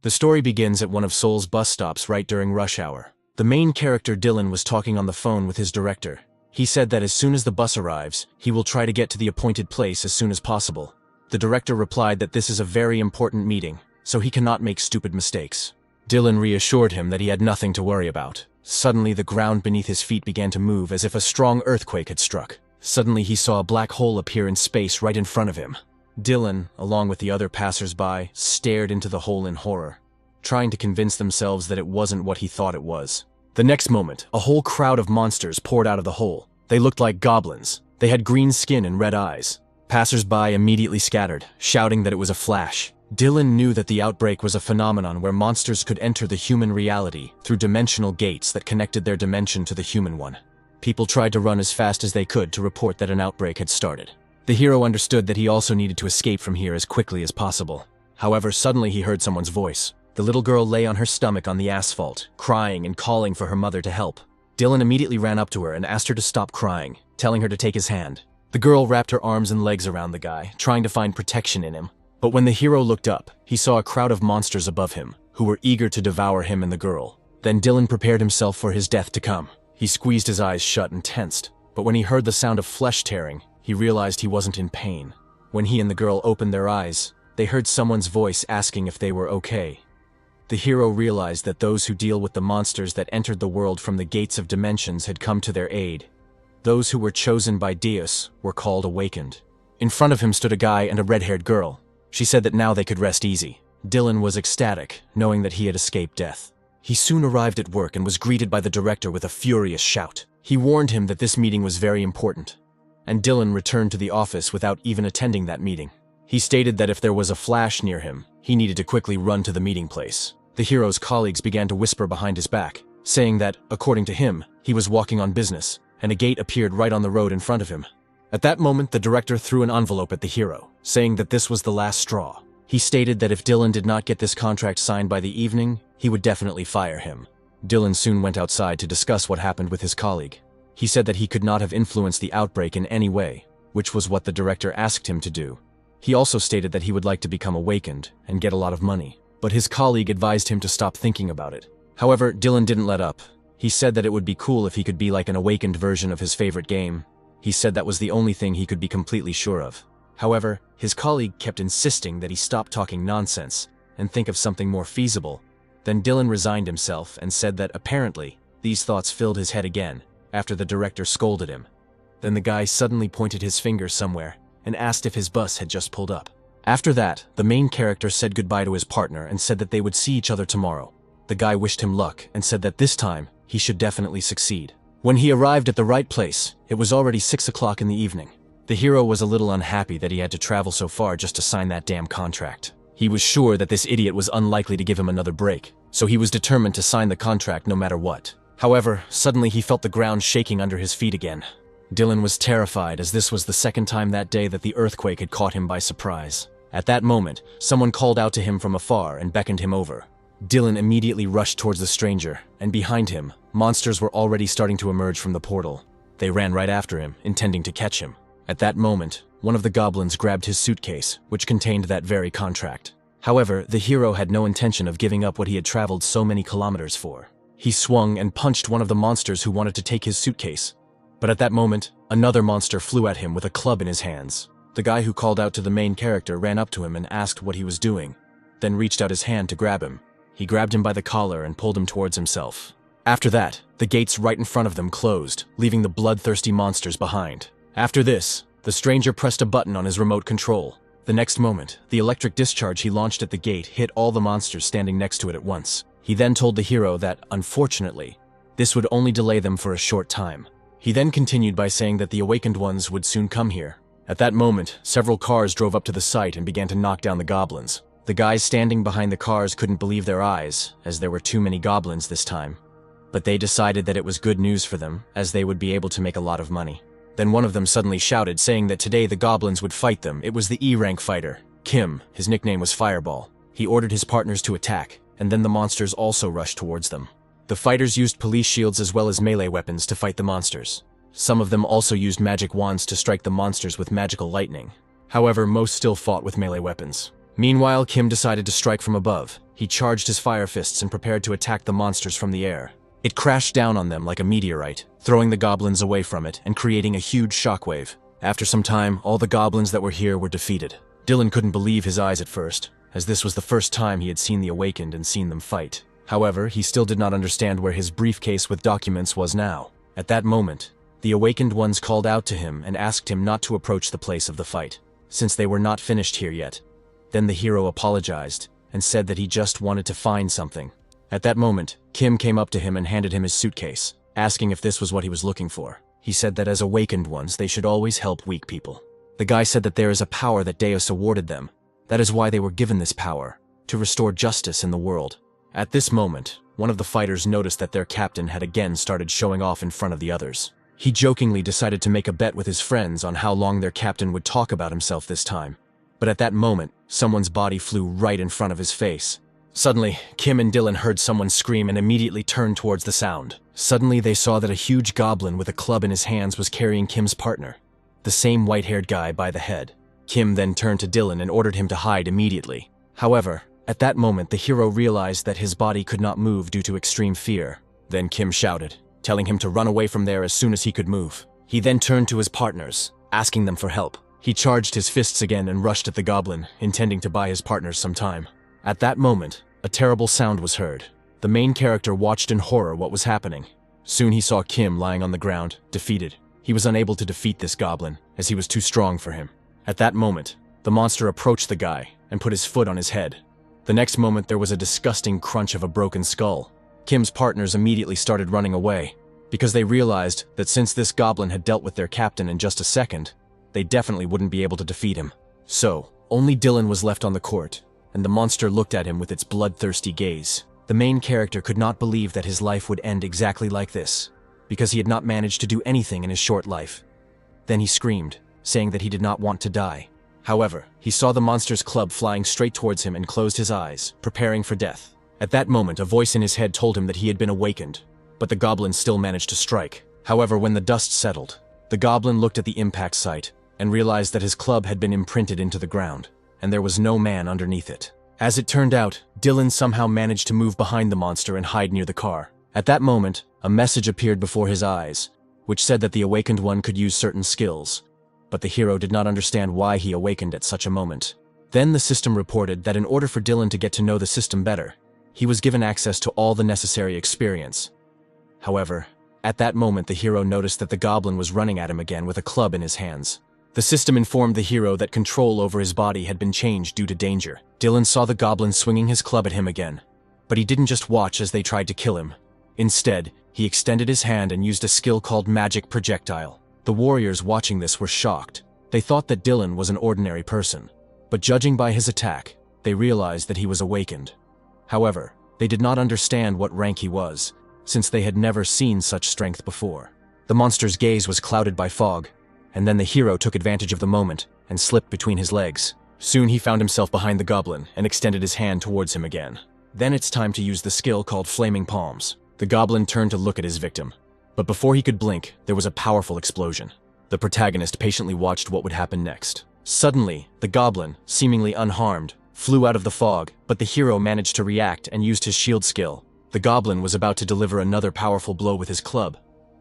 The story begins at one of Seoul's bus stops right during rush hour. The main character Dylan was talking on the phone with his director. He said that as soon as the bus arrives, he will try to get to the appointed place as soon as possible. The director replied that this is a very important meeting, so he cannot make stupid mistakes. Dylan reassured him that he had nothing to worry about. Suddenly, the ground beneath his feet began to move as if a strong earthquake had struck. Suddenly, he saw a black hole appear in space right in front of him. Dylan, along with the other passers-by, stared into the hole in horror, trying to convince themselves that it wasn't what he thought it was. The next moment, a whole crowd of monsters poured out of the hole. They looked like goblins. They had green skin and red eyes. Passers-by immediately scattered, shouting that it was a flash. Dylan knew that the outbreak was a phenomenon where monsters could enter the human reality through dimensional gates that connected their dimension to the human one. People tried to run as fast as they could to report that an outbreak had started. The hero understood that he also needed to escape from here as quickly as possible. However, suddenly he heard someone's voice. The little girl lay on her stomach on the asphalt, crying and calling for her mother to help. Dylan immediately ran up to her and asked her to stop crying, telling her to take his hand. The girl wrapped her arms and legs around the guy, trying to find protection in him. But when the hero looked up, he saw a crowd of monsters above him, who were eager to devour him and the girl. Then Dylan prepared himself for his death to come. He squeezed his eyes shut and tensed, but when he heard the sound of flesh tearing, he realized he wasn't in pain. When he and the girl opened their eyes, they heard someone's voice asking if they were okay. The hero realized that those who deal with the monsters that entered the world from the gates of dimensions had come to their aid. Those who were chosen by Deus were called awakened. In front of him stood a guy and a red-haired girl. She said that now they could rest easy. Dylan was ecstatic, knowing that he had escaped death. He soon arrived at work and was greeted by the director with a furious shout. He warned him that this meeting was very important, and Dylan returned to the office without even attending that meeting. He stated that if there was a flash near him, he needed to quickly run to the meeting place. The hero's colleagues began to whisper behind his back, saying that, according to him, he was walking on business, and a gate appeared right on the road in front of him. At that moment, the director threw an envelope at the hero, saying that this was the last straw. He stated that if Dylan did not get this contract signed by the evening, he would definitely fire him. Dylan soon went outside to discuss what happened with his colleague. He said that he could not have influenced the outbreak in any way, which was what the director asked him to do. He also stated that he would like to become awakened and get a lot of money, but his colleague advised him to stop thinking about it. However, Dylan didn't let up. He said that it would be cool if he could be like an awakened version of his favorite game. He said that was the only thing he could be completely sure of. However, his colleague kept insisting that he stop talking nonsense and think of something more feasible. Then Dylan resigned himself and said that apparently these thoughts filled his head again after the director scolded him. Then the guy suddenly pointed his finger somewhere and asked if his bus had just pulled up. After that, the main character said goodbye to his partner and said that they would see each other tomorrow. The guy wished him luck and said that this time he should definitely succeed. When he arrived at the right place, it was already 6 o'clock in the evening. The hero was a little unhappy that he had to travel so far just to sign that damn contract. He was sure that this idiot was unlikely to give him another break, so he was determined to sign the contract no matter what. However, suddenly he felt the ground shaking under his feet again. Dylan was terrified as this was the second time that day that the earthquake had caught him by surprise. At that moment, someone called out to him from afar and beckoned him over. Dylan immediately rushed towards the stranger, and behind him, monsters were already starting to emerge from the portal. They ran right after him, intending to catch him. At that moment, one of the goblins grabbed his suitcase, which contained that very contract. However, the hero had no intention of giving up what he had traveled so many kilometers for. He swung and punched one of the monsters who wanted to take his suitcase. But at that moment, another monster flew at him with a club in his hands. The guy who called out to the main character ran up to him and asked what he was doing, then reached out his hand to grab him. He grabbed him by the collar and pulled him towards himself. After that, the gates right in front of them closed, leaving the bloodthirsty monsters behind. After this, the stranger pressed a button on his remote control. The next moment, the electric discharge he launched at the gate hit all the monsters standing next to it at once. He then told the hero that, unfortunately, this would only delay them for a short time. He then continued by saying that the awakened ones would soon come here. At that moment, several cars drove up to the site and began to knock down the goblins. The guys standing behind the cars couldn't believe their eyes, as there were too many goblins this time. But they decided that it was good news for them, as they would be able to make a lot of money. Then one of them suddenly shouted, saying that today the goblins would fight them. It was the E-rank fighter, Kim. His nickname was Fireball. He ordered his partners to attack, and then the monsters also rushed towards them. The fighters used police shields as well as melee weapons to fight the monsters. Some of them also used magic wands to strike the monsters with magical lightning. However, most still fought with melee weapons. Meanwhile, Kim decided to strike from above. He charged his fire fists and prepared to attack the monsters from the air. It crashed down on them like a meteorite, throwing the goblins away from it and creating a huge shockwave. After some time, all the goblins that were here were defeated. Dylan couldn't believe his eyes at first, as this was the first time he had seen the Awakened and seen them fight. However, he still did not understand where his briefcase with documents was now. At that moment, the Awakened ones called out to him and asked him not to approach the place of the fight, since they were not finished here yet. Then the hero apologized and said that he just wanted to find something. At that moment, Kim came up to him and handed him his suitcase, asking if this was what he was looking for. He said that as Awakened ones, they should always help weak people. The guy said that there is a power that Deus awarded them. That is why they were given this power, to restore justice in the world. At this moment, one of the fighters noticed that their captain had again started showing off in front of the others. He jokingly decided to make a bet with his friends on how long their captain would talk about himself this time. But at that moment, someone's body flew right in front of his face. Suddenly, Kim and Dylan heard someone scream and immediately turned towards the sound. Suddenly, they saw that a huge goblin with a club in his hands was carrying Kim's partner, the same white-haired guy by the head. Kim then turned to Dylan and ordered him to hide immediately. However, at that moment, the hero realized that his body could not move due to extreme fear. Then Kim shouted, telling him to run away from there as soon as he could move. He then turned to his partners, asking them for help. He charged his fists again and rushed at the goblin, intending to buy his partners some time. At that moment, a terrible sound was heard. The main character watched in horror what was happening. Soon he saw Kim lying on the ground, defeated. He was unable to defeat this goblin, as he was too strong for him. At that moment, the monster approached the guy and put his foot on his head. The next moment, there was a disgusting crunch of a broken skull. Kim's partners immediately started running away, because they realized that since this goblin had dealt with their captain in just a second, they definitely wouldn't be able to defeat him. So, only Dylan was left on the court, and the monster looked at him with its bloodthirsty gaze. The main character could not believe that his life would end exactly like this, because he had not managed to do anything in his short life. Then he screamed, saying that he did not want to die. However, he saw the monster's club flying straight towards him and closed his eyes, preparing for death. At that moment, a voice in his head told him that he had been awakened, but the goblin still managed to strike. However, when the dust settled, the goblin looked at the impact site and realized that his club had been imprinted into the ground, and there was no man underneath it. As it turned out, Dylan somehow managed to move behind the monster and hide near the car. At that moment, a message appeared before his eyes, which said that the Awakened one could use certain skills, but the hero did not understand why he awakened at such a moment. Then the system reported that in order for Dylan to get to know the system better, he was given access to all the necessary experience. However, at that moment the hero noticed that the goblin was running at him again with a club in his hands. The system informed the hero that control over his body had been changed due to danger. Dylan saw the goblin swinging his club at him again, but he didn't just watch as they tried to kill him. Instead, he extended his hand and used a skill called Magic Projectile. The warriors watching this were shocked. They thought that Dylan was an ordinary person, but judging by his attack, they realized that he was awakened. However, they did not understand what rank he was, since they had never seen such strength before. The monster's gaze was clouded by fog, and then the hero took advantage of the moment and slipped between his legs. Soon he found himself behind the goblin and extended his hand towards him again. Then it's time to use the skill called Flaming Palms. The goblin turned to look at his victim, but before he could blink, there was a powerful explosion. The protagonist patiently watched what would happen next. Suddenly, the goblin, seemingly unharmed, flew out of the fog, but the hero managed to react and used his shield skill. The goblin was about to deliver another powerful blow with his club,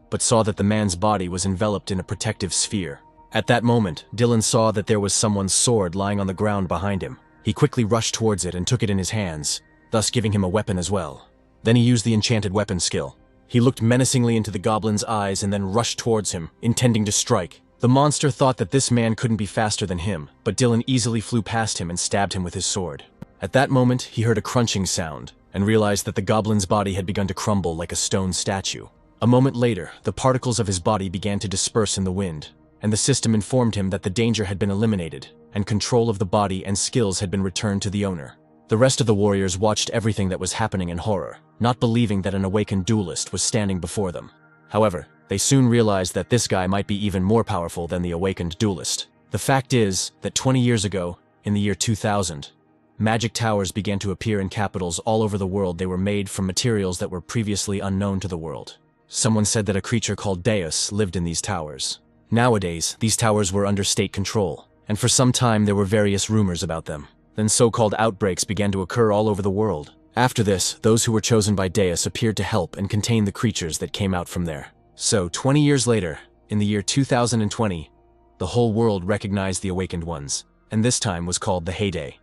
but saw that the man's body was enveloped in a protective sphere. At that moment, Dylan saw that there was someone's sword lying on the ground behind him. He quickly rushed towards it and took it in his hands, thus giving him a weapon as well. Then he used the enchanted weapon skill. He looked menacingly into the goblin's eyes and then rushed towards him, intending to strike. The monster thought that this man couldn't be faster than him, but Dylan easily flew past him and stabbed him with his sword. At that moment, he heard a crunching sound and realized that the goblin's body had begun to crumble like a stone statue. A moment later, the particles of his body began to disperse in the wind, and the system informed him that the danger had been eliminated, and control of the body and skills had been returned to the owner. The rest of the warriors watched everything that was happening in horror, not believing that an awakened duelist was standing before them. However, they soon realized that this guy might be even more powerful than the awakened duelist. The fact is that 20 years ago, in the year 2000, magic towers began to appear in capitals all over the world. They were made from materials that were previously unknown to the world. Someone said that a creature called Deus lived in these towers. Nowadays, these towers were under state control, and for some time there were various rumors about them. Then so-called outbreaks began to occur all over the world. After this, those who were chosen by Deus appeared to help and contain the creatures that came out from there. So, 20 years later, in the year 2020, the whole world recognized the Awakened Ones, and this time was called the Heyday.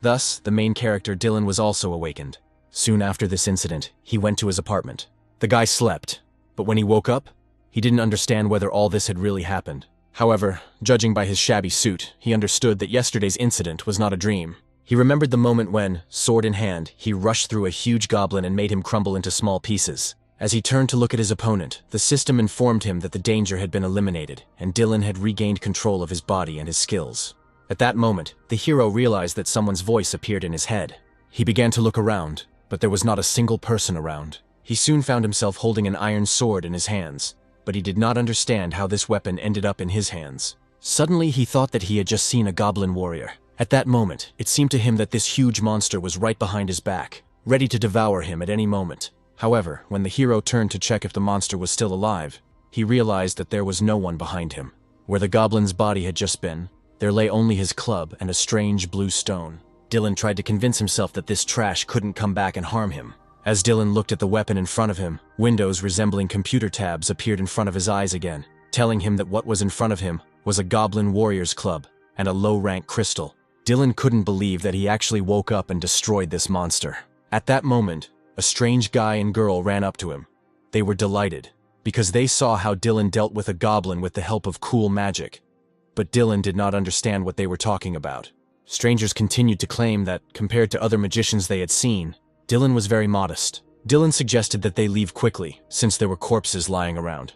Thus, the main character Dylan was also awakened. Soon after this incident, he went to his apartment. The guy slept, but when he woke up, he didn't understand whether all this had really happened. However, judging by his shabby suit, he understood that yesterday's incident was not a dream. He remembered the moment when, sword in hand, he rushed through a huge goblin and made him crumble into small pieces. As he turned to look at his opponent, the system informed him that the danger had been eliminated, and Dylan had regained control of his body and his skills. At that moment, the hero realized that someone's voice appeared in his head. He began to look around, but there was not a single person around. He soon found himself holding an iron sword in his hands, but he did not understand how this weapon ended up in his hands. Suddenly, he thought that he had just seen a goblin warrior. At that moment, it seemed to him that this huge monster was right behind his back, ready to devour him at any moment. However, when the hero turned to check if the monster was still alive, he realized that there was no one behind him. Where the goblin's body had just been, there lay only his club and a strange blue stone. Dylan tried to convince himself that this trash couldn't come back and harm him. As Dylan looked at the weapon in front of him, windows resembling computer tabs appeared in front of his eyes again, telling him that what was in front of him was a goblin warrior's club and a low-rank crystal. Dylan couldn't believe that he actually woke up and destroyed this monster. At that moment, a strange guy and girl ran up to him. They were delighted, because they saw how Dylan dealt with a goblin with the help of cool magic. But Dylan did not understand what they were talking about. Strangers continued to claim that, compared to other magicians they had seen, Dylan was very modest. Dylan suggested that they leave quickly, since there were corpses lying around.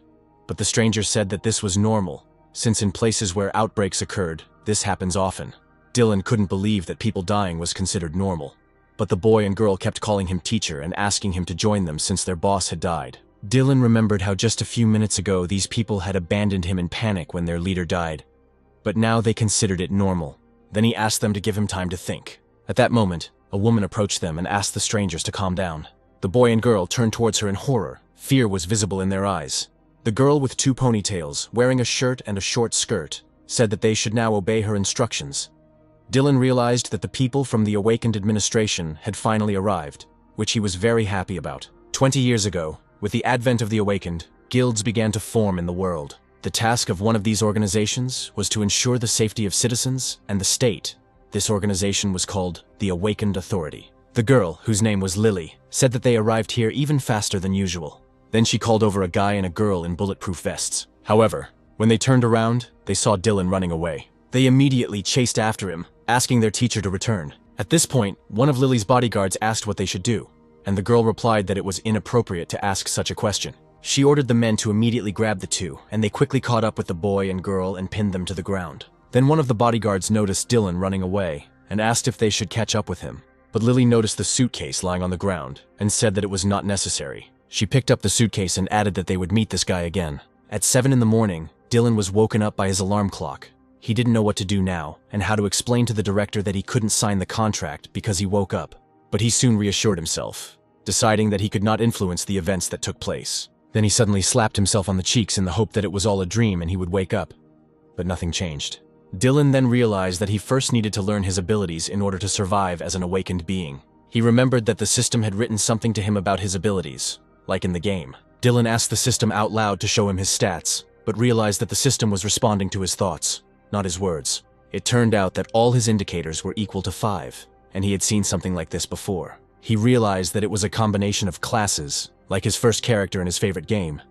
But the strangers said that this was normal, since in places where outbreaks occurred, this happens often. Dylan couldn't believe that people dying was considered normal. But the boy and girl kept calling him teacher and asking him to join them since their boss had died. Dylan remembered how just a few minutes ago these people had abandoned him in panic when their leader died. But now they considered it normal. Then he asked them to give him time to think. At that moment, a woman approached them and asked the strangers to calm down. The boy and girl turned towards her in horror. Fear was visible in their eyes. The girl with 2 ponytails, wearing a shirt and a short skirt, said that they should now obey her instructions. Dylan realized that the people from the Awakened administration had finally arrived, which he was very happy about. 20 years ago, with the advent of the Awakened, guilds began to form in the world. The task of one of these organizations was to ensure the safety of citizens and the state. This organization was called the Awakened Authority. The girl, whose name was Lily, said that they arrived here even faster than usual. Then she called over a guy and a girl in bulletproof vests. However, when they turned around, they saw Dylan running away. They immediately chased after him, asking their teacher to return. At this point, one of Lily's bodyguards asked what they should do, and the girl replied that it was inappropriate to ask such a question. She ordered the men to immediately grab the two, and they quickly caught up with the boy and girl and pinned them to the ground. Then one of the bodyguards noticed Dylan running away and asked if they should catch up with him. But Lily noticed the suitcase lying on the ground and said that it was not necessary. She picked up the suitcase and added that they would meet this guy again. At 7 in the morning, Dylan was woken up by his alarm clock. He didn't know what to do now and how to explain to the director that he couldn't sign the contract because he woke up. But he soon reassured himself, deciding that he could not influence the events that took place. Then he suddenly slapped himself on the cheeks in the hope that it was all a dream and he would wake up. But nothing changed. Dylan then realized that he first needed to learn his abilities in order to survive as an awakened being. He remembered that the system had written something to him about his abilities, like in the game. Dylan asked the system out loud to show him his stats, but realized that the system was responding to his thoughts, not his words. It turned out that all his indicators were equal to 5, and he had seen something like this before. He realized that it was a combination of classes, like his first character in his favorite game.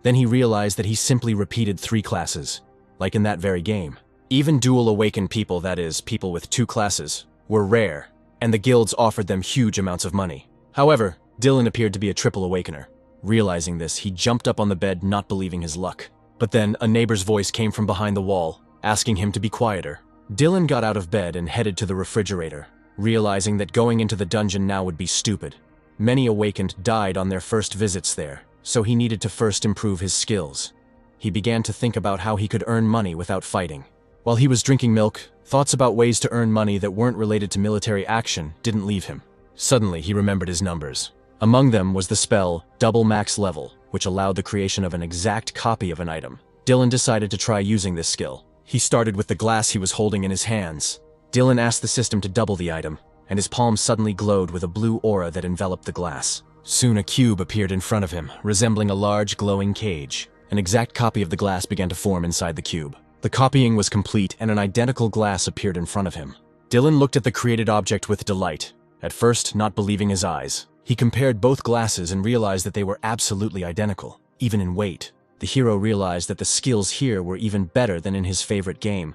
Then he realized that he simply repeated 3 classes, like in that very game. Even dual awakened people, that is, people with 2 classes, were rare, and the guilds offered them huge amounts of money. However, Dylan appeared to be a triple awakener. Realizing this, he jumped up on the bed, not believing his luck. But then, a neighbor's voice came from behind the wall, asking him to be quieter. Dylan got out of bed and headed to the refrigerator, realizing that going into the dungeon now would be stupid. Many awakened died on their first visits there, so he needed to first improve his skills. He began to think about how he could earn money without fighting. While he was drinking milk, thoughts about ways to earn money that weren't related to military action didn't leave him. Suddenly, he remembered his numbers. Among them was the spell Double Max Level, which allowed the creation of an exact copy of an item. Dylan decided to try using this skill. He started with the glass he was holding in his hands. Dylan asked the system to double the item, and his palm suddenly glowed with a blue aura that enveloped the glass. Soon a cube appeared in front of him, resembling a large glowing cage. An exact copy of the glass began to form inside the cube. The copying was complete, and an identical glass appeared in front of him. Dylan looked at the created object with delight, at first not believing his eyes. He compared both glasses and realized that they were absolutely identical, even in weight. The hero realized that the skills here were even better than in his favorite game.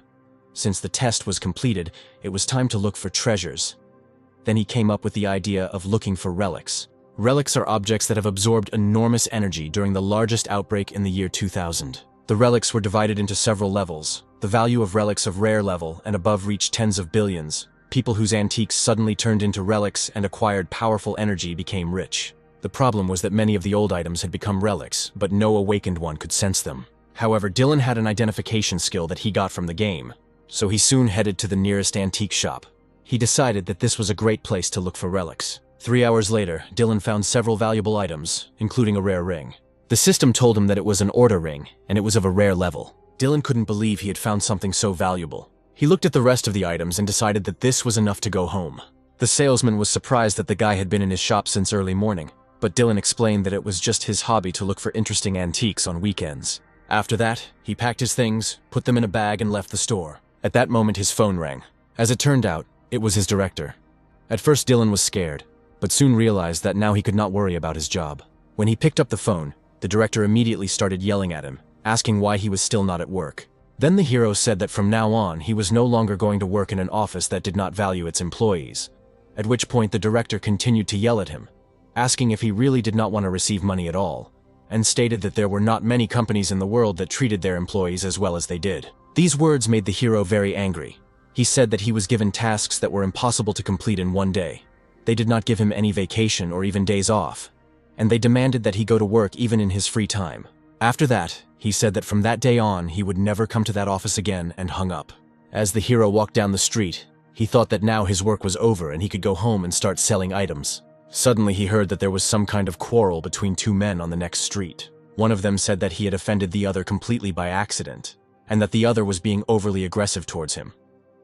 Since the test was completed, it was time to look for treasures. Then he came up with the idea of looking for relics. Relics are objects that have absorbed enormous energy during the largest outbreak in the year 2000. The relics were divided into several levels. The value of relics of rare level and above reached tens of billions. People whose antiques suddenly turned into relics and acquired powerful energy became rich. The problem was that many of the old items had become relics, but no awakened one could sense them. However, Dylan had an identification skill that he got from the game, so he soon headed to the nearest antique shop. He decided that this was a great place to look for relics. 3 hours later, Dylan found several valuable items, including a rare ring. The system told him that it was an order ring, and it was of a rare level. Dylan couldn't believe he had found something so valuable. He looked at the rest of the items and decided that this was enough to go home. The salesman was surprised that the guy had been in his shop since early morning, but Dylan explained that it was just his hobby to look for interesting antiques on weekends. After that, he packed his things, put them in a bag, and left the store. At that moment, his phone rang. As it turned out, it was his director. At first, Dylan was scared, but soon realized that now he could not worry about his job. When he picked up the phone, the director immediately started yelling at him, asking why he was still not at work. Then the hero said that from now on, he was no longer going to work in an office that did not value its employees. At which point the director continued to yell at him, asking if he really did not want to receive money at all, and stated that there were not many companies in the world that treated their employees as well as they did. These words made the hero very angry. He said that he was given tasks that were impossible to complete in one day. They did not give him any vacation or even days off, and they demanded that he go to work even in his free time. After that, he said that from that day on, he would never come to that office again and hung up. As the hero walked down the street, he thought that now his work was over and he could go home and start selling items. Suddenly he heard that there was some kind of quarrel between two men on the next street. One of them said that he had offended the other completely by accident, and that the other was being overly aggressive towards him.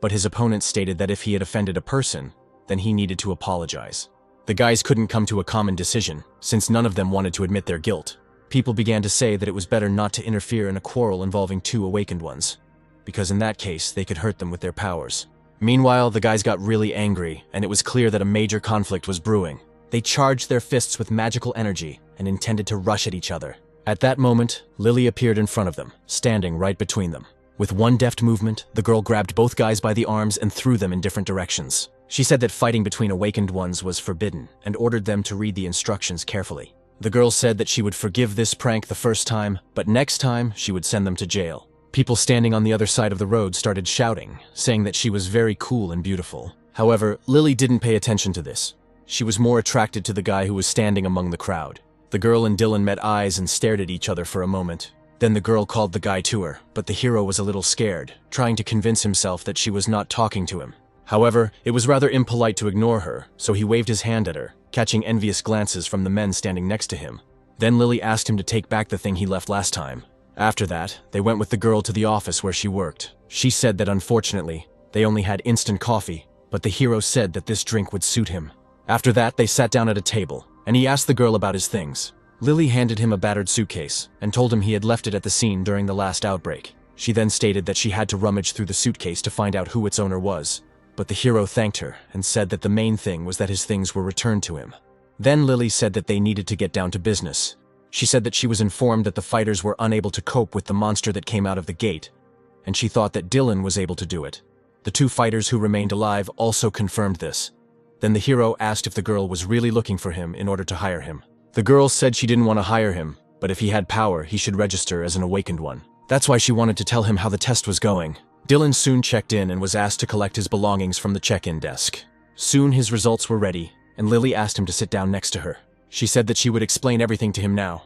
But his opponent stated that if he had offended a person, then he needed to apologize. The guys couldn't come to a common decision, since none of them wanted to admit their guilt. People began to say that it was better not to interfere in a quarrel involving two awakened ones, because in that case, they could hurt them with their powers. Meanwhile, the guys got really angry, and it was clear that a major conflict was brewing. They charged their fists with magical energy and intended to rush at each other. At that moment, Lily appeared in front of them, standing right between them. With one deft movement, the girl grabbed both guys by the arms and threw them in different directions. She said that fighting between awakened ones was forbidden and ordered them to read the instructions carefully. The girl said that she would forgive this prank the first time, but next time she would send them to jail. People standing on the other side of the road started shouting, saying that she was very cool and beautiful. However, Lily didn't pay attention to this. She was more attracted to the guy who was standing among the crowd. The girl and Dylan met eyes and stared at each other for a moment. Then the girl called the guy to her, but the hero was a little scared, trying to convince himself that she was not talking to him. However, it was rather impolite to ignore her, so he waved his hand at her, catching envious glances from the men standing next to him. Then Lily asked him to take back the thing he left last time. After that, they went with the girl to the office where she worked. She said that unfortunately, they only had instant coffee, but the hero said that this drink would suit him. After that, they sat down at a table, and he asked the girl about his things. Lily handed him a battered suitcase and told him he had left it at the scene during the last outbreak. She then stated that she had to rummage through the suitcase to find out who its owner was. But the hero thanked her and said that the main thing was that his things were returned to him. Then Lily said that they needed to get down to business. She said that she was informed that the fighters were unable to cope with the monster that came out of the gate, and she thought that Dylan was able to do it. The two fighters who remained alive also confirmed this. Then the hero asked if the girl was really looking for him in order to hire him. The girl said she didn't want to hire him, but if he had power, he should register as an awakened one. That's why she wanted to tell him how the test was going. Dylan soon checked in and was asked to collect his belongings from the check-in desk. Soon his results were ready, and Lily asked him to sit down next to her. She said that she would explain everything to him now.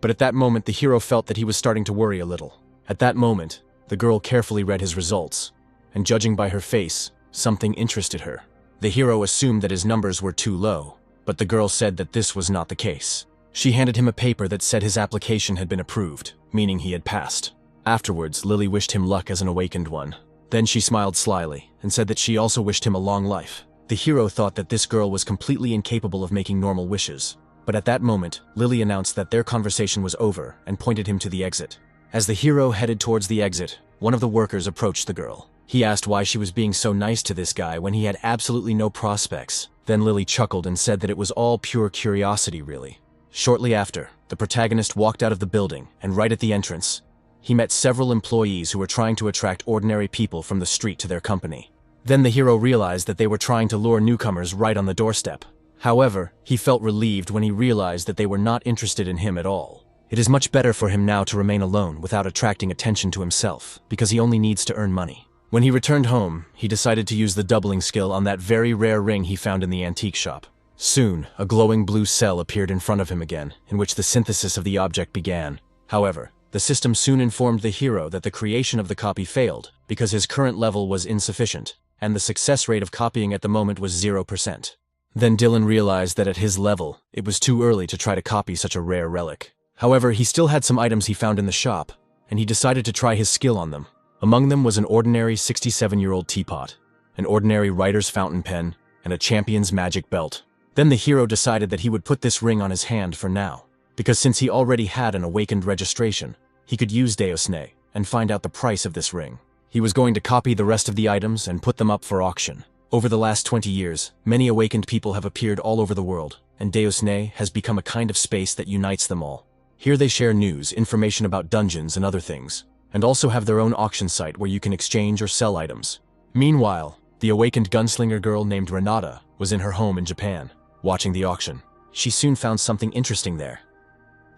But at that moment, the hero felt that he was starting to worry a little. At that moment, the girl carefully read his results, and judging by her face, something interested her. The hero assumed that his numbers were too low, but the girl said that this was not the case. She handed him a paper that said his application had been approved, meaning he had passed. Afterwards, Lily wished him luck as an awakened one. Then she smiled slyly and said that she also wished him a long life. The hero thought that this girl was completely incapable of making normal wishes. But at that moment, Lily announced that their conversation was over and pointed him to the exit. As the hero headed towards the exit, one of the workers approached the girl. He asked why she was being so nice to this guy when he had absolutely no prospects. Then Lily chuckled and said that it was all pure curiosity, really. Shortly after, the protagonist walked out of the building, and right at the entrance, he met several employees who were trying to attract ordinary people from the street to their company. Then the hero realized that they were trying to lure newcomers right on the doorstep. However, he felt relieved when he realized that they were not interested in him at all. It is much better for him now to remain alone without attracting attention to himself, because he only needs to earn money. When he returned home, he decided to use the doubling skill on that very rare ring he found in the antique shop. Soon, a glowing blue cell appeared in front of him again, in which the synthesis of the object began. However, the system soon informed the hero that the creation of the copy failed, because his current level was insufficient, and the success rate of copying at the moment was 0%. Then Dylan realized that at his level, it was too early to try to copy such a rare relic. However, he still had some items he found in the shop, and he decided to try his skill on them. Among them was an ordinary 67-year-old teapot, an ordinary writer's fountain pen, and a champion's magic belt. Then the hero decided that he would put this ring on his hand for now, because since he already had an awakened registration, he could use Dowan Ha and find out the price of this ring. He was going to copy the rest of the items and put them up for auction. Over the last 20 years, many awakened people have appeared all over the world, and Dowan Ha has become a kind of space that unites them all. Here they share news, information about dungeons and other things, and also have their own auction site where you can exchange or sell items. Meanwhile, the awakened gunslinger girl named Renata was in her home in Japan, watching the auction. She soon found something interesting there.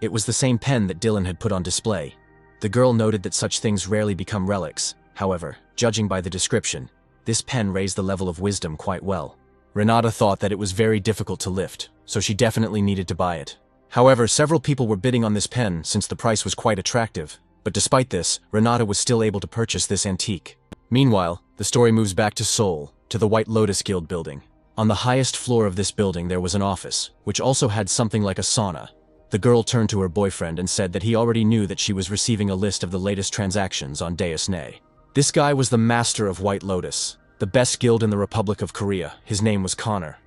It was the same pen that Dylan had put on display. The girl noted that such things rarely become relics. However, judging by the description, this pen raised the level of wisdom quite well. Renata thought that it was very difficult to lift, so she definitely needed to buy it. However, several people were bidding on this pen since the price was quite attractive. But despite this, Renata was still able to purchase this antique. Meanwhile, the story moves back to Seoul, to the White Lotus Guild building. On the highest floor of this building there was an office, which also had something like a sauna. The girl turned to her boyfriend and said that he already knew that she was receiving a list of the latest transactions on Dowan Ha. This guy was the master of White Lotus, the best guild in the Republic of Korea. His name was Connor.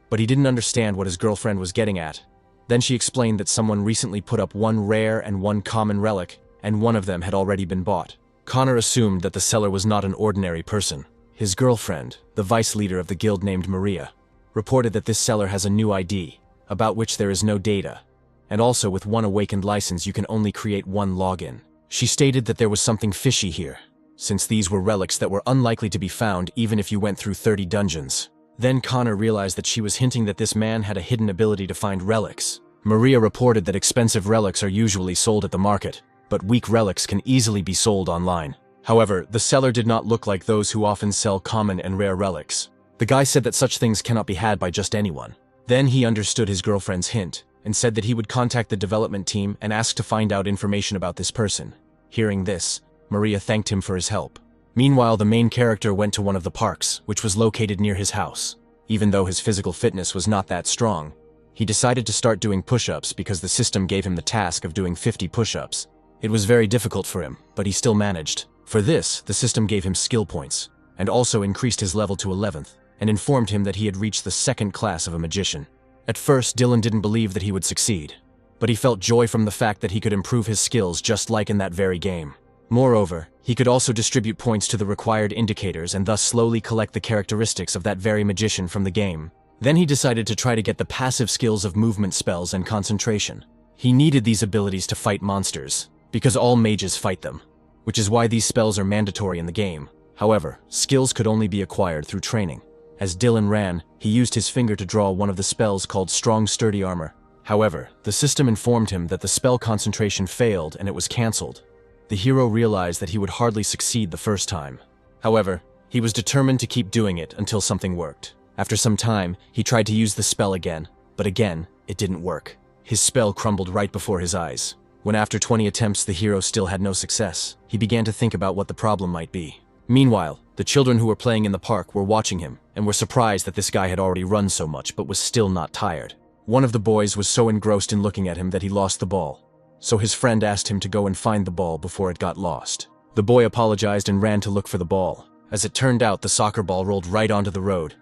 But he didn't understand what his girlfriend was getting at. Then she explained that someone recently put up one rare and one common relic, and one of them had already been bought. Connor assumed that the seller was not an ordinary person. His girlfriend, the vice leader of the guild named Maria, reported that this seller has a new ID, about which there is no data, and also with one awakened license you can only create one login. She stated that there was something fishy here, since these were relics that were unlikely to be found even if you went through 30 dungeons. Then Connor realized that she was hinting that this man had a hidden ability to find relics. Maria reported that expensive relics are usually sold at the market, but weak relics can easily be sold online. However, the seller did not look like those who often sell common and rare relics. The guy said that such things cannot be had by just anyone. Then he understood his girlfriend's hint, and said that he would contact the development team and ask to find out information about this person. Hearing this, Maria thanked him for his help. Meanwhile, the main character went to one of the parks, which was located near his house. Even though his physical fitness was not that strong, he decided to start doing push-ups because the system gave him the task of doing 50 push-ups. It was very difficult for him, but he still managed. For this, the system gave him skill points, and also increased his level to 11th, and informed him that he had reached the second class of a magician. At first, Dylan didn't believe that he would succeed, but he felt joy from the fact that he could improve his skills just like in that very game. Moreover, he could also distribute points to the required indicators and thus slowly collect the characteristics of that very magician from the game. Then he decided to try to get the passive skills of movement spells and concentration. He needed these abilities to fight monsters, because all mages fight them, which is why these spells are mandatory in the game. However, skills could only be acquired through training. As Dylan ran, he used his finger to draw one of the spells called Strong Sturdy Armor. However, the system informed him that the spell concentration failed and it was cancelled. The hero realized that he would hardly succeed the first time. However, he was determined to keep doing it until something worked. After some time, he tried to use the spell again, but again, it didn't work. His spell crumbled right before his eyes. When after 20 attempts the hero still had no success, he began to think about what the problem might be. Meanwhile, the children who were playing in the park were watching him and were surprised that this guy had already run so much but was still not tired. One of the boys was so engrossed in looking at him that he lost the ball, so his friend asked him to go and find the ball before it got lost. The boy apologized and ran to look for the ball, As it turned out, the soccer ball rolled right onto the road.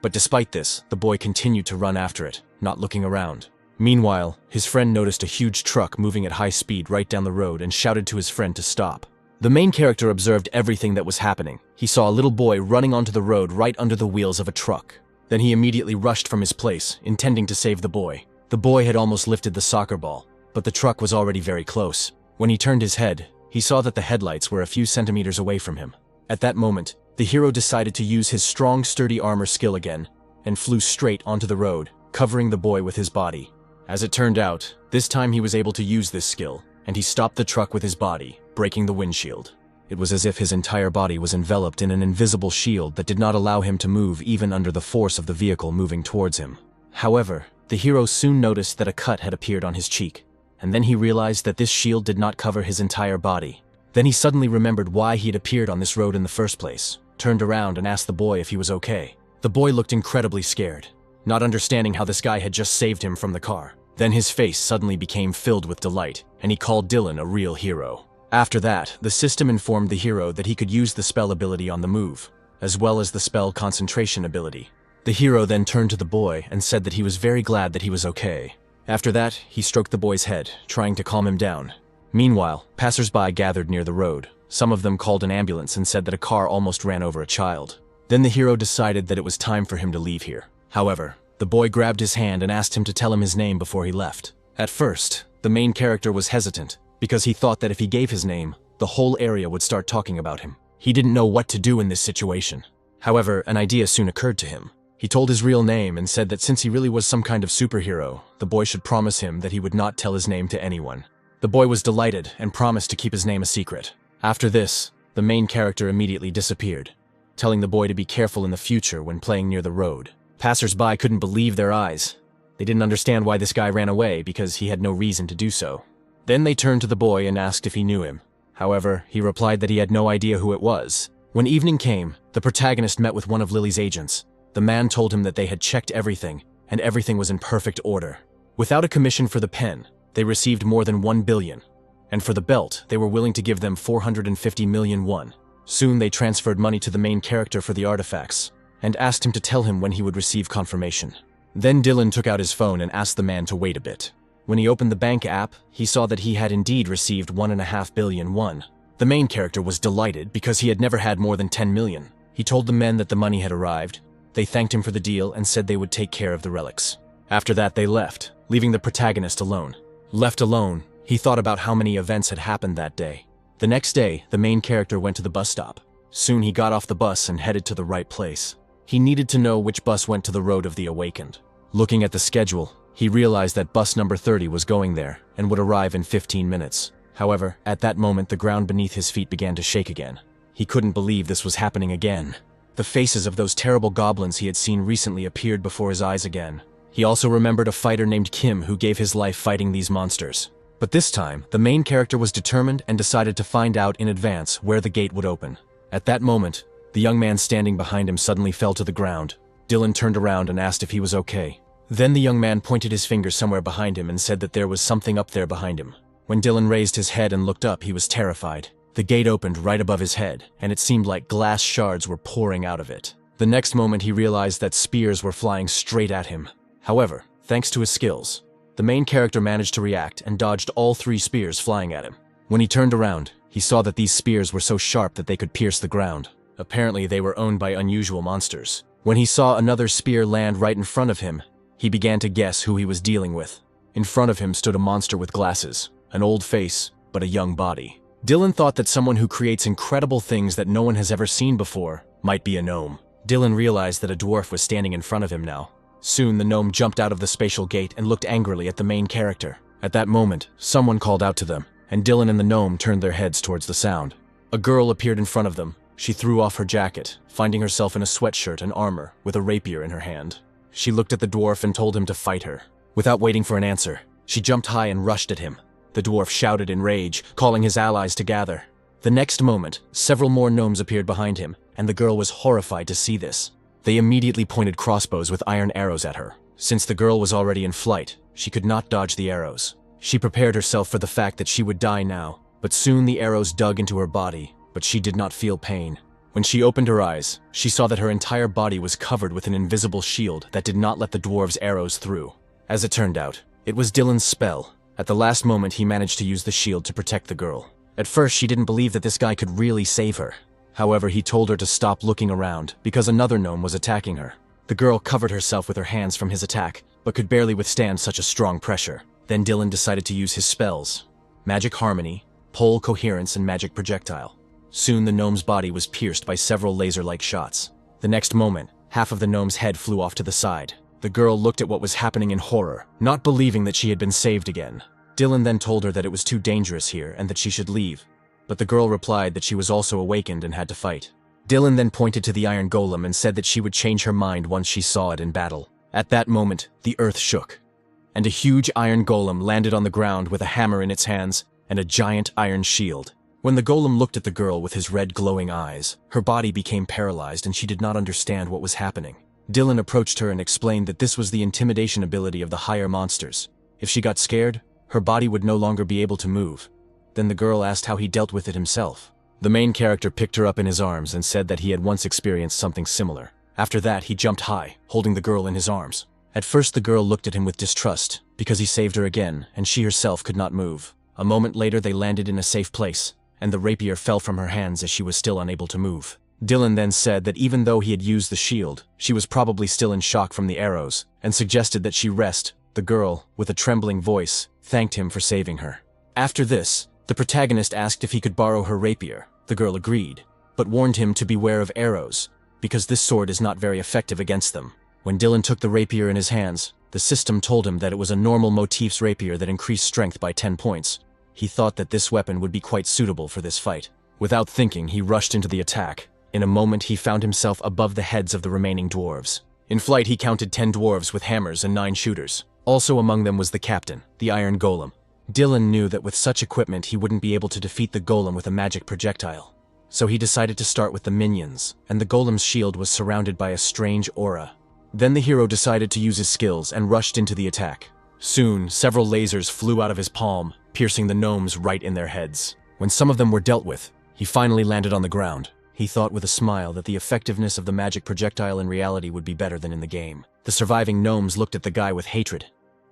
But despite this, the boy continued to run after it, not looking around. Meanwhile, his friend noticed a huge truck moving at high speed right down the road and shouted to his friend to stop. The main character observed everything that was happening. He saw a little boy running onto the road right under the wheels of a truck. Then he immediately rushed from his place, intending to save the boy. The boy had almost lifted the soccer ball, but the truck was already very close. When he turned his head, he saw that the headlights were a few centimeters away from him. At that moment, the hero decided to use his strong, sturdy armor skill again, and flew straight onto the road, covering the boy with his body. As it turned out, this time he was able to use this skill, and he stopped the truck with his body, breaking the windshield. It was as if his entire body was enveloped in an invisible shield that did not allow him to move even under the force of the vehicle moving towards him. However, the hero soon noticed that a cut had appeared on his cheek, and then he realized that this shield did not cover his entire body. Then he suddenly remembered why he had appeared on this road in the first place, turned around and asked the boy if he was okay. The boy looked incredibly scared, not understanding how this guy had just saved him from the car. Then his face suddenly became filled with delight, and he called Dylan a real hero. After that, the system informed the hero that he could use the spell ability on the move, as well as the spell concentration ability. The hero then turned to the boy and said that he was very glad that he was okay. After that, he stroked the boy's head, trying to calm him down. Meanwhile, passers-by gathered near the road. Some of them called an ambulance and said that a car almost ran over a child. Then the hero decided that it was time for him to leave here. However, the boy grabbed his hand and asked him to tell him his name before he left. At first, the main character was hesitant, because he thought that if he gave his name, the whole area would start talking about him. He didn't know what to do in this situation. However, an idea soon occurred to him. He told his real name and said that since he really was some kind of superhero, the boy should promise him that he would not tell his name to anyone. The boy was delighted and promised to keep his name a secret. After this, the main character immediately disappeared, telling the boy to be careful in the future when playing near the road. Passers-by couldn't believe their eyes. They didn't understand why this guy ran away because he had no reason to do so. Then they turned to the boy and asked if he knew him. However, he replied that he had no idea who it was. When evening came, the protagonist met with one of Lily's agents. The man told him that they had checked everything, and everything was in perfect order. Without a commission for the pen, they received more than 1 billion. And for the belt, they were willing to give them 450 million won. Soon they transferred money to the main character for the artifacts, and asked him to tell him when he would receive confirmation. Then Dylan took out his phone and asked the man to wait a bit. When he opened the bank app, he saw that he had indeed received 1.5 billion won. The main character was delighted because he had never had more than 10 million. He told the men that the money had arrived. They thanked him for the deal and said they would take care of the relics. After that, they left, leaving the protagonist alone. Left alone, he thought about how many events had happened that day. The next day, the main character went to the bus stop. Soon he got off the bus and headed to the right place. He needed to know which bus went to the Road of the Awakened. Looking at the schedule, he realized that bus number 30 was going there and would arrive in 15 minutes. However, at that moment the ground beneath his feet began to shake again. He couldn't believe this was happening again. The faces of those terrible goblins he had seen recently appeared before his eyes again. He also remembered a fighter named Kim who gave his life fighting these monsters. But this time, the main character was determined and decided to find out in advance where the gate would open. At that moment, the young man standing behind him suddenly fell to the ground. Dylan turned around and asked if he was okay. Then the young man pointed his finger somewhere behind him and said that there was something up there behind him. When Dylan raised his head and looked up, he was terrified. The gate opened right above his head, and it seemed like glass shards were pouring out of it. The next moment he realized that spears were flying straight at him. However, thanks to his skills, the main character managed to react and dodged all 3 spears flying at him. When he turned around, he saw that these spears were so sharp that they could pierce the ground. Apparently they were owned by unusual monsters. When he saw another spear land right in front of him, he began to guess who he was dealing with. In front of him stood a monster with glasses, an old face, but a young body. Dylan thought that someone who creates incredible things that no one has ever seen before might be a gnome. Dylan realized that a dwarf was standing in front of him now. Soon the gnome jumped out of the spatial gate and looked angrily at the main character. At that moment, someone called out to them, and Dylan and the gnome turned their heads towards the sound. A girl appeared in front of them. She threw off her jacket, finding herself in a sweatshirt and armor with a rapier in her hand. She looked at the dwarf and told him to fight her. Without waiting for an answer, she jumped high and rushed at him. The dwarf shouted in rage, calling his allies to gather. The next moment, several more gnomes appeared behind him, and the girl was horrified to see this. They immediately pointed crossbows with iron arrows at her. Since the girl was already in flight, she could not dodge the arrows. She prepared herself for the fact that she would die now, but soon the arrows dug into her body, but she did not feel pain. When she opened her eyes, she saw that her entire body was covered with an invisible shield that did not let the dwarves' arrows through. As it turned out, it was Dylan's spell. At the last moment, he managed to use the shield to protect the girl. At first, she didn't believe that this guy could really save her. However, he told her to stop looking around because another gnome was attacking her. The girl covered herself with her hands from his attack, but could barely withstand such a strong pressure. Then Dylan decided to use his spells: Magic Harmony, Pole Coherence, and Magic Projectile. Soon the gnome's body was pierced by several laser-like shots. The next moment, half of the gnome's head flew off to the side. The girl looked at what was happening in horror, not believing that she had been saved again. Dylan then told her that it was too dangerous here and that she should leave, but the girl replied that she was also awakened and had to fight. Dylan then pointed to the iron golem and said that she would change her mind once she saw it in battle. At that moment, the earth shook, and a huge iron golem landed on the ground with a hammer in its hands and a giant iron shield. When the golem looked at the girl with his red glowing eyes, her body became paralyzed and she did not understand what was happening. Dylan approached her and explained that this was the intimidation ability of the higher monsters. If she got scared, her body would no longer be able to move. Then the girl asked how he dealt with it himself. The main character picked her up in his arms and said that he had once experienced something similar. After that, he jumped high, holding the girl in his arms. At first, the girl looked at him with distrust, because he saved her again, and she herself could not move. A moment later, they landed in a safe place, and the rapier fell from her hands as she was still unable to move. Dylan then said that even though he had used the shield, she was probably still in shock from the arrows, and suggested that she rest. The girl, with a trembling voice, thanked him for saving her. After this, the protagonist asked if he could borrow her rapier. The girl agreed, but warned him to beware of arrows, because this sword is not very effective against them. When Dylan took the rapier in his hands, the system told him that it was a normal motif's rapier that increased strength by 10 points. He thought that this weapon would be quite suitable for this fight. Without thinking, he rushed into the attack. In a moment, he found himself above the heads of the remaining dwarves. In flight, he counted 10 dwarves with hammers and 9 shooters. Also among them was the captain, the iron golem. Dylan knew that with such equipment, he wouldn't be able to defeat the golem with a magic projectile. So he decided to start with the minions, and the golem's shield was surrounded by a strange aura. Then the hero decided to use his skills and rushed into the attack. Soon, several lasers flew out of his palm, piercing the gnomes right in their heads. When some of them were dealt with, he finally landed on the ground. He thought with a smile that the effectiveness of the magic projectile in reality would be better than in the game. The surviving gnomes looked at the guy with hatred,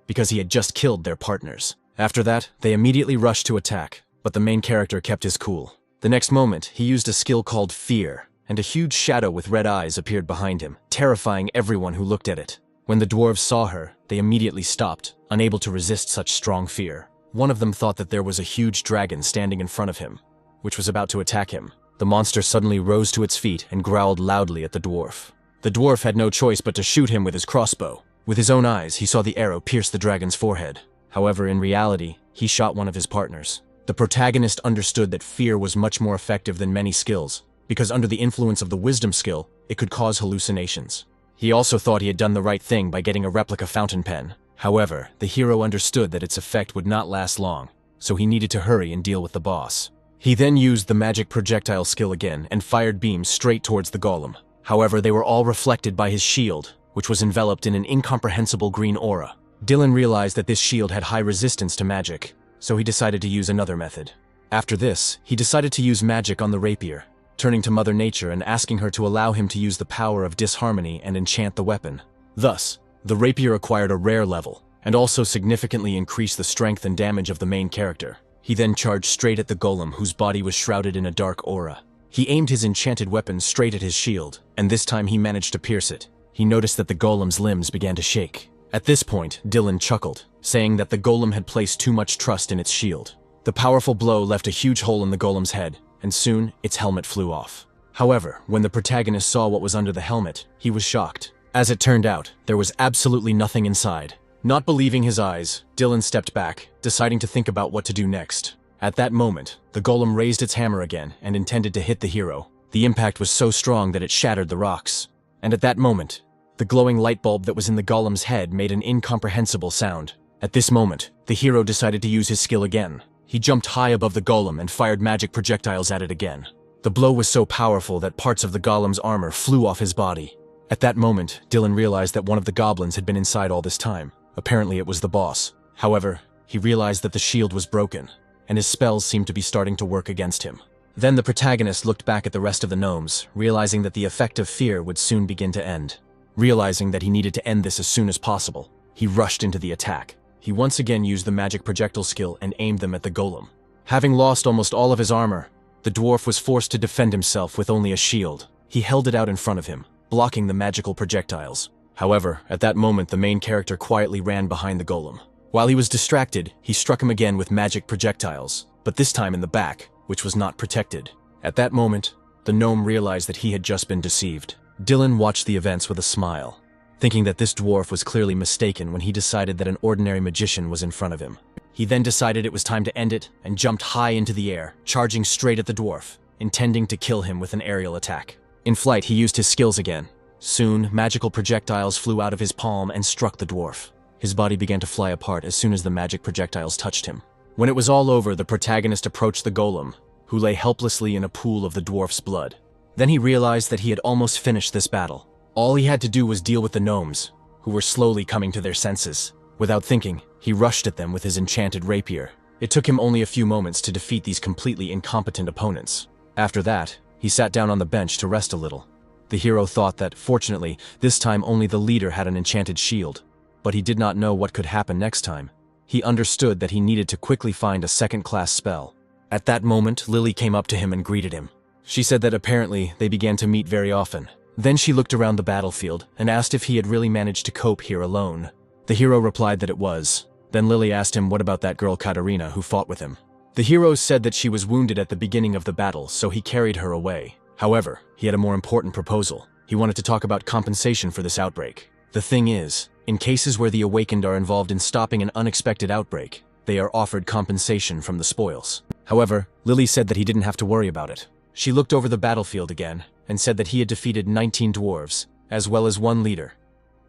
because he had just killed their partners. After that, they immediately rushed to attack, but the main character kept his cool. The next moment, he used a skill called Fear, and a huge shadow with red eyes appeared behind him, terrifying everyone who looked at it. When the dwarves saw her, they immediately stopped, unable to resist such strong fear. One of them thought that there was a huge dragon standing in front of him, which was about to attack him. The monster suddenly rose to its feet and growled loudly at the dwarf. The dwarf had no choice but to shoot him with his crossbow. With his own eyes, he saw the arrow pierce the dragon's forehead. However, in reality, he shot one of his partners. The protagonist understood that fear was much more effective than many skills, because under the influence of the wisdom skill, it could cause hallucinations. He also thought he had done the right thing by getting a replica fountain pen. However, the hero understood that its effect would not last long, so he needed to hurry and deal with the boss. He then used the magic projectile skill again and fired beams straight towards the golem. However, they were all reflected by his shield, which was enveloped in an incomprehensible green aura. Dylan realized that this shield had high resistance to magic, so he decided to use another method. After this, he decided to use magic on the rapier, turning to Mother Nature and asking her to allow him to use the power of disharmony and enchant the weapon. Thus, the rapier acquired a rare level, and also significantly increased the strength and damage of the main character. He then charged straight at the golem, whose body was shrouded in a dark aura. He aimed his enchanted weapon straight at his shield, and this time he managed to pierce it. He noticed that the golem's limbs began to shake. At this point, Dylan chuckled, saying that the golem had placed too much trust in its shield. The powerful blow left a huge hole in the golem's head, and soon its helmet flew off. However, when the protagonist saw what was under the helmet, he was shocked. As it turned out, there was absolutely nothing inside. Not believing his eyes, Dylan stepped back, deciding to think about what to do next. At that moment, the golem raised its hammer again and intended to hit the hero. The impact was so strong that it shattered the rocks. And at that moment, the glowing light bulb that was in the golem's head made an incomprehensible sound. At this moment, the hero decided to use his skill again. He jumped high above the golem and fired magic projectiles at it again. The blow was so powerful that parts of the golem's armor flew off his body. At that moment, Dylan realized that one of the goblins had been inside all this time. Apparently it was the boss. However, he realized that the shield was broken, and his spells seemed to be starting to work against him. Then the protagonist looked back at the rest of the gnomes, realizing that the effect of fear would soon begin to end. Realizing that he needed to end this as soon as possible, he rushed into the attack. He once again used the magic projectile skill and aimed them at the golem. Having lost almost all of his armor, the dwarf was forced to defend himself with only a shield. He held it out in front of him, blocking the magical projectiles. However, at that moment the main character quietly ran behind the golem. While he was distracted, he struck him again with magic projectiles, but this time in the back, which was not protected. At that moment, the gnome realized that he had just been deceived. Dylan watched the events with a smile, thinking that this dwarf was clearly mistaken when he decided that an ordinary magician was in front of him. He then decided it was time to end it and jumped high into the air, charging straight at the dwarf, intending to kill him with an aerial attack. In flight, he used his skills again. Soon, magical projectiles flew out of his palm and struck the dwarf. His body began to fly apart as soon as the magic projectiles touched him. When it was all over, the protagonist approached the golem, who lay helplessly in a pool of the dwarf's blood. Then he realized that he had almost finished this battle. All he had to do was deal with the gnomes, who were slowly coming to their senses. Without thinking, he rushed at them with his enchanted rapier. It took him only a few moments to defeat these completely incompetent opponents. After that, he sat down on the bench to rest a little. The hero thought that, fortunately, this time only the leader had an enchanted shield, but he did not know what could happen next time. He understood that he needed to quickly find a second-class spell. At that moment, Lily came up to him and greeted him. She said that apparently they began to meet very often. Then she looked around the battlefield and asked if he had really managed to cope here alone. The hero replied that it was. Then Lily asked him what about that girl Katarina who fought with him. The hero said that she was wounded at the beginning of the battle, so he carried her away. However, he had a more important proposal. He wanted to talk about compensation for this outbreak. The thing is, in cases where the awakened are involved in stopping an unexpected outbreak, they are offered compensation from the spoils. However, Lily said that he didn't have to worry about it. She looked over the battlefield again and said that he had defeated 19 dwarves, as well as one leader.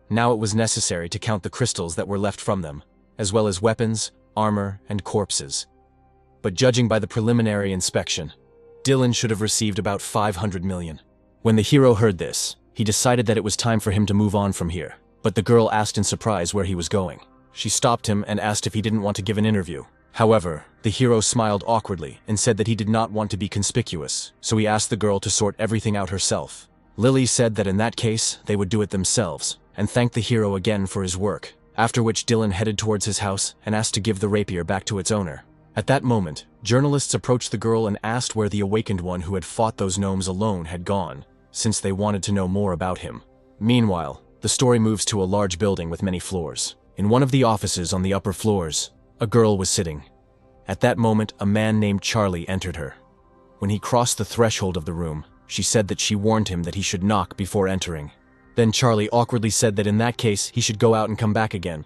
Now it was necessary to count the crystals that were left from them, as well as weapons, armor, and corpses. But judging by the preliminary inspection, Dylan should have received about 500 million. When the hero heard this, he decided that it was time for him to move on from here. But the girl asked in surprise where he was going. She stopped him and asked if he didn't want to give an interview. However, the hero smiled awkwardly and said that he did not want to be conspicuous, so he asked the girl to sort everything out herself. Lily said that in that case, they would do it themselves, and thanked the hero again for his work, after which Dylan headed towards his house and asked to give the rapier back to its owner. At that moment, journalists approached the girl and asked where the awakened one who had fought those gnomes alone had gone, since they wanted to know more about him. Meanwhile, the story moves to a large building with many floors. In one of the offices on the upper floors, a girl was sitting. At that moment, a man named Charlie entered her. When he crossed the threshold of the room, she said that she warned him that he should knock before entering. Then Charlie awkwardly said that in that case, he should go out and come back again.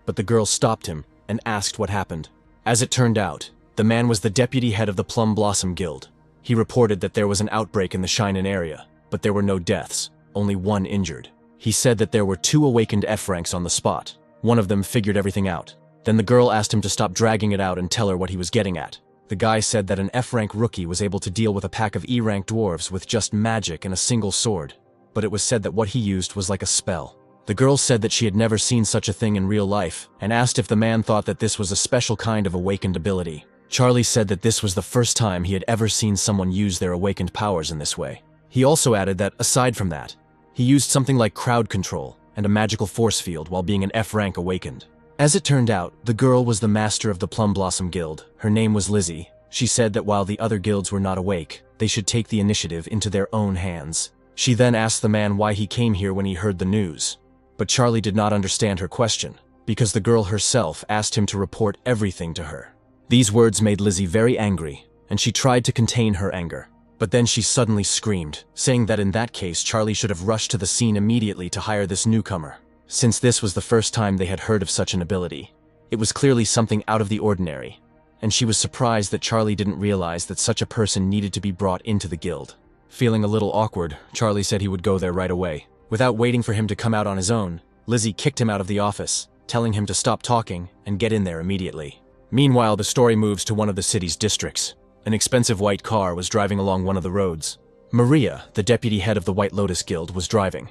But the girl stopped him and asked what happened. As it turned out, the man was the deputy head of the Plum Blossom Guild. He reported that there was an outbreak in the Shinin area, but there were no deaths, only one injured. He said that there were 2 awakened F-ranks on the spot. One of them figured everything out. Then the girl asked him to stop dragging it out and tell her what he was getting at. The guy said that an F-rank rookie was able to deal with a pack of E-rank dwarves with just magic and a single sword, but it was said that what he used was like a spell. The girl said that she had never seen such a thing in real life, and asked if the man thought that this was a special kind of awakened ability. Charlie said that this was the first time he had ever seen someone use their awakened powers in this way. He also added that, aside from that, he used something like crowd control and a magical force field while being an F-rank awakened. As it turned out, the girl was the master of the Plum Blossom Guild. Her name was Lizzie. She said that while the other guilds were not awake, they should take the initiative into their own hands. She then asked the man why he came here when he heard the news. But Charlie did not understand her question, because the girl herself asked him to report everything to her. These words made Lizzie very angry, and she tried to contain her anger. But then she suddenly screamed, saying that in that case Charlie should have rushed to the scene immediately to hire this newcomer, since this was the first time they had heard of such an ability. It was clearly something out of the ordinary, and she was surprised that Charlie didn't realize that such a person needed to be brought into the guild. Feeling a little awkward, Charlie said he would go there right away. Without waiting for him to come out on his own, Lizzie kicked him out of the office, telling him to stop talking and get in there immediately. Meanwhile, the story moves to one of the city's districts. An expensive white car was driving along one of the roads. Maria, the deputy head of the White Lotus Guild, was driving,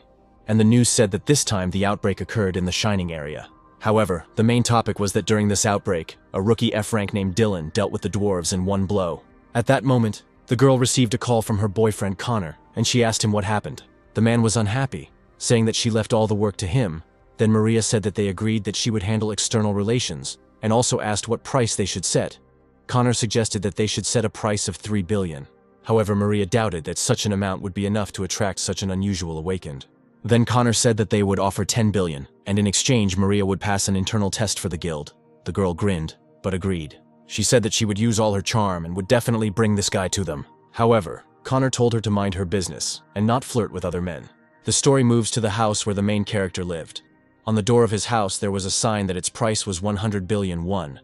and the news said that this time the outbreak occurred in the Shining area. However, the main topic was that during this outbreak, a rookie F-rank named Dylan dealt with the dwarves in one blow. At that moment, The girl received a call from her boyfriend Connor, and she asked him what happened. The man was unhappy, saying that she left all the work to him. Then Maria said that they agreed that she would handle external relations, and also asked what price they should set. Connor suggested that they should set a price of 3 billion. However, Maria doubted that such an amount would be enough to attract such an unusual awakened. Then Connor said that they would offer 10 billion, and in exchange Maria would pass an internal test for the guild. The girl grinned, but agreed. She said that she would use all her charm and would definitely bring this guy to them. However, Connor told her to mind her business and not flirt with other men. The story moves to the house where the main character lived. On the door of his house there was a sign that its price was 100 billion won,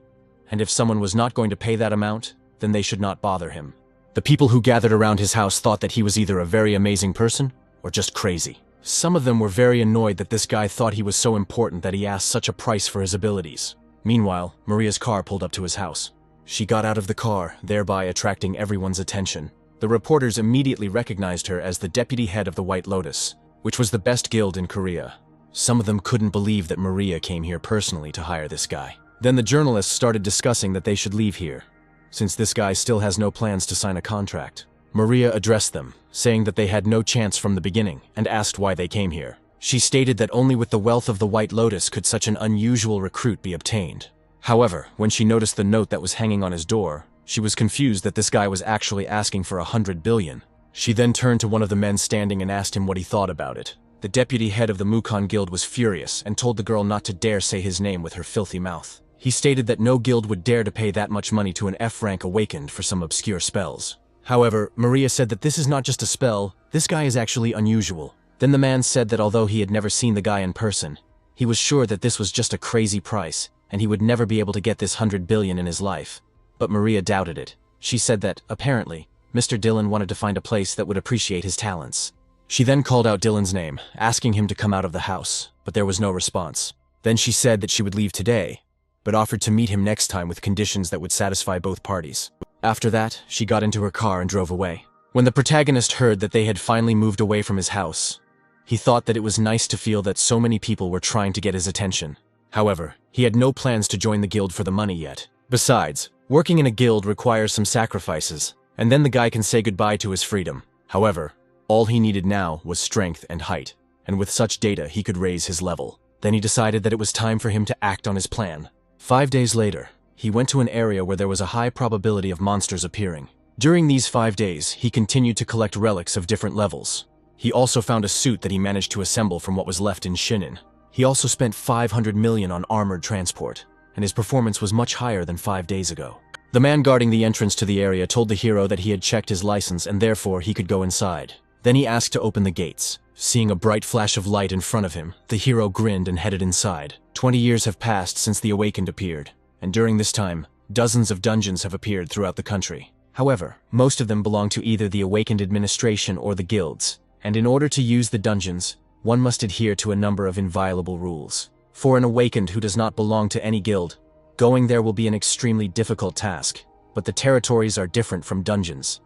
and if someone was not going to pay that amount, then they should not bother him. The people who gathered around his house thought that he was either a very amazing person or just crazy. Some of them were very annoyed that this guy thought he was so important that he asked such a price for his abilities. Meanwhile, Maria's car pulled up to his house. She got out of the car, thereby attracting everyone's attention. The reporters immediately recognized her as the deputy head of the White Lotus, which was the best guild in Korea. Some of them couldn't believe that Maria came here personally to hire this guy. Then the journalists started discussing that they should leave here, since this guy still has no plans to sign a contract. Maria addressed them, saying that they had no chance from the beginning, and asked why they came here. She stated that only with the wealth of the White Lotus could such an unusual recruit be obtained. However, when she noticed the note that was hanging on his door, she was confused that this guy was actually asking for 100 billion. She then turned to one of the men standing and asked him what he thought about it. The deputy head of the Mukon Guild was furious and told the girl not to dare say his name with her filthy mouth. He stated that no guild would dare to pay that much money to an F-rank awakened for some obscure spells. However, Maria said that this is not just a spell, this guy is actually unusual. Then the man said that although he had never seen the guy in person, he was sure that this was just a crazy price, and he would never be able to get this 100 billion in his life. But Maria doubted it. She said that, apparently, Mr. Dylan wanted to find a place that would appreciate his talents. She then called out Dylan's name, asking him to come out of the house, but there was no response. Then she said that she would leave today, but offered to meet him next time with conditions that would satisfy both parties. After that, she got into her car and drove away. When the protagonist heard that they had finally moved away from his house, he thought that it was nice to feel that so many people were trying to get his attention. However, he had no plans to join the guild for the money yet. Besides, working in a guild requires some sacrifices, and then the guy can say goodbye to his freedom. However, all he needed now was strength and height, and with such data he could raise his level. Then he decided that it was time for him to act on his plan. 5 days later, he went to an area where there was a high probability of monsters appearing. During these 5 days, he continued to collect relics of different levels. He also found a suit that he managed to assemble from what was left in Shinin. He also spent 500 million on armored transport, and his performance was much higher than 5 days ago. The man guarding the entrance to the area told the hero that he had checked his license and therefore he could go inside. Then he asked to open the gates. Seeing a bright flash of light in front of him, the hero grinned and headed inside. 20 years have passed since the Awakened appeared, and during this time, dozens of dungeons have appeared throughout the country. However, most of them belong to either the Awakened administration or the guilds, and in order to use the dungeons, one must adhere to a number of inviolable rules. For an Awakened who does not belong to any guild, going there will be an extremely difficult task, but the territories are different from dungeons.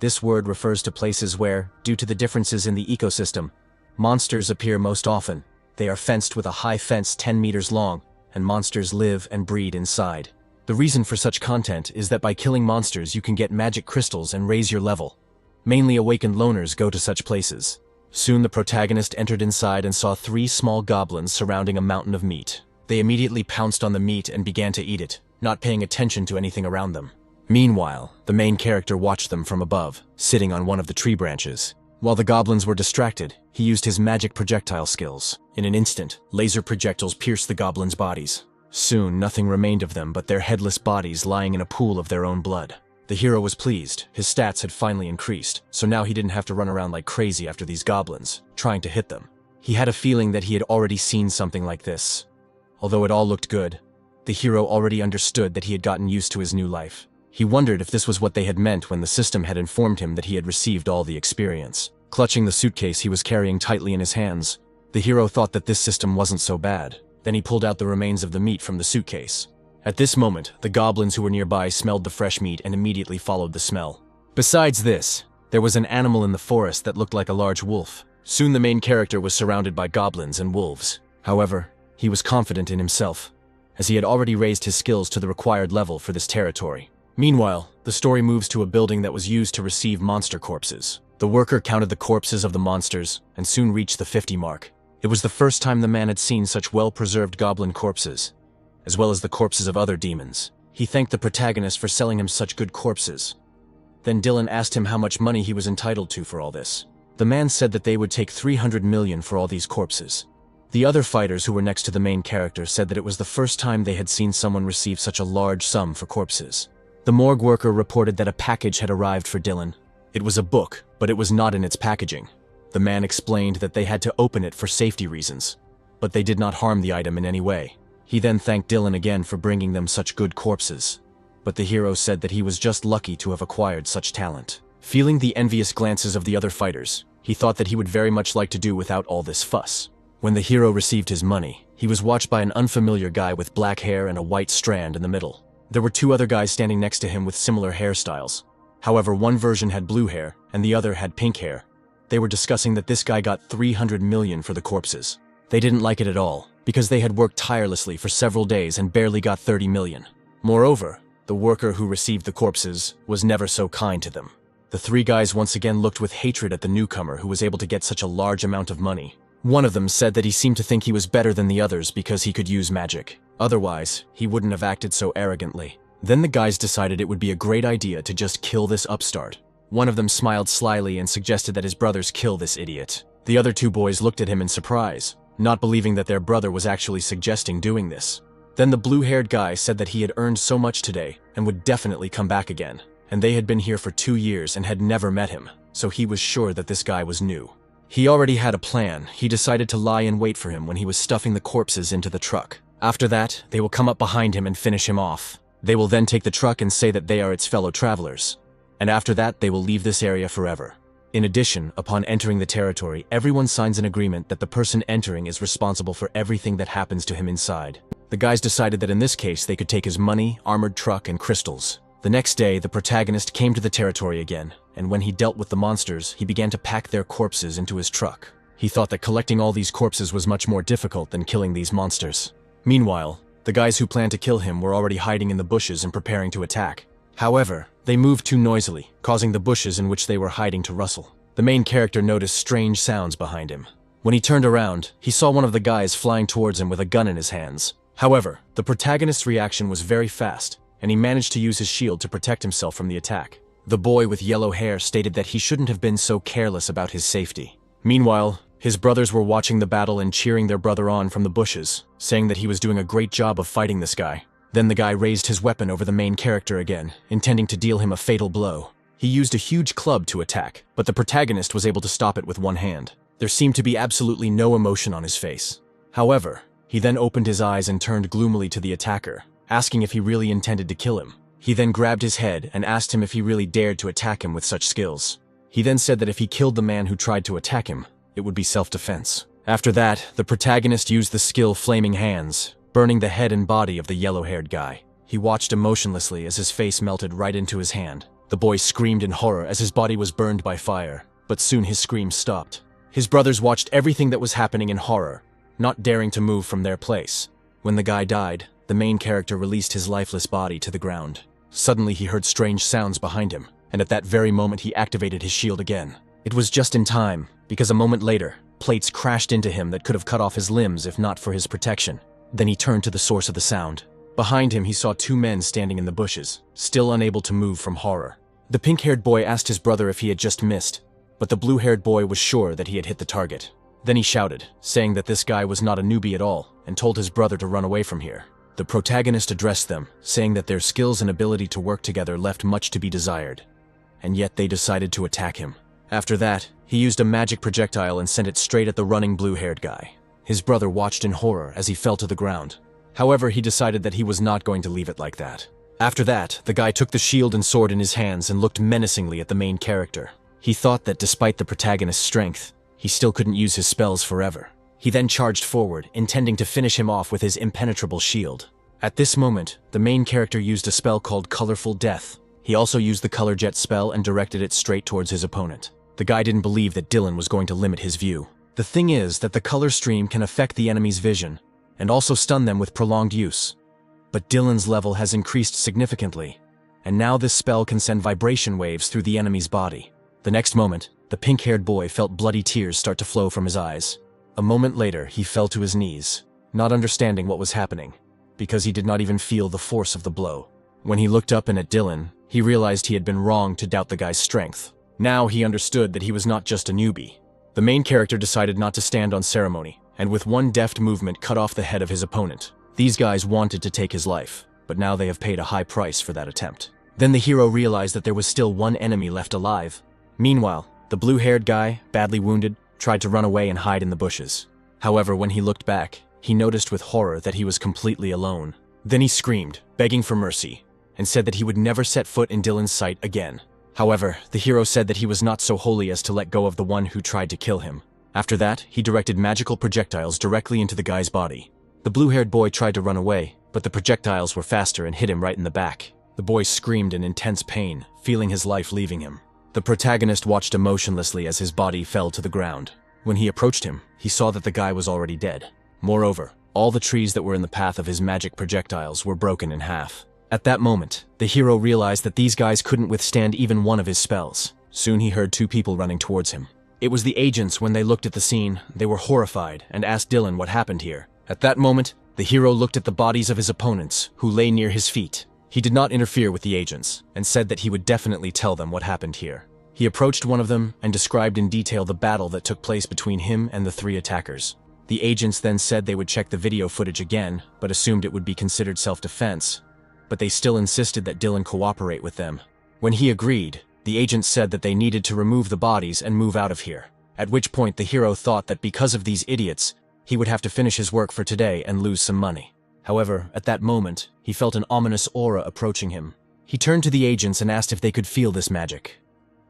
This word refers to places where, due to the differences in the ecosystem, monsters appear most often. They are fenced with a high fence 10 meters long, and monsters live and breed inside. The reason for such content is that by killing monsters you can get magic crystals and raise your level. Mainly awakened loners go to such places. Soon the protagonist entered inside and saw 3 small goblins surrounding a mountain of meat. They immediately pounced on the meat and began to eat it, not paying attention to anything around them. Meanwhile, the main character watched them from above, sitting on one of the tree branches. While the goblins were distracted, he used his magic projectile skills. In an instant, laser projectiles pierced the goblins' bodies. Soon, nothing remained of them but their headless bodies lying in a pool of their own blood. The hero was pleased. His stats had finally increased, so now he didn't have to run around like crazy after these goblins, trying to hit them. He had a feeling that he had already seen something like this. Although it all looked good, the hero already understood that he had gotten used to his new life. He wondered if this was what they had meant when the system had informed him that he had received all the experience. Clutching the suitcase he was carrying tightly in his hands, the hero thought that this system wasn't so bad. Then he pulled out the remains of the meat from the suitcase. At this moment, the goblins who were nearby smelled the fresh meat and immediately followed the smell. Besides this, there was an animal in the forest that looked like a large wolf. Soon the main character was surrounded by goblins and wolves. However, he was confident in himself, as he had already raised his skills to the required level for this territory. Meanwhile, the story moves to a building that was used to receive monster corpses. The worker counted the corpses of the monsters and soon reached the 50 mark. It was the first time the man had seen such well-preserved goblin corpses, as well as the corpses of other demons. He thanked the protagonist for selling him such good corpses. Then Dylan asked him how much money he was entitled to for all this. The man said that they would take 300 million for all these corpses. The other fighters who were next to the main character said that it was the first time they had seen someone receive such a large sum for corpses. The morgue worker reported that a package had arrived for Dylan. It was a book, but it was not in its packaging. The man explained that they had to open it for safety reasons, but they did not harm the item in any way. He then thanked Dylan again for bringing them such good corpses, but the hero said that he was just lucky to have acquired such talent. Feeling the envious glances of the other fighters, he thought that he would very much like to do without all this fuss. When the hero received his money, he was watched by an unfamiliar guy with black hair and a white strand in the middle. There were two other guys standing next to him with similar hairstyles. However, one version had blue hair and the other had pink hair. They were discussing that this guy got 300 million for the corpses. They didn't like it at all, because they had worked tirelessly for several days and barely got 30 million. Moreover, the worker who received the corpses was never so kind to them. The three guys once again looked with hatred at the newcomer who was able to get such a large amount of money. One of them said that he seemed to think he was better than the others because he could use magic. Otherwise, he wouldn't have acted so arrogantly. Then the guys decided it would be a great idea to just kill this upstart. One of them smiled slyly and suggested that his brothers kill this idiot. The other two boys looked at him in surprise, not believing that their brother was actually suggesting doing this. Then the blue-haired guy said that he had earned so much today and would definitely come back again. And they had been here for 2 years and had never met him, so he was sure that this guy was new. He already had a plan. He decided to lie in wait for him when he was stuffing the corpses into the truck. After that, they will come up behind him and finish him off. They will then take the truck and say that they are its fellow travelers. And after that, they will leave this area forever. In addition, upon entering the territory, everyone signs an agreement that the person entering is responsible for everything that happens to him inside. The guys decided that in this case, they could take his money, armored truck, and crystals. The next day, the protagonist came to the territory again, and when he dealt with the monsters, he began to pack their corpses into his truck. He thought that collecting all these corpses was much more difficult than killing these monsters. Meanwhile, the guys who planned to kill him were already hiding in the bushes and preparing to attack. However, they moved too noisily, causing the bushes in which they were hiding to rustle. The main character noticed strange sounds behind him. When he turned around, he saw one of the guys flying towards him with a gun in his hands. However, the protagonist's reaction was very fast, and he managed to use his shield to protect himself from the attack. The boy with yellow hair stated that he shouldn't have been so careless about his safety. Meanwhile, his brothers were watching the battle and cheering their brother on from the bushes, saying that he was doing a great job of fighting this guy. Then the guy raised his weapon over the main character again, intending to deal him a fatal blow. He used a huge club to attack, but the protagonist was able to stop it with one hand. There seemed to be absolutely no emotion on his face. However, he then opened his eyes and turned gloomily to the attacker, asking if he really intended to kill him. He then grabbed his head and asked him if he really dared to attack him with such skills. He then said that if he killed the man who tried to attack him, it would be self-defense. After that, the protagonist used the skill Flaming Hands, burning the head and body of the yellow-haired guy. He watched emotionlessly as his face melted right into his hand. The boy screamed in horror as his body was burned by fire, but soon his screams stopped. His brothers watched everything that was happening in horror, not daring to move from their place. When the guy died, the main character released his lifeless body to the ground. Suddenly he heard strange sounds behind him, and at that very moment he activated his shield again. It was just in time, because a moment later, plates crashed into him that could have cut off his limbs if not for his protection. Then he turned to the source of the sound. Behind him he saw two men standing in the bushes, still unable to move from horror. The pink-haired boy asked his brother if he had just missed, but the blue-haired boy was sure that he had hit the target. Then he shouted, saying that this guy was not a newbie at all, and told his brother to run away from here. The protagonist addressed them, saying that their skills and ability to work together left much to be desired, and yet they decided to attack him. After that, he used a magic projectile and sent it straight at the running blue-haired guy. His brother watched in horror as he fell to the ground. However, he decided that he was not going to leave it like that. After that, the guy took the shield and sword in his hands and looked menacingly at the main character. He thought that despite the protagonist's strength, he still couldn't use his spells forever. He then charged forward, intending to finish him off with his impenetrable shield. At this moment, the main character used a spell called Colorful Death. He also used the Color Jet spell and directed it straight towards his opponent. The guy didn't believe that Dylan was going to limit his view. The thing is that the color stream can affect the enemy's vision, and also stun them with prolonged use. But Dylan's level has increased significantly, and now this spell can send vibration waves through the enemy's body. The next moment, the pink-haired boy felt bloody tears start to flow from his eyes. A moment later, he fell to his knees, not understanding what was happening, because he did not even feel the force of the blow. When he looked up and at Dylan, he realized he had been wrong to doubt the guy's strength. Now he understood that he was not just a newbie. The main character decided not to stand on ceremony, and with one deft movement cut off the head of his opponent. These guys wanted to take his life, but now they have paid a high price for that attempt. Then the hero realized that there was still one enemy left alive. Meanwhile, the blue-haired guy, badly wounded, tried to run away and hide in the bushes. However, when he looked back, he noticed with horror that he was completely alone. Then he screamed, begging for mercy, and said that he would never set foot in Dylan's sight again. However, the hero said that he was not so holy as to let go of the one who tried to kill him. After that, he directed magical projectiles directly into the guy's body. The blue-haired boy tried to run away, but the projectiles were faster and hit him right in the back. The boy screamed in intense pain, feeling his life leaving him. The protagonist watched emotionlessly as his body fell to the ground. When he approached him, he saw that the guy was already dead. Moreover, all the trees that were in the path of his magic projectiles were broken in half. At that moment, the hero realized that these guys couldn't withstand even one of his spells. Soon he heard two people running towards him. It was the agents. When they looked at the scene, they were horrified and asked Dylan what happened here. At that moment, the hero looked at the bodies of his opponents, who lay near his feet. He did not interfere with the agents, and said that he would definitely tell them what happened here. He approached one of them and described in detail the battle that took place between him and the three attackers. The agents then said they would check the video footage again, but assumed it would be considered self-defense. But they still insisted that Dylan cooperate with them. When he agreed, the agents said that they needed to remove the bodies and move out of here. At which point the hero thought that because of these idiots, he would have to finish his work for today and lose some money. However, at that moment, he felt an ominous aura approaching him. He turned to the agents and asked if they could feel this magic.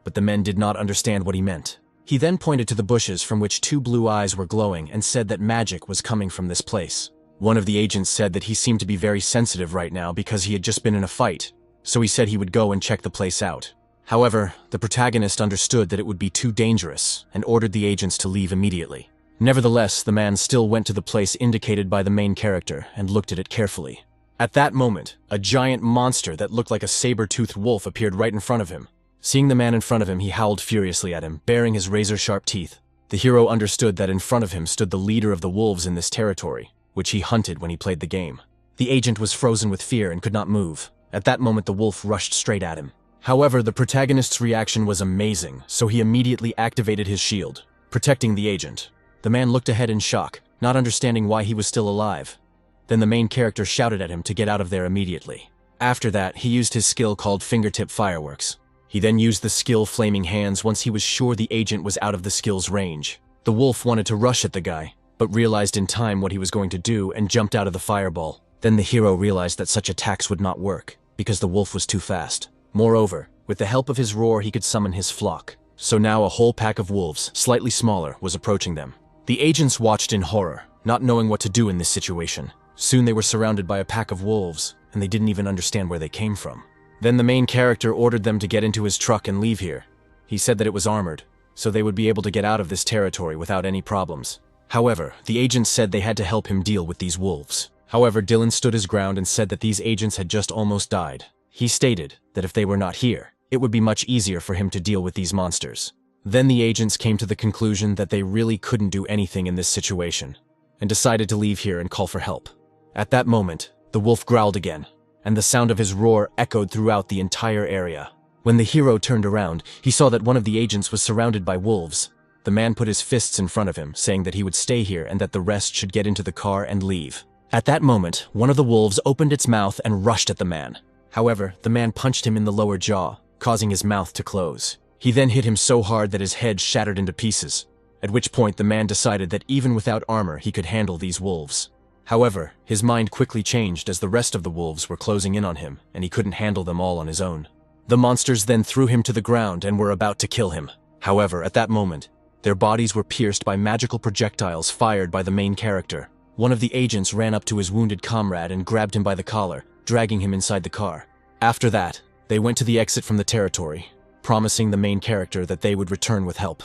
But the men did not understand what he meant. He then pointed to the bushes from which two blue eyes were glowing and said that magic was coming from this place. One of the agents said that he seemed to be very sensitive right now because he had just been in a fight, so he said he would go and check the place out. However, the protagonist understood that it would be too dangerous and ordered the agents to leave immediately. Nevertheless, the man still went to the place indicated by the main character and looked at it carefully. At that moment, a giant monster that looked like a saber-toothed wolf appeared right in front of him. Seeing the man in front of him, he howled furiously at him, baring his razor-sharp teeth. The hero understood that in front of him stood the leader of the wolves in this territory, which he hunted when he played the game. The agent was frozen with fear and could not move. At that moment, the wolf rushed straight at him. However, the protagonist's reaction was amazing, so he immediately activated his shield, protecting the agent. The man looked ahead in shock, not understanding why he was still alive. Then the main character shouted at him to get out of there immediately. After that, he used his skill called Fingertip Fireworks. He then used the skill Flaming Hands once he was sure the agent was out of the skill's range. The wolf wanted to rush at the guy, but realized in time what he was going to do and jumped out of the fireball. Then the hero realized that such attacks would not work, because the wolf was too fast. Moreover, with the help of his roar he could summon his flock. So now a whole pack of wolves, slightly smaller, was approaching them. The agents watched in horror, not knowing what to do in this situation. Soon they were surrounded by a pack of wolves, and they didn't even understand where they came from. Then the main character ordered them to get into his truck and leave here. He said that it was armored, so they would be able to get out of this territory without any problems. However, the agents said they had to help him deal with these wolves. However, Dylan stood his ground and said that these agents had just almost died. He stated that if they were not here, it would be much easier for him to deal with these monsters. Then the agents came to the conclusion that they really couldn't do anything in this situation, and decided to leave here and call for help. At that moment, the wolf growled again, and the sound of his roar echoed throughout the entire area. When the hero turned around, he saw that one of the agents was surrounded by wolves. The man put his fists in front of him, saying that he would stay here and that the rest should get into the car and leave. At that moment, one of the wolves opened its mouth and rushed at the man. However, the man punched him in the lower jaw, causing his mouth to close. He then hit him so hard that his head shattered into pieces, at which point the man decided that even without armor he could handle these wolves. However, his mind quickly changed as the rest of the wolves were closing in on him and he couldn't handle them all on his own. The monsters then threw him to the ground and were about to kill him. However, at that moment, their bodies were pierced by magical projectiles fired by the main character. One of the agents ran up to his wounded comrade and grabbed him by the collar, dragging him inside the car. After that, they went to the exit from the territory, promising the main character that they would return with help.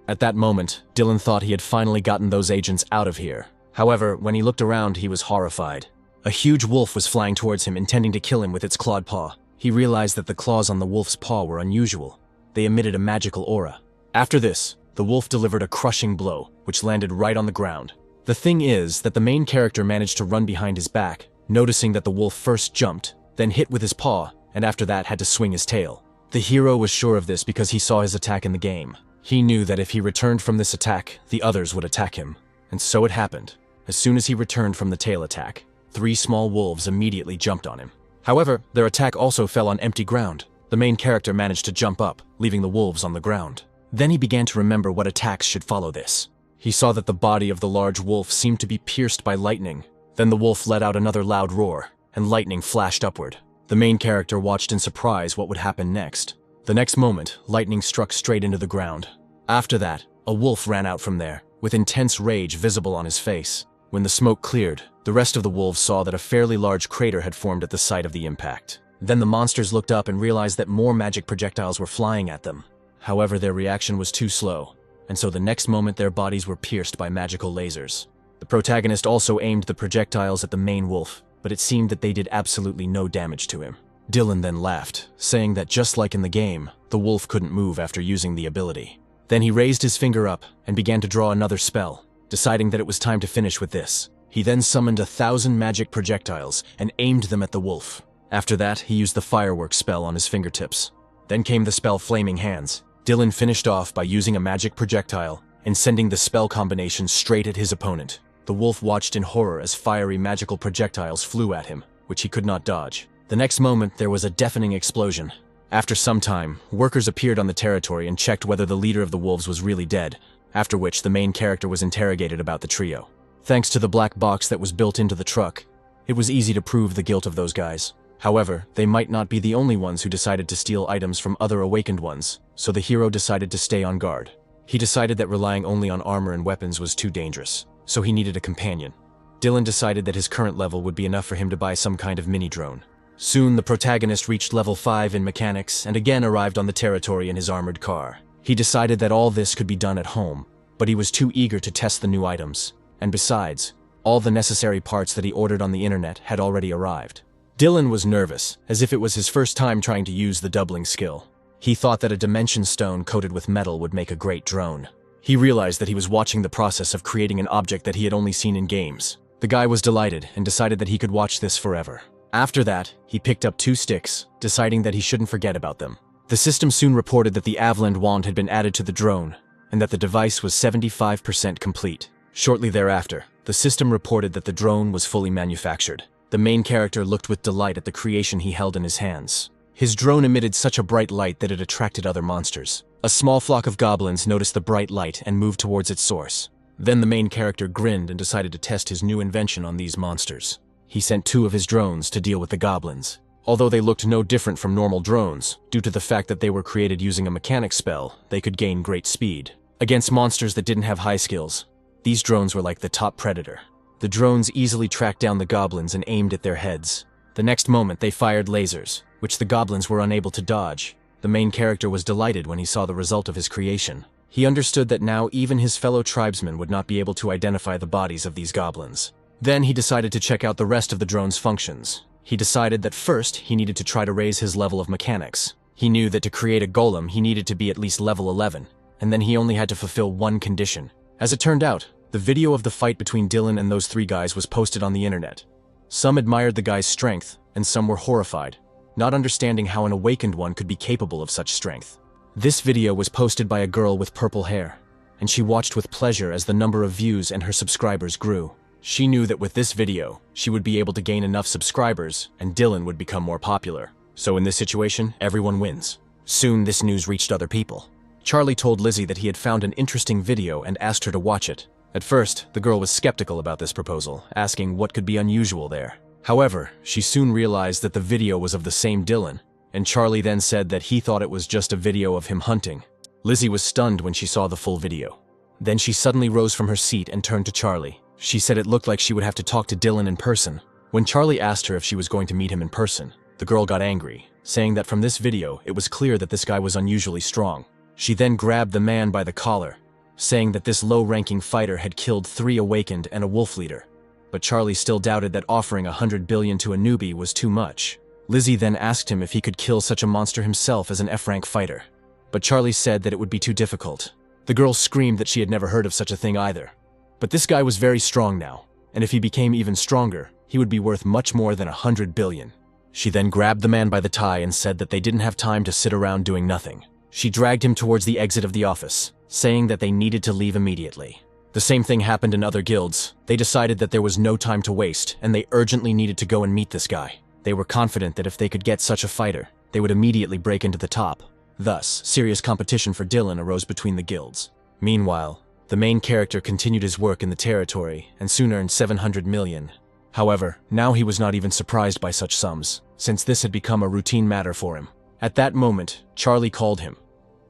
At that moment, Dylan thought he had finally gotten those agents out of here. However, when he looked around, he was horrified. A huge wolf was flying towards him, intending to kill him with its clawed paw. he realized that the claws on the wolf's paw were unusual. They emitted a magical aura. After this, the wolf delivered a crushing blow, which landed right on the ground. The thing is that the main character managed to run behind his back, noticing that the wolf first jumped, then hit with his paw, and after that had to swing his tail. The hero was sure of this because he saw his attack in the game. He knew that if he returned from this attack, the others would attack him. And so it happened. As soon as he returned from the tail attack, 3 small wolves immediately jumped on him. However, their attack also fell on empty ground. The main character managed to jump up, leaving the wolves on the ground. Then he began to remember what attacks should follow this. He saw that the body of the large wolf seemed to be pierced by lightning. Then the wolf let out another loud roar, and lightning flashed upward. The main character watched in surprise what would happen next. The next moment, lightning struck straight into the ground. After that, a wolf ran out from there, with intense rage visible on his face. When the smoke cleared, the rest of the wolves saw that a fairly large crater had formed at the site of the impact. Then the monsters looked up and realized that more magic projectiles were flying at them. However, their reaction was too slow, and so the next moment their bodies were pierced by magical lasers. The protagonist also aimed the projectiles at the main wolf, but it seemed that they did absolutely no damage to him. Dylan then laughed, saying that just like in the game, the wolf couldn't move after using the ability. Then he raised his finger up and began to draw another spell, deciding that it was time to finish with this. He then summoned 1,000 magic projectiles and aimed them at the wolf. After that, he used the fireworks spell on his fingertips. Then came the spell Flaming Hands. Dylan finished off by using a magic projectile and sending the spell combination straight at his opponent. The wolf watched in horror as fiery magical projectiles flew at him, which he could not dodge. The next moment, there was a deafening explosion. After some time, workers appeared on the territory and checked whether the leader of the wolves was really dead, after which the main character was interrogated about the trio. Thanks to the black box that was built into the truck, it was easy to prove the guilt of those guys. However, they might not be the only ones who decided to steal items from other awakened ones, so the hero decided to stay on guard. He decided that relying only on armor and weapons was too dangerous, so he needed a companion. Dylan decided that his current level would be enough for him to buy some kind of mini-drone. Soon, the protagonist reached level 5 in mechanics and again arrived on the territory in his armored car. He decided that all this could be done at home, but he was too eager to test the new items. And besides, all the necessary parts that he ordered on the internet had already arrived. Dylan was nervous, as if it was his first time trying to use the doubling skill. He thought that a dimension stone coated with metal would make a great drone. He realized that he was watching the process of creating an object that he had only seen in games. The guy was delighted and decided that he could watch this forever. After that, he picked up 2 sticks, deciding that he shouldn't forget about them. The system soon reported that the Avland wand had been added to the drone, and that the device was 75% complete. Shortly thereafter, the system reported that the drone was fully manufactured. The main character looked with delight at the creation he held in his hands. His drone emitted such a bright light that it attracted other monsters. A small flock of goblins noticed the bright light and moved towards its source. Then the main character grinned and decided to test his new invention on these monsters. He sent 2 of his drones to deal with the goblins. Although they looked no different from normal drones, due to the fact that they were created using a mechanic spell, they could gain great speed. Against monsters that didn't have high skills, these drones were like the top predator. The drones easily tracked down the goblins and aimed at their heads. The next moment, they fired lasers, which the goblins were unable to dodge. The main character was delighted when he saw the result of his creation. He understood that now even his fellow tribesmen would not be able to identify the bodies of these goblins. Then he decided to check out the rest of the drone's functions. He decided that first, he needed to try to raise his level of mechanics. He knew that to create a golem, he needed to be at least level 11, and then he only had to fulfill one condition. As it turned out, the video of the fight between Dylan and those 3 guys was posted on the internet. Some admired the guy's strength, and some were horrified, not understanding how an awakened one could be capable of such strength. This video was posted by a girl with purple hair, and she watched with pleasure as the number of views and her subscribers grew. She knew that with this video, she would be able to gain enough subscribers, and Dylan would become more popular. So in this situation, everyone wins. Soon, this news reached other people. Charlie told Lizzie that he had found an interesting video and asked her to watch it. At first, the girl was skeptical about this proposal, asking what could be unusual there. However, she soon realized that the video was of the same Dylan, and Charlie then said that he thought it was just a video of him hunting. Lizzie was stunned when she saw the full video. Then she suddenly rose from her seat and turned to Charlie. She said it looked like she would have to talk to Dylan in person. When Charlie asked her if she was going to meet him in person, the girl got angry, saying that from this video, it was clear that this guy was unusually strong. She then grabbed the man by the collar, saying that this low-ranking fighter had killed 3 awakened and a wolf leader. But Charlie still doubted that offering 100 billion to a newbie was too much. Lizzie then asked him if he could kill such a monster himself as an F-rank fighter. But Charlie said that it would be too difficult. The girl screamed that she had never heard of such a thing either. But this guy was very strong now, and if he became even stronger, he would be worth much more than 100 billion. She then grabbed the man by the tie and said that they didn't have time to sit around doing nothing. She dragged him towards the exit of the office, saying that they needed to leave immediately. The same thing happened in other guilds. They decided that there was no time to waste, and they urgently needed to go and meet this guy. They were confident that if they could get such a fighter, they would immediately break into the top. Thus, serious competition for Dylan arose between the guilds. Meanwhile, the main character continued his work in the territory and soon earned 700 million. However, now he was not even surprised by such sums, since this had become a routine matter for him. At that moment, Charlie called him.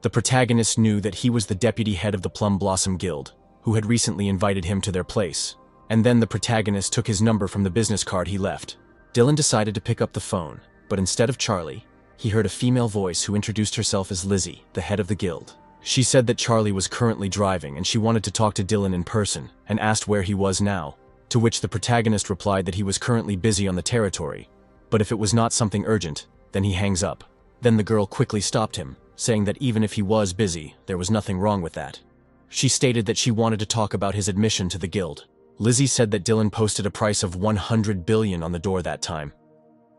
The protagonist knew that he was the deputy head of the Plum Blossom Guild, who had recently invited him to their place. And then the protagonist took his number from the business card he left. Dylan decided to pick up the phone, but instead of Charlie, he heard a female voice who introduced herself as Lizzie, the head of the guild. She said that Charlie was currently driving and she wanted to talk to Dylan in person and asked where he was now, to which the protagonist replied that he was currently busy on the territory, but if it was not something urgent, then he hangs up. Then the girl quickly stopped him, saying that even if he was busy, there was nothing wrong with that. She stated that she wanted to talk about his admission to the guild. Lizzie said that Dylan posted a price of 100 billion on the door that time.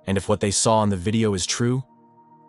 And if what they saw on the video is true,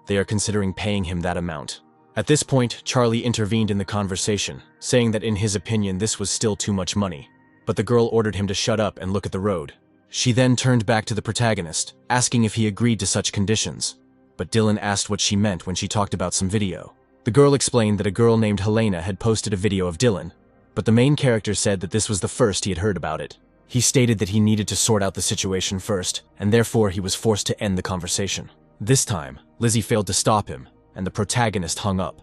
they are considering paying him that amount. At this point, Charlie intervened in the conversation, saying that in his opinion this was still too much money. But the girl ordered him to shut up and look at the road. She then turned back to the protagonist, asking if he agreed to such conditions. But Dylan asked what she meant when she talked about some video. The girl explained that a girl named Helena had posted a video of Dylan, but the main character said that this was the first he had heard about it. He stated that he needed to sort out the situation first, and therefore he was forced to end the conversation. This time, Lizzie failed to stop him, and the protagonist hung up.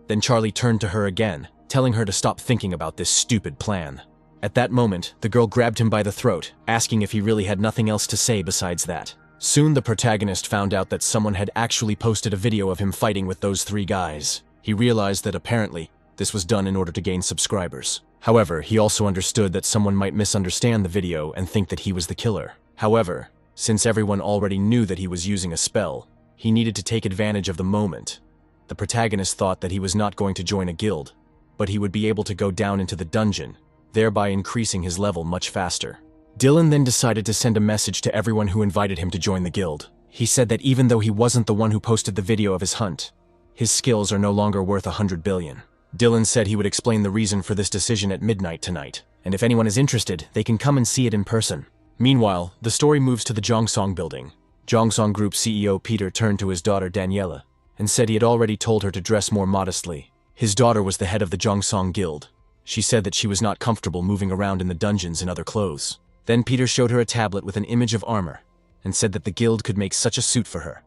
Then Charlie turned to her again, telling her to stop thinking about this stupid plan. At that moment, the girl grabbed him by the throat, asking if he really had nothing else to say besides that. Soon the protagonist found out that someone had actually posted a video of him fighting with those three guys. He realized that apparently, this was done in order to gain subscribers. However, he also understood that someone might misunderstand the video and think that he was the killer. However, since everyone already knew that he was using a spell, he needed to take advantage of the moment. The protagonist thought that he was not going to join a guild, but he would be able to go down into the dungeon, thereby increasing his level much faster. Dylan then decided to send a message to everyone who invited him to join the guild. He said that even though he wasn't the one who posted the video of his hunt, his skills are no longer worth 100 billion. Dylan said he would explain the reason for this decision at midnight tonight, and if anyone is interested, they can come and see it in person. Meanwhile, the story moves to the Jongsong building. Jongsong Group CEO Peter turned to his daughter Daniela and said he had already told her to dress more modestly. His daughter was the head of the Jongsong Guild. She said that she was not comfortable moving around in the dungeons in other clothes. Then Peter showed her a tablet with an image of armor and said that the guild could make such a suit for her,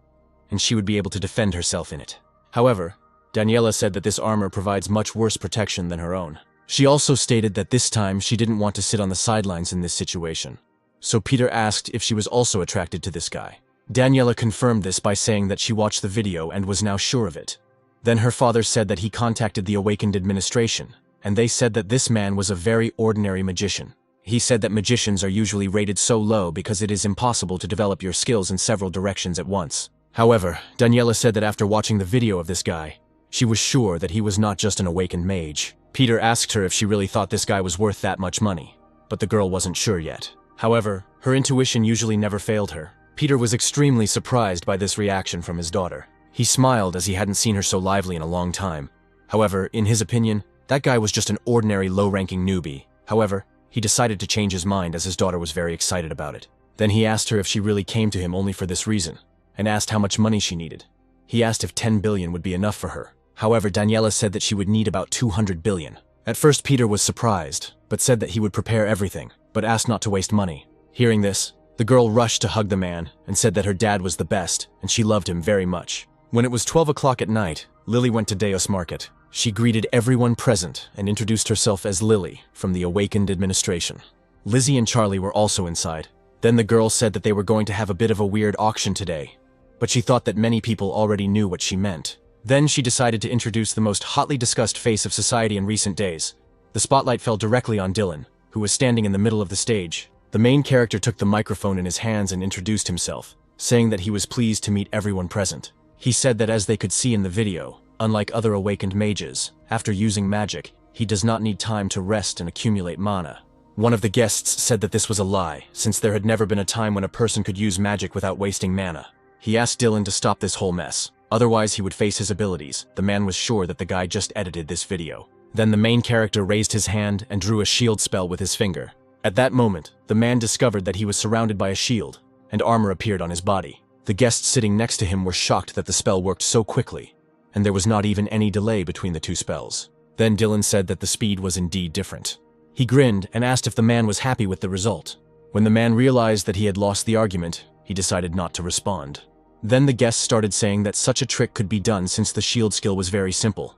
and she would be able to defend herself in it. However, Daniela said that this armor provides much worse protection than her own. She also stated that this time she didn't want to sit on the sidelines in this situation. So Peter asked if she was also attracted to this guy. Daniela confirmed this by saying that she watched the video and was now sure of it. Then her father said that he contacted the Awakened administration, and they said that this man was a very ordinary magician. He said that magicians are usually rated so low because it is impossible to develop your skills in several directions at once. However, Daniela said that after watching the video of this guy, she was sure that he was not just an awakened mage. Peter asked her if she really thought this guy was worth that much money, but the girl wasn't sure yet. However, her intuition usually never failed her. Peter was extremely surprised by this reaction from his daughter. He smiled as he hadn't seen her so lively in a long time. However, in his opinion, that guy was just an ordinary low-ranking newbie. However, he decided to change his mind as his daughter was very excited about it. Then he asked her if she really came to him only for this reason, and asked how much money she needed. He asked if 10 billion would be enough for her. However, Daniela said that she would need about 200 billion. At first, Peter was surprised, but said that he would prepare everything, but asked not to waste money. Hearing this, the girl rushed to hug the man and said that her dad was the best and she loved him very much. When it was 12 o'clock at night, Lily went to Deos Market. She greeted everyone present and introduced herself as Lily from the Awakened administration. Lizzie and Charlie were also inside. Then the girl said that they were going to have a bit of a weird auction today, but she thought that many people already knew what she meant. Then she decided to introduce the most hotly discussed face of society in recent days. The spotlight fell directly on Dylan, who was standing in the middle of the stage. The main character took the microphone in his hands and introduced himself, saying that he was pleased to meet everyone present. He said that as they could see in the video, unlike other awakened mages, after using magic, he does not need time to rest and accumulate mana. One of the guests said that this was a lie, since there had never been a time when a person could use magic without wasting mana. He asked Dylan to stop this whole mess, otherwise he would face his abilities. The man was sure that the guy just edited this video. Then the main character raised his hand and drew a shield spell with his finger. At that moment, the man discovered that he was surrounded by a shield, and armor appeared on his body. The guests sitting next to him were shocked that the spell worked so quickly, and there was not even any delay between the two spells. Then Dylan said that the speed was indeed different. He grinned and asked if the man was happy with the result. When the man realized that he had lost the argument, he decided not to respond. Then the guests started saying that such a trick could be done since the shield skill was very simple,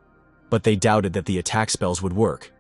but they doubted that the attack spells would work.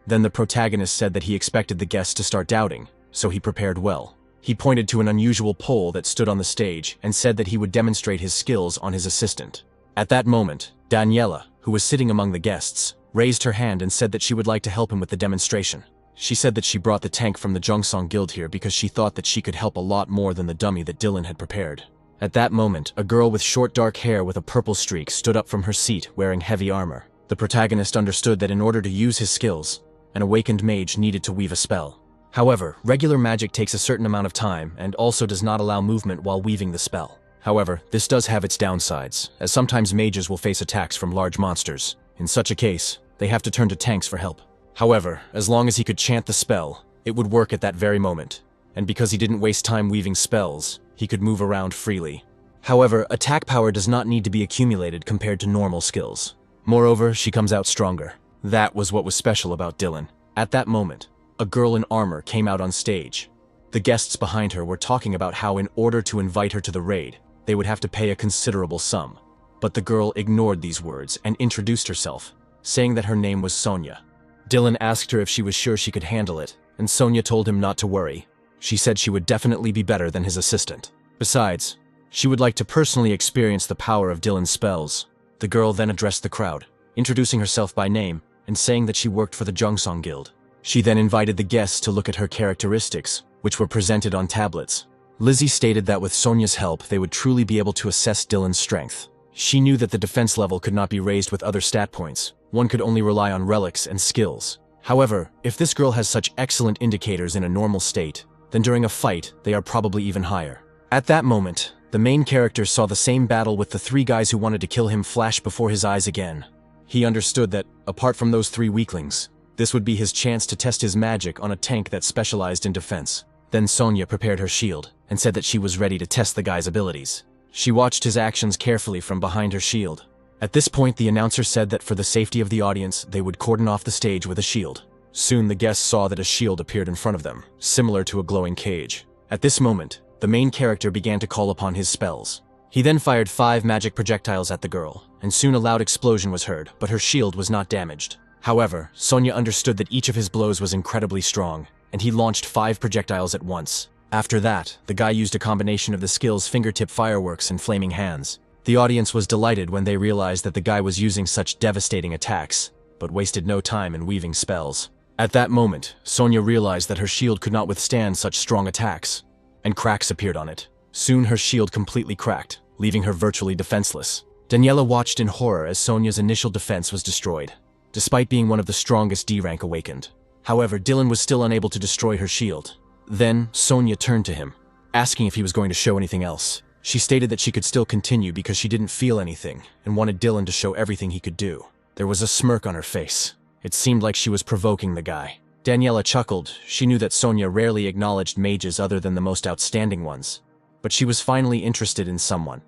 Then the protagonist said that he expected the guests to start doubting, so he prepared well. He pointed to an unusual pole that stood on the stage and said that he would demonstrate his skills on his assistant. At that moment, Daniela, who was sitting among the guests, raised her hand and said that she would like to help him with the demonstration. She said that she brought the tank from the Jungsong Guild here because she thought that she could help a lot more than the dummy that Dylan had prepared. At that moment, a girl with short dark hair with a purple streak stood up from her seat wearing heavy armor. The protagonist understood that in order to use his skills, an awakened mage needed to weave a spell. However, regular magic takes a certain amount of time and also does not allow movement while weaving the spell. However, this does have its downsides, as sometimes mages will face attacks from large monsters. In such a case, they have to turn to tanks for help. However, as long as he could chant the spell, it would work at that very moment, and because he didn't waste time weaving spells, he could move around freely. However, attack power does not need to be accumulated compared to normal skills. Moreover, she comes out stronger. That was what was special about Dylan. At that moment, a girl in armor came out on stage. The guests behind her were talking about how in order to invite her to the raid, they would have to pay a considerable sum. But the girl ignored these words and introduced herself, saying that her name was Sonia. Dylan asked her if she was sure she could handle it, and Sonia told him not to worry. She said she would definitely be better than his assistant. Besides, she would like to personally experience the power of Dylan's spells. The girl then addressed the crowd, introducing herself by name and saying that she worked for the Jungsong Guild. She then invited the guests to look at her characteristics, which were presented on tablets. Lizzie stated that with Sonia's help, they would truly be able to assess Dylan's strength. She knew that the defense level could not be raised with other stat points. One could only rely on relics and skills. However, if this girl has such excellent indicators in a normal state, then during a fight, they are probably even higher. At that moment, the main character saw the same battle with the three guys who wanted to kill him flash before his eyes again. He understood that, apart from those three weaklings, this would be his chance to test his magic on a tank that specialized in defense. Then Sonia prepared her shield, and said that she was ready to test the guy's abilities. She watched his actions carefully from behind her shield. At this point, the announcer said that for the safety of the audience, they would cordon off the stage with a shield. Soon the guests saw that a shield appeared in front of them, similar to a glowing cage. At this moment, the main character began to call upon his spells. He then fired 5 magic projectiles at the girl, and soon a loud explosion was heard, but her shield was not damaged. However, Sonia understood that each of his blows was incredibly strong, and he launched 5 projectiles at once. After that, the guy used a combination of the skills fingertip fireworks and flaming hands. The audience was delighted when they realized that the guy was using such devastating attacks, but wasted no time in weaving spells. At that moment, Sonia realized that her shield could not withstand such strong attacks, and cracks appeared on it. Soon her shield completely cracked, leaving her virtually defenseless. Daniela watched in horror as Sonia's initial defense was destroyed, despite being one of the strongest D-rank awakened. However, Dylan was still unable to destroy her shield. Then, Sonia turned to him, asking if he was going to show anything else. She stated that she could still continue because she didn't feel anything and wanted Dylan to show everything he could do. There was a smirk on her face. It seemed like she was provoking the guy. Daniela chuckled. She knew that Sonia rarely acknowledged mages other than the most outstanding ones. But she was finally interested in someone.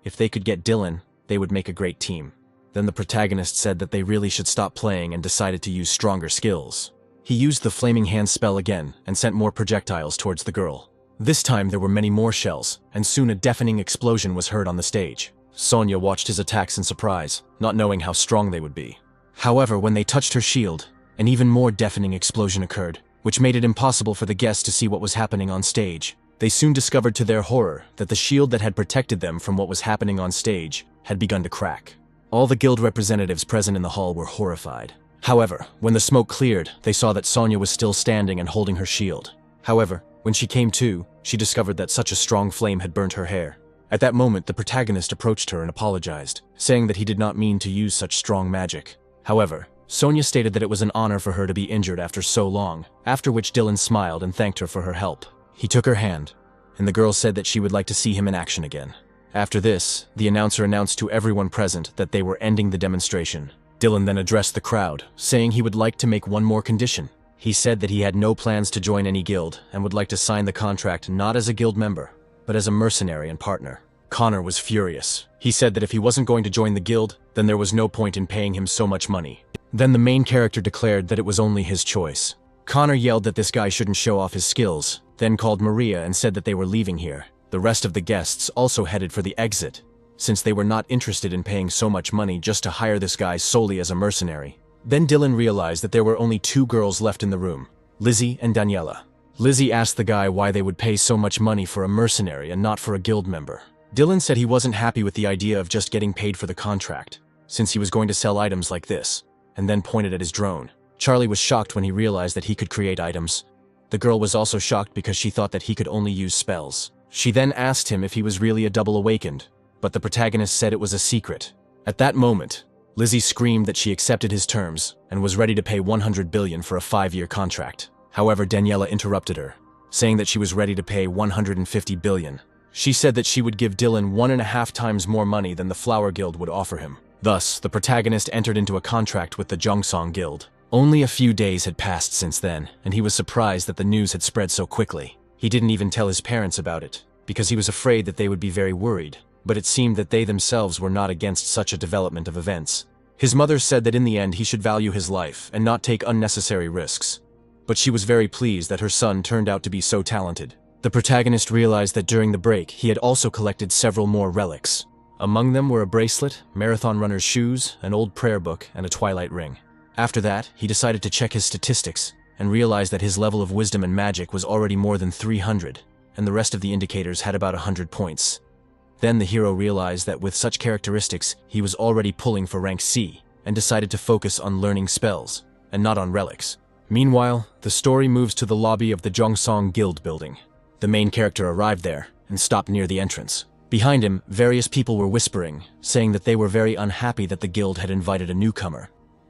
If they could get Dylan, they would make a great team. Then the protagonist said that they really should stop playing and decided to use stronger skills. He used the flaming hand spell again and sent more projectiles towards the girl. This time there were many more shells, and soon a deafening explosion was heard on the stage. Sonia watched his attacks in surprise, not knowing how strong they would be. However, when they touched her shield, an even more deafening explosion occurred, which made it impossible for the guests to see what was happening on stage. They soon discovered to their horror that the shield that had protected them from what was happening on stage had begun to crack. All the guild representatives present in the hall were horrified. However, when the smoke cleared, they saw that Sonia was still standing and holding her shield. However, when she came to, she discovered that such a strong flame had burnt her hair. At that moment, the protagonist approached her and apologized, saying that he did not mean to use such strong magic. However, Sonia stated that it was an honor for her to be injured after so long, after which Dylan smiled and thanked her for her help. He took her hand, and the girl said that she would like to see him in action again. After this, the announcer announced to everyone present that they were ending the demonstration. Dylan then addressed the crowd, saying he would like to make one more condition. He said that he had no plans to join any guild and would like to sign the contract not as a guild member, but as a mercenary and partner. Connor was furious. He said that if he wasn't going to join the guild, then there was no point in paying him so much money. Then the main character declared that it was only his choice. Connor yelled that this guy shouldn't show off his skills, then called Maria and said that they were leaving here. The rest of the guests also headed for the exit, since they were not interested in paying so much money just to hire this guy solely as a mercenary. Then Dylan realized that there were only two girls left in the room, Lizzie and Daniela. Lizzie asked the guy why they would pay so much money for a mercenary and not for a guild member. Dylan said he wasn't happy with the idea of just getting paid for the contract, since he was going to sell items like this, and then pointed at his drone. Charlie was shocked when he realized that he could create items. The girl was also shocked because she thought that he could only use spells. She then asked him if he was really a double awakened, but the protagonist said it was a secret. At that moment, Lizzie screamed that she accepted his terms and was ready to pay 100 billion for a 5-year contract. However, Daniela interrupted her, saying that she was ready to pay 150 billion. She said that she would give Dylan 1.5 times more money than the Flower Guild would offer him. Thus, the protagonist entered into a contract with the Jongsong Guild. Only a few days had passed since then, and he was surprised that the news had spread so quickly. He didn't even tell his parents about it, because he was afraid that they would be very worried. But it seemed that they themselves were not against such a development of events. His mother said that in the end he should value his life and not take unnecessary risks. But she was very pleased that her son turned out to be so talented. The protagonist realized that during the break he had also collected several more relics. Among them were a bracelet, marathon runner's shoes, an old prayer book, and a twilight ring. After that, he decided to check his statistics and realized that his level of wisdom and magic was already more than 300, and the rest of the indicators had about 100 points. Then the hero realized that with such characteristics, he was already pulling for rank C, and decided to focus on learning spells, and not on relics. Meanwhile, the story moves to the lobby of the Jongsong Guild building. The main character arrived there, and stopped near the entrance. Behind him, various people were whispering, saying that they were very unhappy that the guild had invited a newcomer.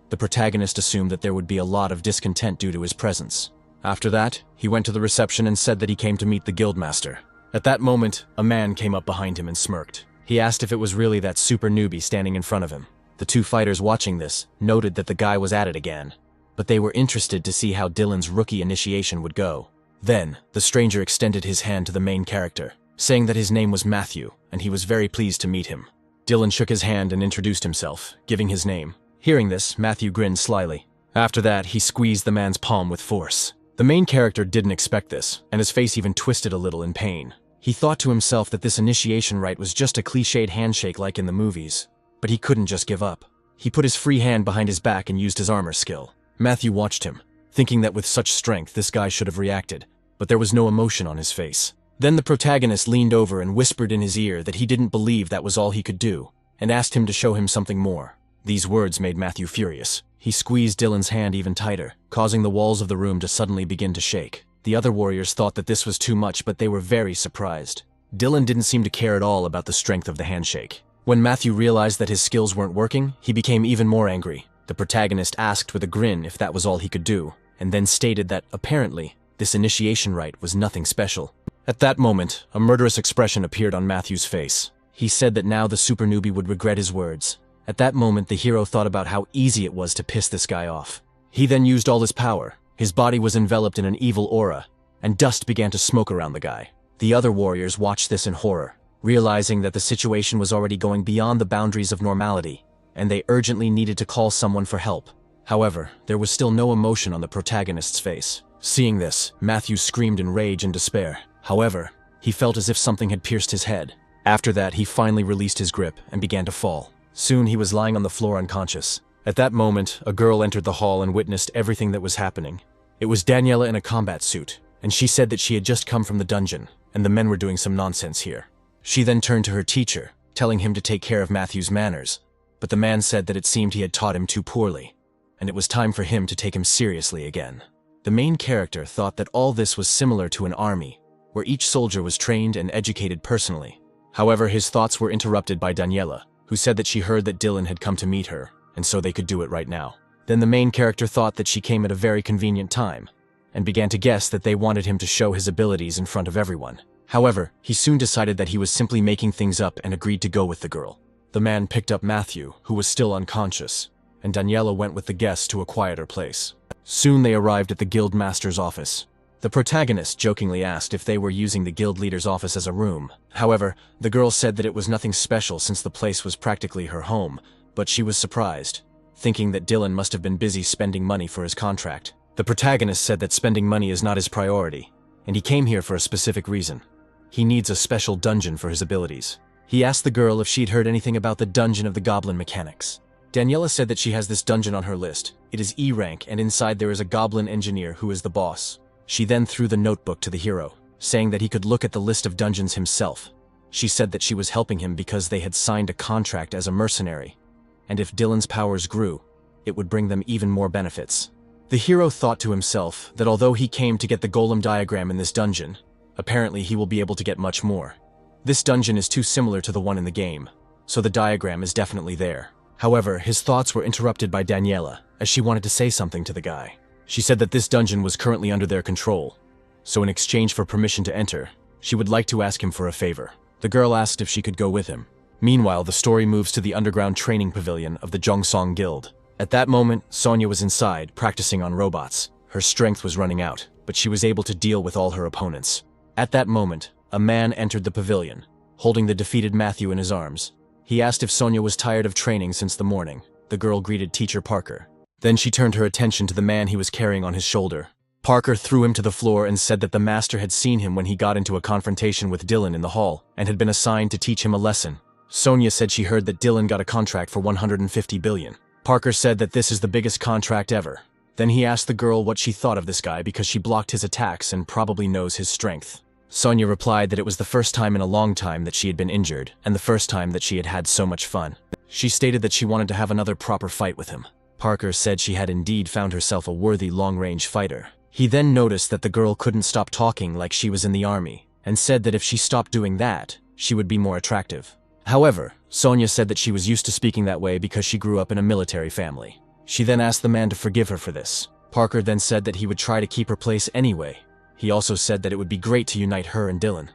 The protagonist assumed that there would be a lot of discontent due to his presence. After that, he went to the reception and said that he came to meet the guildmaster. At that moment, a man came up behind him and smirked. He asked if it was really that super newbie standing in front of him. The two fighters watching this noted that the guy was at it again, but they were interested to see how Dylan's rookie initiation would go. Then, the stranger extended his hand to the main character, saying that his name was Matthew, and he was very pleased to meet him. Dylan shook his hand and introduced himself, giving his name. Hearing this, Matthew grinned slyly. After that, he squeezed the man's palm with force. The main character didn't expect this, and his face even twisted a little in pain. He thought to himself that this initiation rite was just a cliched handshake like in the movies, but he couldn't just give up. He put his free hand behind his back and used his armor skill. Matthew watched him, thinking that with such strength this guy should have reacted, but there was no emotion on his face. Then the protagonist leaned over and whispered in his ear that he didn't believe that was all he could do, and asked him to show him something more. These words made Matthew furious. He squeezed Dylan's hand even tighter, causing the walls of the room to suddenly begin to shake. The other warriors thought that this was too much, but they were very surprised. Dylan didn't seem to care at all about the strength of the handshake. When Matthew realized that his skills weren't working, he became even more angry. The protagonist asked with a grin if that was all he could do, and then stated that, apparently, this initiation rite was nothing special. At that moment, a murderous expression appeared on Matthew's face. He said that now the super newbie would regret his words. At that moment, the hero thought about how easy it was to piss this guy off. He then used all his power. His body was enveloped in an evil aura, and dust began to smoke around the guy. The other warriors watched this in horror, realizing that the situation was already going beyond the boundaries of normality, and they urgently needed to call someone for help. However, there was still no emotion on the protagonist's face. Seeing this, Matthew screamed in rage and despair. However, he felt as if something had pierced his head. After that, he finally released his grip and began to fall. Soon he was lying on the floor unconscious. At that moment, a girl entered the hall and witnessed everything that was happening. It was Daniela in a combat suit, and she said that she had just come from the dungeon, and the men were doing some nonsense here. She then turned to her teacher, telling him to take care of Matthew's manners, but the man said that it seemed he had taught him too poorly, and it was time for him to take him seriously again. The main character thought that all this was similar to an army, where each soldier was trained and educated personally, However, his thoughts were interrupted by Daniela, who said that she heard that Dylan had come to meet her, and so they could do it right now. Then the main character thought that she came at a very convenient time, and began to guess that they wanted him to show his abilities in front of everyone. However, he soon decided that he was simply making things up and agreed to go with the girl. The man picked up Matthew, who was still unconscious, and Daniela went with the guests to a quieter place. Soon they arrived at the guild master's office. The protagonist jokingly asked if they were using the guild leader's office as a room. However, the girl said that it was nothing special since the place was practically her home, but she was surprised, thinking that Dylan must have been busy spending money for his contract. The protagonist said that spending money is not his priority, and he came here for a specific reason. He needs a special dungeon for his abilities. He asked the girl if she'd heard anything about the dungeon of the goblin mechanics. Daniela said that she has this dungeon on her list. It is E rank, and inside there is a goblin engineer who is the boss. She then threw the notebook to the hero, saying that he could look at the list of dungeons himself. She said that she was helping him because they had signed a contract as a mercenary, and if Dylan's powers grew, it would bring them even more benefits. The hero thought to himself that although he came to get the golem diagram in this dungeon, apparently he will be able to get much more. This dungeon is too similar to the one in the game, so the diagram is definitely there. However, his thoughts were interrupted by Daniela, as she wanted to say something to the guy. She said that this dungeon was currently under their control, so in exchange for permission to enter, she would like to ask him for a favor. The girl asked if she could go with him. Meanwhile, the story moves to the underground training pavilion of the Jongsong Guild. At that moment, Sonya was inside, practicing on robots. Her strength was running out, but she was able to deal with all her opponents. At that moment, a man entered the pavilion, holding the defeated Matthew in his arms. He asked if Sonya was tired of training since the morning. The girl greeted Teacher Parker. Then she turned her attention to the man he was carrying on his shoulder. Parker threw him to the floor and said that the master had seen him when he got into a confrontation with Dylan in the hall and had been assigned to teach him a lesson. Sonya said she heard that Dylan got a contract for 150 billion. Parker said that this is the biggest contract ever. Then he asked the girl what she thought of this guy because she blocked his attacks and probably knows his strength. Sonya replied that it was the first time in a long time that she had been injured, and the first time that she had had so much fun. She stated that she wanted to have another proper fight with him. Parker said she had indeed found herself a worthy long-range fighter. He then noticed that the girl couldn't stop talking like she was in the army, and said that if she stopped doing that, she would be more attractive. However, Sonya said that she was used to speaking that way because she grew up in a military family. She then asked the man to forgive her for this. Parker then said that he would try to keep her place anyway. He also said that it would be great to unite her and Dylan,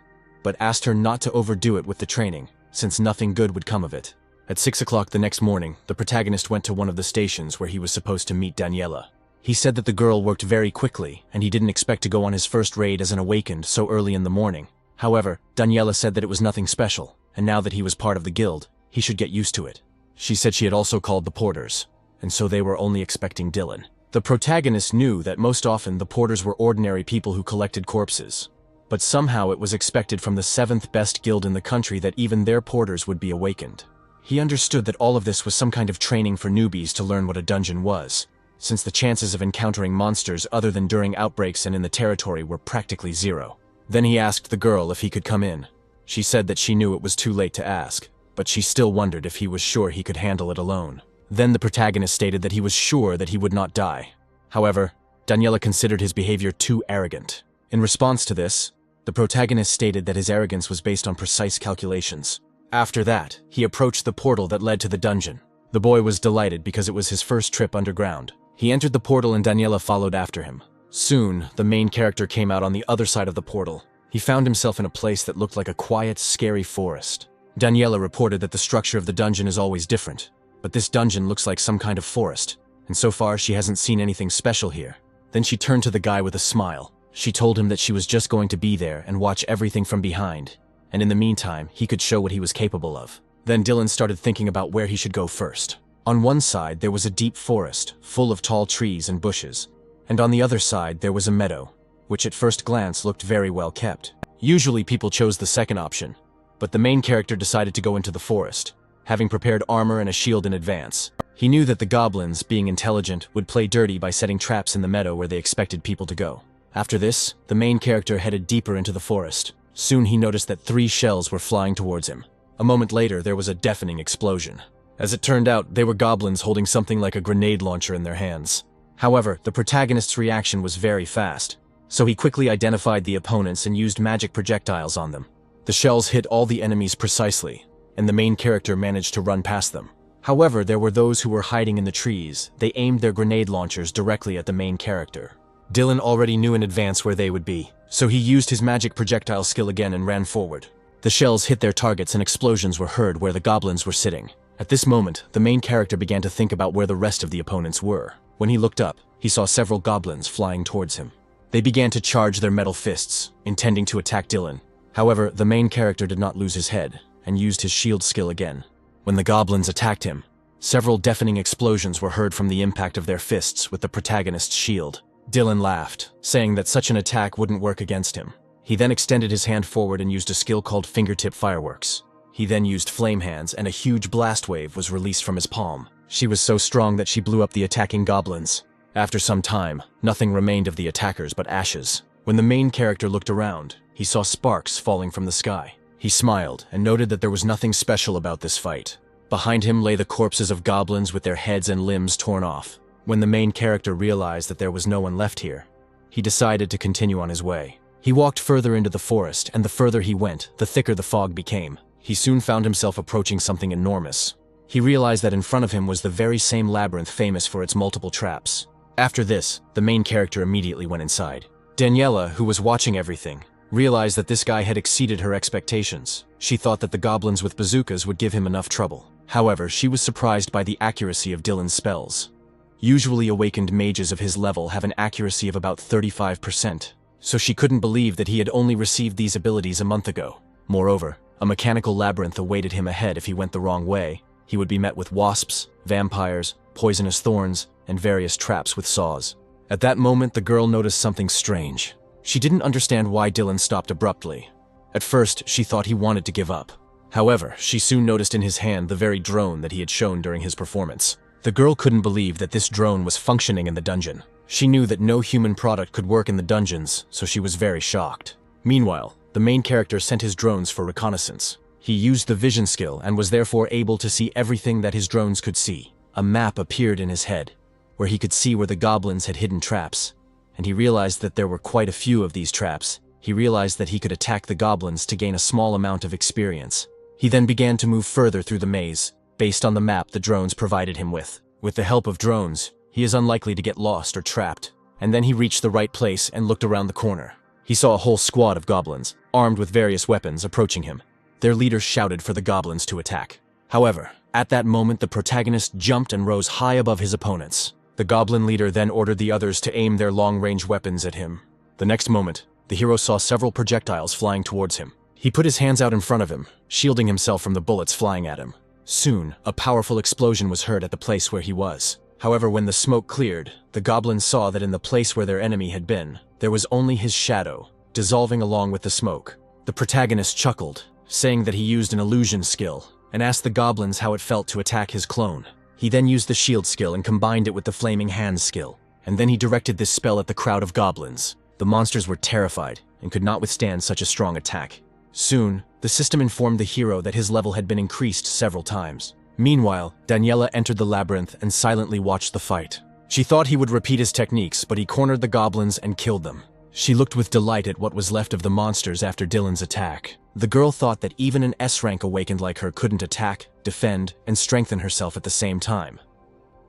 but asked her not to overdo it with the training, since nothing good would come of it. At 6 o'clock the next morning, the protagonist went to one of the stations where he was supposed to meet Daniela. He said that the girl worked very quickly, and he didn't expect to go on his first raid as an awakened so early in the morning. However, Daniela said that it was nothing special, and now that he was part of the guild, he should get used to it. She said she had also called the porters, and so they were only expecting Dylan. The protagonist knew that most often the porters were ordinary people who collected corpses, but somehow it was expected from the 7th best guild in the country that even their porters would be awakened. He understood that all of this was some kind of training for newbies to learn what a dungeon was, since the chances of encountering monsters other than during outbreaks and in the territory were practically zero. Then he asked the girl if he could come in. She said that she knew it was too late to ask, but she still wondered if he was sure he could handle it alone. Then the protagonist stated that he was sure that he would not die. However, Daniela considered his behavior too arrogant. In response to this, the protagonist stated that his arrogance was based on precise calculations. After that, he approached the portal that led to the dungeon. The boy was delighted because it was his first trip underground. He entered the portal and Daniela followed after him. Soon, the main character came out on the other side of the portal. He found himself in a place that looked like a quiet, scary forest. Daniela reported that the structure of the dungeon is always different, but this dungeon looks like some kind of forest, and so far she hasn't seen anything special here. Then she turned to the guy with a smile. She told him that she was just going to be there and watch everything from behind, and in the meantime, he could show what he was capable of. Then Dylan started thinking about where he should go first. On one side, there was a deep forest, full of tall trees and bushes, and on the other side, there was a meadow, which at first glance looked very well kept. Usually people chose the second option, but the main character decided to go into the forest, having prepared armor and a shield in advance. He knew that the goblins, being intelligent, would play dirty by setting traps in the meadow where they expected people to go. After this, the main character headed deeper into the forest. Soon he noticed that 3 shells were flying towards him. A moment later, there was a deafening explosion. As it turned out, they were goblins holding something like a grenade launcher in their hands. However, the protagonist's reaction was very fast, so he quickly identified the opponents and used magic projectiles on them. The shells hit all the enemies precisely, and the main character managed to run past them. However, there were those who were hiding in the trees. They aimed their grenade launchers directly at the main character. Dylan already knew in advance where they would be, so he used his magic projectile skill again and ran forward. The shells hit their targets and explosions were heard where the goblins were sitting. At this moment, the main character began to think about where the rest of the opponents were. When he looked up, he saw several goblins flying towards him. They began to charge their metal fists, intending to attack Dylan. However, the main character did not lose his head, and used his shield skill again. When the goblins attacked him, several deafening explosions were heard from the impact of their fists with the protagonist's shield. Dylan laughed, saying that such an attack wouldn't work against him. He then extended his hand forward and used a skill called fingertip fireworks. He then used flame hands and a huge blast wave was released from his palm. She was so strong that she blew up the attacking goblins. After some time, nothing remained of the attackers but ashes. When the main character looked around, he saw sparks falling from the sky. He smiled and noted that there was nothing special about this fight. Behind him lay the corpses of goblins with their heads and limbs torn off. When the main character realized that there was no one left here, he decided to continue on his way. He walked further into the forest, and the further he went, the thicker the fog became. He soon found himself approaching something enormous. He realized that in front of him was the very same labyrinth famous for its multiple traps. After this, the main character immediately went inside. Daniela, who was watching everything, realized that this guy had exceeded her expectations. She thought that the goblins with bazookas would give him enough trouble. However, she was surprised by the accuracy of Dylan's spells. Usually awakened mages of his level have an accuracy of about 35%, so she couldn't believe that he had only received these abilities a month ago. Moreover, a mechanical labyrinth awaited him ahead if he went the wrong way. He would be met with wasps, vampires, poisonous thorns, and various traps with saws. At that moment, the girl noticed something strange. She didn't understand why Dylan stopped abruptly. At first, she thought he wanted to give up. However, she soon noticed in his hand the very drone that he had shown during his performance. The girl couldn't believe that this drone was functioning in the dungeon. She knew that no human product could work in the dungeons, so she was very shocked. Meanwhile, the main character sent his drones for reconnaissance. He used the vision skill and was therefore able to see everything that his drones could see. A map appeared in his head, where he could see where the goblins had hidden traps, and he realized that there were quite a few of these traps. He realized that he could attack the goblins to gain a small amount of experience. He then began to move further through the maze, based on the map the drones provided him with. With the help of drones, he is unlikely to get lost or trapped. And then he reached the right place and looked around the corner. He saw a whole squad of goblins, armed with various weapons, approaching him. Their leader shouted for the goblins to attack. However, at that moment the protagonist jumped and rose high above his opponents. The goblin leader then ordered the others to aim their long-range weapons at him. The next moment, the hero saw several projectiles flying towards him. He put his hands out in front of him, shielding himself from the bullets flying at him. Soon, a powerful explosion was heard at the place where he was. However, when the smoke cleared, the goblins saw that in the place where their enemy had been, there was only his shadow, dissolving along with the smoke. The protagonist chuckled, saying that he used an illusion skill, and asked the goblins how it felt to attack his clone. He then used the shield skill and combined it with the flaming hands skill, and then he directed this spell at the crowd of goblins. The monsters were terrified and could not withstand such a strong attack. Soon, the system informed the hero that his level had been increased several times. Meanwhile, Daniela entered the labyrinth and silently watched the fight. She thought he would repeat his techniques, but he cornered the goblins and killed them. She looked with delight at what was left of the monsters after Dylan's attack. The girl thought that even an S-rank awakened like her couldn't attack, defend, and strengthen herself at the same time.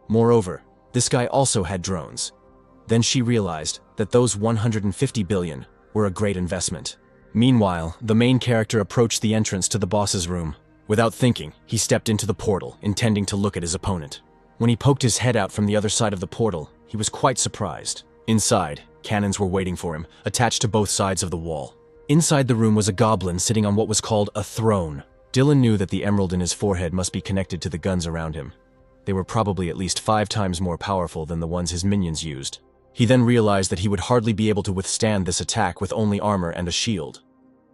Moreover, this guy also had drones. Then she realized that those 150 billion were a great investment. Meanwhile, the main character approached the entrance to the boss's room. Without thinking, he stepped into the portal, intending to look at his opponent. When he poked his head out from the other side of the portal, he was quite surprised. Inside, cannons were waiting for him, attached to both sides of the wall. Inside the room was a goblin sitting on what was called a throne. Dylan knew that the emerald in his forehead must be connected to the guns around him. They were probably at least 5 times more powerful than the ones his minions used. He then realized that he would hardly be able to withstand this attack with only armor and a shield.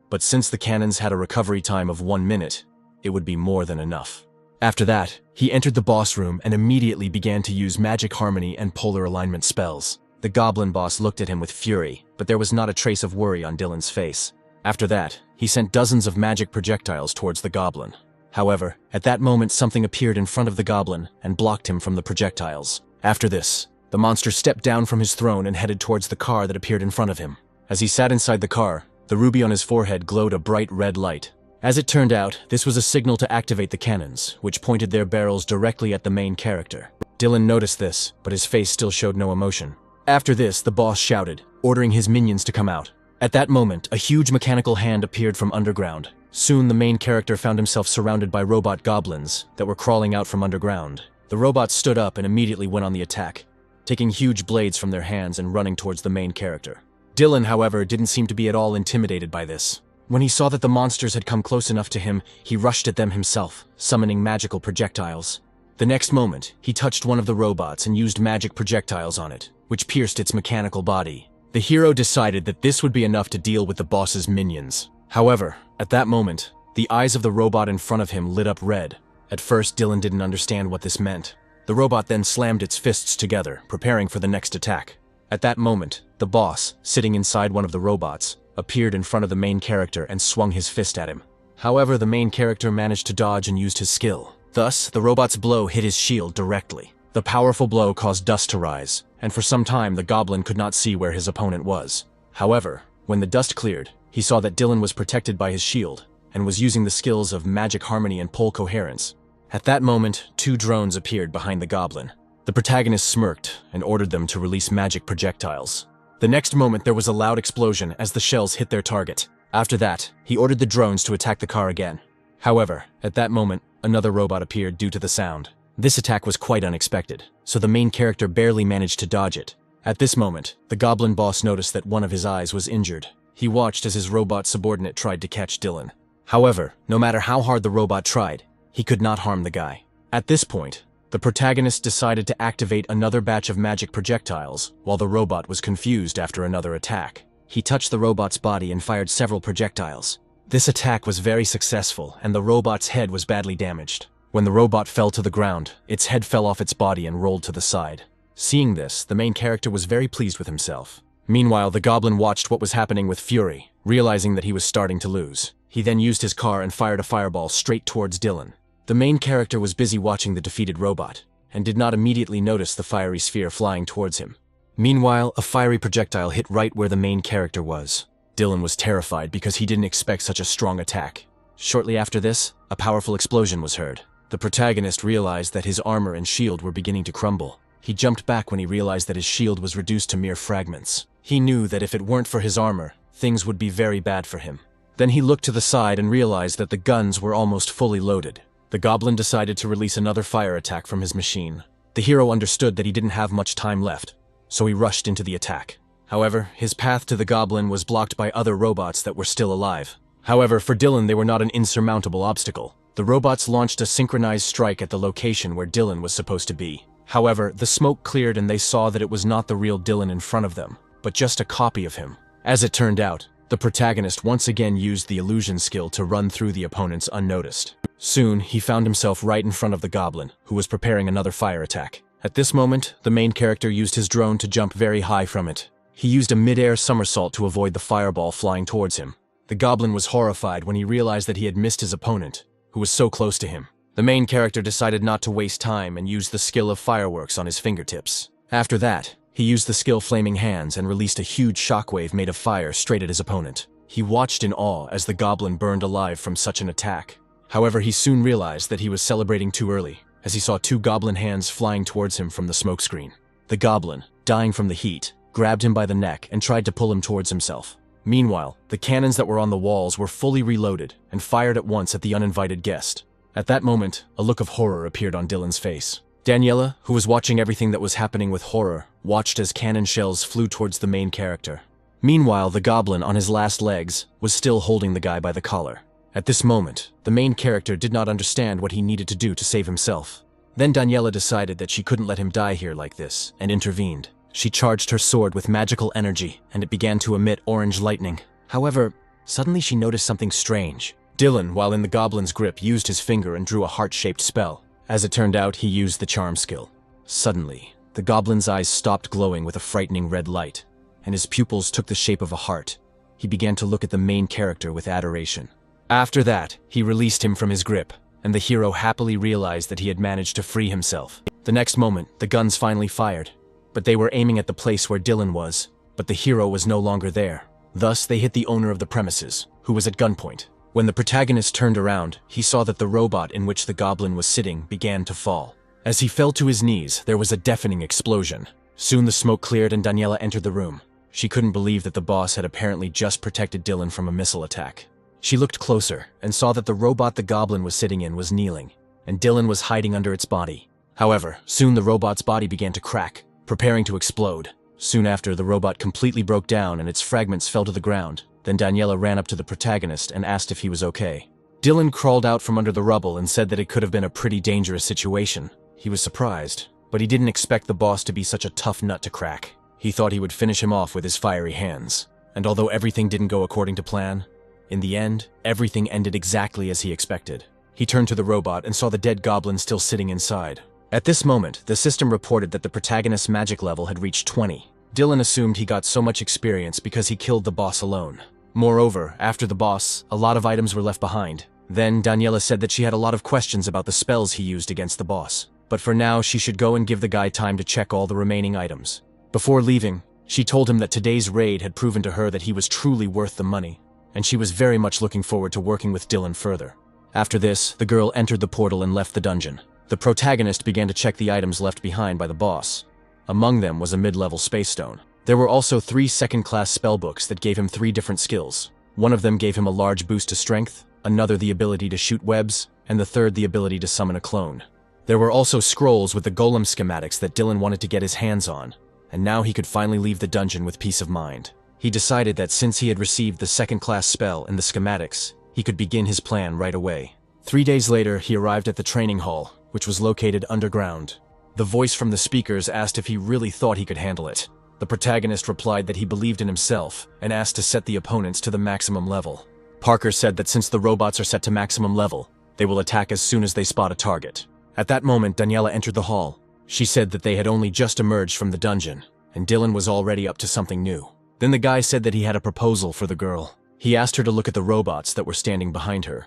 But since the cannons had a recovery time of 1 minute, it would be more than enough. After that, he entered the boss room and immediately began to use magic harmony and polar alignment spells. The goblin boss looked at him with fury, but there was not a trace of worry on Dylan's face. After that, he sent dozens of magic projectiles towards the goblin. However, at that moment something appeared in front of the goblin and blocked him from the projectiles. After this, the monster stepped down from his throne and headed towards the car that appeared in front of him. As he sat inside the car, The ruby on his forehead glowed a bright red light. As it turned out, this was a signal to activate the cannons, which pointed their barrels directly at the main character. Dylan noticed this, but his face still showed no emotion. After this, the boss shouted, ordering his minions to come out. At that moment, a huge mechanical hand appeared from underground. Soon, the main character found himself surrounded by robot goblins that were crawling out from underground. The robots stood up and immediately went on the attack, taking huge blades from their hands and running towards the main character. Dylan, however, didn't seem to be at all intimidated by this. When he saw that the monsters had come close enough to him, he rushed at them himself, summoning magical projectiles. The next moment, he touched one of the robots and used magic projectiles on it, which pierced its mechanical body. The hero decided that this would be enough to deal with the boss's minions. However, at that moment, the eyes of the robot in front of him lit up red. At first, Dylan didn't understand what this meant. The robot then slammed its fists together, preparing for the next attack. At that moment, the boss, sitting inside one of the robots, appeared in front of the main character and swung his fist at him. However, the main character managed to dodge and used his skill. Thus, the robot's blow hit his shield directly. The powerful blow caused dust to rise, and for some time the goblin could not see where his opponent was. However, when the dust cleared, he saw that Dylan was protected by his shield, and was using the skills of magic harmony and pole coherence. At that moment, 2 drones appeared behind the goblin. The protagonist smirked and ordered them to release magic projectiles. The next moment there was a loud explosion as the shells hit their target. After that, he ordered the drones to attack the car again. However, at that moment, another robot appeared due to the sound. This attack was quite unexpected, so the main character barely managed to dodge it. At this moment, the goblin boss noticed that one of his eyes was injured. He watched as his robot subordinate tried to catch Dylan. However, no matter how hard the robot tried, he could not harm the guy. At this point, the protagonist decided to activate another batch of magic projectiles, while the robot was confused after another attack. He touched the robot's body and fired several projectiles. This attack was very successful, and the robot's head was badly damaged. When the robot fell to the ground, its head fell off its body and rolled to the side. Seeing this, the main character was very pleased with himself. Meanwhile, the goblin watched what was happening with fury, realizing that he was starting to lose. He then used his car and fired a fireball straight towards Dylan. The main character was busy watching the defeated robot, and did not immediately notice the fiery sphere flying towards him. Meanwhile, a fiery projectile hit right where the main character was. Dylan was terrified because he didn't expect such a strong attack. Shortly after this, a powerful explosion was heard. The protagonist realized that his armor and shield were beginning to crumble. He jumped back when he realized that his shield was reduced to mere fragments. He knew that if it weren't for his armor, things would be very bad for him. Then he looked to the side and realized that the guns were almost fully loaded. The goblin decided to release another fire attack from his machine. The hero understood that he didn't have much time left, so he rushed into the attack. However, his path to the goblin was blocked by other robots that were still alive. However, for Dylan, they were not an insurmountable obstacle. The robots launched a synchronized strike at the location where Dylan was supposed to be. However, the smoke cleared and they saw that it was not the real Dylan in front of them, but just a copy of him. As it turned out, the protagonist once again used the illusion skill to run through the opponents unnoticed. Soon, he found himself right in front of the goblin, who was preparing another fire attack. At this moment, the main character used his drone to jump very high from it. He used a mid-air somersault to avoid the fireball flying towards him. The goblin was horrified when he realized that he had missed his opponent, who was so close to him. The main character decided not to waste time and used the skill of fireworks on his fingertips. After that, he used the skill Flaming Hands and released a huge shockwave made of fire straight at his opponent. He watched in awe as the goblin burned alive from such an attack. However, he soon realized that he was celebrating too early, as he saw 2 goblin hands flying towards him from the smokescreen. The goblin, dying from the heat, grabbed him by the neck and tried to pull him towards himself. Meanwhile, the cannons that were on the walls were fully reloaded and fired at once at the uninvited guest. At that moment, a look of horror appeared on Dylan's face. Daniela, who was watching everything that was happening with horror, watched as cannon shells flew towards the main character. Meanwhile, the goblin, on his last legs, was still holding the guy by the collar. At this moment, the main character did not understand what he needed to do to save himself. Then Daniela decided that she couldn't let him die here like this, and intervened. She charged her sword with magical energy, and it began to emit orange lightning. However, suddenly she noticed something strange. Dylan, while in the goblin's grip, used his finger and drew a heart-shaped spell. As it turned out, he used the charm skill. Suddenly, the goblin's eyes stopped glowing with a frightening red light, and his pupils took the shape of a heart. He began to look at the main character with adoration. After that, he released him from his grip, and the hero happily realized that he had managed to free himself. The next moment, the guns finally fired, but they were aiming at the place where Dylan was, but the hero was no longer there. Thus, they hit the owner of the premises, who was at gunpoint. When the protagonist turned around, he saw that the robot in which the goblin was sitting began to fall. As he fell to his knees, there was a deafening explosion. Soon the smoke cleared and Daniela entered the room. She couldn't believe that the boss had apparently just protected Dylan from a missile attack. She looked closer and saw that the robot the goblin was sitting in was kneeling, and Dylan was hiding under its body. However, soon the robot's body began to crack, preparing to explode. Soon after, the robot completely broke down and its fragments fell to the ground. Then Daniela ran up to the protagonist and asked if he was okay. Dylan crawled out from under the rubble and said that it could have been a pretty dangerous situation. He was surprised, but he didn't expect the boss to be such a tough nut to crack. He thought he would finish him off with his fiery hands. And although everything didn't go according to plan, in the end, everything ended exactly as he expected. He turned to the robot and saw the dead goblin still sitting inside. At this moment, the system reported that the protagonist's magic level had reached 20. Dylan assumed he got so much experience because he killed the boss alone. Moreover, after the boss, a lot of items were left behind. Then Daniela said that she had a lot of questions about the spells he used against the boss. But for now, she should go and give the guy time to check all the remaining items. Before leaving, she told him that today's raid had proven to her that he was truly worth the money, and she was very much looking forward to working with Dylan further. After this, the girl entered the portal and left the dungeon. The protagonist began to check the items left behind by the boss. Among them was a mid-level space stone. There were also 3 second-class spellbooks that gave him 3 different skills. One of them gave him a large boost to strength, another the ability to shoot webs, and the third the ability to summon a clone. There were also scrolls with the golem schematics that Dylan wanted to get his hands on, and now he could finally leave the dungeon with peace of mind. He decided that since he had received the second-class spell and the schematics, he could begin his plan right away. 3 days later, he arrived at the training hall, which was located underground. The voice from the speakers asked if he really thought he could handle it. The protagonist replied that he believed in himself and asked to set the opponents to the maximum level. Parker said that since the robots are set to maximum level, they will attack as soon as they spot a target. At that moment, Daniela entered the hall. She said that they had only just emerged from the dungeon, and Dylan was already up to something new. Then the guy said that he had a proposal for the girl. He asked her to look at the robots that were standing behind her.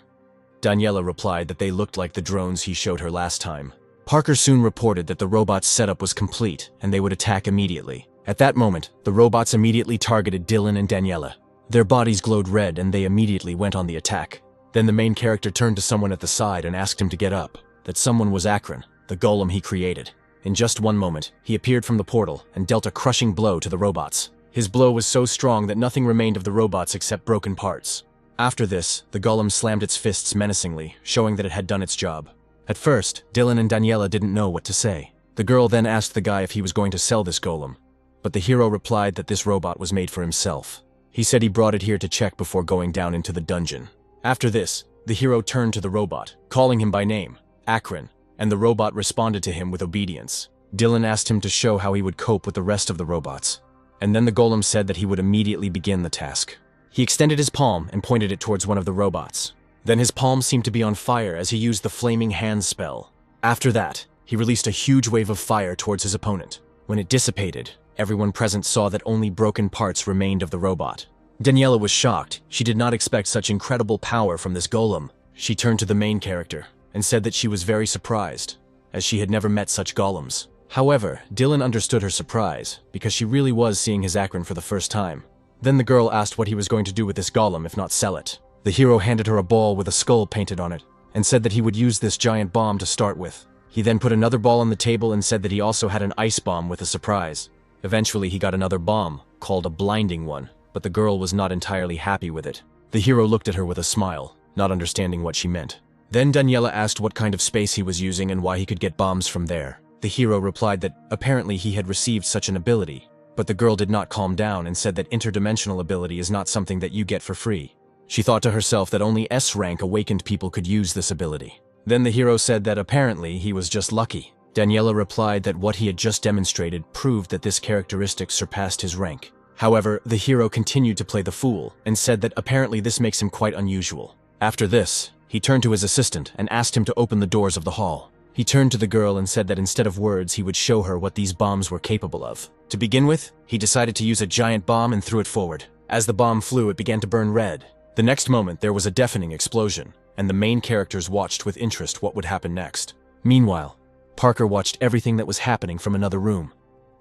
Daniela replied that they looked like the drones he showed her last time. Parker soon reported that the robots' setup was complete and they would attack immediately. At that moment, the robots immediately targeted Dylan and Daniela. Their bodies glowed red and they immediately went on the attack. Then the main character turned to someone at the side and asked him to get up. That someone was Akron, the golem he created. In just one moment, he appeared from the portal and dealt a crushing blow to the robots. His blow was so strong that nothing remained of the robots except broken parts. After this, the golem slammed its fists menacingly, showing that it had done its job. At first, Dylan and Daniela didn't know what to say. The girl then asked the guy if he was going to sell this golem, but the hero replied that this robot was made for himself. He said he brought it here to check before going down into the dungeon. After this, the hero turned to the robot, calling him by name, Akron, and the robot responded to him with obedience. Dylan asked him to show how he would cope with the rest of the robots, and then the golem said that he would immediately begin the task. He extended his palm and pointed it towards one of the robots. Then his palm seemed to be on fire as he used the flaming hands spell. After that, he released a huge wave of fire towards his opponent. When it dissipated, everyone present saw that only broken parts remained of the robot. Daniela was shocked. She did not expect such incredible power from this golem. She turned to the main character and said that she was very surprised, as she had never met such golems. However, Dylan understood her surprise, because she really was seeing his Akron for the first time. Then the girl asked what he was going to do with this golem if not sell it. The hero handed her a ball with a skull painted on it, and said that he would use this giant bomb to start with. He then put another ball on the table and said that he also had an ice bomb with a surprise. Eventually he got another bomb, called a blinding one, but the girl was not entirely happy with it. The hero looked at her with a smile, not understanding what she meant. Then Daniela asked what kind of space he was using and why he could get bombs from there. The hero replied that apparently he had received such an ability, but the girl did not calm down and said that interdimensional ability is not something that you get for free. She thought to herself that only S-rank awakened people could use this ability. Then the hero said that apparently he was just lucky. Daniela replied that what he had just demonstrated proved that this characteristic surpassed his rank. However, the hero continued to play the fool and said that apparently this makes him quite unusual. After this, he turned to his assistant and asked him to open the doors of the hall. He turned to the girl and said that instead of words, he would show her what these bombs were capable of. To begin with, he decided to use a giant bomb and threw it forward. As the bomb flew, it began to burn red. The next moment, there was a deafening explosion, and the main characters watched with interest what would happen next. Meanwhile, Parker watched everything that was happening from another room,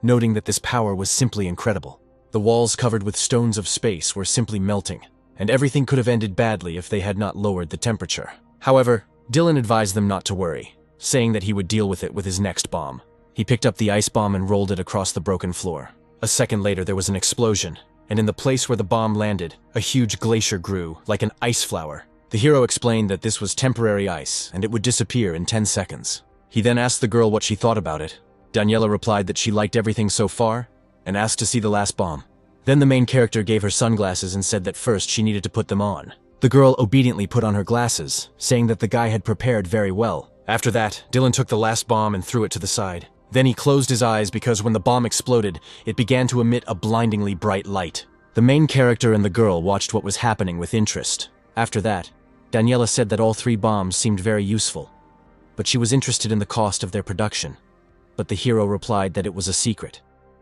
noting that this power was simply incredible. The walls covered with stones of space were simply melting, and everything could have ended badly if they had not lowered the temperature. However, Dylan advised them not to worry, saying that he would deal with it with his next bomb. He picked up the ice bomb and rolled it across the broken floor. A second later, there was an explosion, and in the place where the bomb landed, a huge glacier grew, like an ice flower. The hero explained that this was temporary ice, and it would disappear in 10 seconds. He then asked the girl what she thought about it. Daniela replied that she liked everything so far, and asked to see the last bomb. Then the main character gave her sunglasses and said that first she needed to put them on. The girl obediently put on her glasses, saying that the guy had prepared very well. After that, Dylan took the last bomb and threw it to the side. Then he closed his eyes because when the bomb exploded, it began to emit a blindingly bright light. The main character and the girl watched what was happening with interest. After that, Daniela said that all 3 bombs seemed very useful, but she was interested in the cost of their production. But the hero replied that it was a secret,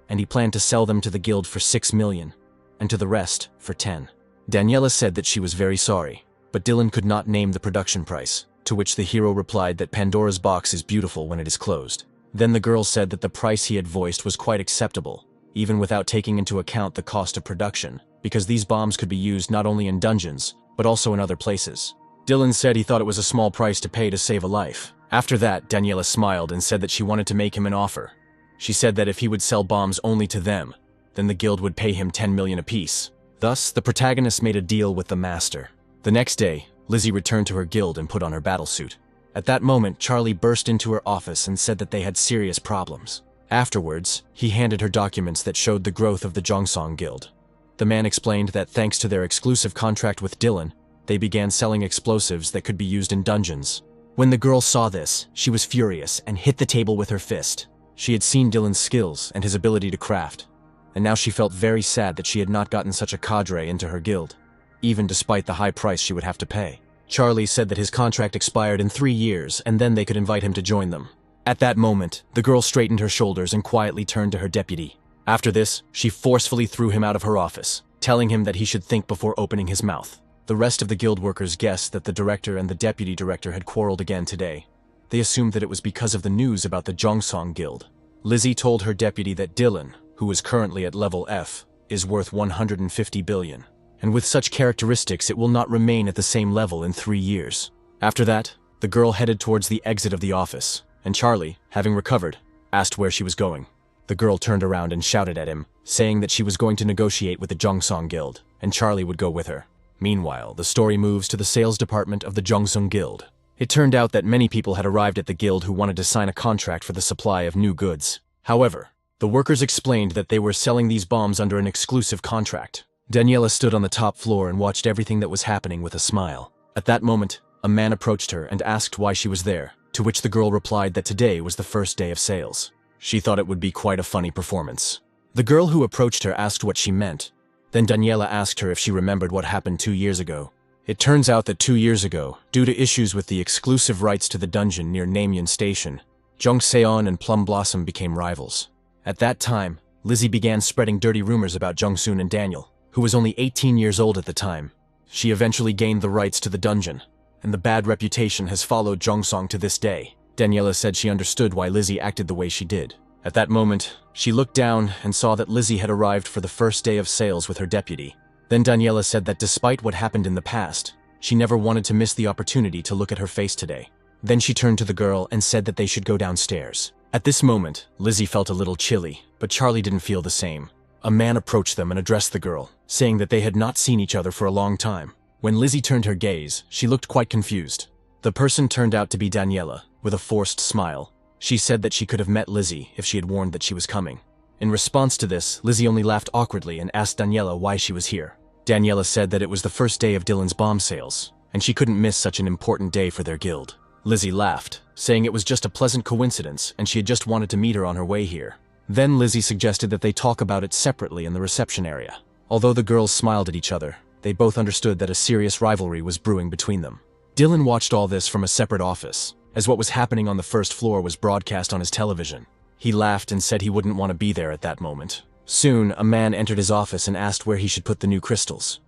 and he planned to sell them to the guild for 6 million, and to the rest for 10. Daniela said that she was very sorry, but Dylan could not name the production price, to which the hero replied that Pandora's box is beautiful when it is closed. Then the girl said that the price he had voiced was quite acceptable, even without taking into account the cost of production, because these bombs could be used not only in dungeons, but also in other places. Dylan said he thought it was a small price to pay to save a life. After that, Daniela smiled and said that she wanted to make him an offer. She said that if he would sell bombs only to them, then the guild would pay him 10 million apiece. Thus, the protagonist made a deal with the master. The next day, Lizzie returned to her guild and put on her battlesuit. At that moment, Charlie burst into her office and said that they had serious problems. Afterwards, he handed her documents that showed the growth of the Jongsong Guild. The man explained that thanks to their exclusive contract with Dylan, they began selling explosives that could be used in dungeons. When the girl saw this, she was furious and hit the table with her fist. She had seen Dylan's skills and his ability to craft, and now she felt very sad that she had not gotten such a cadre into her guild, even despite the high price she would have to pay. Charlie said that his contract expired in 3 years and then they could invite him to join them. At that moment, the girl straightened her shoulders and quietly turned to her deputy. After this, she forcefully threw him out of her office, telling him that he should think before opening his mouth. The rest of the guild workers guessed that the director and the deputy director had quarreled again today. They assumed that it was because of the news about the Jongsong Guild. Lizzie told her deputy that Dylan, who is currently at level F, is worth 150 billion. And with such characteristics, it will not remain at the same level in 3 years. After that, the girl headed towards the exit of the office, and Charlie, having recovered, asked where she was going. The girl turned around and shouted at him, saying that she was going to negotiate with the Jongsong Guild, and Charlie would go with her. Meanwhile, the story moves to the sales department of the Jongsong Guild. It turned out that many people had arrived at the guild who wanted to sign a contract for the supply of new goods. However, the workers explained that they were selling these bombs under an exclusive contract. Daniela stood on the top floor and watched everything that was happening with a smile. At that moment, a man approached her and asked why she was there, to which the girl replied that today was the first day of sales. She thought it would be quite a funny performance. The girl who approached her asked what she meant. Then Daniela asked her if she remembered what happened 2 years ago. It turns out that 2 years ago, due to issues with the exclusive rights to the dungeon near Namyun Station, Jungseon and Plum Blossom became rivals. At that time, Lizzie began spreading dirty rumors about Jungsoon and Daniel, who was only 18 years old at the time. She eventually gained the rights to the dungeon, and the bad reputation has followed Jongsong to this day. Daniela said she understood why Lizzie acted the way she did. At that moment, she looked down and saw that Lizzie had arrived for the first day of sales with her deputy. Then Daniela said that despite what happened in the past, she never wanted to miss the opportunity to look at her face today. Then she turned to the girl and said that they should go downstairs. At this moment, Lizzie felt a little chilly, but Charlie didn't feel the same. A man approached them and addressed the girl, saying that they had not seen each other for a long time. When Lizzie turned her gaze, she looked quite confused. The person turned out to be Daniela, with a forced smile. She said that she could have met Lizzie if she had warned that she was coming. In response to this, Lizzie only laughed awkwardly and asked Daniela why she was here. Daniela said that it was the first day of Dylan's bomb sales, and she couldn't miss such an important day for their guild. Lizzie laughed, saying it was just a pleasant coincidence and she had just wanted to meet her on her way here. Then Lizzie suggested that they talk about it separately in the reception area. Although the girls smiled at each other, they both understood that a serious rivalry was brewing between them. Dylan watched all this from a separate office, as what was happening on the first floor was broadcast on his television. He laughed and said he wouldn't want to be there at that moment. Soon, a man entered his office and asked where he should put the new crystals.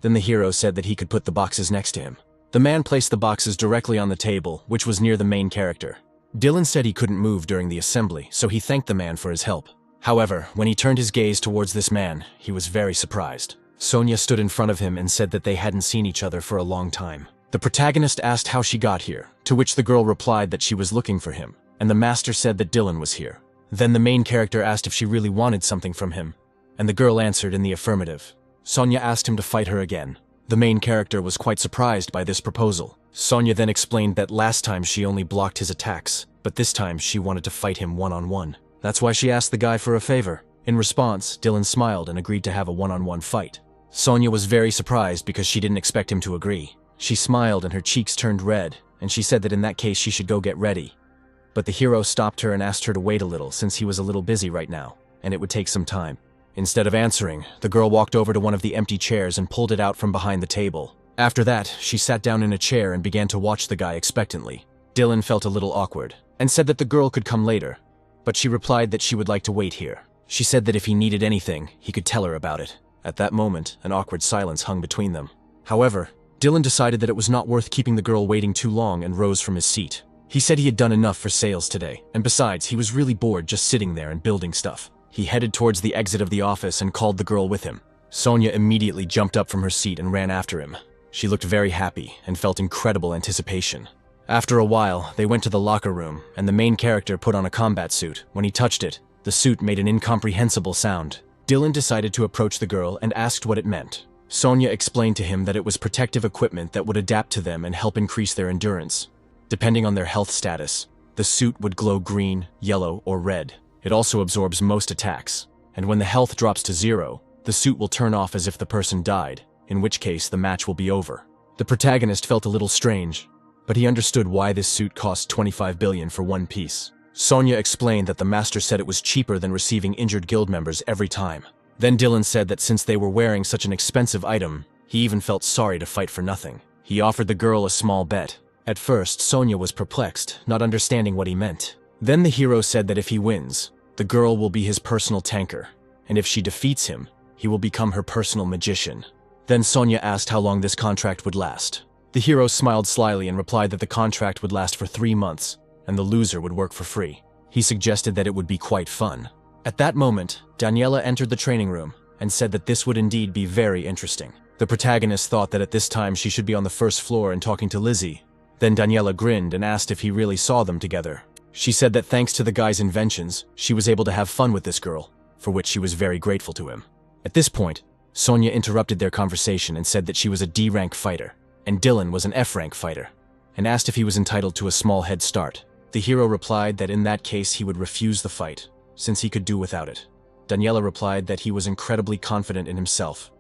Then the hero said that he could put the boxes next to him. The man placed the boxes directly on the table, which was near the main character. Dylan said he couldn't move during the assembly, so he thanked the man for his help. However, when he turned his gaze towards this man, he was very surprised. Sonya stood in front of him and said that they hadn't seen each other for a long time. The protagonist asked how she got here, to which the girl replied that she was looking for him, and the master said that Dylan was here. Then the main character asked if she really wanted something from him, and the girl answered in the affirmative. Sonya asked him to fight her again. The main character was quite surprised by this proposal. Sonya then explained that last time she only blocked his attacks, but this time she wanted to fight him one-on-one. That's why she asked the guy for a favor. In response, Dylan smiled and agreed to have a one-on-one fight. Sonya was very surprised because she didn't expect him to agree. She smiled and her cheeks turned red, and she said that in that case she should go get ready. But the hero stopped her and asked her to wait a little since he was a little busy right now, and it would take some time. Instead of answering, the girl walked over to one of the empty chairs and pulled it out from behind the table. After that, she sat down in a chair and began to watch the guy expectantly. Dylan felt a little awkward, and said that the girl could come later, but she replied that she would like to wait here. She said that if he needed anything, he could tell her about it. At that moment, an awkward silence hung between them. However, Dylan decided that it was not worth keeping the girl waiting too long and rose from his seat. He said he had done enough for sales today, and besides, he was really bored just sitting there and building stuff. He headed towards the exit of the office and called the girl with him. Sonya immediately jumped up from her seat and ran after him. She looked very happy and felt incredible anticipation. After a while, they went to the locker room, and the main character put on a combat suit. When he touched it, the suit made an incomprehensible sound. Dylan decided to approach the girl and asked what it meant. Sonya explained to him that it was protective equipment that would adapt to them and help increase their endurance. Depending on their health status, the suit would glow green, yellow, or red. It also absorbs most attacks, and when the health drops to 0, the suit will turn off as if the person died, in which case the match will be over. The protagonist felt a little strange, but he understood why this suit cost 25 billion for one piece. Sonya explained that the master said it was cheaper than receiving injured guild members every time. Then Dylan said that since they were wearing such an expensive item, he even felt sorry to fight for nothing. He offered the girl a small bet. At first, Sonya was perplexed, not understanding what he meant. Then the hero said that if he wins, the girl will be his personal tanker, and if she defeats him, he will become her personal magician. Then Sonya asked how long this contract would last. The hero smiled slyly and replied that the contract would last for 3 months, and the loser would work for free. He suggested that it would be quite fun. At that moment, Daniela entered the training room and said that this would indeed be very interesting. The protagonist thought that at this time she should be on the first floor and talking to Lizzie. Then Daniela grinned and asked if he really saw them together. She said that thanks to the guy's inventions, she was able to have fun with this girl, for which she was very grateful to him. At this point, Sonya interrupted their conversation and said that she was a D-rank fighter, and Dylan was an F-rank fighter, and asked if he was entitled to a small head start. The hero replied that in that case he would refuse the fight, since he could do without it. Daniela replied that he was incredibly confident in himself,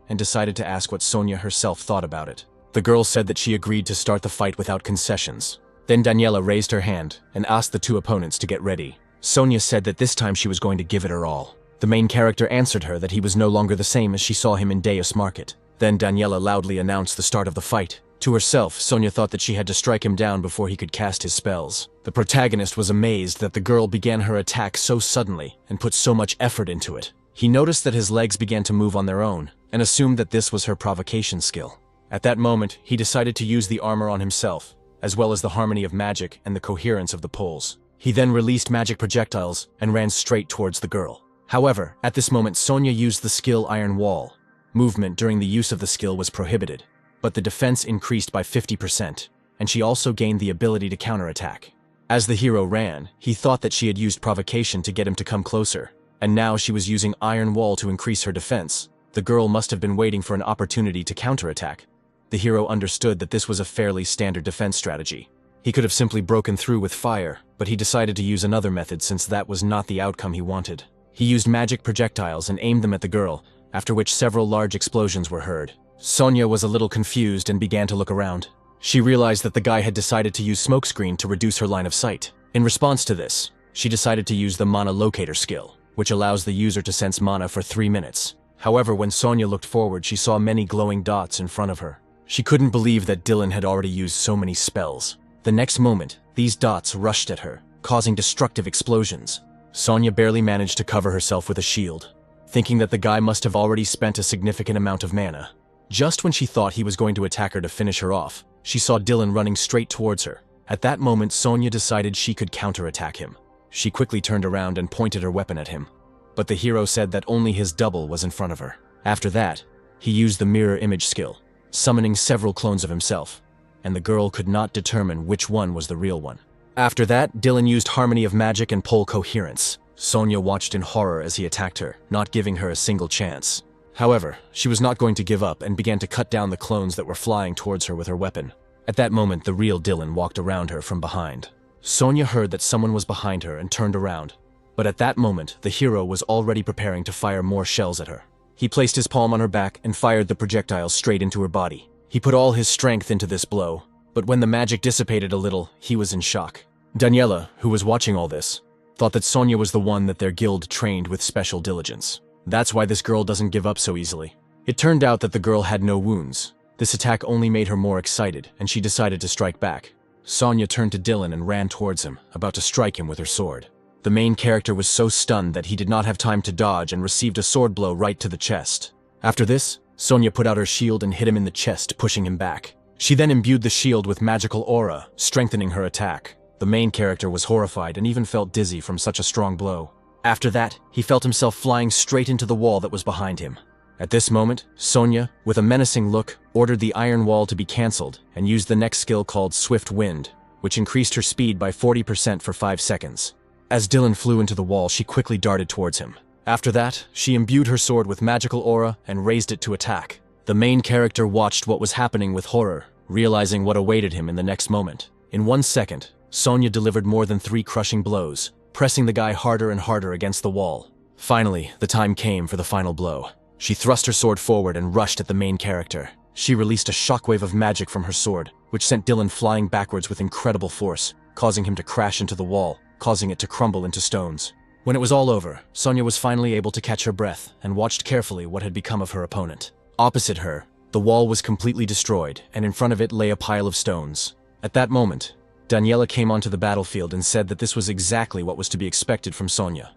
and decided to ask what Sonya herself thought about it. The girl said that she agreed to start the fight without concessions. Then Daniela raised her hand and asked the two opponents to get ready. Sonya said that this time she was going to give it her all. The main character answered her that he was no longer the same as she saw him in Deus Market. Then Daniela loudly announced the start of the fight. To herself, Sonya thought that she had to strike him down before he could cast his spells. The protagonist was amazed that the girl began her attack so suddenly and put so much effort into it. He noticed that his legs began to move on their own and assumed that this was her provocation skill. At that moment, he decided to use the armor on himself, as well as the harmony of magic and the coherence of the poles. He then released magic projectiles and ran straight towards the girl. However, at this moment Sonya used the skill Iron Wall. Movement during the use of the skill was prohibited, but the defense increased by 50%, and she also gained the ability to counterattack. As the hero ran, he thought that she had used provocation to get him to come closer, and now she was using Iron Wall to increase her defense. The girl must have been waiting for an opportunity to counterattack. The hero understood that this was a fairly standard defense strategy. He could have simply broken through with fire, but he decided to use another method since that was not the outcome he wanted. He used magic projectiles and aimed them at the girl, after which several large explosions were heard. Sonya was a little confused and began to look around. She realized that the guy had decided to use smokescreen to reduce her line of sight. In response to this, she decided to use the Mana Locator skill, which allows the user to sense mana for 3 minutes. However, when Sonya looked forward, she saw many glowing dots in front of her. She couldn't believe that Dylan had already used so many spells. The next moment, these dots rushed at her, causing destructive explosions. Sonya barely managed to cover herself with a shield, thinking that the guy must have already spent a significant amount of mana. Just when she thought he was going to attack her to finish her off, she saw Dylan running straight towards her. At that moment, Sonya decided she could counterattack him. She quickly turned around and pointed her weapon at him. but the hero said that only his double was in front of her. After that, he used the mirror image skill, summoning several clones of himself, and the girl could not determine which one was the real one. After that, Dylan used harmony of magic and pole coherence. Sonya watched in horror as he attacked her, not giving her a single chance. However, she was not going to give up and began to cut down the clones that were flying towards her with her weapon. At that moment, the real Dylan walked around her from behind. Sonya heard that someone was behind her and turned around, but at that moment, the hero was already preparing to fire more shells at her. He placed his palm on her back and fired the projectiles straight into her body. He put all his strength into this blow, but when the magic dissipated a little, he was in shock. Daniela, who was watching all this, thought that Sonya was the one that their guild trained with special diligence. That's why this girl doesn't give up so easily. It turned out that the girl had no wounds. This attack only made her more excited, and she decided to strike back. Sonya turned to Dylan and ran towards him, about to strike him with her sword. The main character was so stunned that he did not have time to dodge and received a sword blow right to the chest. After this, Sonya put out her shield and hit him in the chest, pushing him back. She then imbued the shield with magical aura, strengthening her attack. The main character was horrified and even felt dizzy from such a strong blow. After that, he felt himself flying straight into the wall that was behind him. At this moment, Sonya, with a menacing look, ordered the iron wall to be cancelled and used the next skill called Swift Wind, which increased her speed by 40% for 5 seconds. As Dylan flew into the wall, she quickly darted towards him. After that, she imbued her sword with magical aura and raised it to attack. The main character watched what was happening with horror, realizing what awaited him in the next moment. In 1 second, Sonya delivered more than 3 crushing blows, pressing the guy harder and harder against the wall. Finally, the time came for the final blow. She thrust her sword forward and rushed at the main character. She released a shockwave of magic from her sword, which sent Dylan flying backwards with incredible force, causing him to crash into the wall, causing it to crumble into stones. When it was all over, Sonya was finally able to catch her breath and watched carefully what had become of her opponent. Opposite her, the wall was completely destroyed, and in front of it lay a pile of stones. At that moment, Daniela came onto the battlefield and said that this was exactly what was to be expected from Sonya.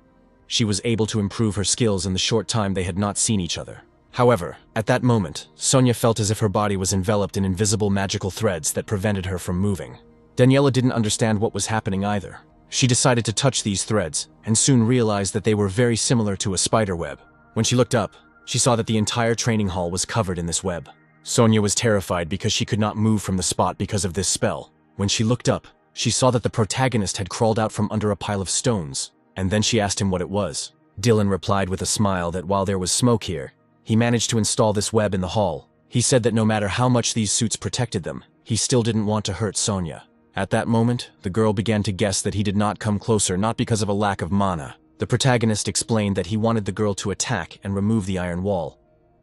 She was able to improve her skills in the short time they had not seen each other. However, at that moment, Sonya felt as if her body was enveloped in invisible magical threads that prevented her from moving. Daniela didn't understand what was happening either. She decided to touch these threads, and soon realized that they were very similar to a spider web. When she looked up, she saw that the entire training hall was covered in this web. Sonya was terrified because she could not move from the spot because of this spell. When she looked up, she saw that the protagonist had crawled out from under a pile of stones, and then she asked him what it was. Dylan replied with a smile that while there was smoke here, he managed to install this web in the hall. He said that no matter how much these suits protected them, he still didn't want to hurt Sonya. At that moment, the girl began to guess that he did not come closer not because of a lack of mana. The protagonist explained that he wanted the girl to attack and remove the iron wall,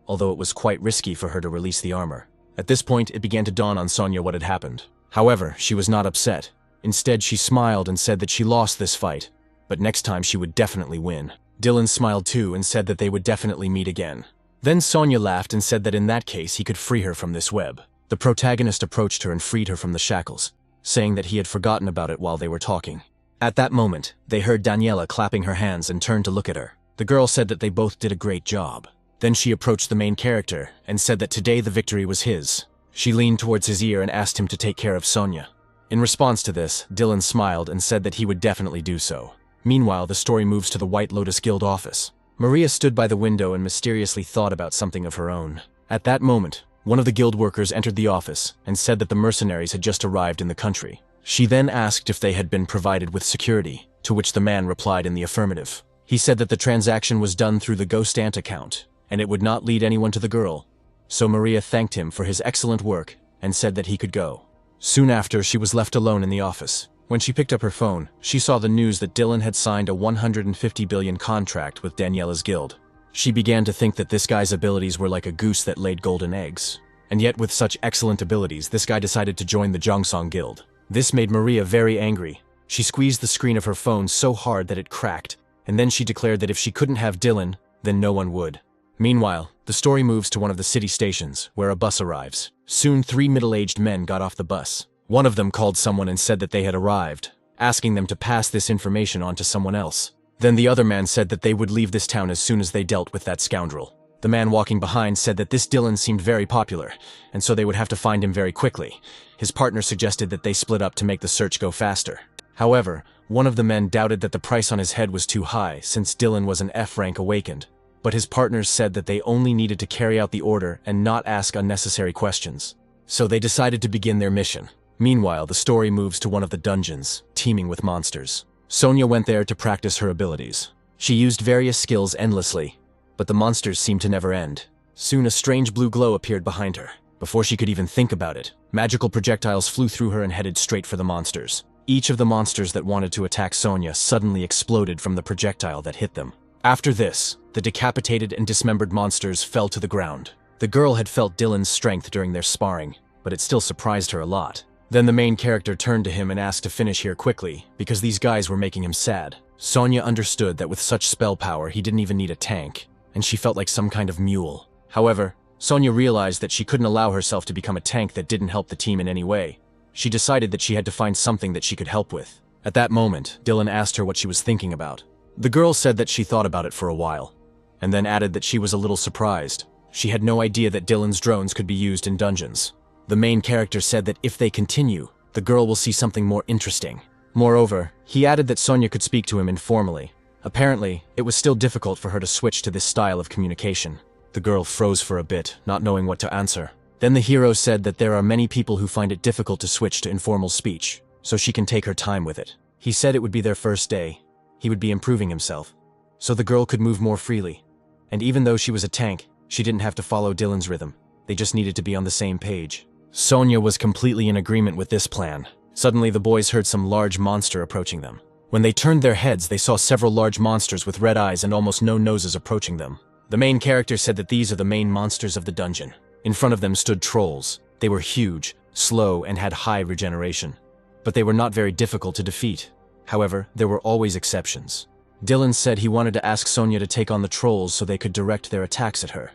although it was quite risky for her to release the armor. At this point, it began to dawn on Sonya what had happened. However, she was not upset. Instead, she smiled and said that she lost this fight, but next time she would definitely win. Dylan smiled too and said that they would definitely meet again. Then Sonya laughed and said that in that case he could free her from this web. The protagonist approached her and freed her from the shackles, saying that he had forgotten about it while they were talking. At that moment, they heard Daniela clapping her hands and turned to look at her. The girl said that they both did a great job. Then she approached the main character and said that today the victory was his. She leaned towards his ear and asked him to take care of Sonya. In response to this, Dylan smiled and said that he would definitely do so. Meanwhile, the story moves to the White Lotus Guild office. Maria stood by the window and mysteriously thought about something of her own. At that moment, one of the guild workers entered the office and said that the mercenaries had just arrived in the country. She then asked if they had been provided with security, to which the man replied in the affirmative. He said that the transaction was done through the Ghost Ant account, and it would not lead anyone to the girl. So Maria thanked him for his excellent work and said that he could go. Soon after, she was left alone in the office. When she picked up her phone, she saw the news that Dylan had signed a 150 billion contract with Daniela's guild. She began to think that this guy's abilities were like a goose that laid golden eggs. And yet with such excellent abilities, this guy decided to join the Jongsong Guild. This made Maria very angry. She squeezed the screen of her phone so hard that it cracked, and then she declared that if she couldn't have Dylan, then no one would. Meanwhile, the story moves to one of the city stations, where a bus arrives. Soon 3 middle-aged men got off the bus. One of them called someone and said that they had arrived, asking them to pass this information on to someone else. Then the other man said that they would leave this town as soon as they dealt with that scoundrel. The man walking behind said that this Dylan seemed very popular, and so they would have to find him very quickly. His partner suggested that they split up to make the search go faster. However, One of the men doubted that the price on his head was too high since Dylan was an F rank awakened, but his partners said that they only needed to carry out the order and not ask unnecessary questions. So they decided to begin their mission. Meanwhile, the story moves to one of the dungeons, teeming with monsters. Sonya went there to practice her abilities. She used various skills endlessly, but the monsters seemed to never end. Soon a strange blue glow appeared behind her. Before she could even think about it, magical projectiles flew through her and headed straight for the monsters. Each of the monsters that wanted to attack Sonya suddenly exploded from the projectile that hit them. After this, the decapitated and dismembered monsters fell to the ground. The girl had felt Dylan's strength during their sparring, but it still surprised her a lot. Then the main character turned to him and asked to finish here quickly, because these guys were making him sad. Sonya understood that with such spell power he didn't even need a tank, and she felt like some kind of mule. However, Sonya realized that she couldn't allow herself to become a tank that didn't help the team in any way. She decided that she had to find something that she could help with. At that moment, Dylan asked her what she was thinking about. The girl said that she thought about it for a while, and then added that she was a little surprised. She had no idea that Dylan's drones could be used in dungeons. The main character said that if they continue, the girl will see something more interesting. Moreover, he added that Sonya could speak to him informally. Apparently, it was still difficult for her to switch to this style of communication. The girl froze for a bit, not knowing what to answer. Then the hero said that there are many people who find it difficult to switch to informal speech, so she can take her time with it. He said it would be their first day. He would be improving himself, so the girl could move more freely. And even though she was a tank, she didn't have to follow Dylan's rhythm. They just needed to be on the same page. Sonya was completely in agreement with this plan. Suddenly the boys heard some large monster approaching them. When they turned their heads, they saw several large monsters with red eyes and almost no noses approaching them. The main character said that these are the main monsters of the dungeon. In front of them stood trolls. They were huge, slow, and had high regeneration. But they were not very difficult to defeat. However, there were always exceptions. Dylan said he wanted to ask Sonya to take on the trolls so they could direct their attacks at her.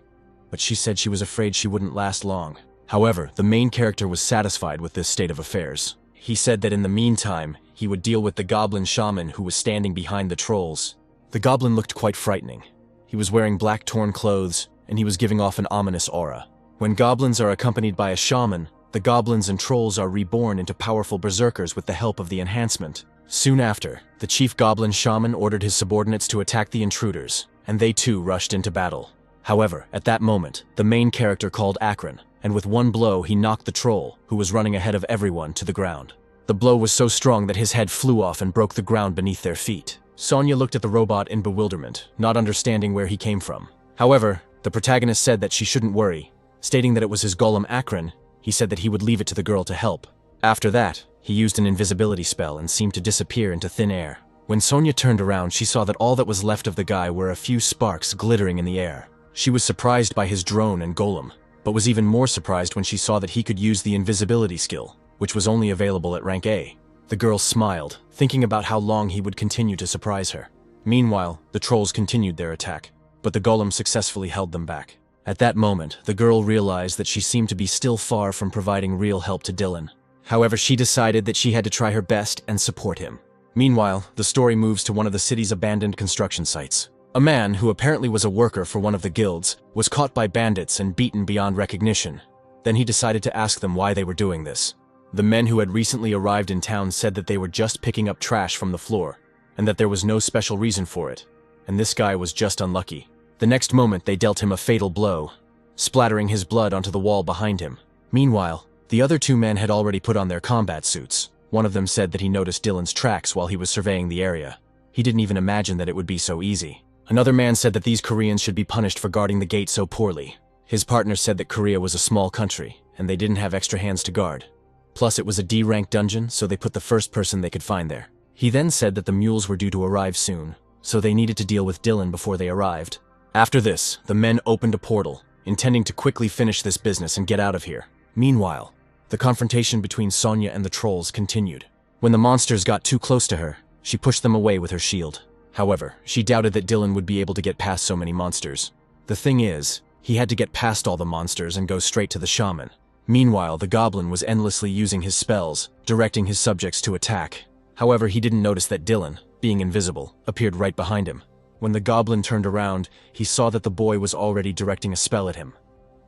But she said she was afraid she wouldn't last long. However, the main character was satisfied with this state of affairs. He said that in the meantime, he would deal with the goblin shaman who was standing behind the trolls. The goblin looked quite frightening. He was wearing black torn clothes, and he was giving off an ominous aura. When goblins are accompanied by a shaman, the goblins and trolls are reborn into powerful berserkers with the help of the enhancement. Soon after, the chief goblin shaman ordered his subordinates to attack the intruders, and they too rushed into battle. However, at that moment, the main character called Akron, and with one blow he knocked the troll, who was running ahead of everyone, to the ground. The blow was so strong that his head flew off and broke the ground beneath their feet. Sonya looked at the robot in bewilderment, not understanding where he came from. However, the protagonist said that she shouldn't worry. Stating that it was his golem Akron, he said that he would leave it to the girl to help. After that, he used an invisibility spell and seemed to disappear into thin air. When Sonya turned around, she saw that all that was left of the guy were a few sparks glittering in the air. She was surprised by his drone and golem, but was even more surprised when she saw that he could use the invisibility skill, which was only available at rank A. The girl smiled, thinking about how long he would continue to surprise her. Meanwhile, the trolls continued their attack, but the golem successfully held them back. At that moment, the girl realized that she seemed to be still far from providing real help to Dylan. However, she decided that she had to try her best and support him. Meanwhile, the story moves to one of the city's abandoned construction sites. A man, who apparently was a worker for one of the guilds, was caught by bandits and beaten beyond recognition. Then he decided to ask them why they were doing this. The men who had recently arrived in town said that they were just picking up trash from the floor, and that there was no special reason for it, and this guy was just unlucky. The next moment they dealt him a fatal blow, splattering his blood onto the wall behind him. Meanwhile, the other two men had already put on their combat suits. One of them said that he noticed Dylan's tracks while he was surveying the area. He didn't even imagine that it would be so easy. Another man said that these Koreans should be punished for guarding the gate so poorly. His partner said that Korea was a small country, and they didn't have extra hands to guard. Plus, it was a D-rank dungeon, so they put the first person they could find there. He then said that the mules were due to arrive soon, so they needed to deal with Dylan before they arrived. After this, the men opened a portal, intending to quickly finish this business and get out of here. Meanwhile, the confrontation between Sonya and the trolls continued. When the monsters got too close to her, she pushed them away with her shield. However, she doubted that Dylan would be able to get past so many monsters. The thing is, he had to get past all the monsters and go straight to the shaman. Meanwhile, the goblin was endlessly using his spells, directing his subjects to attack. However, he didn't notice that Dylan, being invisible, appeared right behind him. When the goblin turned around, he saw that the boy was already directing a spell at him.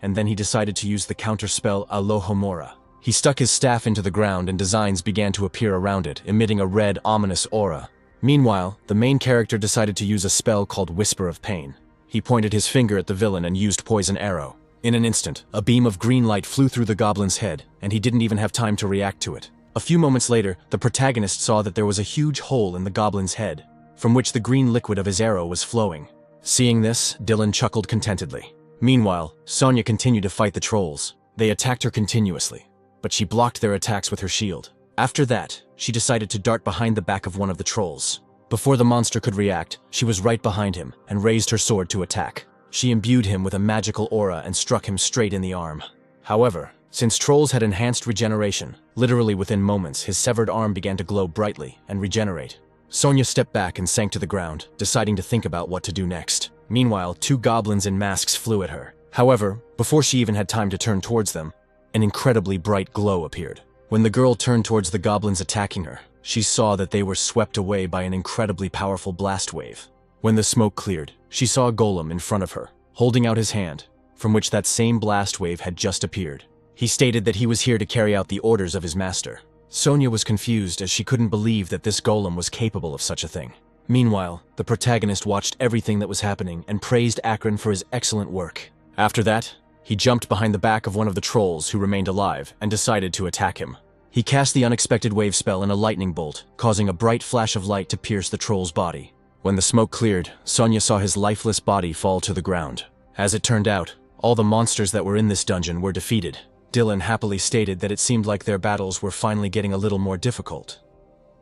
And then he decided to use the counter spell Alohomora. He stuck his staff into the ground and designs began to appear around it, emitting a red, ominous aura. Meanwhile, the main character decided to use a spell called Whisper of Pain. He pointed his finger at the villain and used Poison Arrow. In an instant, a beam of green light flew through the goblin's head, and he didn't even have time to react to it. A few moments later, the protagonist saw that there was a huge hole in the goblin's head, from which the green liquid of his arrow was flowing. Seeing this, Dylan chuckled contentedly. Meanwhile, Sonya continued to fight the trolls. They attacked her continuously, but she blocked their attacks with her shield. After that, she decided to dart behind the back of one of the trolls. Before the monster could react, she was right behind him and raised her sword to attack. She imbued him with a magical aura and struck him straight in the arm. However, since trolls had enhanced regeneration, literally within moments his severed arm began to glow brightly and regenerate. Sonya stepped back and sank to the ground, deciding to think about what to do next. Meanwhile, two goblins in masks flew at her. However, before she even had time to turn towards them, an incredibly bright glow appeared. When the girl turned towards the goblins attacking her, she saw that they were swept away by an incredibly powerful blast wave. When the smoke cleared, she saw a golem in front of her, holding out his hand, from which that same blast wave had just appeared. He stated that he was here to carry out the orders of his master. Sonya was confused as she couldn't believe that this golem was capable of such a thing. Meanwhile, the protagonist watched everything that was happening and praised Akron for his excellent work. After that, he jumped behind the back of one of the trolls who remained alive and decided to attack him. He cast the unexpected wave spell in a lightning bolt, causing a bright flash of light to pierce the troll's body. When the smoke cleared, Sonya saw his lifeless body fall to the ground. As it turned out, all the monsters that were in this dungeon were defeated. Dylan happily stated that it seemed like their battles were finally getting a little more difficult.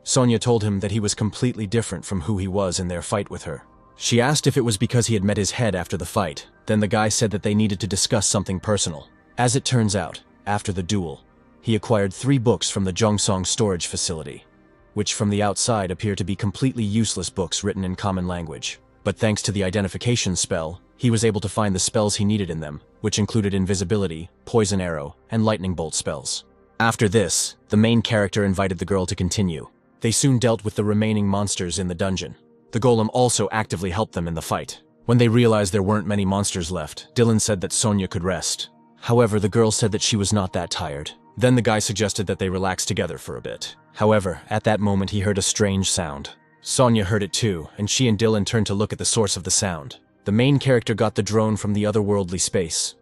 Sonya told him that he was completely different from who he was in their fight with her. She asked if it was because he had met his head after the fight. Then the guy said that they needed to discuss something personal. As it turns out, after the duel, he acquired 3 books from the Jongsong storage facility, which from the outside appear to be completely useless books written in common language. But thanks to the identification spell, he was able to find the spells he needed in them, which included invisibility, poison arrow, and lightning bolt spells. After this, the main character invited the girl to continue. They soon dealt with the remaining monsters in the dungeon. The golem also actively helped them in the fight. When they realized there weren't many monsters left, Dylan said that Sonya could rest. However, the girl said that she was not that tired. Then the guy suggested that they relax together for a bit. However, at that moment he heard a strange sound. Sonya heard it too, and she and Dylan turned to look at the source of the sound. The main character got the drone from the otherworldly space,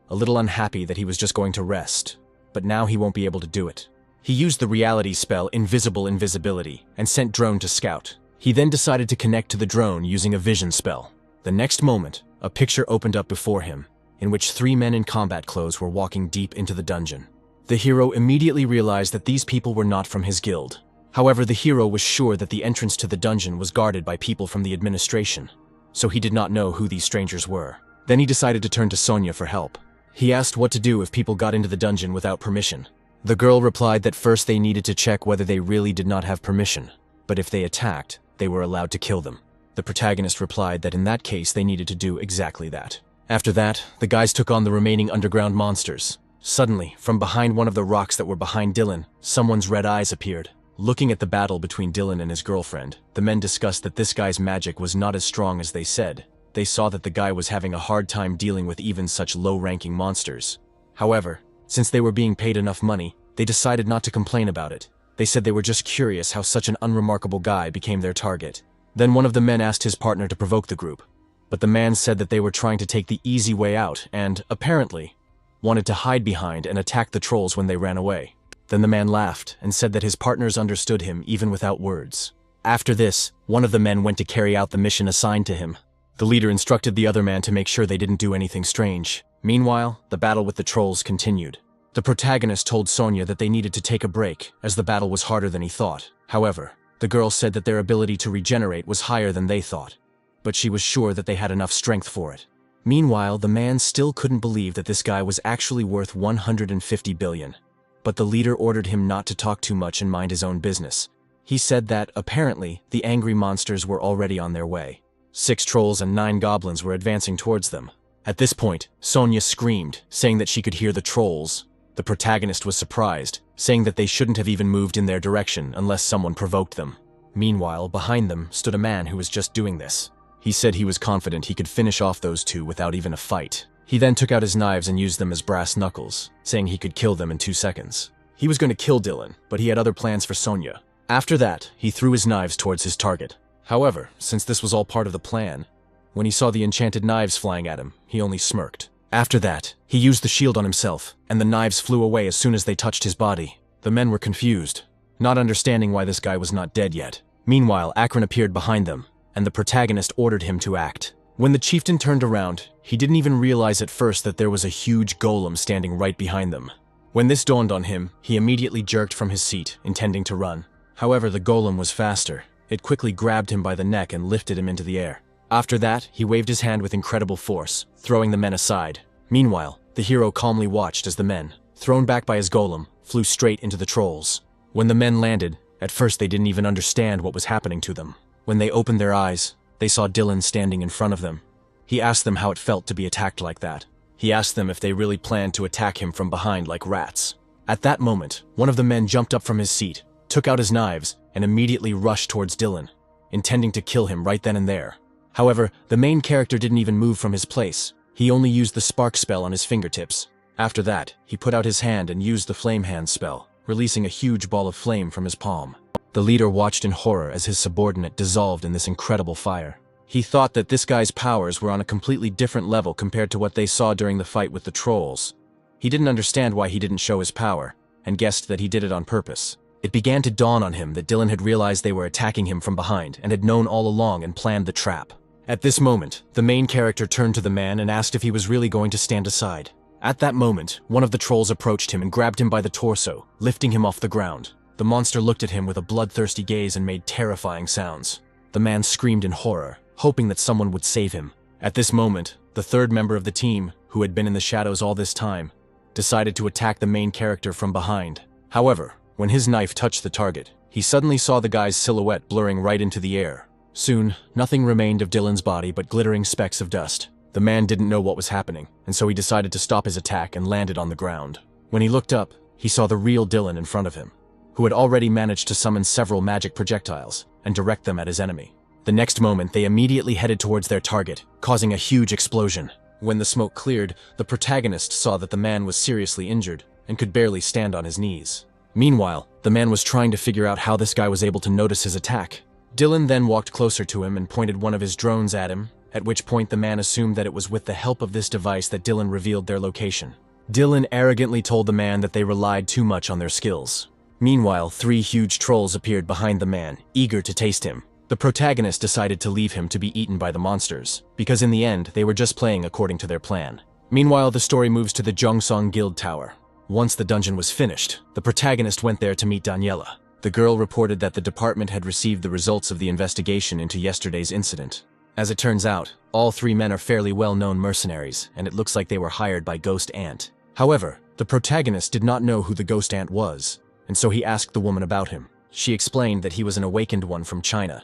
a little unhappy that he was just going to rest, but now he won't be able to do it. He used the reality spell Invisible Invisibility and sent drone to scout. He then decided to connect to the drone using a vision spell. The next moment, a picture opened up before him, in which 3 men in combat clothes were walking deep into the dungeon. The hero immediately realized that these people were not from his guild. However, the hero was sure that the entrance to the dungeon was guarded by people from the administration, so he did not know who these strangers were. Then he decided to turn to Sonya for help. He asked what to do if people got into the dungeon without permission. The girl replied that first they needed to check whether they really did not have permission, but if they attacked, they were allowed to kill them. The protagonist replied that in that case they needed to do exactly that. After that, the guys took on the remaining underground monsters. Suddenly, from behind one of the rocks that were behind Dylan, someone's red eyes appeared. Looking at the battle between Dylan and his girlfriend, the men discussed that this guy's magic was not as strong as they said. They saw that the guy was having a hard time dealing with even such low-ranking monsters. However, since they were being paid enough money, they decided not to complain about it. They said they were just curious how such an unremarkable guy became their target. Then one of the men asked his partner to provoke the group, but the man said that they were trying to take the easy way out and, apparently, wanted to hide behind and attack the trolls when they ran away. Then the man laughed and said that his partners understood him even without words. After this, one of the men went to carry out the mission assigned to him. The leader instructed the other man to make sure they didn't do anything strange. Meanwhile, the battle with the trolls continued. The protagonist told Sonya that they needed to take a break, as the battle was harder than he thought. However, the girl said that their ability to regenerate was higher than they thought, but she was sure that they had enough strength for it. Meanwhile, the man still couldn't believe that this guy was actually worth 150 billion. But the leader ordered him not to talk too much and mind his own business. He said that, apparently, the angry monsters were already on their way. 6 trolls and 9 goblins were advancing towards them. At this point, Sonya screamed, saying that she could hear the trolls. The protagonist was surprised, saying that they shouldn't have even moved in their direction unless someone provoked them. Meanwhile, behind them stood a man who was just doing this. He said he was confident he could finish off those 2 without even a fight. He then took out his knives and used them as brass knuckles, saying he could kill them in 2 seconds. He was going to kill Dylan, but he had other plans for Sonia. After that, he threw his knives towards his target. However, since this was all part of the plan, when he saw the enchanted knives flying at him, he only smirked. After that, he used the shield on himself, and the knives flew away as soon as they touched his body. The men were confused, not understanding why this guy was not dead yet. Meanwhile, Akron appeared behind them, and the protagonist ordered him to act. When the chieftain turned around, he didn't even realize at first that there was a huge golem standing right behind them. When this dawned on him, he immediately jerked from his seat, intending to run. However, the golem was faster. It quickly grabbed him by the neck and lifted him into the air. After that, he waved his hand with incredible force, throwing the men aside. Meanwhile, the hero calmly watched as the men, thrown back by his golem, flew straight into the trolls. When the men landed, at first they didn't even understand what was happening to them. When they opened their eyes, they saw Dylan standing in front of them. He asked them how it felt to be attacked like that. He asked them if they really planned to attack him from behind like rats. At that moment, one of the men jumped up from his seat, took out his knives, and immediately rushed towards Dylan, intending to kill him right then and there. However, the main character didn't even move from his place. He only used the spark spell on his fingertips. After that, he put out his hand and used the flame hand spell, releasing a huge ball of flame from his palm. The leader watched in horror as his subordinate dissolved in this incredible fire. He thought that this guy's powers were on a completely different level compared to what they saw during the fight with the trolls. He didn't understand why he didn't show his power, and guessed that he did it on purpose. It began to dawn on him that Dylan had realized they were attacking him from behind and had known all along and planned the trap. At this moment, the main character turned to the man and asked if he was really going to stand aside. At that moment, one of the trolls approached him and grabbed him by the torso, lifting him off the ground. The monster looked at him with a bloodthirsty gaze and made terrifying sounds. The man screamed in horror, hoping that someone would save him. At this moment, the third member of the team, who had been in the shadows all this time, decided to attack the main character from behind. However, when his knife touched the target, he suddenly saw the guy's silhouette blurring right into the air. Soon, nothing remained of Dylan's body but glittering specks of dust. The man didn't know what was happening, and so he decided to stop his attack and landed on the ground. When he looked up, he saw the real Dylan in front of him, who had already managed to summon several magic projectiles and direct them at his enemy. The next moment, they immediately headed towards their target, causing a huge explosion. When the smoke cleared, the protagonist saw that the man was seriously injured and could barely stand on his knees. Meanwhile, the man was trying to figure out how this guy was able to notice his attack. Dylan then walked closer to him and pointed one of his drones at him, at which point the man assumed that it was with the help of this device that Dylan revealed their location. Dylan arrogantly told the man that they relied too much on their skills. Meanwhile, 3 huge trolls appeared behind the man, eager to taste him. The protagonist decided to leave him to be eaten by the monsters, because in the end, they were just playing according to their plan. Meanwhile, the story moves to the Jongsong Guild Tower. Once the dungeon was finished, the protagonist went there to meet Daniela. The girl reported that the department had received the results of the investigation into yesterday's incident. As it turns out, all 3 men are fairly well-known mercenaries, and it looks like they were hired by Ghost Ant. However, the protagonist did not know who the Ghost Ant was, and so he asked the woman about him. She explained that he was an awakened one from China,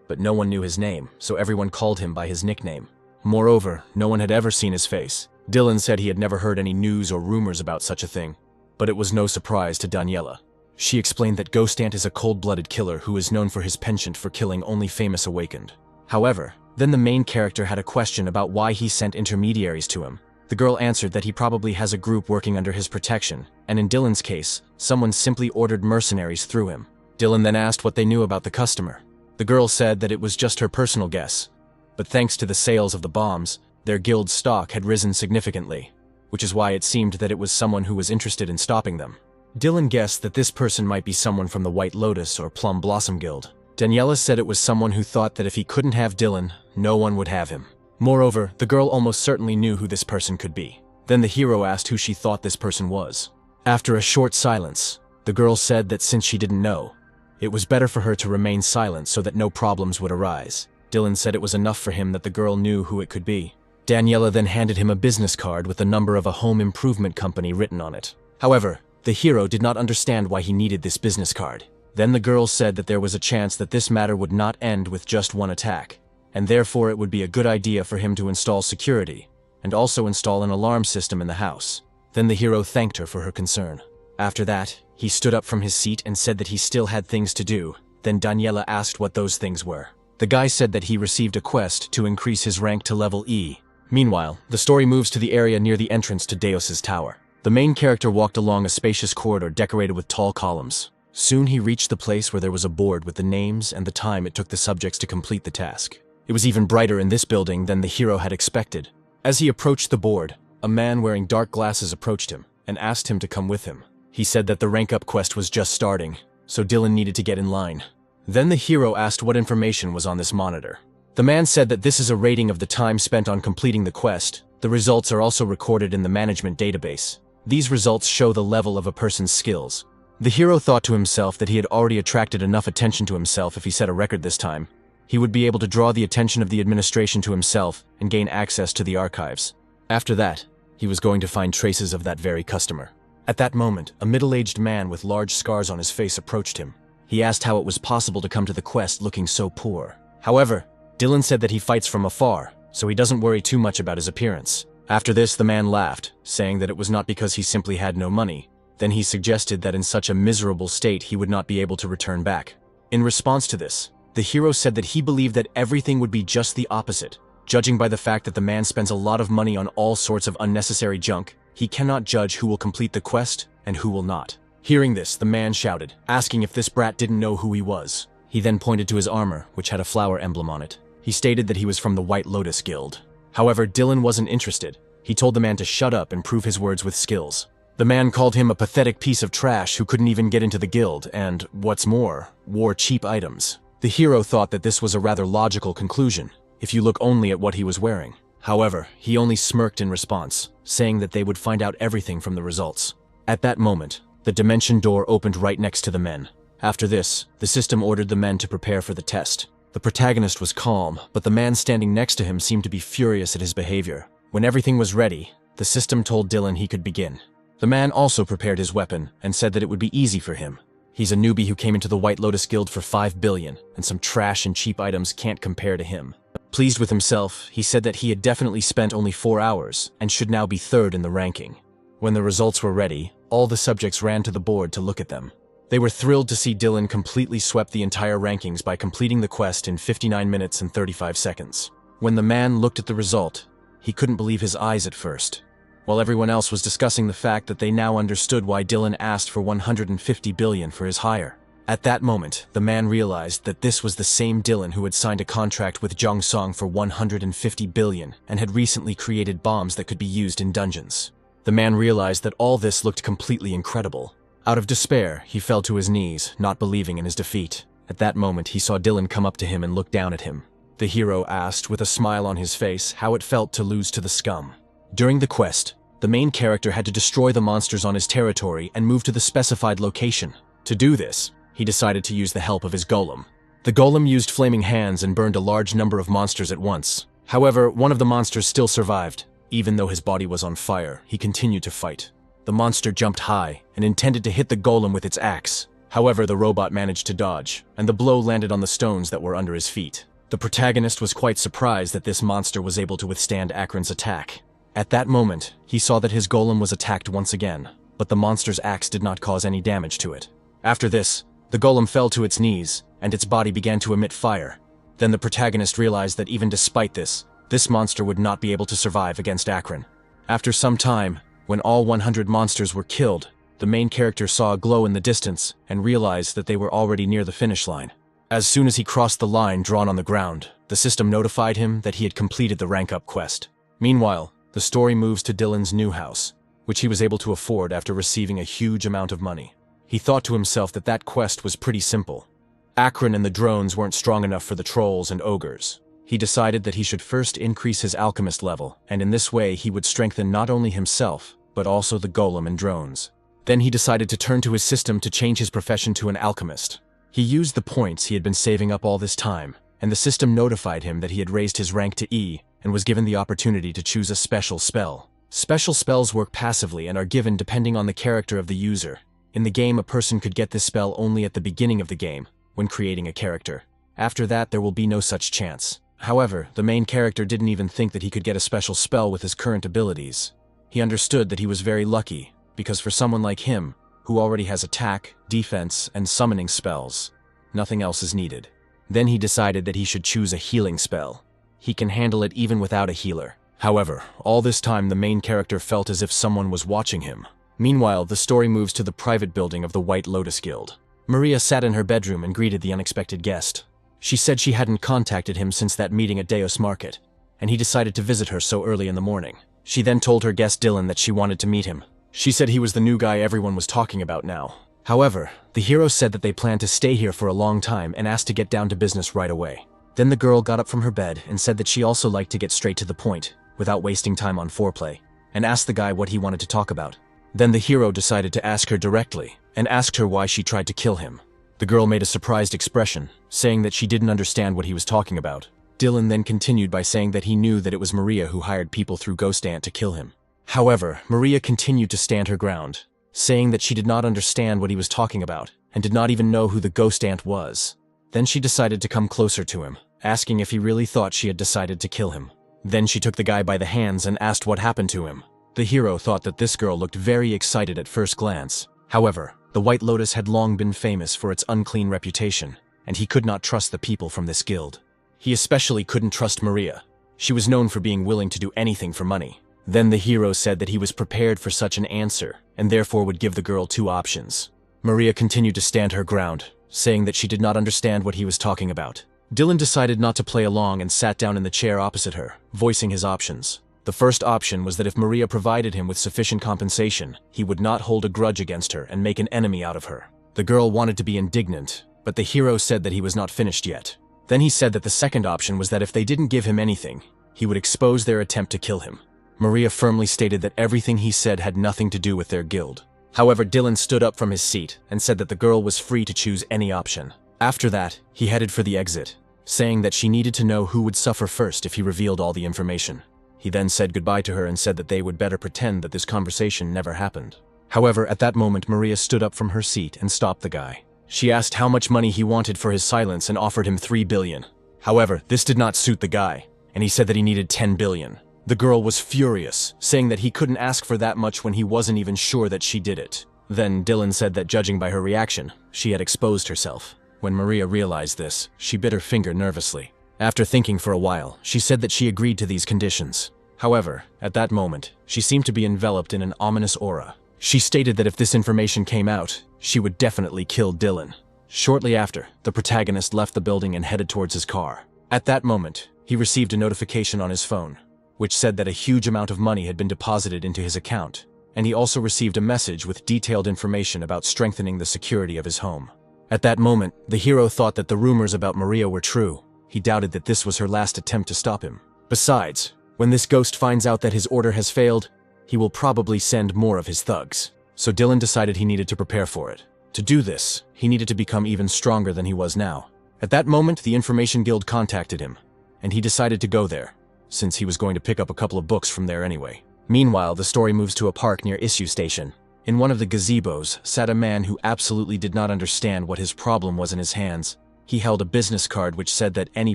but no one knew his name, so everyone called him by his nickname. Moreover, no one had ever seen his face. Dylan said he had never heard any news or rumors about such a thing, but it was no surprise to Daniela. She explained that Ghost Ant is a cold-blooded killer who is known for his penchant for killing only famous awakened. However, then the main character had a question about why he sent intermediaries to him. The girl answered that he probably has a group working under his protection, and in Dylan's case, someone simply ordered mercenaries through him. Dylan then asked what they knew about the customer. The girl said that it was just her personal guess, but thanks to the sales of the bombs, their guild's stock had risen significantly, which is why it seemed that it was someone who was interested in stopping them. Dylan guessed that this person might be someone from the White Lotus or Plum Blossom Guild. Daniela said it was someone who thought that if he couldn't have Dylan, no one would have him. Moreover, the girl almost certainly knew who this person could be. Then the hero asked who she thought this person was. After a short silence, the girl said that since she didn't know, it was better for her to remain silent so that no problems would arise. Dylan said it was enough for him that the girl knew who it could be. Daniela then handed him a business card with the number of a home improvement company written on it. However, the hero did not understand why he needed this business card. Then the girl said that there was a chance that this matter would not end with just one attack, and therefore it would be a good idea for him to install security, and also install an alarm system in the house. Then the hero thanked her for her concern. After that, he stood up from his seat and said that he still had things to do. Then Daniela asked what those things were. The guy said that he received a quest to increase his rank to level E. Meanwhile, the story moves to the area near the entrance to Deos's tower. The main character walked along a spacious corridor decorated with tall columns. Soon he reached the place where there was a board with the names and the time it took the subjects to complete the task. It was even brighter in this building than the hero had expected. As he approached the board, a man wearing dark glasses approached him and asked him to come with him. He said that the rank-up quest was just starting, so Dylan needed to get in line. Then the hero asked what information was on this monitor. The man said that this is a rating of the time spent on completing the quest. The results are also recorded in the management database. These results show the level of a person's skills. The hero thought to himself that he had already attracted enough attention to himself if he set a record this time. He would be able to draw the attention of the administration to himself and gain access to the archives. After that, he was going to find traces of that very customer. At that moment, a middle-aged man with large scars on his face approached him. He asked how it was possible to come to the quest looking so poor. However, Dylan said that he fights from afar, so he doesn't worry too much about his appearance. After this, the man laughed, saying that it was not because he simply had no money. Then he suggested that in such a miserable state he would not be able to return back. In response to this, the hero said that he believed that everything would be just the opposite. Judging by the fact that the man spends a lot of money on all sorts of unnecessary junk, he cannot judge who will complete the quest and who will not. Hearing this, the man shouted, asking if this brat didn't know who he was. He then pointed to his armor, which had a flower emblem on it. He stated that he was from the White Lotus Guild. However, Dylan wasn't interested. He told the man to shut up and prove his words with skills. The man called him a pathetic piece of trash who couldn't even get into the guild and, what's more, wore cheap items. The hero thought that this was a rather logical conclusion, if you look only at what he was wearing. However, he only smirked in response, saying that they would find out everything from the results. At that moment, the dimension door opened right next to the men. After this, the system ordered the men to prepare for the test. The protagonist was calm, but the man standing next to him seemed to be furious at his behavior. When everything was ready, the system told Dylan he could begin. The man also prepared his weapon and said that it would be easy for him. He's a newbie who came into the White Lotus Guild for 5 billion, and some trash and cheap items can't compare to him. Pleased with himself, he said that he had definitely spent only 4 hours and should now be third in the ranking. When the results were ready, all the subjects ran to the board to look at them. They were thrilled to see Dylan completely swept the entire rankings by completing the quest in 59 minutes and 35 seconds. When the man looked at the result, he couldn't believe his eyes at first. While everyone else was discussing the fact that they now understood why Dylan asked for 150 billion for his hire. At that moment, the man realized that this was the same Dylan who had signed a contract with Jongsong for 150 billion and had recently created bombs that could be used in dungeons. The man realized that all this looked completely incredible. Out of despair, he fell to his knees, not believing in his defeat. At that moment, he saw Dylan come up to him and look down at him. The hero asked, with a smile on his face, how it felt to lose to the scum. During the quest, the main character had to destroy the monsters on his territory and move to the specified location. To do this, he decided to use the help of his golem. The golem used flaming hands and burned a large number of monsters at once. However, one of the monsters still survived. Even though his body was on fire, he continued to fight. The monster jumped high and intended to hit the golem with its axe. However, the robot managed to dodge, and the blow landed on the stones that were under his feet. The protagonist was quite surprised that this monster was able to withstand Akron's attack. At that moment, he saw that his golem was attacked once again, but the monster's axe did not cause any damage to it. After this, the golem fell to its knees, and its body began to emit fire. Then the protagonist realized that even despite this monster would not be able to survive against Akron. After some time, when all 100 monsters were killed, the main character saw a glow in the distance and realized that they were already near the finish line. As soon as he crossed the line drawn on the ground, the system notified him that he had completed the rank-up quest. Meanwhile, the story moves to Dylan's new house, which he was able to afford after receiving a huge amount of money. He thought to himself that that quest was pretty simple. Akron and the drones weren't strong enough for the trolls and ogres. He decided that he should first increase his alchemist level, and in this way he would strengthen not only himself, but also the golem and drones. Then he decided to turn to his system to change his profession to an alchemist. He used the points he had been saving up all this time, and the system notified him that he had raised his rank to E and was given the opportunity to choose a special spell. Special spells work passively and are given depending on the character of the user. In the game, a person could get this spell only at the beginning of the game, when creating a character. After that, there will be no such chance. However, the main character didn't even think that he could get a special spell with his current abilities. He understood that he was very lucky, because for someone like him, who already has attack, defense, and summoning spells, nothing else is needed. Then he decided that he should choose a healing spell. He can handle it even without a healer. However, all this time the main character felt as if someone was watching him. Meanwhile, the story moves to the private building of the White Lotus Guild. Maria sat in her bedroom and greeted the unexpected guest. She said she hadn't contacted him since that meeting at Deos Market, and he decided to visit her so early in the morning. She then told her guest Dylan that she wanted to meet him. She said he was the new guy everyone was talking about now. However, the hero said that they planned to stay here for a long time and asked to get down to business right away. Then the girl got up from her bed and said that she also liked to get straight to the point, without wasting time on foreplay, and asked the guy what he wanted to talk about. Then the hero decided to ask her directly, and asked her why she tried to kill him. The girl made a surprised expression, saying that she didn't understand what he was talking about. Dylan then continued by saying that he knew that it was Maria who hired people through Ghost Ant to kill him. However, Maria continued to stand her ground, saying that she did not understand what he was talking about, and did not even know who the Ghost Ant was. Then she decided to come closer to him, asking if he really thought she had decided to kill him. Then she took the guy by the hands and asked what happened to him. The hero thought that this girl looked very excited at first glance. However, the White Lotus had long been famous for its unclean reputation, and he could not trust the people from this guild. He especially couldn't trust Maria. She was known for being willing to do anything for money. Then the hero said that he was prepared for such an answer, and therefore would give the girl two options. Maria continued to stand her ground, saying that she did not understand what he was talking about. Dylan decided not to play along and sat down in the chair opposite her, voicing his options. The first option was that if Maria provided him with sufficient compensation, he would not hold a grudge against her and make an enemy out of her. The girl wanted to be indignant, but the hero said that he was not finished yet. Then he said that the second option was that if they didn't give him anything, he would expose their attempt to kill him. Maria firmly stated that everything he said had nothing to do with their guild. However, Dylan stood up from his seat and said that the girl was free to choose any option. After that, he headed for the exit, saying that she needed to know who would suffer first if he revealed all the information. He then said goodbye to her and said that they would better pretend that this conversation never happened. However, at that moment, Maria stood up from her seat and stopped the guy. She asked how much money he wanted for his silence and offered him 3 billion. However, this did not suit the guy, and he said that he needed 10 billion. The girl was furious, saying that he couldn't ask for that much when he wasn't even sure that she did it. Then Dylan said that judging by her reaction, she had exposed herself. When Maria realized this, she bit her finger nervously. After thinking for a while, she said that she agreed to these conditions. However, at that moment, she seemed to be enveloped in an ominous aura. She stated that if this information came out, she would definitely kill Dylan. Shortly after, the protagonist left the building and headed towards his car. At that moment, he received a notification on his phone, which said that a huge amount of money had been deposited into his account, and he also received a message with detailed information about strengthening the security of his home. At that moment, the hero thought that the rumors about Maria were true. He doubted that this was her last attempt to stop him. Besides, when this ghost finds out that his order has failed, he will probably send more of his thugs. So Dylan decided he needed to prepare for it. To do this, he needed to become even stronger than he was now. At that moment, the Information Guild contacted him, and he decided to go there, since he was going to pick up a couple of books from there anyway. Meanwhile, the story moves to a park near Issue Station. In one of the gazebos sat a man who absolutely did not understand what his problem was in his hands. He held a business card which said that any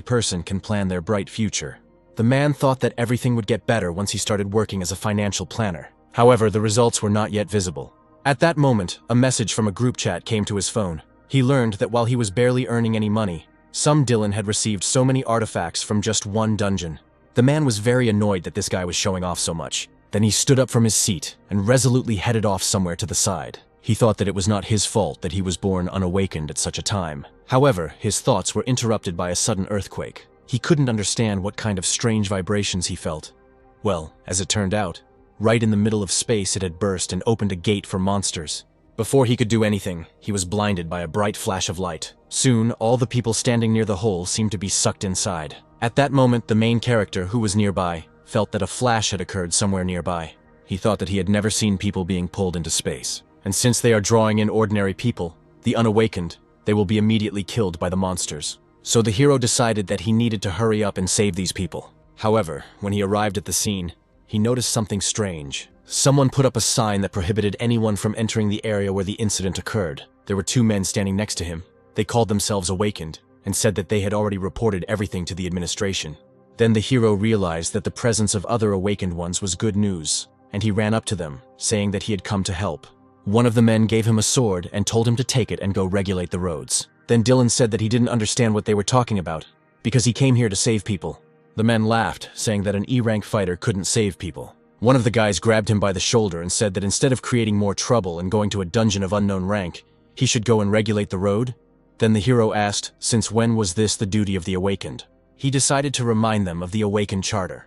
person can plan their bright future. The man thought that everything would get better once he started working as a financial planner. However, the results were not yet visible. At that moment, a message from a group chat came to his phone. He learned that while he was barely earning any money, some Dylan had received so many artifacts from just one dungeon. The man was very annoyed that this guy was showing off so much. Then he stood up from his seat and resolutely headed off somewhere to the side. He thought that it was not his fault that he was born unawakened at such a time. However, his thoughts were interrupted by a sudden earthquake. He couldn't understand what kind of strange vibrations he felt. Well, as it turned out, right in the middle of space it had burst and opened a gate for monsters. Before he could do anything, he was blinded by a bright flash of light. Soon, all the people standing near the hole seemed to be sucked inside. At that moment, the main character, who was nearby, felt that a flash had occurred somewhere nearby. He thought that he had never seen people being pulled into space. And since they are drawing in ordinary people, the unawakened, they will be immediately killed by the monsters. So the hero decided that he needed to hurry up and save these people. However, when he arrived at the scene, he noticed something strange. Someone put up a sign that prohibited anyone from entering the area where the incident occurred. There were 2 men standing next to him. They called themselves Awakened and said that they had already reported everything to the administration. Then the hero realized that the presence of other awakened ones was good news, and he ran up to them, saying that he had come to help. One of the men gave him a sword and told him to take it and go regulate the roads. Then Dylan said that he didn't understand what they were talking about, because he came here to save people. The men laughed, saying that an E-rank fighter couldn't save people. One of the guys grabbed him by the shoulder and said that instead of creating more trouble and going to a dungeon of unknown rank, he should go and regulate the road. Then the hero asked, since when was this the duty of the awakened? He decided to remind them of the awakened charter.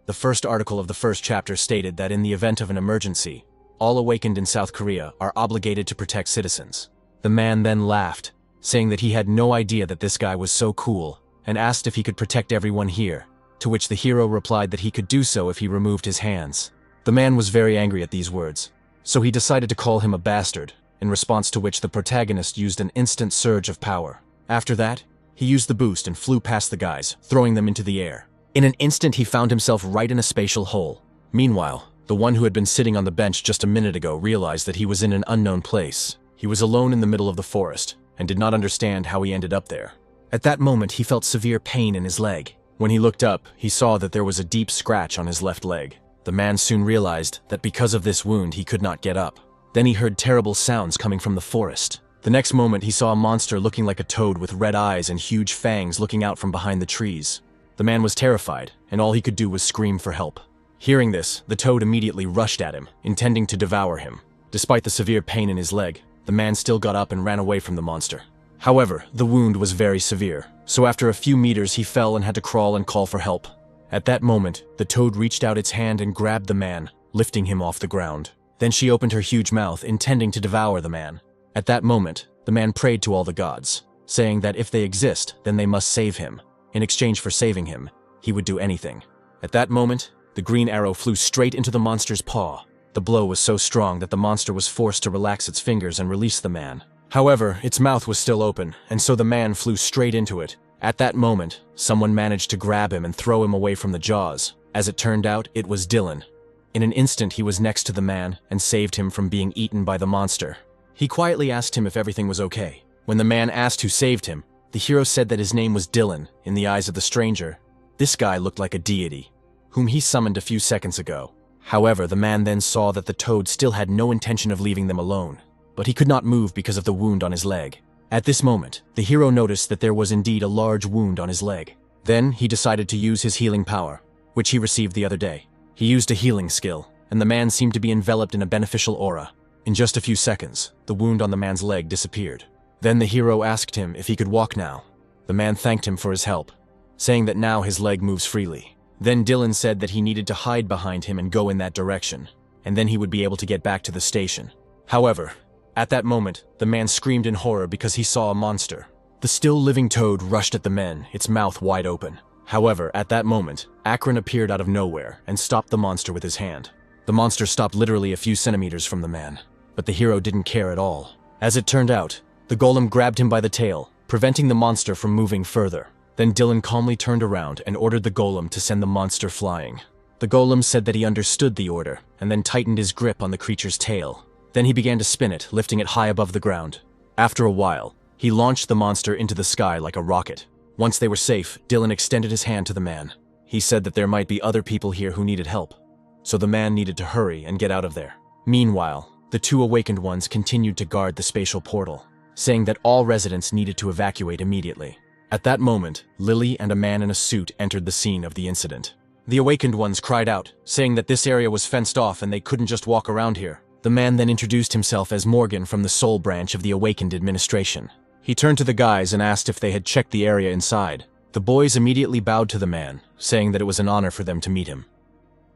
The first article of the first chapter stated that in the event of an emergency, all awakened in South Korea are obligated to protect citizens. The man then laughed, saying that he had no idea that this guy was so cool, and asked if he could protect everyone here, to which the hero replied that he could do so if he removed his hands. The man was very angry at these words, so he decided to call him a bastard, in response to which the protagonist used an instant surge of power. After that, he used the boost and flew past the guys, throwing them into the air. In an instant, he found himself right in a spatial hole. Meanwhile, the one who had been sitting on the bench just a minute ago realized that he was in an unknown place. He was alone in the middle of the forest, and did not understand how he ended up there. At that moment, he felt severe pain in his leg. When he looked up, he saw that there was a deep scratch on his left leg. The man soon realized that because of this wound, he could not get up. Then he heard terrible sounds coming from the forest. The next moment, he saw a monster looking like a toad with red eyes and huge fangs looking out from behind the trees. The man was terrified, and all he could do was scream for help. Hearing this, the toad immediately rushed at him, intending to devour him. Despite the severe pain in his leg, the man still got up and ran away from the monster. However, the wound was very severe, so after a few meters he fell and had to crawl and call for help. At that moment, the toad reached out its hand and grabbed the man, lifting him off the ground. Then she opened her huge mouth, intending to devour the man. At that moment, the man prayed to all the gods, saying that if they exist, then they must save him. In exchange for saving him, he would do anything. At that moment, the green arrow flew straight into the monster's paw. The blow was so strong that the monster was forced to relax its fingers and release the man. However, its mouth was still open, and so the man flew straight into it. At that moment, someone managed to grab him and throw him away from the jaws. As it turned out, it was Dylan. In an instant, he was next to the man and saved him from being eaten by the monster. He quietly asked him if everything was okay. When the man asked who saved him, the hero said that his name was Dylan. In the eyes of the stranger, this guy looked like a deity, whom he summoned a few seconds ago. However, the man then saw that the toad still had no intention of leaving them alone, but he could not move because of the wound on his leg. At this moment, the hero noticed that there was indeed a large wound on his leg. Then he decided to use his healing power, which he received the other day. He used a healing skill, and the man seemed to be enveloped in a beneficial aura. In just a few seconds, the wound on the man's leg disappeared. Then the hero asked him if he could walk now. The man thanked him for his help, saying that now his leg moves freely. Then Dylan said that he needed to hide behind him and go in that direction, and then he would be able to get back to the station. However, at that moment, the man screamed in horror because he saw a monster. The still living toad rushed at the men, its mouth wide open. However, at that moment, Akron appeared out of nowhere and stopped the monster with his hand. The monster stopped literally a few centimeters from the man, but the hero didn't care at all. As it turned out, the golem grabbed him by the tail, preventing the monster from moving further. Then Dylan calmly turned around and ordered the golem to send the monster flying. The golem said that he understood the order, and then tightened his grip on the creature's tail. Then he began to spin it, lifting it high above the ground. After a while, he launched the monster into the sky like a rocket. Once they were safe, Dylan extended his hand to the man. He said that there might be other people here who needed help, so the man needed to hurry and get out of there. Meanwhile, the two awakened ones continued to guard the spatial portal, saying that all residents needed to evacuate immediately. At that moment, Lily and a man in a suit entered the scene of the incident. The awakened ones cried out, saying that this area was fenced off and they couldn't just walk around here. The man then introduced himself as Morgan from the Soul branch of the Awakened administration. He turned to the guys and asked if they had checked the area inside. The boys immediately bowed to the man, saying that it was an honor for them to meet him.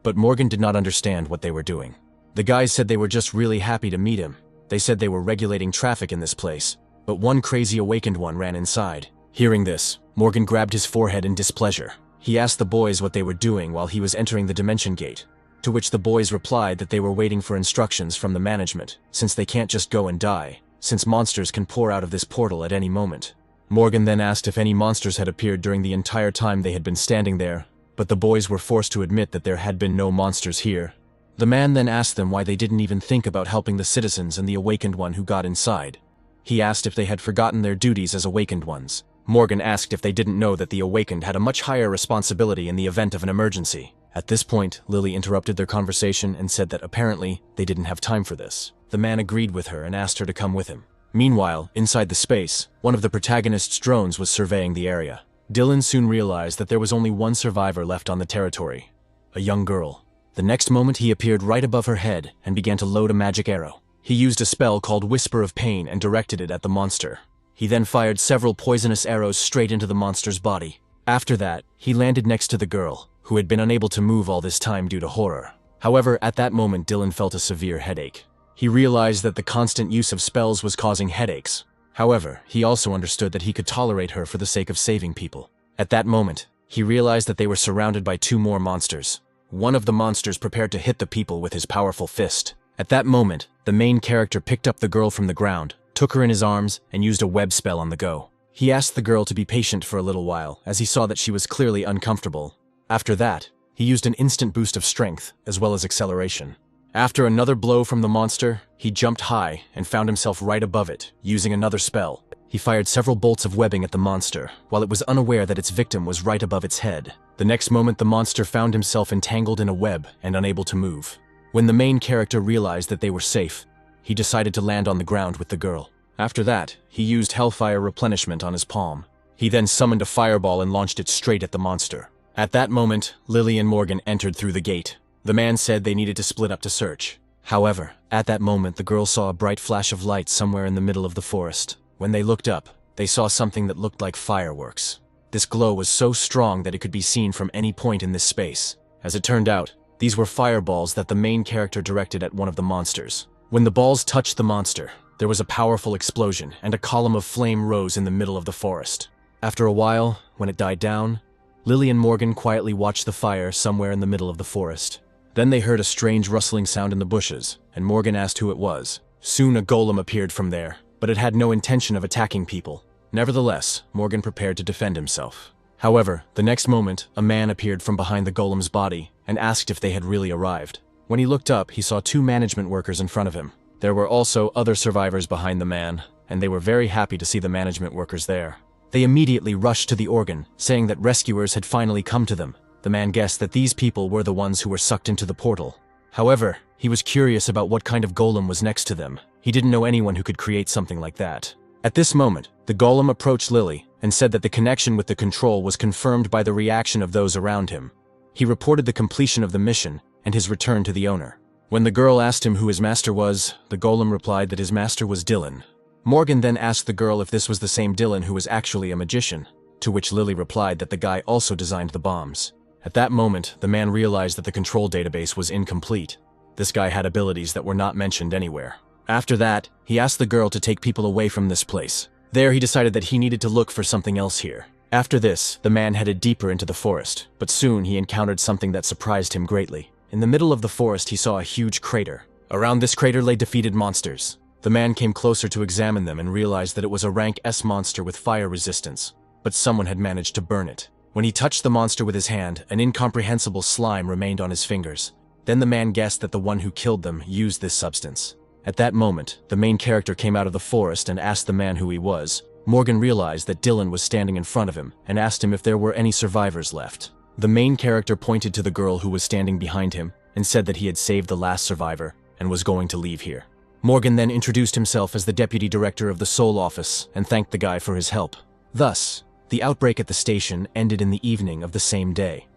But Morgan did not understand what they were doing. The guys said they were just really happy to meet him. They said they were regulating traffic in this place, but one crazy awakened one ran inside. Hearing this, Morgan grabbed his forehead in displeasure. He asked the boys what they were doing while he was entering the dimension gate, to which the boys replied that they were waiting for instructions from the management, since they can't just go and die, since monsters can pour out of this portal at any moment. Morgan then asked if any monsters had appeared during the entire time they had been standing there, but the boys were forced to admit that there had been no monsters here. The man then asked them why they didn't even think about helping the citizens and the awakened one who got inside. He asked if they had forgotten their duties as awakened ones. Morgan asked if they didn't know that the awakened had a much higher responsibility in the event of an emergency. At this point, Lily interrupted their conversation and said that apparently they didn't have time for this. The man agreed with her and asked her to come with him. Meanwhile, inside the space, one of the protagonist's drones was surveying the area. Dylan soon realized that there was only one survivor left on the territory, a young girl. The next moment he appeared right above her head and began to load a magic arrow. He used a spell called Whisper of Pain and directed it at the monster. He then fired several poisonous arrows straight into the monster's body. After that, he landed next to the girl, who had been unable to move all this time due to horror. However, at that moment Dylan felt a severe headache. He realized that the constant use of spells was causing headaches. However, he also understood that he could tolerate her for the sake of saving people. At that moment, he realized that they were surrounded by two more monsters. One of the monsters prepared to hit the people with his powerful fist. At that moment, the main character picked up the girl from the ground, took her in his arms, and used a web spell on the go. He asked the girl to be patient for a little while, as he saw that she was clearly uncomfortable. After that, he used an instant boost of strength, as well as acceleration. After another blow from the monster, he jumped high and found himself right above it, using another spell. He fired several bolts of webbing at the monster, while it was unaware that its victim was right above its head. The next moment, the monster found himself entangled in a web and unable to move. When the main character realized that they were safe, he decided to land on the ground with the girl. After that, he used Hellfire Replenishment on his palm. He then summoned a fireball and launched it straight at the monster. At that moment, Lily and Morgan entered through the gate. The man said they needed to split up to search. However, at that moment the girl saw a bright flash of light somewhere in the middle of the forest. When they looked up, they saw something that looked like fireworks. This glow was so strong that it could be seen from any point in this space. As it turned out, these were fireballs that the main character directed at one of the monsters. When the balls touched the monster, there was a powerful explosion and a column of flame rose in the middle of the forest. After a while, when it died down, Lily and Morgan quietly watched the fire somewhere in the middle of the forest. Then they heard a strange rustling sound in the bushes, and Morgan asked who it was. Soon a golem appeared from there, but it had no intention of attacking people. Nevertheless, Morgan prepared to defend himself. However, the next moment, a man appeared from behind the golem's body and asked if they had really arrived. When he looked up, he saw two management workers in front of him. There were also other survivors behind the man, and they were very happy to see the management workers there. They immediately rushed to the organ, saying that rescuers had finally come to them. The man guessed that these people were the ones who were sucked into the portal. However, he was curious about what kind of golem was next to them. He didn't know anyone who could create something like that. At this moment, the golem approached Lily and said that the connection with the control was confirmed by the reaction of those around him. He reported the completion of the mission and his return to the owner. When the girl asked him who his master was, the golem replied that his master was Dylan. Morgan then asked the girl if this was the same Dylan who was actually a magician, to which Lily replied that the guy also designed the bombs. At that moment, the man realized that the control database was incomplete. This guy had abilities that were not mentioned anywhere. After that, he asked the girl to take people away from this place. There he decided that he needed to look for something else here. After this, the man headed deeper into the forest, but soon he encountered something that surprised him greatly. In the middle of the forest, he saw a huge crater. Around this crater lay defeated monsters. The man came closer to examine them and realized that it was a rank S monster with fire resistance, but someone had managed to burn it. When he touched the monster with his hand, an incomprehensible slime remained on his fingers. Then the man guessed that the one who killed them used this substance. At that moment, the main character came out of the forest and asked the man who he was. Morgan realized that Dylan was standing in front of him and asked him if there were any survivors left. The main character pointed to the girl who was standing behind him and said that he had saved the last survivor and was going to leave here. Morgan then introduced himself as the deputy director of the Soul Office and thanked the guy for his help. Thus, the outbreak at the station ended in the evening of the same day.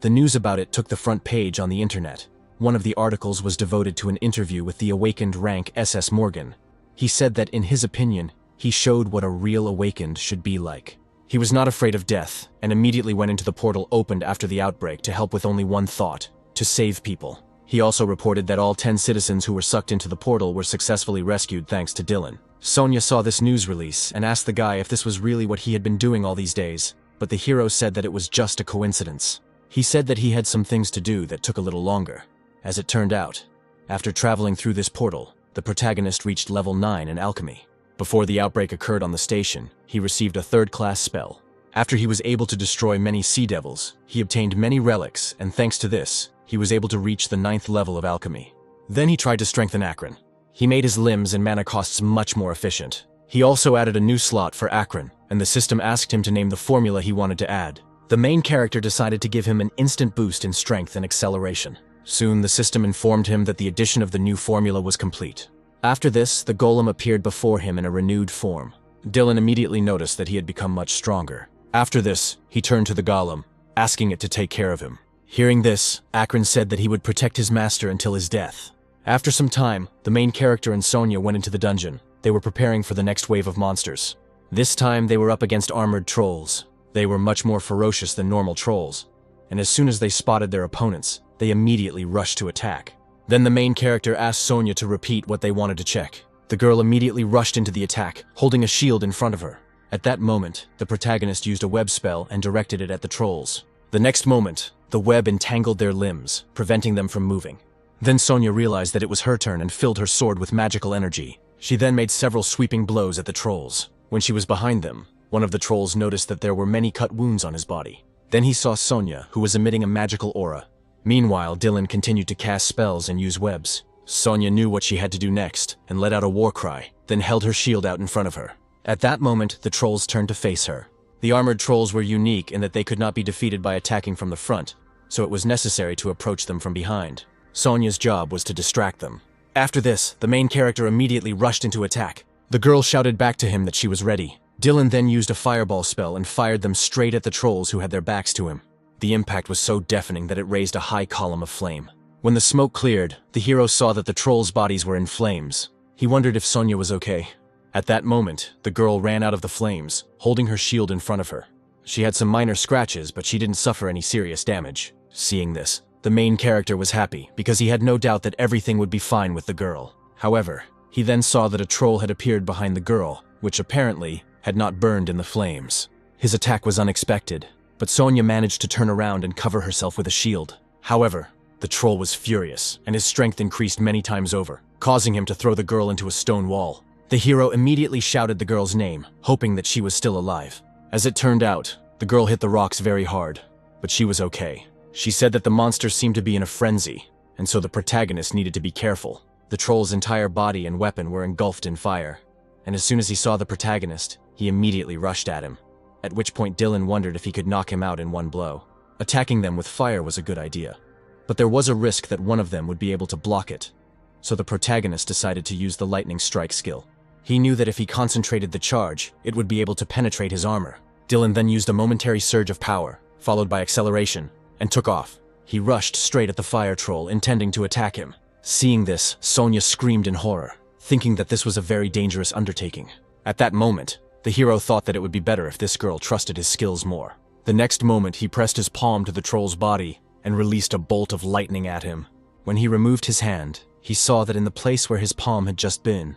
The news about it took the front page on the internet. One of the articles was devoted to an interview with the awakened rank SS Morgan. He said that in his opinion, he showed what a real awakened should be like. He was not afraid of death and immediately went into the portal opened after the outbreak to help with only one thought: to save people. He also reported that all 10 citizens who were sucked into the portal were successfully rescued thanks to Dylan. Sonia saw this news release and asked the guy if this was really what he had been doing all these days, but the hero said that it was just a coincidence. He said that he had some things to do that took a little longer. As it turned out, after traveling through this portal, the protagonist reached level 9 in alchemy. Before the outbreak occurred on the station, he received a third-class spell. After he was able to destroy many sea devils, he obtained many relics, and thanks to this, he was able to reach the 9th level of alchemy. Then he tried to strengthen Akron. He made his limbs and mana costs much more efficient. He also added a new slot for Akron, and the system asked him to name the formula he wanted to add. The main character decided to give him an instant boost in strength and acceleration. Soon the system informed him that the addition of the new formula was complete. After this, the golem appeared before him in a renewed form. Dylan immediately noticed that he had become much stronger. After this, he turned to the golem, asking it to take care of him. Hearing this, Akron said that he would protect his master until his death. After some time, the main character and Sonya went into the dungeon. They were preparing for the next wave of monsters. This time, they were up against armored trolls. They were much more ferocious than normal trolls, and as soon as they spotted their opponents, they immediately rushed to attack. Then the main character asked Sonya to repeat what they wanted to check. The girl immediately rushed into the attack, holding a shield in front of her. At that moment, the protagonist used a web spell and directed it at the trolls. The next moment, the web entangled their limbs, preventing them from moving. Then Sonya realized that it was her turn and filled her sword with magical energy. She then made several sweeping blows at the trolls. When she was behind them, one of the trolls noticed that there were many cut wounds on his body. Then he saw Sonya, who was emitting a magical aura. Meanwhile, Dylan continued to cast spells and use webs. Sonya knew what she had to do next and let out a war cry, then held her shield out in front of her. At that moment, the trolls turned to face her. The armored trolls were unique in that they could not be defeated by attacking from the front, so it was necessary to approach them from behind. Sonya's job was to distract them. After this, the main character immediately rushed into attack. The girl shouted back to him that she was ready. Dylan then used a fireball spell and fired them straight at the trolls who had their backs to him. The impact was so deafening that it raised a high column of flame. When the smoke cleared, the hero saw that the trolls' bodies were in flames. He wondered if Sonya was okay. At that moment, the girl ran out of the flames, holding her shield in front of her. She had some minor scratches, but she didn't suffer any serious damage. Seeing this, the main character was happy because he had no doubt that everything would be fine with the girl. However, he then saw that a troll had appeared behind the girl, which apparently had not burned in the flames. His attack was unexpected, but Sonya managed to turn around and cover herself with a shield. However, the troll was furious, and his strength increased many times over, causing him to throw the girl into a stone wall. The hero immediately shouted the girl's name, hoping that she was still alive. As it turned out, the girl hit the rocks very hard, but she was okay. She said that the monster seemed to be in a frenzy, and so the protagonist needed to be careful. The troll's entire body and weapon were engulfed in fire, and as soon as he saw the protagonist, he immediately rushed at him, at which point Dylan wondered if he could knock him out in one blow. Attacking them with fire was a good idea, but there was a risk that one of them would be able to block it, so the protagonist decided to use the lightning strike skill. He knew that if he concentrated the charge, it would be able to penetrate his armor. Dylan then used a momentary surge of power, followed by acceleration, and took off. He rushed straight at the fire troll, intending to attack him. Seeing this, Sonya screamed in horror, thinking that this was a very dangerous undertaking. At that moment, the hero thought that it would be better if this girl trusted his skills more. The next moment, he pressed his palm to the troll's body and released a bolt of lightning at him. When he removed his hand, he saw that in the place where his palm had just been,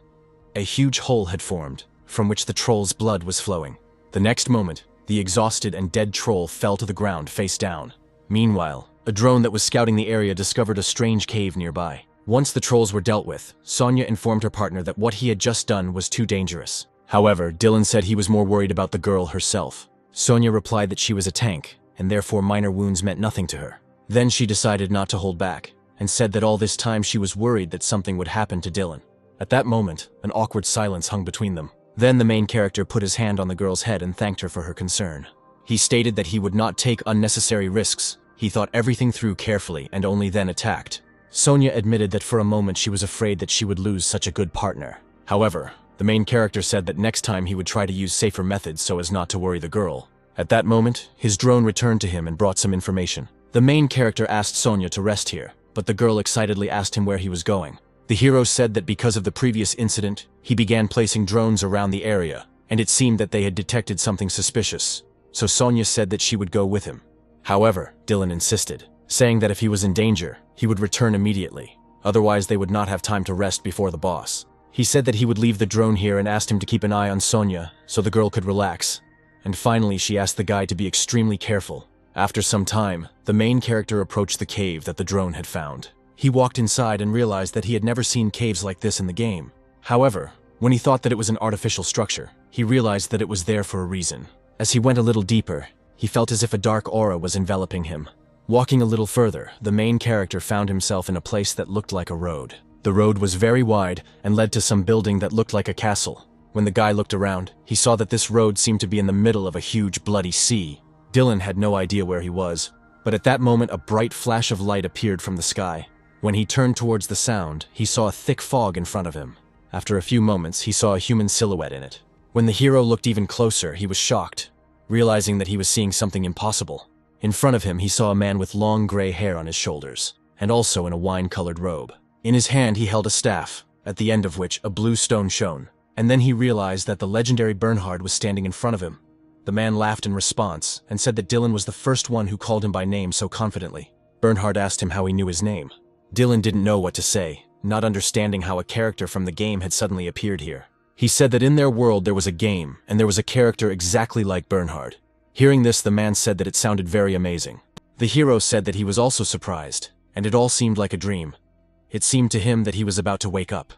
a huge hole had formed, from which the troll's blood was flowing. The next moment, the exhausted and dead troll fell to the ground face down. Meanwhile, a drone that was scouting the area discovered a strange cave nearby. Once the trolls were dealt with, Sonya informed her partner that what he had just done was too dangerous. However, Dylan said he was more worried about the girl herself. Sonya replied that she was a tank, and therefore minor wounds meant nothing to her. Then she decided not to hold back, and said that all this time she was worried that something would happen to Dylan. At that moment, an awkward silence hung between them. Then the main character put his hand on the girl's head and thanked her for her concern. He stated that he would not take unnecessary risks. He thought everything through carefully and only then attacked. Sonya admitted that for a moment she was afraid that she would lose such a good partner. However, the main character said that next time he would try to use safer methods so as not to worry the girl. At that moment, his drone returned to him and brought some information. The main character asked Sonya to rest here, but the girl excitedly asked him where he was going. The hero said that because of the previous incident, he began placing drones around the area, and it seemed that they had detected something suspicious, so Sonya said that she would go with him. However, Dylan insisted, saying that if he was in danger, he would return immediately, otherwise they would not have time to rest before the boss. He said that he would leave the drone here and asked him to keep an eye on Sonya so the girl could relax, and finally she asked the guy to be extremely careful. After some time, the main character approached the cave that the drone had found. He walked inside and realized that he had never seen caves like this in the game. However, when he thought that it was an artificial structure, he realized that it was there for a reason. As he went a little deeper, he felt as if a dark aura was enveloping him. Walking a little further, the main character found himself in a place that looked like a road. The road was very wide and led to some building that looked like a castle. When the guy looked around, he saw that this road seemed to be in the middle of a huge bloody sea. Dylan had no idea where he was, but at that moment a bright flash of light appeared from the sky. When he turned towards the sound, he saw a thick fog in front of him. After a few moments, he saw a human silhouette in it. When the hero looked even closer, he was shocked. realizing that he was seeing something impossible. In front of him, he saw a man with long gray hair on his shoulders, and also in a wine-colored robe. In his hand, he held a staff, at the end of which a blue stone shone. And then he realized that the legendary Bernhard was standing in front of him. The man laughed in response, and said that Dylan was the first one who called him by name so confidently. Bernhard asked him how he knew his name. Dylan didn't know what to say, not understanding how a character from the game had suddenly appeared here. He said that in their world there was a game, and there was a character exactly like Bernhard. Hearing this, the man said that it sounded very amazing. The hero said that he was also surprised, and it all seemed like a dream. It seemed to him that he was about to wake up.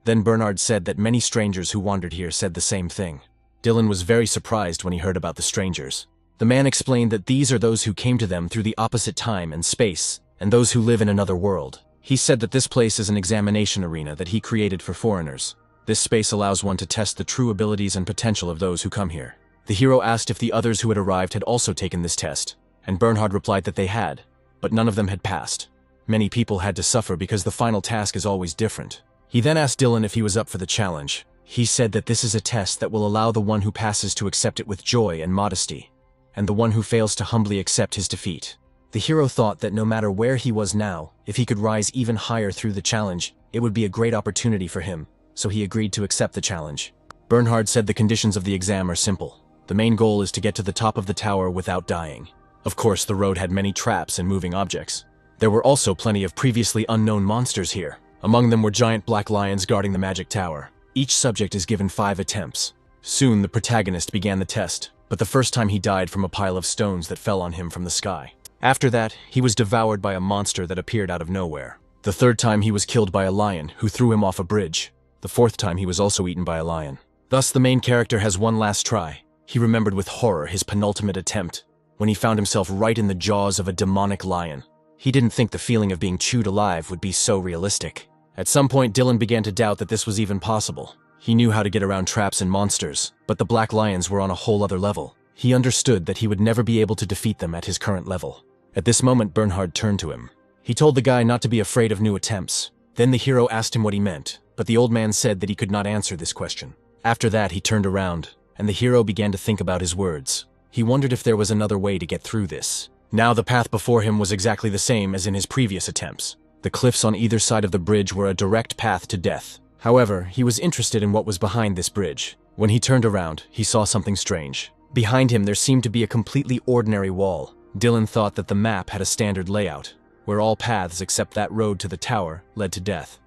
Then Bernhard said that many strangers who wandered here said the same thing. Dylan was very surprised when he heard about the strangers. The man explained that these are those who came to them through the opposite time and space, and those who live in another world. He said that this place is an examination arena that he created for foreigners. This space allows one to test the true abilities and potential of those who come here. The hero asked if the others who had arrived had also taken this test, and Bernhard replied that they had, but none of them had passed. Many people had to suffer because the final task is always different. He then asked Dylan if he was up for the challenge. He said that this is a test that will allow the one who passes to accept it with joy and modesty, and the one who fails to humbly accept his defeat. The hero thought that no matter where he was now, if he could rise even higher through the challenge, it would be a great opportunity for him, so he agreed to accept the challenge. Bernhard said the conditions of the exam are simple. The main goal is to get to the top of the tower without dying. Of course, the road had many traps and moving objects. There were also plenty of previously unknown monsters here. Among them were giant black lions guarding the magic tower. Each subject is given 5 attempts. Soon, the protagonist began the test, but the first time he died from a pile of stones that fell on him from the sky. After that, he was devoured by a monster that appeared out of nowhere. The third time he was killed by a lion, who threw him off a bridge. The fourth time he was also eaten by a lion. Thus, the main character has one last try. He remembered with horror his penultimate attempt, when he found himself right in the jaws of a demonic lion. He didn't think the feeling of being chewed alive would be so realistic. At some point, Dylan began to doubt that this was even possible. He knew how to get around traps and monsters, but the black lions were on a whole other level. He understood that he would never be able to defeat them at his current level. At this moment, Bernhard turned to him. He told the guy not to be afraid of new attempts. Then the hero asked him what he meant, but the old man said that he could not answer this question. After that, he turned around, and the hero began to think about his words. He wondered if there was another way to get through this. Now the path before him was exactly the same as in his previous attempts. The cliffs on either side of the bridge were a direct path to death. However, he was interested in what was behind this bridge. When he turned around, he saw something strange. Behind him, there seemed to be a completely ordinary wall. Dylan thought that the map had a standard layout, where all paths except that road to the tower led to death.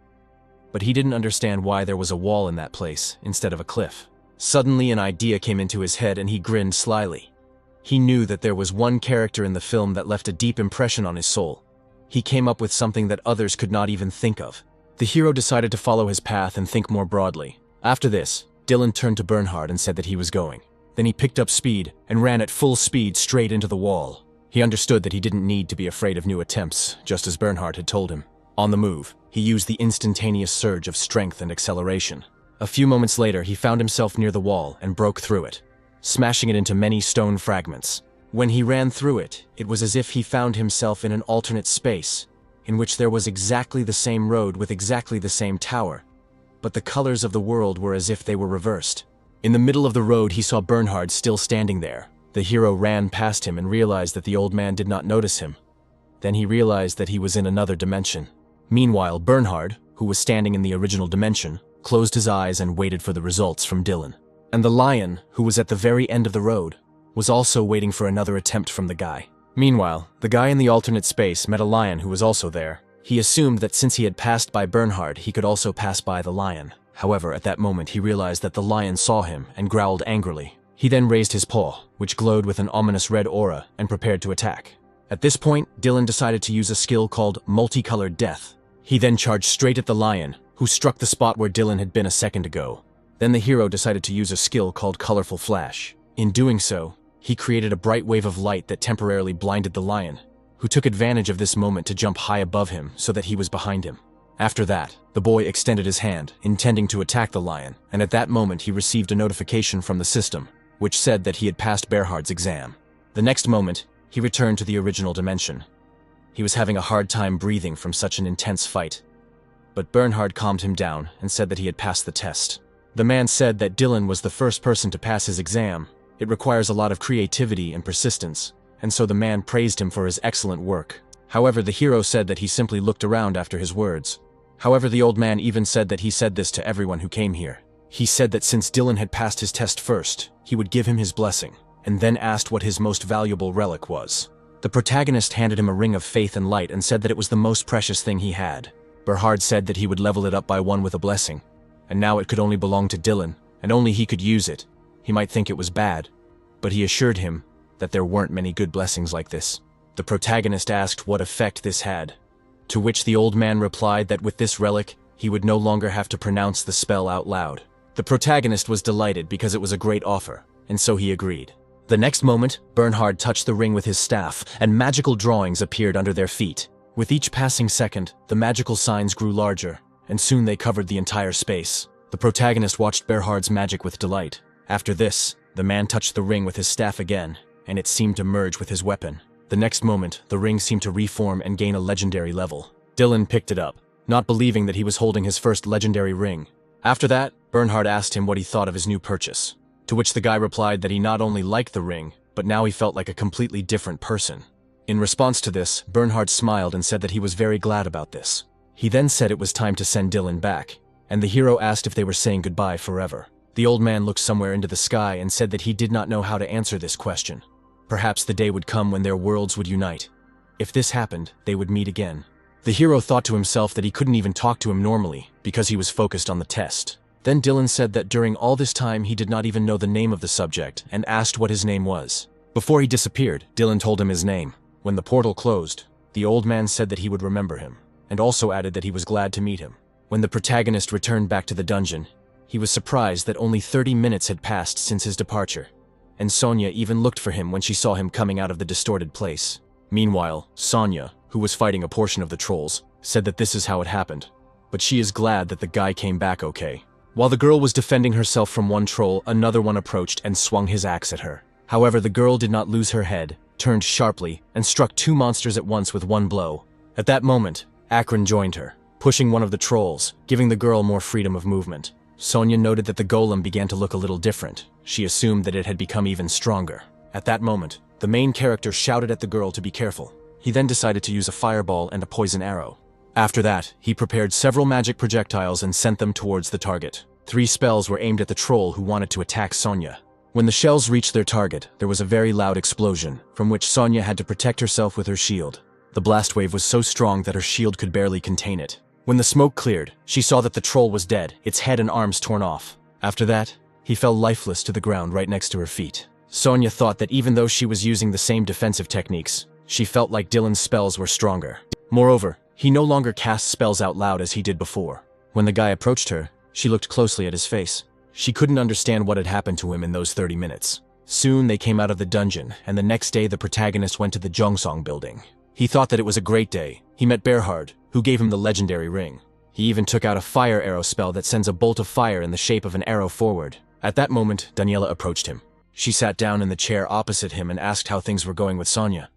But he didn't understand why there was a wall in that place instead of a cliff. Suddenly, an idea came into his head and he grinned slyly. He knew that there was one character in the film that left a deep impression on his soul. He came up with something that others could not even think of. The hero decided to follow his path and think more broadly. After this, Dylan turned to Bernhard and said that he was going. Then he picked up speed and ran at full speed straight into the wall. He understood that he didn't need to be afraid of new attempts, just as Bernhard had told him. On the move, he used the instantaneous surge of strength and acceleration. A few moments later, he found himself near the wall and broke through it, smashing it into many stone fragments. When he ran through it, it was as if he found himself in an alternate space, in which there was exactly the same road with exactly the same tower, but the colors of the world were as if they were reversed. In the middle of the road, he saw Bernhard still standing there. The hero ran past him and realized that the old man did not notice him. Then he realized that he was in another dimension. Meanwhile, Bernhard, who was standing in the original dimension, closed his eyes and waited for the results from Dylan. And the lion, who was at the very end of the road, was also waiting for another attempt from the guy. Meanwhile, the guy in the alternate space met a lion who was also there. He assumed that since he had passed by Bernhard, he could also pass by the lion. However, at that moment he realized that the lion saw him and growled angrily. He then raised his paw, which glowed with an ominous red aura, and prepared to attack. At this point, Dylan decided to use a skill called Multicolored Death. He then charged straight at the lion, who struck the spot where Dylan had been a second ago. Then the hero decided to use a skill called Colorful Flash. In doing so, he created a bright wave of light that temporarily blinded the lion, who took advantage of this moment to jump high above him so that he was behind him. After that, the boy extended his hand, intending to attack the lion, and at that moment he received a notification from the system, which said that he had passed Bernhard's exam. The next moment, he returned to the original dimension. He was having a hard time breathing from such an intense fight, but Bernhard calmed him down and said that he had passed the test. The man said that Dylan was the first person to pass his exam, It requires a lot of creativity and persistence, and so the man praised him for his excellent work. However, the hero said that he simply looked around after his words. However, the old man even said that he said this to everyone who came here. He said that since Dylan had passed his test first, he would give him his blessing, and then asked what his most valuable relic was. The protagonist handed him a ring of faith and light and said that it was the most precious thing he had. Bernhard said that he would level it up by 1 with a blessing, and now it could only belong to Dylan, and only he could use it. He might think it was bad, but he assured him that there weren't many good blessings like this. The protagonist asked what effect this had, to which the old man replied that with this relic, he would no longer have to pronounce the spell out loud. The protagonist was delighted because it was a great offer, and so he agreed. The next moment, Bernhard touched the ring with his staff, and magical drawings appeared under their feet. With each passing second, the magical signs grew larger, and soon they covered the entire space. The protagonist watched Bernhard's magic with delight. After this, the man touched the ring with his staff again, and it seemed to merge with his weapon. The next moment, the ring seemed to reform and gain a legendary level. Dylan picked it up, not believing that he was holding his first legendary ring. After that, Bernhard asked him what he thought of his new purchase, to which the guy replied that he not only liked the ring, but now he felt like a completely different person. In response to this, Bernhard smiled and said that he was very glad about this. He then said it was time to send Dylan back, and the hero asked if they were saying goodbye forever. The old man looked somewhere into the sky and said that he did not know how to answer this question. Perhaps the day would come when their worlds would unite. If this happened, they would meet again. The hero thought to himself that he couldn't even talk to him normally because he was focused on the test. Then Dylan said that during all this time he did not even know the name of the subject and asked what his name was. Before he disappeared, Dylan told him his name. When the portal closed, the old man said that he would remember him, and also added that he was glad to meet him. When the protagonist returned back to the dungeon, he was surprised that only 30 minutes had passed since his departure, and Sonya even looked for him when she saw him coming out of the distorted place. Meanwhile, Sonya, who was fighting a portion of the trolls, said that this is how it happened, but she is glad that the guy came back okay. While the girl was defending herself from one troll, another one approached and swung his axe at her. However, the girl did not lose her head, turned sharply, and struck 2 monsters at once with 1 blow. At that moment, Akron joined her, pushing one of the trolls, giving the girl more freedom of movement. Sonya noted that the golem began to look a little different. She assumed that it had become even stronger. At that moment, the main character shouted at the girl to be careful. He then decided to use a fireball and a poison arrow. After that, he prepared several magic projectiles and sent them towards the target. 3 spells were aimed at the troll who wanted to attack Sonya. When the shells reached their target, there was a very loud explosion, from which Sonya had to protect herself with her shield. The blast wave was so strong that her shield could barely contain it. When the smoke cleared, she saw that the troll was dead, its head and arms torn off. After that, he fell lifeless to the ground right next to her feet. Sonya thought that even though she was using the same defensive techniques, she felt like Dylan's spells were stronger. Moreover, he no longer cast spells out loud as he did before. When the guy approached her, she looked closely at his face. She couldn't understand what had happened to him in those 30 minutes. Soon they came out of the dungeon, and the next day the protagonist went to the Jongsong building. He thought that it was a great day. He met Bernhard, who gave him the legendary ring. He even took out a fire arrow spell that sends a bolt of fire in the shape of an arrow forward. At that moment, Daniela approached him. She sat down in the chair opposite him and asked how things were going with Sonya.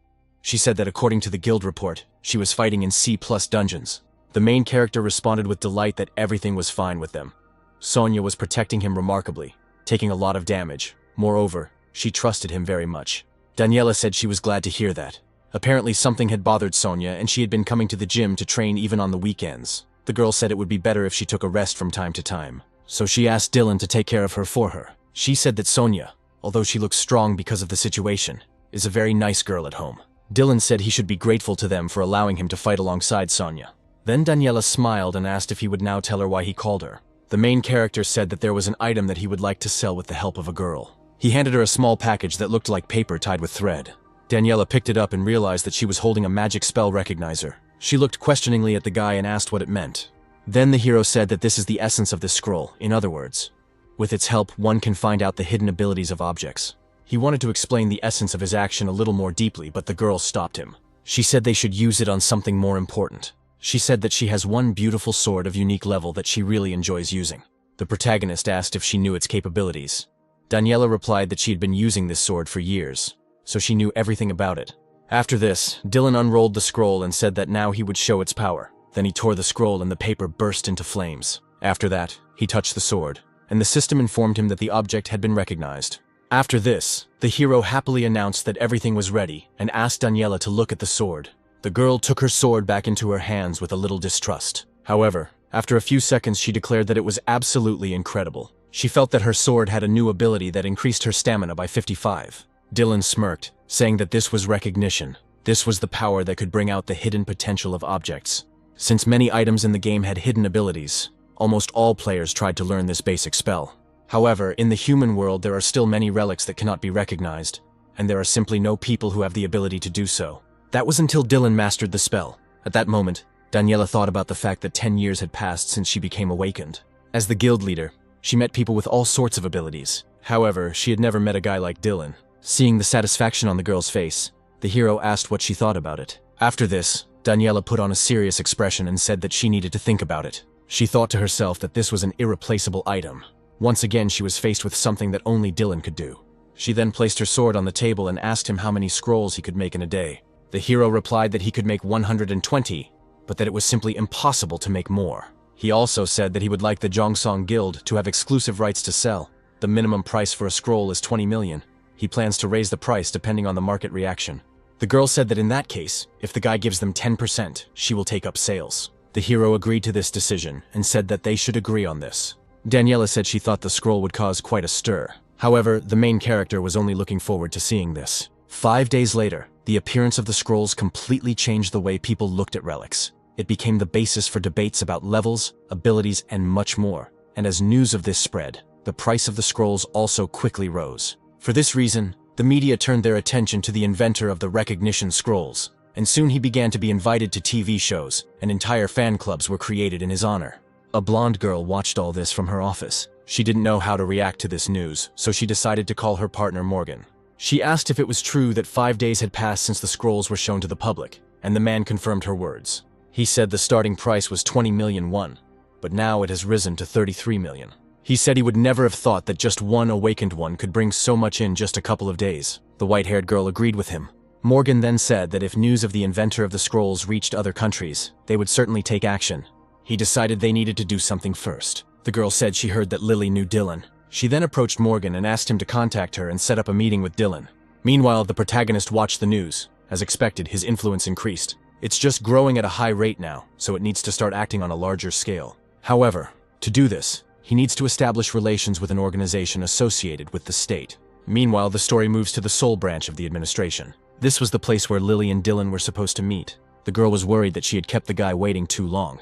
She said that according to the guild report, she was fighting in C+ dungeons. The main character responded with delight that everything was fine with them. Sonya was protecting him remarkably, taking a lot of damage. Moreover, she trusted him very much. Daniela said she was glad to hear that. Apparently something had bothered Sonya and she had been coming to the gym to train even on the weekends. The girl said it would be better if she took a rest from time to time. So she asked Dylan to take care of her for her. She said that Sonya, although she looks strong because of the situation, is a very nice girl at home. Dylan said he should be grateful to them for allowing him to fight alongside Sonya. Then Daniela smiled and asked if he would now tell her why he called her. The main character said that there was an item that he would like to sell with the help of a girl. He handed her a small package that looked like paper tied with thread. Daniela picked it up and realized that she was holding a magic spell recognizer. She looked questioningly at the guy and asked what it meant. Then the hero said that this is the essence of this scroll. In other words, with its help, one can find out the hidden abilities of objects. He wanted to explain the essence of his action a little more deeply, but the girl stopped him. She said they should use it on something more important. She said that she has one beautiful sword of unique level that she really enjoys using. The protagonist asked if she knew its capabilities. Daniela replied that she had been using this sword for years, so she knew everything about it. After this, Dylan unrolled the scroll and said that now he would show its power. Then he tore the scroll and the paper burst into flames. After that, he touched the sword, and the system informed him that the object had been recognized. After this, the hero happily announced that everything was ready and asked Daniela to look at the sword. The girl took her sword back into her hands with a little distrust. However, after a few seconds she declared that it was absolutely incredible. She felt that her sword had a new ability that increased her stamina by 55. Dylan smirked, saying that this was recognition. This was the power that could bring out the hidden potential of objects. Since many items in the game had hidden abilities, almost all players tried to learn this basic spell. However, in the human world there are still many relics that cannot be recognized, and there are simply no people who have the ability to do so. That was until Dylan mastered the spell. At that moment, Daniela thought about the fact that 10 years had passed since she became awakened. As the guild leader, she met people with all sorts of abilities. However, she had never met a guy like Dylan. Seeing the satisfaction on the girl's face, the hero asked what she thought about it. After this, Daniela put on a serious expression and said that she needed to think about it. She thought to herself that this was an irreplaceable item. Once again, she was faced with something that only Dylan could do. She then placed her sword on the table and asked him how many scrolls he could make in a day. The hero replied that he could make 120, but that it was simply impossible to make more. He also said that he would like the Jongsong Guild to have exclusive rights to sell. The minimum price for a scroll is 20 million. He plans to raise the price depending on the market reaction. The girl said that in that case, if the guy gives them 10%, she will take up sales. The hero agreed to this decision and said that they should agree on this. Daniela said she thought the scroll would cause quite a stir. However, the main character was only looking forward to seeing this. 5 days later, the appearance of the scrolls completely changed the way people looked at relics. It became the basis for debates about levels, abilities, and much more. And as news of this spread, the price of the scrolls also quickly rose. For this reason, the media turned their attention to the inventor of the recognition scrolls, and soon he began to be invited to TV shows, and entire fan clubs were created in his honor. A blonde girl watched all this from her office. She didn't know how to react to this news, so she decided to call her partner Morgan. She asked if it was true that 5 days had passed since the scrolls were shown to the public, and the man confirmed her words. He said the starting price was 20 million won, but now it has risen to 33 million. He said he would never have thought that just one awakened one could bring so much in just a couple of days. The white-haired girl agreed with him. Morgan then said that if news of the inventor of the scrolls reached other countries, they would certainly take action. He decided they needed to do something first. The girl said she heard that Lily knew Dylan. She then approached Morgan and asked him to contact her and set up a meeting with Dylan. Meanwhile, the protagonist watched the news. As expected, his influence increased. It's just growing at a high rate now, so it needs to start acting on a larger scale. However, to do this, he needs to establish relations with an organization associated with the state. Meanwhile, the story moves to the Seoul branch of the administration. This was the place where Lily and Dylan were supposed to meet. The girl was worried that she had kept the guy waiting too long,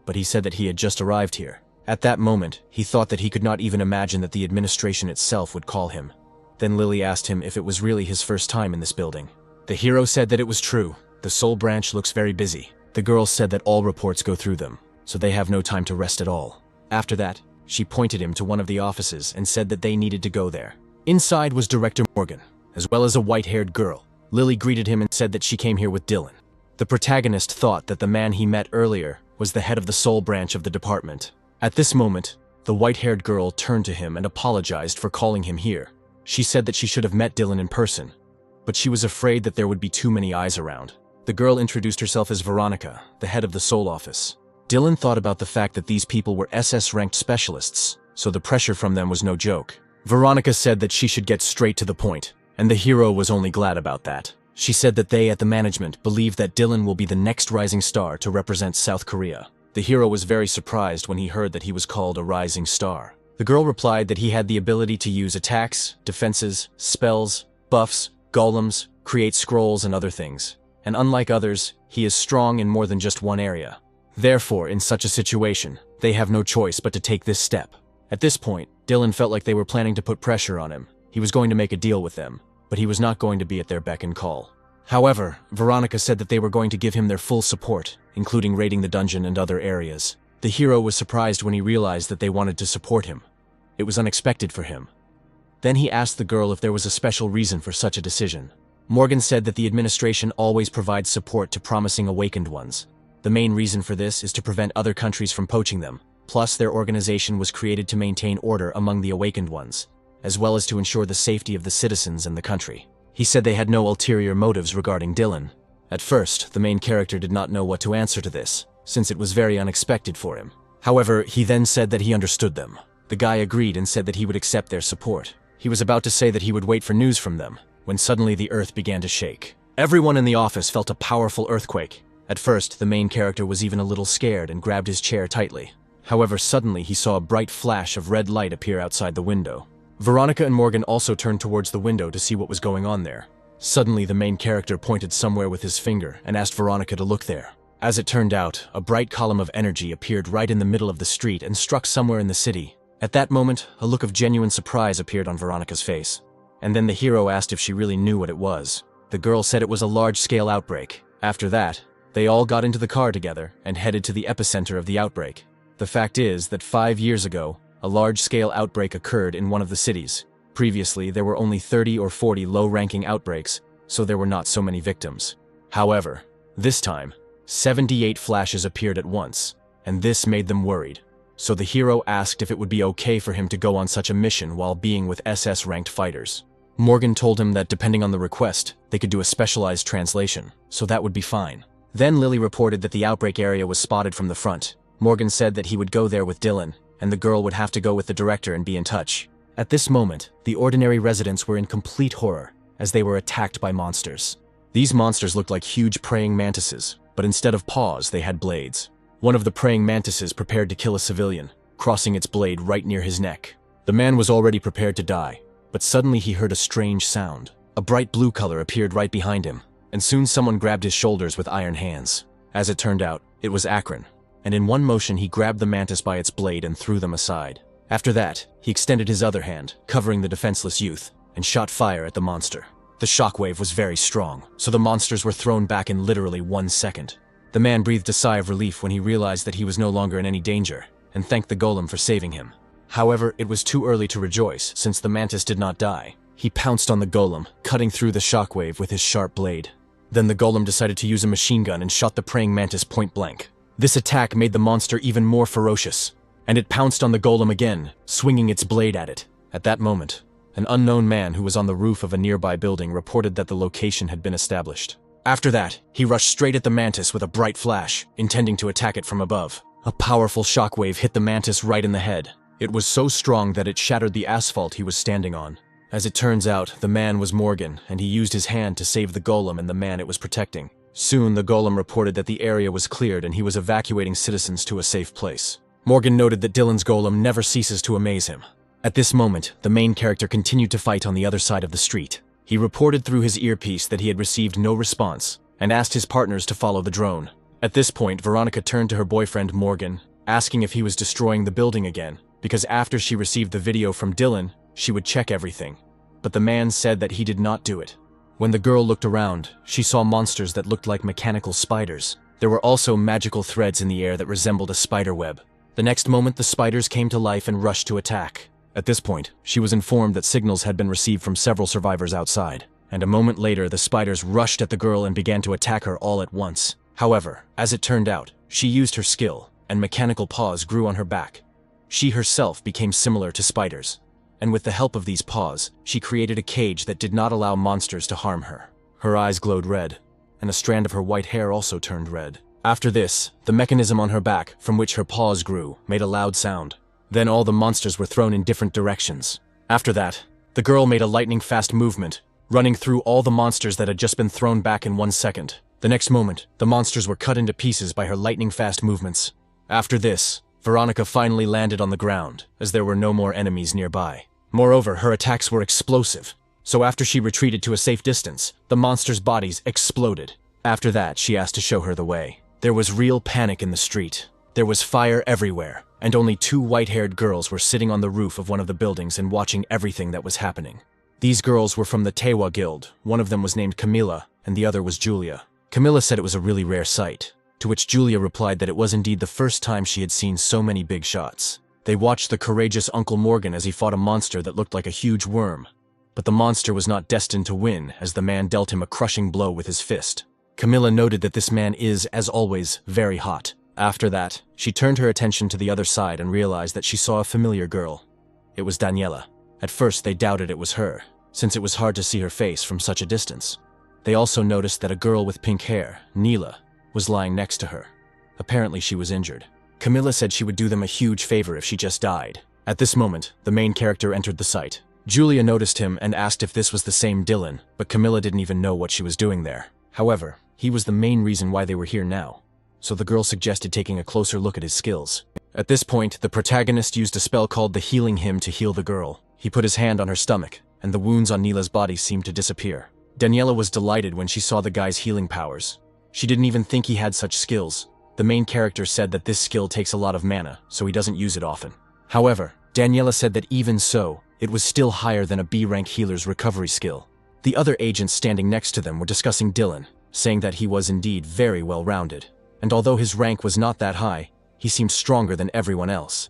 but he said that he had just arrived here. At that moment, he thought that he could not even imagine that the administration itself would call him. Then Lily asked him if it was really his first time in this building. The hero said that it was true. The Seoul branch looks very busy. The girl said that all reports go through them, so they have no time to rest at all. After that, she pointed him to one of the offices and said that they needed to go there. Inside was Director Morgan, as well as a white-haired girl. Lily greeted him and said that she came here with Dylan. The protagonist thought that the man he met earlier was the head of the Seoul branch of the department. At this moment, the white-haired girl turned to him and apologized for calling him here. She said that she should have met Dylan in person, but she was afraid that there would be too many eyes around. The girl introduced herself as Veronica, the head of the Seoul office. Dylan thought about the fact that these people were SS-ranked specialists, so the pressure from them was no joke. Veronica said that she should get straight to the point, and the hero was only glad about that. She said that they at the management believe that Dylan will be the next rising star to represent South Korea. The hero was very surprised when he heard that he was called a rising star. The girl replied that he had the ability to use attacks, defenses, spells, buffs, golems, create scrolls and other things. And unlike others, he is strong in more than just one area. Therefore, in such a situation, they have no choice but to take this step. At this point, Dylan felt like they were planning to put pressure on him. He was going to make a deal with them, but he was not going to be at their beck and call. However, Veronica said that they were going to give him their full support, including raiding the dungeon and other areas. The hero was surprised when he realized that they wanted to support him. It was unexpected for him. Then he asked the girl if there was a special reason for such a decision. Morgan said that the administration always provides support to promising awakened ones. The main reason for this is to prevent other countries from poaching them. Plus, their organization was created to maintain order among the awakened ones, as well as to ensure the safety of the citizens and the country. He said they had no ulterior motives regarding Dylan. At first, the main character did not know what to answer to this, since it was very unexpected for him. However, he then said that he understood them. The guy agreed and said that he would accept their support. He was about to say that he would wait for news from them, when suddenly the earth began to shake. Everyone in the office felt a powerful earthquake. At first, the main character was even a little scared and grabbed his chair tightly. However, suddenly he saw a bright flash of red light appear outside the window. Veronica and Morgan also turned towards the window to see what was going on there. Suddenly, the main character pointed somewhere with his finger and asked Veronica to look there. As it turned out, a bright column of energy appeared right in the middle of the street and struck somewhere in the city. At that moment, a look of genuine surprise appeared on Veronica's face. And then the hero asked if she really knew what it was. The girl said it was a large-scale outbreak. After that, they all got into the car together and headed to the epicenter of the outbreak. The fact is that 5 years ago, a large-scale outbreak occurred in one of the cities. Previously, there were only 30 or 40 low-ranking outbreaks, so there were not so many victims. However, this time, 78 flashes appeared at once, and this made them worried. So the hero asked if it would be okay for him to go on such a mission while being with SS-ranked fighters. Morgan told him that depending on the request, they could do a specialized translation, so that would be fine. Then Lily reported that the outbreak area was spotted from the front. Morgan said that he would go there with Dylan, and the girl would have to go with the director and be in touch. At this moment, the ordinary residents were in complete horror, as they were attacked by monsters. These monsters looked like huge praying mantises, but instead of paws, they had blades. One of the praying mantises prepared to kill a civilian, crossing its blade right near his neck. The man was already prepared to die, but suddenly he heard a strange sound. A bright blue color appeared right behind him, and soon someone grabbed his shoulders with iron hands. As it turned out, it was Akron, and in one motion he grabbed the mantis by its blade and threw them aside. After that, he extended his other hand, covering the defenseless youth, and shot fire at the monster. The shockwave was very strong, so the monsters were thrown back in literally 1 second. The man breathed a sigh of relief when he realized that he was no longer in any danger, and thanked the golem for saving him. However, it was too early to rejoice, since the mantis did not die. He pounced on the golem, cutting through the shockwave with his sharp blade. Then the golem decided to use a machine gun and shot the praying mantis point blank. This attack made the monster even more ferocious, and it pounced on the golem again, swinging its blade at it. At that moment, an unknown man who was on the roof of a nearby building reported that the location had been established. After that, he rushed straight at the mantis with a bright flash, intending to attack it from above. A powerful shockwave hit the mantis right in the head. It was so strong that it shattered the asphalt he was standing on. As it turns out, the man was Morgan, and he used his hand to save the golem and the man it was protecting. Soon, the golem reported that the area was cleared and he was evacuating citizens to a safe place. Morgan noted that Dylan's golem never ceases to amaze him. At this moment, the main character continued to fight on the other side of the street. He reported through his earpiece that he had received no response, and asked his partners to follow the drone. At this point, Veronica turned to her boyfriend Morgan, asking if he was destroying the building again, because after she received the video from Dylan, she would check everything. But the man said that he did not do it. When the girl looked around, she saw monsters that looked like mechanical spiders. There were also magical threads in the air that resembled a spider web. The next moment, the spiders came to life and rushed to attack. At this point, she was informed that signals had been received from several survivors outside, and a moment later the spiders rushed at the girl and began to attack her all at once. However, as it turned out, she used her skill, and mechanical paws grew on her back. She herself became similar to spiders, and with the help of these paws, she created a cage that did not allow monsters to harm her. Her eyes glowed red, and a strand of her white hair also turned red. After this, the mechanism on her back, from which her paws grew, made a loud sound. Then all the monsters were thrown in different directions. After that, the girl made a lightning-fast movement, running through all the monsters that had just been thrown back in 1 second. The next moment, the monsters were cut into pieces by her lightning-fast movements. After this, Veronica finally landed on the ground, as there were no more enemies nearby. Moreover, her attacks were explosive, so after she retreated to a safe distance, the monsters' bodies exploded. After that, she asked to show her the way. There was real panic in the street. There was fire everywhere, and only 2 white-haired girls were sitting on the roof of one of the buildings and watching everything that was happening. These girls were from the Tewa Guild. One of them was named Camilla, and the other was Julia. Camilla said it was a really rare sight, to which Julia replied that it was indeed the first time she had seen so many big shots. They watched the courageous Uncle Morgan as he fought a monster that looked like a huge worm. But the monster was not destined to win, as the man dealt him a crushing blow with his fist. Camilla noted that this man is, as always, very hot. After that, she turned her attention to the other side and realized that she saw a familiar girl. It was Daniela. At first, they doubted it was her, since it was hard to see her face from such a distance. They also noticed that a girl with pink hair, Neela, was lying next to her. Apparently, she was injured. Camilla said she would do them a huge favor if she just died. At this moment, the main character entered the site. Julia noticed him and asked if this was the same Dylan, but Camilla didn't even know what she was doing there. However, he was the main reason why they were here now, so the girl suggested taking a closer look at his skills. At this point, the protagonist used a spell called the Healing Hymn to heal the girl. He put his hand on her stomach, and the wounds on Neela's body seemed to disappear. Daniela was delighted when she saw the guy's healing powers. She didn't even think he had such skills. The main character said that this skill takes a lot of mana, so he doesn't use it often. However, Daniela said that even so, it was still higher than a B-rank healer's recovery skill. The other agents standing next to them were discussing Dylan, saying that he was indeed very well-rounded. And although his rank was not that high, he seemed stronger than everyone else.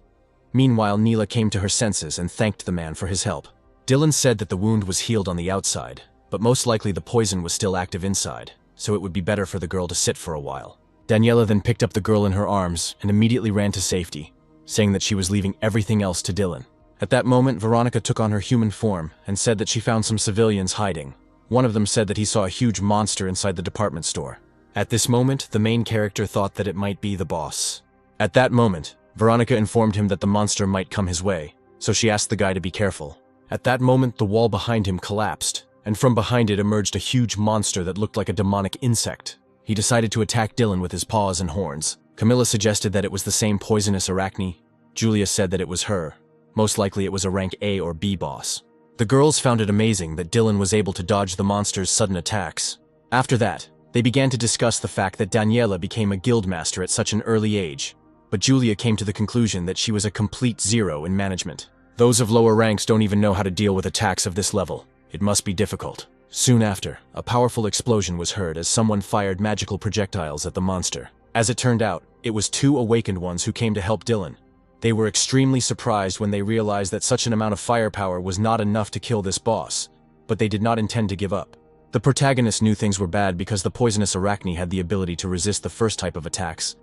Meanwhile, Neela came to her senses and thanked the man for his help. Dylan said that the wound was healed on the outside, but most likely the poison was still active inside, so it would be better for the girl to sit for a while. Daniela then picked up the girl in her arms and immediately ran to safety, saying that she was leaving everything else to Dylan. At that moment, Veronica took on her human form and said that she found some civilians hiding. One of them said that he saw a huge monster inside the department store. At this moment, the main character thought that it might be the boss. At that moment, Veronica informed him that the monster might come his way, so she asked the guy to be careful. At that moment, the wall behind him collapsed, and from behind it emerged a huge monster that looked like a demonic insect. He decided to attack Dylan with his paws and horns. Camilla suggested that it was the same poisonous arachne. Julia said that it was her. Most likely it was a rank A or B boss. The girls found it amazing that Dylan was able to dodge the monster's sudden attacks. After that, they began to discuss the fact that Daniela became a guildmaster at such an early age, but Julia came to the conclusion that she was a complete zero in management. Those of lower ranks don't even know how to deal with attacks of this level. It must be difficult. Soon after, a powerful explosion was heard as someone fired magical projectiles at the monster. As it turned out, it was two awakened ones who came to help Dylan. They were extremely surprised when they realized that such an amount of firepower was not enough to kill this boss, but they did not intend to give up. The protagonist knew things were bad because the poisonous arachne had the ability to resist the first type of attacks,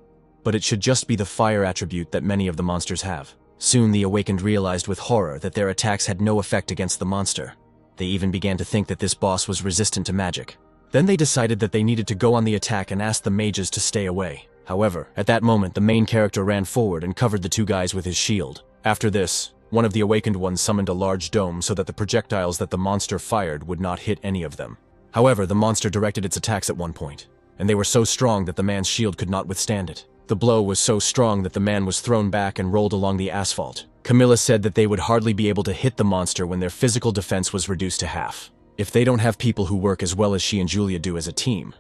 but it should just be the fire attribute that many of the monsters have. Soon the awakened realized with horror that their attacks had no effect against the monster. They even began to think that this boss was resistant to magic. Then they decided that they needed to go on the attack and asked the mages to stay away. However, at that moment the main character ran forward and covered the two guys with his shield. After this, one of the awakened ones summoned a large dome so that the projectiles that the monster fired would not hit any of them. However, the monster directed its attacks at one point, and they were so strong that the man's shield could not withstand it. The blow was so strong that the man was thrown back and rolled along the asphalt. Camilla said that they would hardly be able to hit the monster when their physical defense was reduced to half. If they don't have people who work as well as she and Julia do as a team,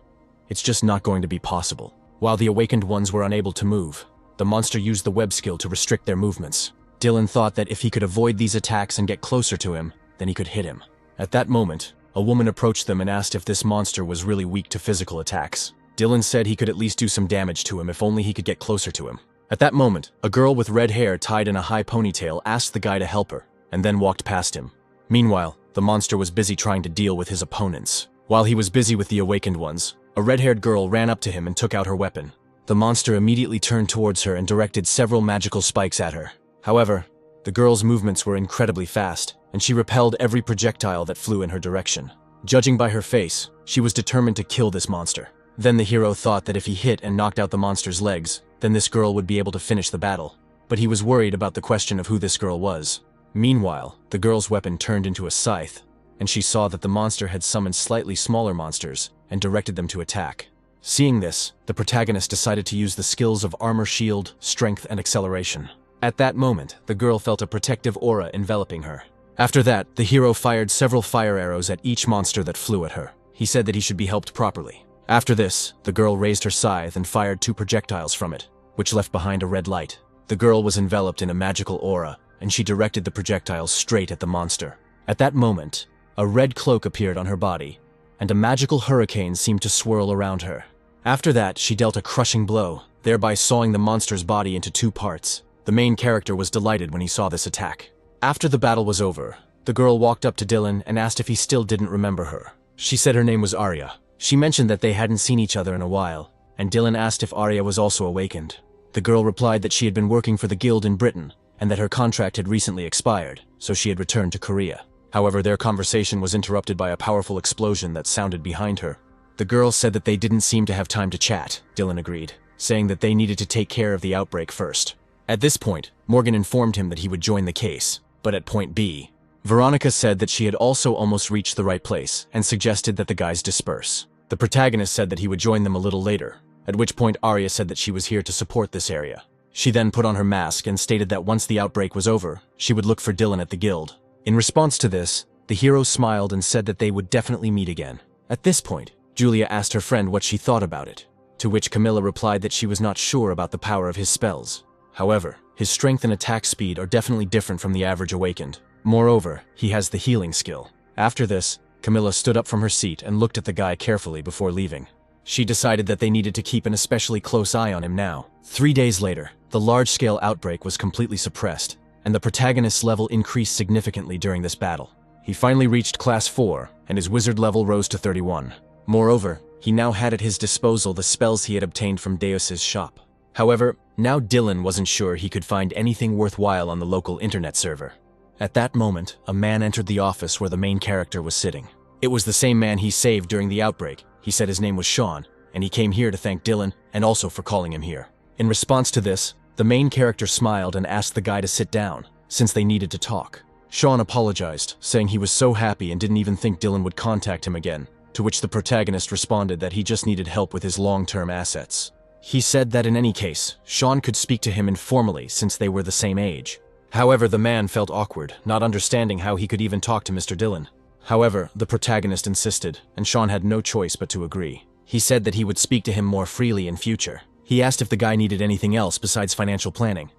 it's just not going to be possible. While the awakened ones were unable to move, the monster used the web skill to restrict their movements. Dylan thought that if he could avoid these attacks and get closer to him, then he could hit him. At that moment, a woman approached them and asked if this monster was really weak to physical attacks. Dylan said he could at least do some damage to him if only he could get closer to him. At that moment, a girl with red hair tied in a high ponytail asked the guy to help her, and then walked past him. Meanwhile, the monster was busy trying to deal with his opponents. While he was busy with the awakened ones, a red-haired girl ran up to him and took out her weapon. The monster immediately turned towards her and directed several magical spikes at her. However, the girl's movements were incredibly fast, and she repelled every projectile that flew in her direction. Judging by her face, she was determined to kill this monster. Then the hero thought that if he hit and knocked out the monster's legs, then this girl would be able to finish the battle. But he was worried about the question of who this girl was. Meanwhile, the girl's weapon turned into a scythe, and she saw that the monster had summoned slightly smaller monsters and directed them to attack. Seeing this, the protagonist decided to use the skills of armor, shield, strength, and acceleration. At that moment, the girl felt a protective aura enveloping her. After that, the hero fired several fire arrows at each monster that flew at her. He said that he should be helped properly. After this, the girl raised her scythe and fired 2 projectiles from it, which left behind a red light. The girl was enveloped in a magical aura, and she directed the projectiles straight at the monster. At that moment, a red cloak appeared on her body, and a magical hurricane seemed to swirl around her. After that, she dealt a crushing blow, thereby sawing the monster's body into 2 parts. The main character was delighted when he saw this attack. After the battle was over, the girl walked up to Dylan and asked if he still didn't remember her. She said her name was Arya. She mentioned that they hadn't seen each other in a while, and Dylan asked if Arya was also awakened. The girl replied that she had been working for the guild in Britain, and that her contract had recently expired, so she had returned to Korea. However, their conversation was interrupted by a powerful explosion that sounded behind her. The girl said that they didn't seem to have time to chat. Dylan agreed, saying that they needed to take care of the outbreak first. At this point, Morgan informed him that he would join the case, but at point B, Veronica said that she had also almost reached the right place and suggested that the guys disperse. The protagonist said that he would join them a little later, at which point Arya said that she was here to support this area. She then put on her mask and stated that once the outbreak was over, she would look for Dylan at the guild. In response to this, the hero smiled and said that they would definitely meet again. At this point, Julia asked her friend what she thought about it, to which Camilla replied that she was not sure about the power of his spells. However, his strength and attack speed are definitely different from the average awakened. Moreover, he has the healing skill. After this, Camilla stood up from her seat and looked at the guy carefully before leaving. She decided that they needed to keep an especially close eye on him now. 3 days later, the large-scale outbreak was completely suppressed, and the protagonist's level increased significantly during this battle. He finally reached Class 4, and his wizard level rose to 31. Moreover, he now had at his disposal the spells he had obtained from Deus's shop. However, now Dylan wasn't sure he could find anything worthwhile on the local internet server. At that moment, a man entered the office where the main character was sitting. It was the same man he saved during the outbreak. He said his name was Sean, and he came here to thank Dylan and also for calling him here. In response to this, the main character smiled and asked the guy to sit down, since they needed to talk. Sean apologized, saying he was so happy and didn't even think Dylan would contact him again, to which the protagonist responded that he just needed help with his long-term assets. He said that in any case, Sean could speak to him informally since they were the same age. However, the man felt awkward, not understanding how he could even talk to Mr. Dylan. However, the protagonist insisted, and Sean had no choice but to agree. He said that he would speak to him more freely in future. He asked if the guy needed anything else besides financial planning,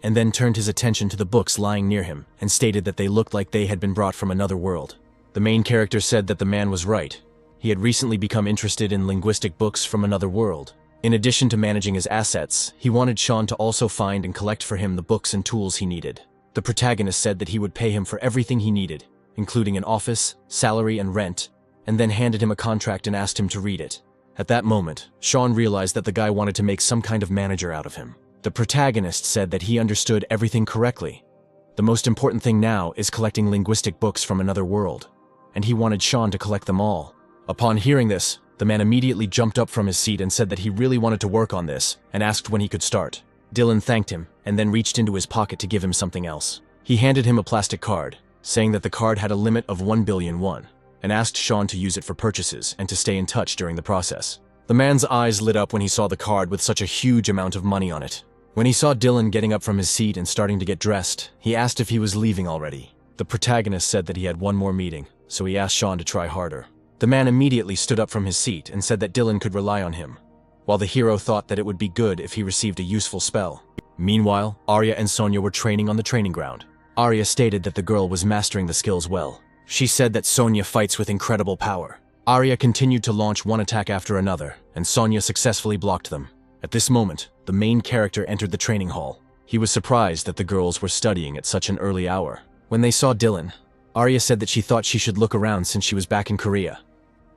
and then turned his attention to the books lying near him and stated that they looked like they had been brought from another world. The main character said that the man was right. He had recently become interested in linguistic books from another world. In addition to managing his assets, he wanted Sean to also find and collect for him the books and tools he needed. The protagonist said that he would pay him for everything he needed, including an office, salary, and rent, and then handed him a contract and asked him to read it. At that moment, Sean realized that the guy wanted to make some kind of manager out of him. The protagonist said that he understood everything correctly. The most important thing now is collecting linguistic books from another world, and he wanted Sean to collect them all. Upon hearing this, the man immediately jumped up from his seat and said that he really wanted to work on this and asked when he could start. Dylan thanked him and then reached into his pocket to give him something else. He handed him a plastic card, saying that the card had a limit of 1 billion won, and asked Sean to use it for purchases and to stay in touch during the process. The man's eyes lit up when he saw the card with such a huge amount of money on it. When he saw Dylan getting up from his seat and starting to get dressed, he asked if he was leaving already. The protagonist said that he had one more meeting, so he asked Sean to try harder. The man immediately stood up from his seat and said that Dylan could rely on him, while the hero thought that it would be good if he received a useful spell. Meanwhile, Arya and Sonya were training on the training ground. Arya stated that the girl was mastering the skills well. She said that Sonya fights with incredible power. Arya continued to launch one attack after another, and Sonya successfully blocked them. At this moment, the main character entered the training hall. He was surprised that the girls were studying at such an early hour. When they saw Dylan, Arya said that she thought she should look around since she was back in Korea.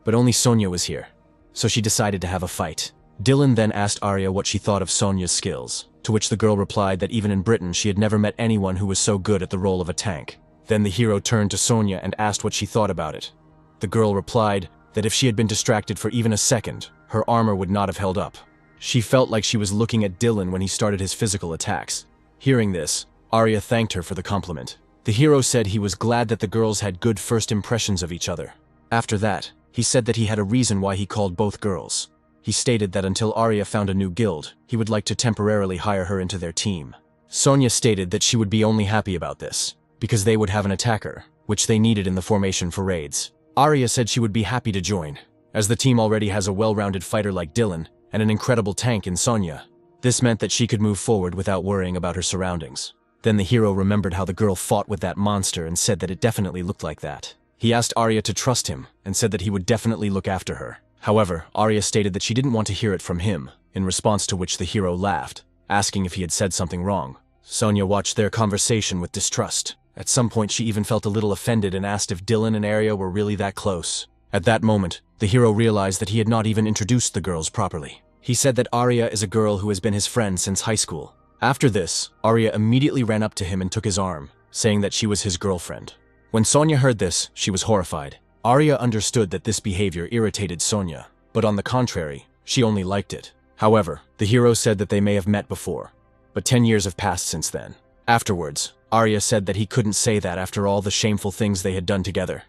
But only Sonya was here, so she decided to have a fight. Dylan then asked Arya what she thought of Sonya's skills, to which the girl replied that even in Britain she had never met anyone who was so good at the role of a tank. Then the hero turned to Sonya and asked what she thought about it. The girl replied that if she had been distracted for even a second, her armor would not have held up. She felt like she was looking at Dylan when he started his physical attacks. Hearing this, Arya thanked her for the compliment. The hero said he was glad that the girls had good first impressions of each other. After that, he said that he had a reason why he called both girls. He stated that until Arya found a new guild, he would like to temporarily hire her into their team. Sonya stated that she would be only happy about this, because they would have an attacker, which they needed in the formation for raids. Arya said she would be happy to join, as the team already has a well-rounded fighter like Dylan and an incredible tank in Sonya. This meant that she could move forward without worrying about her surroundings. Then the hero remembered how the girl fought with that monster and said that it definitely looked like that. He asked Arya to trust him and said that he would definitely look after her. However, Arya stated that she didn't want to hear it from him, in response to which the hero laughed, asking if he had said something wrong. Sonya watched their conversation with distrust. At some point she even felt a little offended and asked if Dylan and Arya were really that close. At that moment, the hero realized that he had not even introduced the girls properly. He said that Arya is a girl who has been his friend since high school. After this, Arya immediately ran up to him and took his arm, saying that she was his girlfriend. When Sonya heard this, she was horrified. Arya understood that this behavior irritated Sonya, but on the contrary, she only liked it. However, the hero said that they may have met before, but 10 years have passed since then. Afterwards, Arya said that he couldn't say that after all the shameful things they had done together.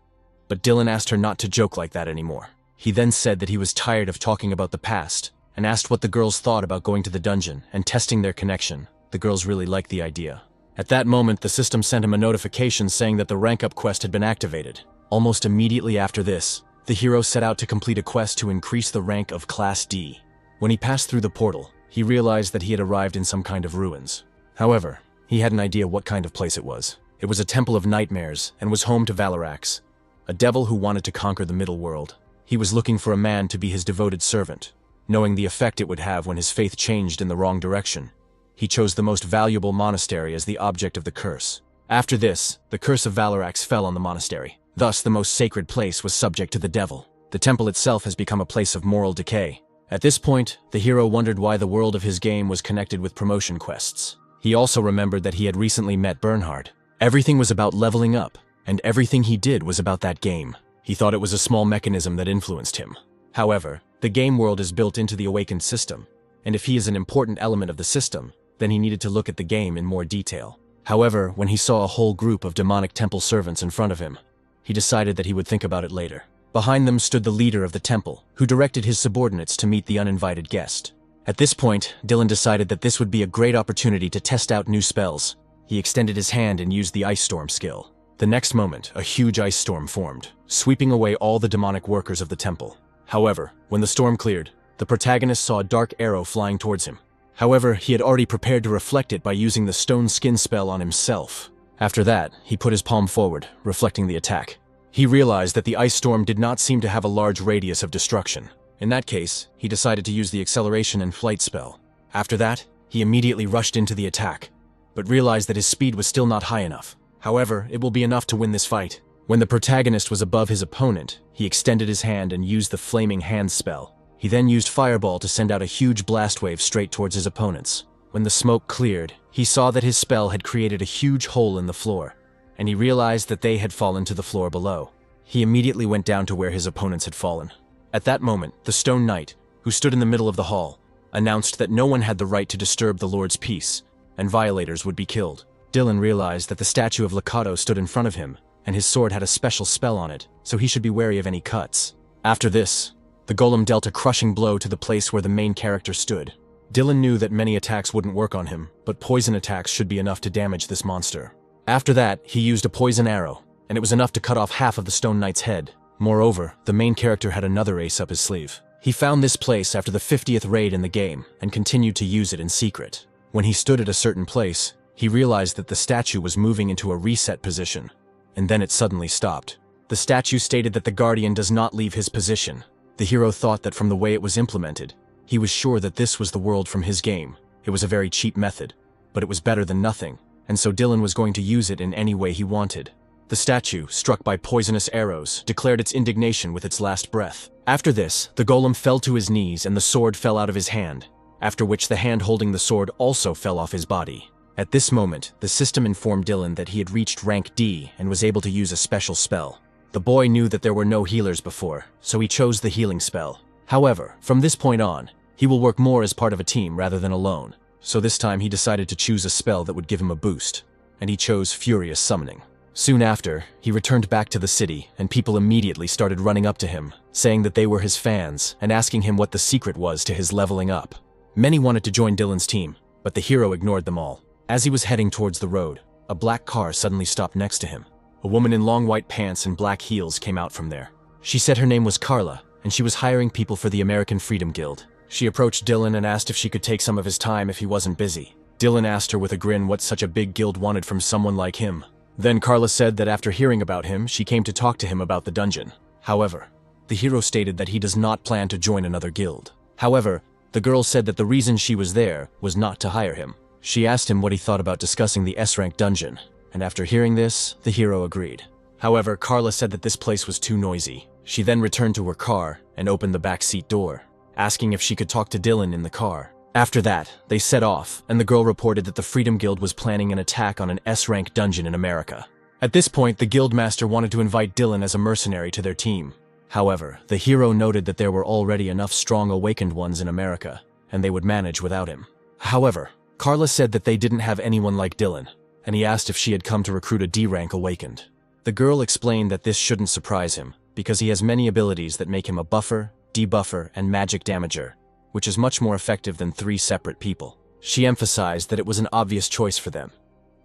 But Dylan asked her not to joke like that anymore. He then said that he was tired of talking about the past, and asked what the girls thought about going to the dungeon and testing their connection. The girls really liked the idea. At that moment, the system sent him a notification saying that the rank-up quest had been activated. Almost immediately after this, the hero set out to complete a quest to increase the rank of Class D. When he passed through the portal, he realized that he had arrived in some kind of ruins. However, he had an idea what kind of place it was. It was a temple of nightmares and was home to Valarax, a devil who wanted to conquer the middle world. He was looking for a man to be his devoted servant, knowing the effect it would have when his faith changed in the wrong direction. He chose the most valuable monastery as the object of the curse. After this, the curse of Valarax fell on the monastery. Thus, the most sacred place was subject to the devil. The temple itself has become a place of moral decay. At this point, the hero wondered why the world of his game was connected with promotion quests. He also remembered that he had recently met Bernhard. Everything was about leveling up, and everything he did was about that game. He thought it was a small mechanism that influenced him. However, the game world is built into the awakened system, and if he is an important element of the system, then he needed to look at the game in more detail. However, when he saw a whole group of demonic temple servants in front of him, he decided that he would think about it later. Behind them stood the leader of the temple, who directed his subordinates to meet the uninvited guest. At this point, Dylan decided that this would be a great opportunity to test out new spells. He extended his hand and used the Ice Storm skill. The next moment, a huge ice storm formed, sweeping away all the demonic workers of the temple. However, when the storm cleared, the protagonist saw a dark arrow flying towards him. However, he had already prepared to reflect it by using the stone skin spell on himself. After that, he put his palm forward, reflecting the attack. He realized that the ice storm did not seem to have a large radius of destruction. In that case, he decided to use the acceleration and flight spell. After that, he immediately rushed into the attack, but realized that his speed was still not high enough. However, it will be enough to win this fight. When the protagonist was above his opponent, he extended his hand and used the Flaming Hand spell. He then used Fireball to send out a huge blast wave straight towards his opponents. When the smoke cleared, he saw that his spell had created a huge hole in the floor, and he realized that they had fallen to the floor below. He immediately went down to where his opponents had fallen. At that moment, the Stone Knight, who stood in the middle of the hall, announced that no one had the right to disturb the Lord's peace, and violators would be killed. Dylan realized that the statue of Lakato stood in front of him, and his sword had a special spell on it, so he should be wary of any cuts. After this, the golem dealt a crushing blow to the place where the main character stood. Dylan knew that many attacks wouldn't work on him, but poison attacks should be enough to damage this monster. After that, he used a poison arrow, and it was enough to cut off half of the Stone Knight's head. Moreover, the main character had another ace up his sleeve. He found this place after the 50th raid in the game, and continued to use it in secret. When he stood at a certain place, he realized that the statue was moving into a reset position, and then it suddenly stopped. The statue stated that the Guardian does not leave his position. The hero thought that from the way it was implemented, he was sure that this was the world from his game. It was a very cheap method, but it was better than nothing, and so Dylan was going to use it in any way he wanted. The statue, struck by poisonous arrows, declared its indignation with its last breath. After this, the golem fell to his knees and the sword fell out of his hand, after which the hand holding the sword also fell off his body. At this moment, the system informed Dylan that he had reached rank D and was able to use a special spell. The boy knew that there were no healers before, so he chose the healing spell. However, from this point on, he will work more as part of a team rather than alone, so this time he decided to choose a spell that would give him a boost, and he chose Furious Summoning. Soon after, he returned back to the city, and people immediately started running up to him, saying that they were his fans and asking him what the secret was to his leveling up. Many wanted to join Dylan's team, but the hero ignored them all. As he was heading towards the road, a black car suddenly stopped next to him. A woman in long white pants and black heels came out from there. She said her name was Carla, and she was hiring people for the American Freedom Guild. She approached Dylan and asked if she could take some of his time if he wasn't busy. Dylan asked her with a grin what such a big guild wanted from someone like him. Then Carla said that after hearing about him, she came to talk to him about the dungeon. However, the hero stated that he does not plan to join another guild. However, the girl said that the reason she was there was not to hire him. She asked him what he thought about discussing the S-rank dungeon, and after hearing this, the hero agreed. However, Carla said that this place was too noisy. She then returned to her car and opened the back seat door, asking if she could talk to Dylan in the car. After that, they set off, and the girl reported that the Freedom Guild was planning an attack on an S-rank dungeon in America. At this point, the guildmaster wanted to invite Dylan as a mercenary to their team. However, the hero noted that there were already enough strong awakened ones in America, and they would manage without him. However, Carla said that they didn't have anyone like Dylan, and he asked if she had come to recruit a D-rank awakened. The girl explained that this shouldn't surprise him, because he has many abilities that make him a buffer, debuffer, and magic damager, which is much more effective than 3 separate people. She emphasized that it was an obvious choice for them,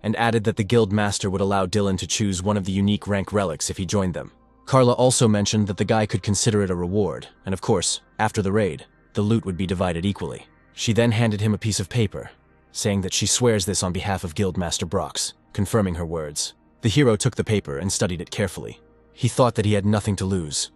and added that the guild master would allow Dylan to choose one of the unique rank relics if he joined them. Carla also mentioned that the guy could consider it a reward, and of course, after the raid, the loot would be divided equally. She then handed him a piece of paper, saying that she swears this on behalf of Guildmaster Brox, confirming her words. The hero took the paper and studied it carefully. He thought that he had nothing to lose,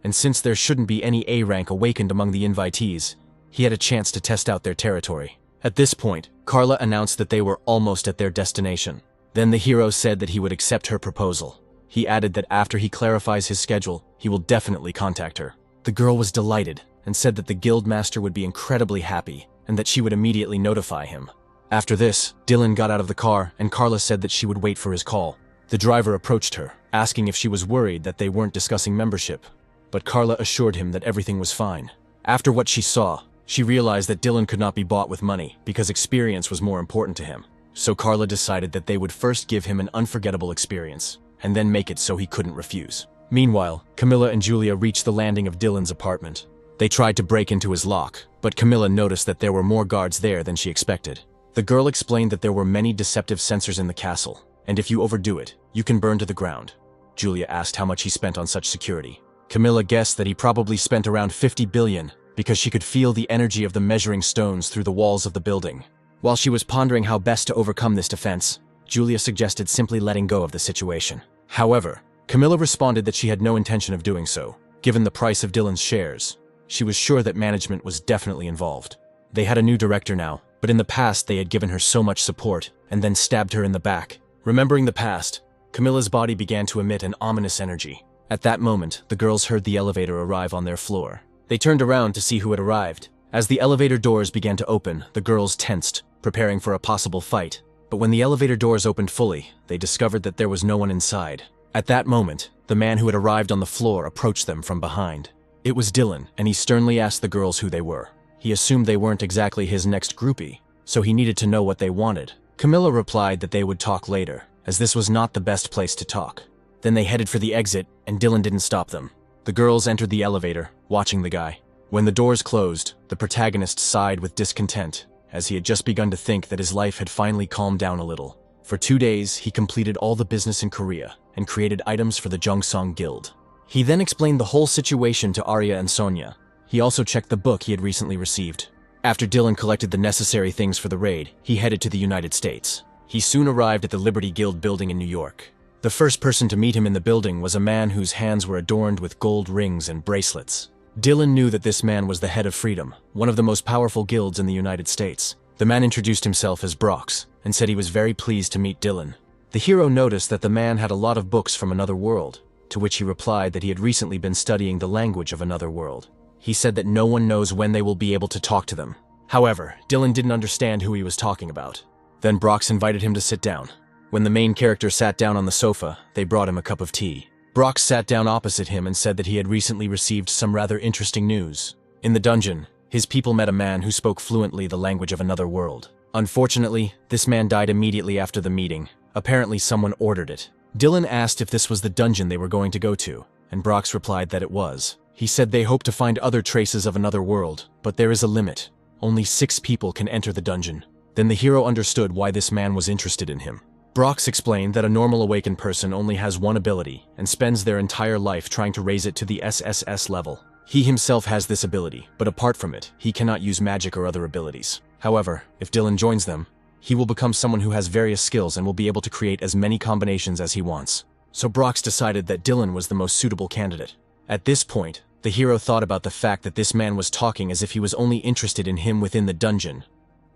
and since there shouldn't be any A-rank awakened among the invitees, he had a chance to test out their territory. At this point, Carla announced that they were almost at their destination. Then the hero said that he would accept her proposal. He added that after he clarifies his schedule, he will definitely contact her. The girl was delighted and said that the guildmaster would be incredibly happy and that she would immediately notify him. After this, Dylan got out of the car and Carla said that she would wait for his call. The driver approached her, asking if she was worried that they weren't discussing membership, but Carla assured him that everything was fine. After what she saw, she realized that Dylan could not be bought with money because experience was more important to him. So Carla decided that they would first give him an unforgettable experience, and then make it so he couldn't refuse. Meanwhile, Camilla and Julia reached the landing of Dylan's apartment. They tried to break into his lock, but Camilla noticed that there were more guards there than she expected. The girl explained that there were many deceptive sensors in the castle, and if you overdo it, you can burn to the ground. Julia asked how much he spent on such security. Camilla guessed that he probably spent around 50 billion, because she could feel the energy of the measuring stones through the walls of the building. While she was pondering how best to overcome this defense, Julia suggested simply letting go of the situation. However, Camilla responded that she had no intention of doing so. Given the price of Dylan's shares, she was sure that management was definitely involved. They had a new director now, but in the past they had given her so much support and then stabbed her in the back. Remembering the past, Camilla's body began to emit an ominous energy. At that moment, the girls heard the elevator arrive on their floor. They turned around to see who had arrived. As the elevator doors began to open, the girls tensed, preparing for a possible fight. But when the elevator doors opened fully, they discovered that there was no one inside. At that moment, the man who had arrived on the floor approached them from behind. It was Dylan, and he sternly asked the girls who they were. He assumed they weren't exactly his next groupie, so he needed to know what they wanted. Camilla replied that they would talk later, as this was not the best place to talk. Then they headed for the exit, and Dylan didn't stop them. The girls entered the elevator, watching the guy. When the doors closed, the protagonist sighed with discontent, as he had just begun to think that his life had finally calmed down a little. For 2 days, he completed all the business in Korea and created items for the Jungsong Guild. He then explained the whole situation to Arya and Sonia. He also checked the book he had recently received. After Dylan collected the necessary things for the raid, he headed to the United States. He soon arrived at the Liberty Guild building in New York. The first person to meet him in the building was a man whose hands were adorned with gold rings and bracelets. Dylan knew that this man was the head of Freedom, one of the most powerful guilds in the United States. The man introduced himself as Brox and said he was very pleased to meet Dylan. The hero noticed that the man had a lot of books from another world, to which he replied that he had recently been studying the language of another world. He said that no one knows when they will be able to talk to them. However, Dylan didn't understand who he was talking about. Then Brox invited him to sit down. When the main character sat down on the sofa, they brought him a cup of tea. Brox sat down opposite him and said that he had recently received some rather interesting news. In the dungeon, his people met a man who spoke fluently the language of another world. Unfortunately, this man died immediately after the meeting. Apparently someone ordered it. Dylan asked if this was the dungeon they were going to go to, and Brox replied that it was. He said they hope to find other traces of another world, but there is a limit. Only 6 people can enter the dungeon. Then the hero understood why this man was interested in him. Brox explained that a normal awakened person only has one ability and spends their entire life trying to raise it to the SSS level. He himself has this ability, but apart from it, he cannot use magic or other abilities. However, if Dylan joins them, he will become someone who has various skills and will be able to create as many combinations as he wants. So Brox decided that Dylan was the most suitable candidate. At this point, the hero thought about the fact that this man was talking as if he was only interested in him within the dungeon.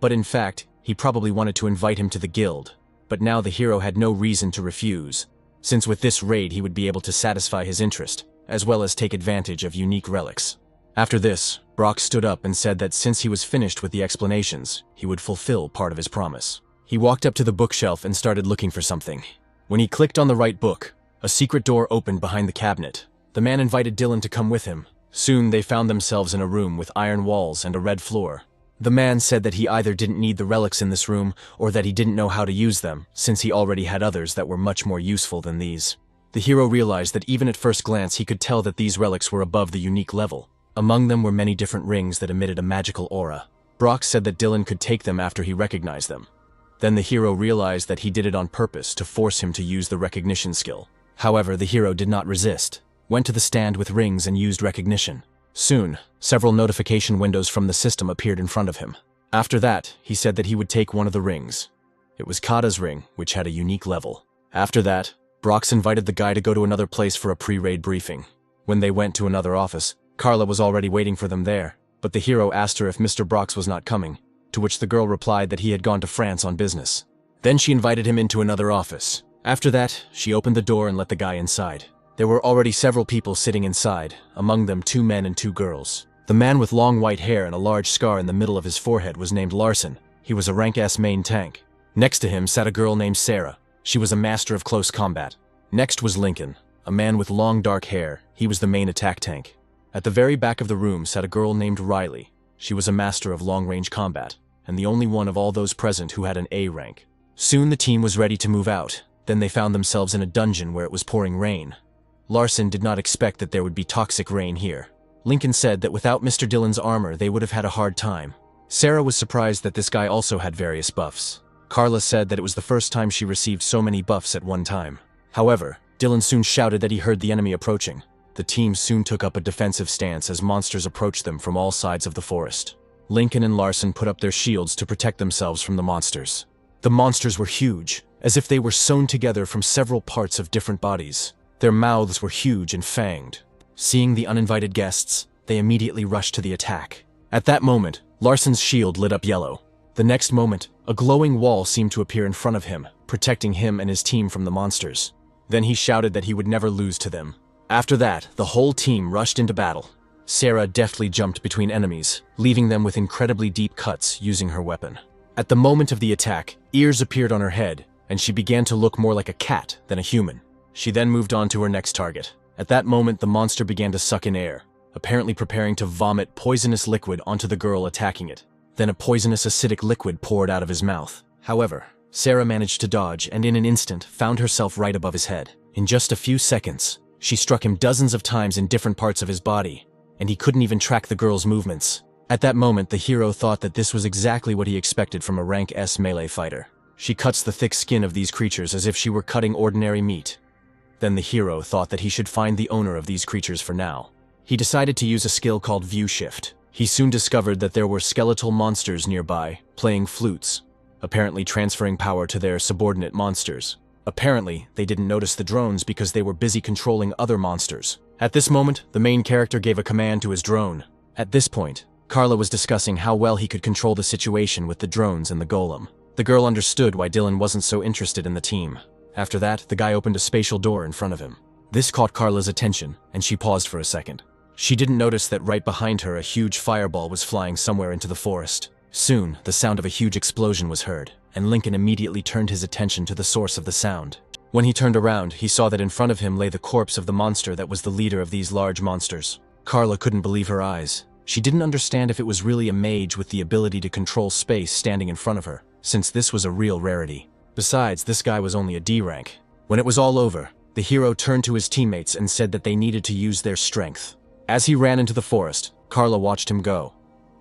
But in fact, he probably wanted to invite him to the guild. But now the hero had no reason to refuse, since with this raid he would be able to satisfy his interest, as well as take advantage of unique relics. After this, Brock stood up and said that since he was finished with the explanations, he would fulfill part of his promise. He walked up to the bookshelf and started looking for something. When he clicked on the right book, a secret door opened behind the cabinet. The man invited Dylan to come with him. Soon they found themselves in a room with iron walls and a red floor. The man said that he either didn't need the relics in this room or that he didn't know how to use them, since he already had others that were much more useful than these. The hero realized that even at first glance he could tell that these relics were above the unique level. Among them were many different rings that emitted a magical aura. Brock said that Dylan could take them after he recognized them. Then the hero realized that he did it on purpose to force him to use the recognition skill. However, the hero did not resist, went to the stand with rings and used recognition. Soon, several notification windows from the system appeared in front of him. After that, he said that he would take one of the rings. It was Kata's ring, which had a unique level. After that, Brox invited the guy to go to another place for a pre-raid briefing. When they went to another office, Carla was already waiting for them there, but the hero asked her if Mr. Brox was not coming, to which the girl replied that he had gone to France on business. Then she invited him into another office. After that, she opened the door and let the guy inside. There were already several people sitting inside, among them 2 men and 2 girls. The man with long white hair and a large scar in the middle of his forehead was named Larson. He was a rank S main tank. Next to him sat a girl named Sarah. She was a master of close combat. Next was Lincoln, a man with long dark hair. He was the main attack tank. At the very back of the room sat a girl named Riley. She was a master of long-range combat, and the only one of all those present who had an A rank. Soon the team was ready to move out. Then they found themselves in a dungeon where it was pouring rain. Larson did not expect that there would be toxic rain here. Lincoln said that without Mr. Dillon's armor they would have had a hard time. Sarah was surprised that this guy also had various buffs. Carla said that it was the first time she received so many buffs at one time. However, Dillon soon shouted that he heard the enemy approaching. The team soon took up a defensive stance as monsters approached them from all sides of the forest. Lincoln and Larson put up their shields to protect themselves from the monsters. The monsters were huge, as if they were sewn together from several parts of different bodies. Their mouths were huge and fanged. Seeing the uninvited guests, they immediately rushed to the attack. At that moment, Larson's shield lit up yellow. The next moment, a glowing wall seemed to appear in front of him, protecting him and his team from the monsters. Then he shouted that he would never lose to them. After that, the whole team rushed into battle. Sarah deftly jumped between enemies, leaving them with incredibly deep cuts using her weapon. At the moment of the attack, ears appeared on her head, and she began to look more like a cat than a human. She then moved on to her next target. At that moment, the monster began to suck in air, apparently preparing to vomit poisonous liquid onto the girl attacking it. Then a poisonous acidic liquid poured out of his mouth. However, Sarah managed to dodge and in an instant found herself right above his head. In just a few seconds, she struck him dozens of times in different parts of his body, and he couldn't even track the girl's movements. At that moment, the hero thought that this was exactly what he expected from a rank S melee fighter. She cuts the thick skin of these creatures as if she were cutting ordinary meat. Then the hero thought that he should find the owner of these creatures for now. He decided to use a skill called View Shift. He soon discovered that there were skeletal monsters nearby, playing flutes, apparently transferring power to their subordinate monsters. Apparently, they didn't notice the drones because they were busy controlling other monsters. At this moment, the main character gave a command to his drone. At this point, Carla was discussing how well he could control the situation with the drones and the golem. The girl understood why Dylan wasn't so interested in the team. After that, the guy opened a spatial door in front of him. This caught Carla's attention, and she paused for a second. She didn't notice that right behind her a huge fireball was flying somewhere into the forest. Soon, the sound of a huge explosion was heard, and Lincoln immediately turned his attention to the source of the sound. When he turned around, he saw that in front of him lay the corpse of the monster that was the leader of these large monsters. Carla couldn't believe her eyes. She didn't understand if it was really a mage with the ability to control space standing in front of her, since this was a real rarity. Besides, this guy was only a D rank. When it was all over, the hero turned to his teammates and said that they needed to use their strength. As he ran into the forest, Carla watched him go,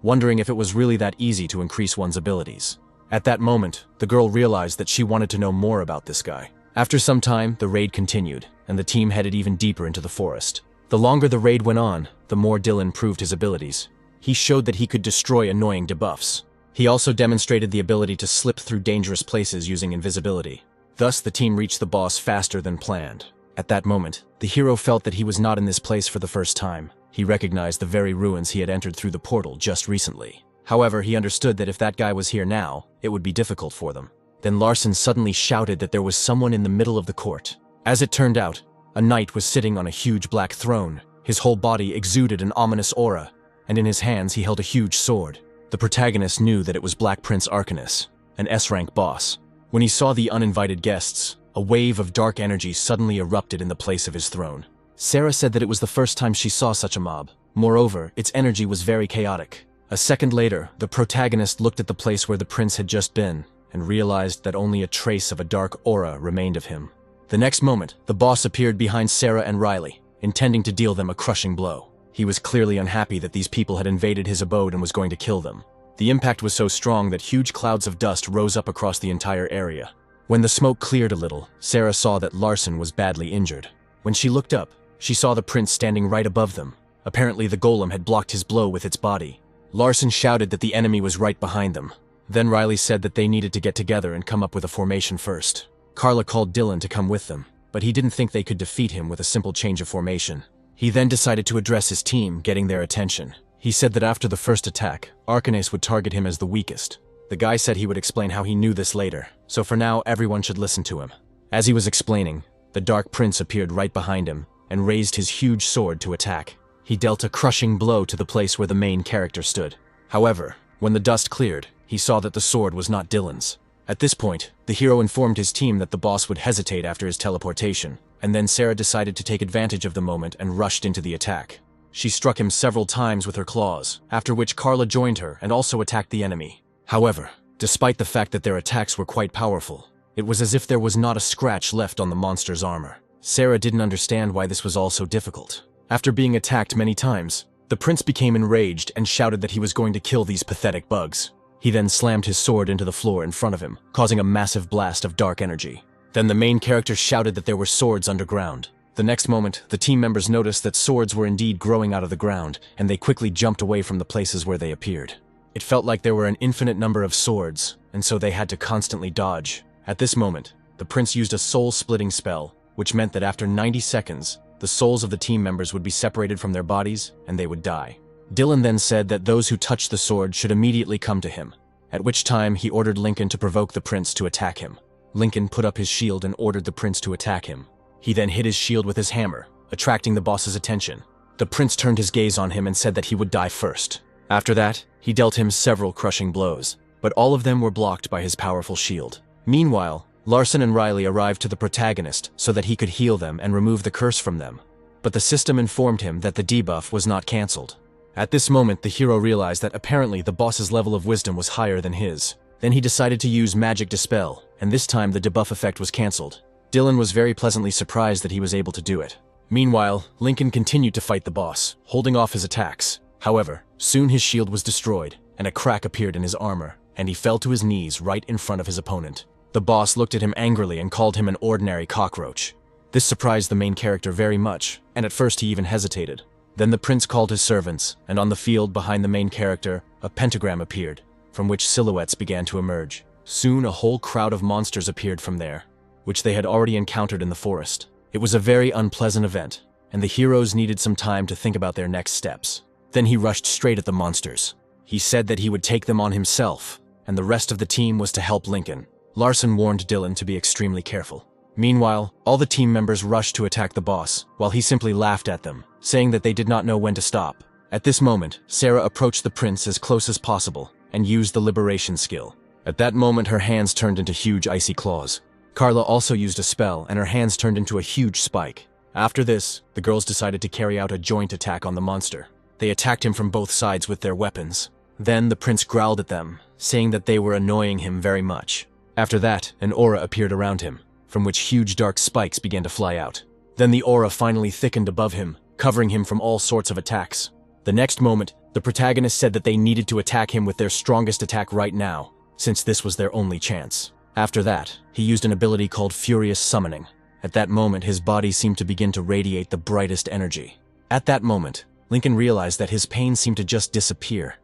wondering if it was really that easy to increase one's abilities. At that moment, the girl realized that she wanted to know more about this guy. After some time, the raid continued, and the team headed even deeper into the forest. The longer the raid went on, the more Dylan proved his abilities. He showed that he could destroy annoying debuffs. He also demonstrated the ability to slip through dangerous places using invisibility. Thus, the team reached the boss faster than planned. At that moment, the hero felt that he was not in this place for the first time. He recognized the very ruins he had entered through the portal just recently. However, he understood that if that guy was here now, it would be difficult for them. Then Larson suddenly shouted that there was someone in the middle of the court. As it turned out, a knight was sitting on a huge black throne. His whole body exuded an ominous aura, and in his hands he held a huge sword. The protagonist knew that it was Black Prince Arcanus, an S-rank boss. When he saw the uninvited guests, a wave of dark energy suddenly erupted in the place of his throne. Sarah said that it was the first time she saw such a mob. Moreover, its energy was very chaotic. A second later, the protagonist looked at the place where the prince had just been and realized that only a trace of a dark aura remained of him. The next moment, the boss appeared behind Sarah and Riley, intending to deal them a crushing blow. He was clearly unhappy that these people had invaded his abode and was going to kill them. The impact was so strong that huge clouds of dust rose up across the entire area. When the smoke cleared a little, Sarah saw that Larson was badly injured. When she looked up, she saw the prince standing right above them. Apparently the golem had blocked his blow with its body. Larson shouted that the enemy was right behind them. Then Riley said that they needed to get together and come up with a formation first. Carla called Dylan to come with them, but he didn't think they could defeat him with a simple change of formation. He then decided to address his team, getting their attention. He said that after the first attack, Arcanase would target him as the weakest. The guy said he would explain how he knew this later, so for now everyone should listen to him. As he was explaining, the Dark Prince appeared right behind him and raised his huge sword to attack. He dealt a crushing blow to the place where the main character stood. However, when the dust cleared, he saw that the sword was not Dylan's. At this point, the hero informed his team that the boss would hesitate after his teleportation, and then Sarah decided to take advantage of the moment and rushed into the attack. She struck him several times with her claws, after which Carla joined her and also attacked the enemy. However, despite the fact that their attacks were quite powerful, it was as if there was not a scratch left on the monster's armor. Sarah didn't understand why this was all so difficult. After being attacked many times, the prince became enraged and shouted that he was going to kill these pathetic bugs. He then slammed his sword into the floor in front of him, causing a massive blast of dark energy. Then the main character shouted that there were swords underground. The next moment, the team members noticed that swords were indeed growing out of the ground, and they quickly jumped away from the places where they appeared. It felt like there were an infinite number of swords, and so they had to constantly dodge. At this moment, the prince used a soul-splitting spell, which meant that after 90 seconds, the souls of the team members would be separated from their bodies, and they would die. Dylan then said that those who touched the sword should immediately come to him, at which time he ordered Lincoln to provoke the prince to attack him. Lincoln put up his shield and ordered the prince to attack him. He then hit his shield with his hammer, attracting the boss's attention. The prince turned his gaze on him and said that he would die first. After that, he dealt him several crushing blows, but all of them were blocked by his powerful shield. Meanwhile, Larson and Riley arrived to the protagonist so that he could heal them and remove the curse from them. But the system informed him that the debuff was not cancelled. At this moment, the hero realized that apparently the boss's level of wisdom was higher than his. Then he decided to use Magic Dispel, and this time the debuff effect was cancelled. Dylan was very pleasantly surprised that he was able to do it. Meanwhile, Lincoln continued to fight the boss, holding off his attacks. However, soon his shield was destroyed, and a crack appeared in his armor, and he fell to his knees right in front of his opponent. The boss looked at him angrily and called him an ordinary cockroach. This surprised the main character very much, and at first he even hesitated. Then the prince called his servants, and on the field behind the main character, a pentagram appeared, from which silhouettes began to emerge. Soon a whole crowd of monsters appeared from there, which they had already encountered in the forest. It was a very unpleasant event, and the heroes needed some time to think about their next steps. Then he rushed straight at the monsters. He said that he would take them on himself, and the rest of the team was to help Lincoln. Larson warned Dylan to be extremely careful. Meanwhile, all the team members rushed to attack the boss, while he simply laughed at them, saying that they did not know when to stop. At this moment, Sarah approached the prince as close as possible and used the liberation skill. At that moment, her hands turned into huge icy claws. Carla also used a spell, and her hands turned into a huge spike. After this, the girls decided to carry out a joint attack on the monster. They attacked him from both sides with their weapons. Then the prince growled at them, saying that they were annoying him very much. After that, an aura appeared around him, from which huge dark spikes began to fly out. Then the aura finally thickened above him, covering him from all sorts of attacks. The next moment, the protagonist said that they needed to attack him with their strongest attack right now, since this was their only chance. After that, he used an ability called Furious Summoning. At that moment, his body seemed to begin to radiate the brightest energy. At that moment, Lincoln realized that his pain seemed to just disappear.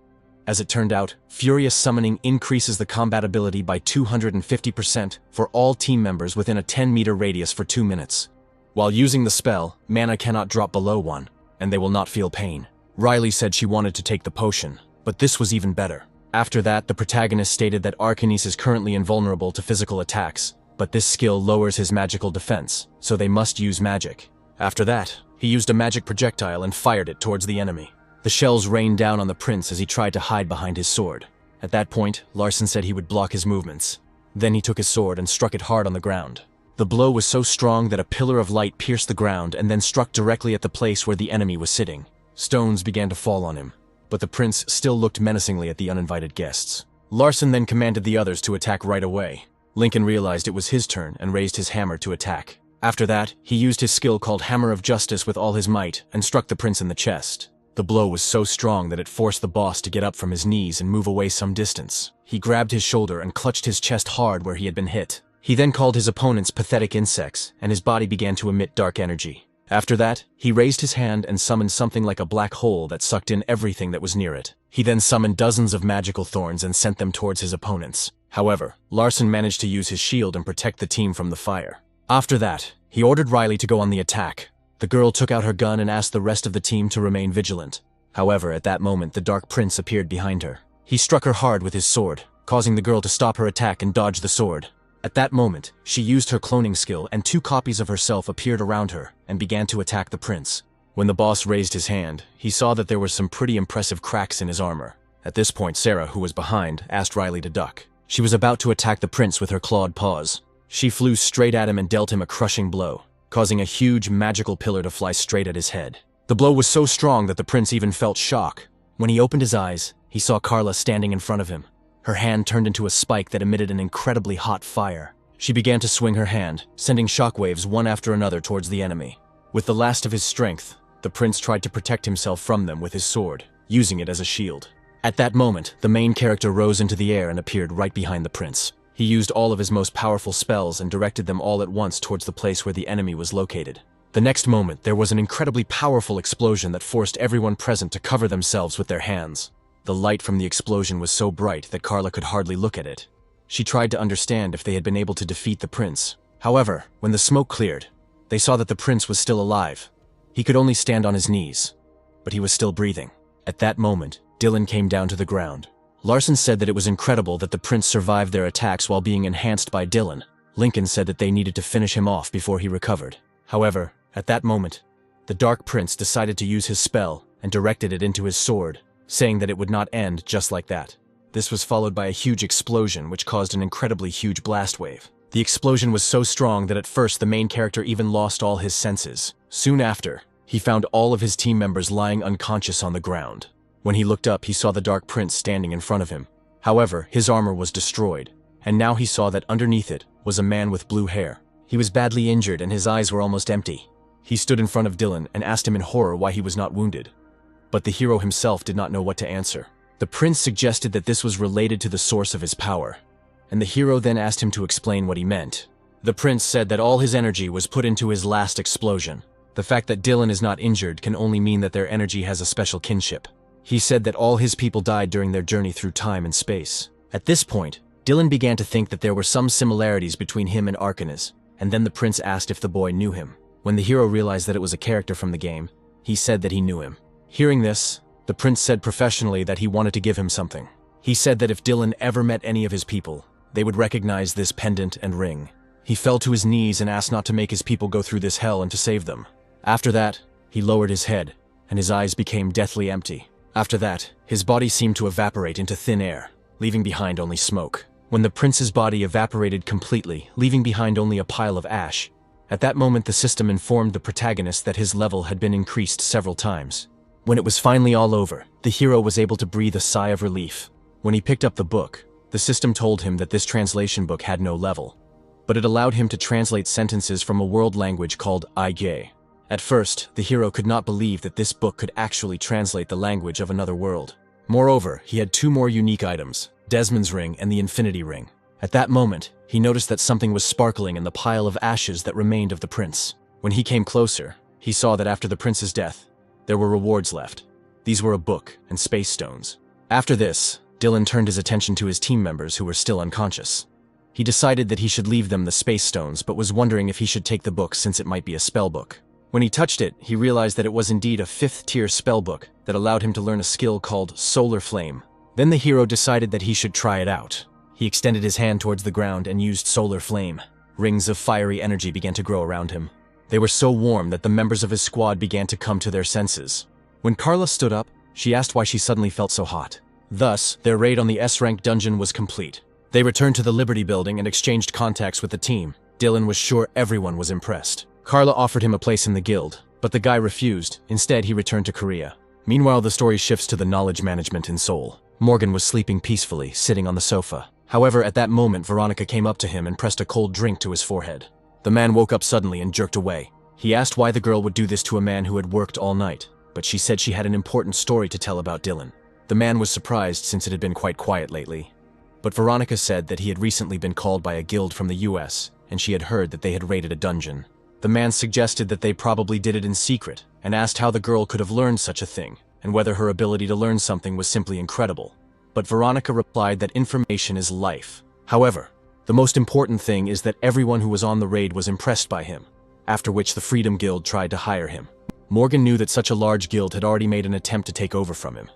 As it turned out, Furious Summoning increases the combat ability by 250% for all team members within a 10-meter radius for 2 minutes. While using the spell, mana cannot drop below 1, and they will not feel pain. Riley said she wanted to take the potion, but this was even better. After that, the protagonist stated that Arcanase is currently invulnerable to physical attacks, but this skill lowers his magical defense, so they must use magic. After that, he used a magic projectile and fired it towards the enemy. The shells rained down on the prince as he tried to hide behind his sword. At that point, Larson said he would block his movements. Then he took his sword and struck it hard on the ground. The blow was so strong that a pillar of light pierced the ground and then struck directly at the place where the enemy was sitting. Stones began to fall on him. but the prince still looked menacingly at the uninvited guests. Larson then commanded the others to attack right away. Lincoln realized it was his turn and raised his hammer to attack. After that, he used his skill called Hammer of Justice with all his might and struck the prince in the chest. The blow was so strong that it forced the boss to get up from his knees and move away some distance. He grabbed his shoulder and clutched his chest hard where he had been hit. He then called his opponents pathetic insects, and his body began to emit dark energy. After that, he raised his hand and summoned something like a black hole that sucked in everything that was near it. He then summoned dozens of magical thorns and sent them towards his opponents. However, Larson managed to use his shield and protect the team from the fire. After that, he ordered Riley to go on the attack. The girl took out her gun and asked the rest of the team to remain vigilant. However, at that moment, the Dark Prince appeared behind her. He struck her hard with his sword, causing the girl to stop her attack and dodge the sword. At that moment, she used her cloning skill and 2 copies of herself appeared around her and began to attack the prince. When the boss raised his hand, he saw that there were some pretty impressive cracks in his armor. At this point, Sarah, who was behind, asked Riley to duck. She was about to attack the prince with her clawed paws. She flew straight at him and dealt him a crushing blow, causing a huge magical pillar to fly straight at his head. The blow was so strong that the prince even felt shock. When he opened his eyes, he saw Carla standing in front of him. Her hand turned into a spike that emitted an incredibly hot fire. She began to swing her hand, sending shockwaves one after another towards the enemy. With the last of his strength, the prince tried to protect himself from them with his sword, using it as a shield. At that moment, the main character rose into the air and appeared right behind the prince. He used all of his most powerful spells and directed them all at once towards the place where the enemy was located. The next moment, there was an incredibly powerful explosion that forced everyone present to cover themselves with their hands. The light from the explosion was so bright that Carla could hardly look at it. She tried to understand if they had been able to defeat the prince. However, when the smoke cleared, they saw that the prince was still alive. He could only stand on his knees, but he was still breathing. At that moment, Dylan came down to the ground. Larson said that it was incredible that the prince survived their attacks while being enhanced by Dylan. Lincoln said that they needed to finish him off before he recovered. However, at that moment, the Dark Prince decided to use his spell and directed it into his sword, saying that it would not end just like that. This was followed by a huge explosion which caused an incredibly huge blast wave. The explosion was so strong that at first the main character even lost all his senses. Soon after, he found all of his team members lying unconscious on the ground. When he looked up, he saw the Dark Prince standing in front of him. However, his armor was destroyed, and now he saw that underneath it was a man with blue hair. He was badly injured and his eyes were almost empty. He stood in front of Dylan and asked him in horror why he was not wounded. But the hero himself did not know what to answer. The prince suggested that this was related to the source of his power, and the hero then asked him to explain what he meant. The prince said that all his energy was put into his last explosion. The fact that Dylan is not injured can only mean that their energy has a special kinship. He said that all his people died during their journey through time and space. At this point, Dylan began to think that there were some similarities between him and Arcanus, and then the prince asked if the boy knew him. When the hero realized that it was a character from the game, he said that he knew him. Hearing this, the prince said professionally that he wanted to give him something. He said that if Dylan ever met any of his people, they would recognize this pendant and ring. He fell to his knees and asked not to make his people go through this hell and to save them. After that, he lowered his head, and his eyes became deathly empty. After that, his body seemed to evaporate into thin air, leaving behind only smoke. When the prince's body evaporated completely, leaving behind only a pile of ash, at that moment the system informed the protagonist that his level had been increased several times. When it was finally all over, the hero was able to breathe a sigh of relief. When he picked up the book, the system told him that this translation book had no level, but it allowed him to translate sentences from a world language called Ige. At first, the hero could not believe that this book could actually translate the language of another world. Moreover, he had 2 more unique items, Desmond's ring and the Infinity Ring. At that moment, he noticed that something was sparkling in the pile of ashes that remained of the prince. When he came closer, he saw that after the prince's death, there were rewards left. These were a book and space stones. After this, Dylan turned his attention to his team members who were still unconscious. He decided that he should leave them the space stones, but was wondering if he should take the book since it might be a spell book. When he touched it, he realized that it was indeed a 5th-tier spellbook that allowed him to learn a skill called Solar Flame. Then the hero decided that he should try it out. He extended his hand towards the ground and used Solar Flame. Rings of fiery energy began to grow around him. They were so warm that the members of his squad began to come to their senses. When Carla stood up, she asked why she suddenly felt so hot. Thus, their raid on the S-rank dungeon was complete. They returned to the Liberty Building and exchanged contacts with the team. Dylan was sure everyone was impressed. Carla offered him a place in the guild, but the guy refused. Instead, he returned to Korea. Meanwhile, the story shifts to the knowledge management in Seoul. Morgan was sleeping peacefully, sitting on the sofa. However, at that moment, Veronica came up to him and pressed a cold drink to his forehead. The man woke up suddenly and jerked away. He asked why the girl would do this to a man who had worked all night, but she said she had an important story to tell about Dylan. The man was surprised since it had been quite quiet lately. But Veronica said that he had recently been called by a guild from the US, and she had heard that they had raided a dungeon. The man suggested that they probably did it in secret, and asked how the girl could have learned such a thing, and whether her ability to learn something was simply incredible. But Veronica replied that information is life. However, the most important thing is that everyone who was on the raid was impressed by him, after which the Freedom Guild tried to hire him. Morgan knew that such a large guild had already made an attempt to take over from him,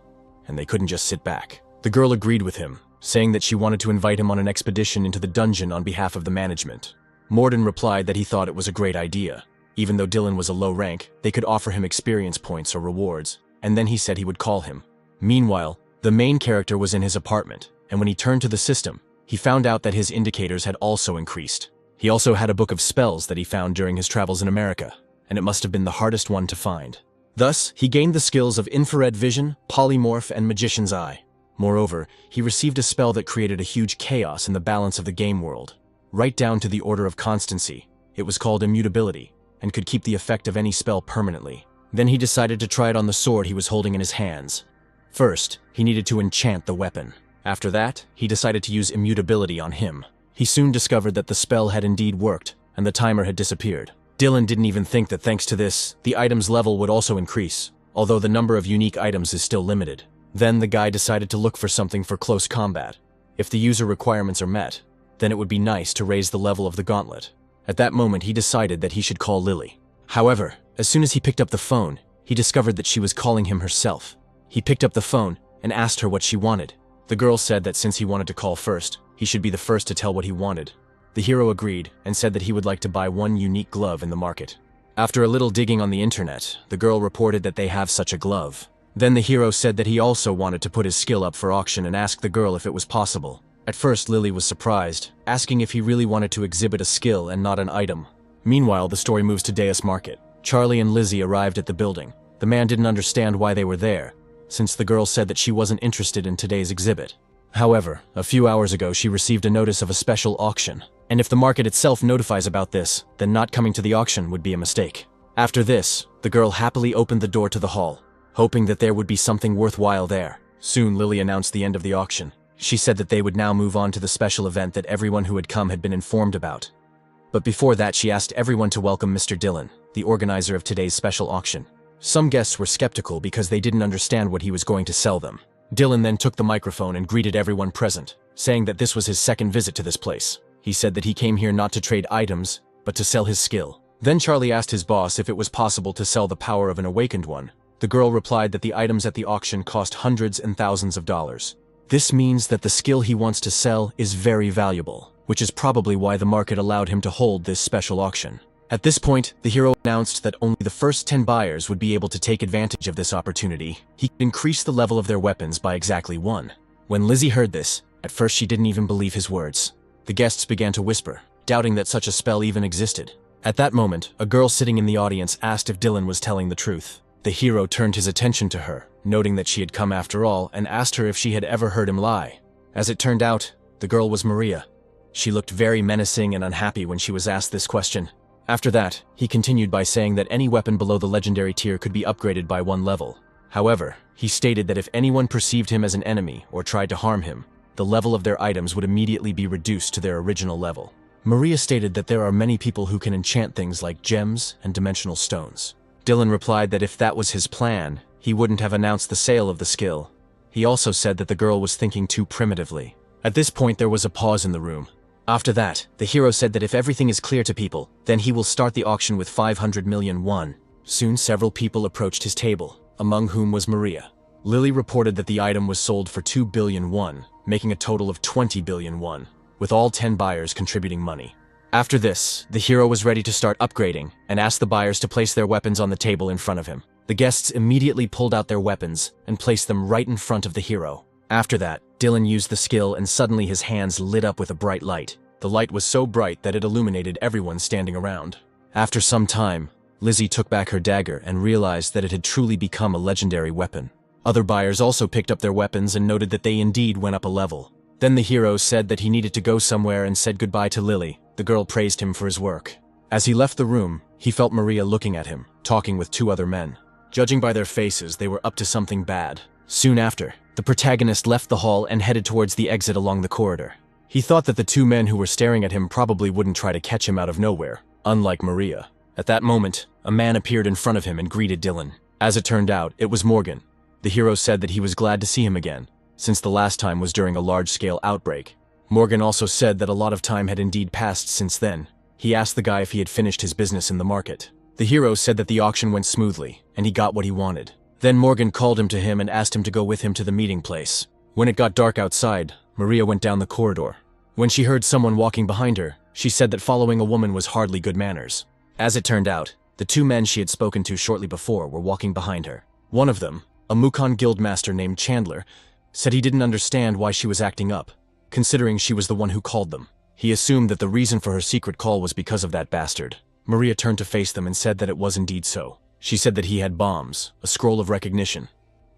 and they couldn't just sit back. The girl agreed with him, saying that she wanted to invite him on an expedition into the dungeon on behalf of the management. Morgan replied that he thought it was a great idea. Even though Dylan was a low rank, they could offer him experience points or rewards, and then he said he would call him. Meanwhile, the main character was in his apartment, and when he turned to the system, he found out that his indicators had also increased. He also had a book of spells that he found during his travels in America, and it must have been the hardest one to find. Thus, he gained the skills of infrared vision, polymorph, and magician's eye. Moreover, he received a spell that created a huge chaos in the balance of the game world, right down to the order of constancy. It was called immutability, and could keep the effect of any spell permanently. Then he decided to try it on the sword he was holding in his hands. First, he needed to enchant the weapon. After that, he decided to use immutability on him. He soon discovered that the spell had indeed worked, and the timer had disappeared. Dylan didn't even think that thanks to this, the item's level would also increase, although the number of unique items is still limited. Then the guy decided to look for something for close combat. If the user requirements are met, then it would be nice to raise the level of the gauntlet. At that moment, he decided that he should call Lily. However, as soon as he picked up the phone, he discovered that she was calling him herself. He picked up the phone and asked her what she wanted. The girl said that since he wanted to call first, he should be the first to tell what he wanted. The hero agreed and said that he would like to buy one unique glove in the market. After a little digging on the internet, the girl reported that they have such a glove. Then the hero said that he also wanted to put his skill up for auction and asked the girl if it was possible. At first, Lily was surprised, asking if he really wanted to exhibit a skill and not an item. Meanwhile, the story moves to Deus Market. Charlie and Lizzie arrived at the building. The man didn't understand why they were there, since the girl said that she wasn't interested in today's exhibit. However, a few hours ago she received a notice of a special auction, and if the market itself notifies about this, then not coming to the auction would be a mistake. After this, the girl happily opened the door to the hall, hoping that there would be something worthwhile there. Soon Lily announced the end of the auction. She said that they would now move on to the special event that everyone who had come had been informed about. But before that, she asked everyone to welcome Mr. Dylan, the organizer of today's special auction. Some guests were skeptical because they didn't understand what he was going to sell them. Dylan then took the microphone and greeted everyone present, saying that this was his second visit to this place. He said that he came here not to trade items, but to sell his skill. Then Charlie asked his boss if it was possible to sell the power of an awakened one. The girl replied that the items at the auction cost hundreds and thousands of dollars. This means that the skill he wants to sell is very valuable, which is probably why the market allowed him to hold this special auction. At this point, the hero announced that only the first 10 buyers would be able to take advantage of this opportunity. He could increase the level of their weapons by exactly 1. When Lizzie heard this, at first she didn't even believe his words. The guests began to whisper, doubting that such a spell even existed. At that moment, a girl sitting in the audience asked if Dylan was telling the truth. The hero turned his attention to her, noting that she had come after all, and asked her if she had ever heard him lie. As it turned out, the girl was Maria. She looked very menacing and unhappy when she was asked this question. After that, he continued by saying that any weapon below the legendary tier could be upgraded by 1 level. However, he stated that if anyone perceived him as an enemy or tried to harm him, the level of their items would immediately be reduced to their original level. Maria stated that there are many people who can enchant things like gems and dimensional stones. Dylan replied that if that was his plan, he wouldn't have announced the sale of the skill. He also said that the girl was thinking too primitively. At this point, there was a pause in the room. After that, the hero said that if everything is clear to people, then he will start the auction with 500 million won. Soon several people approached his table, among whom was Maria. Lily reported that the item was sold for 2 billion won, making a total of 20 billion won, with all 10 buyers contributing money. After this, the hero was ready to start upgrading and asked the buyers to place their weapons on the table in front of him. The guests immediately pulled out their weapons and placed them right in front of the hero. After that, Dylan used the skill and suddenly his hands lit up with a bright light. The light was so bright that it illuminated everyone standing around. After some time, Lizzie took back her dagger and realized that it had truly become a legendary weapon. Other buyers also picked up their weapons and noted that they indeed went up a level. Then the hero said that he needed to go somewhere and said goodbye to Lily. The girl praised him for his work. As he left the room, he felt Maria looking at him, talking with two other men. Judging by their faces, they were up to something bad. Soon after, the protagonist left the hall and headed towards the exit along the corridor. He thought that the two men who were staring at him probably wouldn't try to catch him out of nowhere, unlike Maria. At that moment, a man appeared in front of him and greeted Dylan. As it turned out, it was Morgan. The hero said that he was glad to see him again, since the last time was during a large-scale outbreak. Morgan also said that a lot of time had indeed passed since then. He asked the guy if he had finished his business in the market. The hero said that the auction went smoothly, and he got what he wanted. Then Morgan called him to him and asked him to go with him to the meeting place. When it got dark outside, Maria went down the corridor. When she heard someone walking behind her, she said that following a woman was hardly good manners. As it turned out, the two men she had spoken to shortly before were walking behind her. One of them, a Mukon guildmaster named Chandler, said he didn't understand why she was acting up, considering she was the one who called them. He assumed that the reason for her secret call was because of that bastard. Maria turned to face them and said that it was indeed so. She said that he had bombs, a scroll of recognition,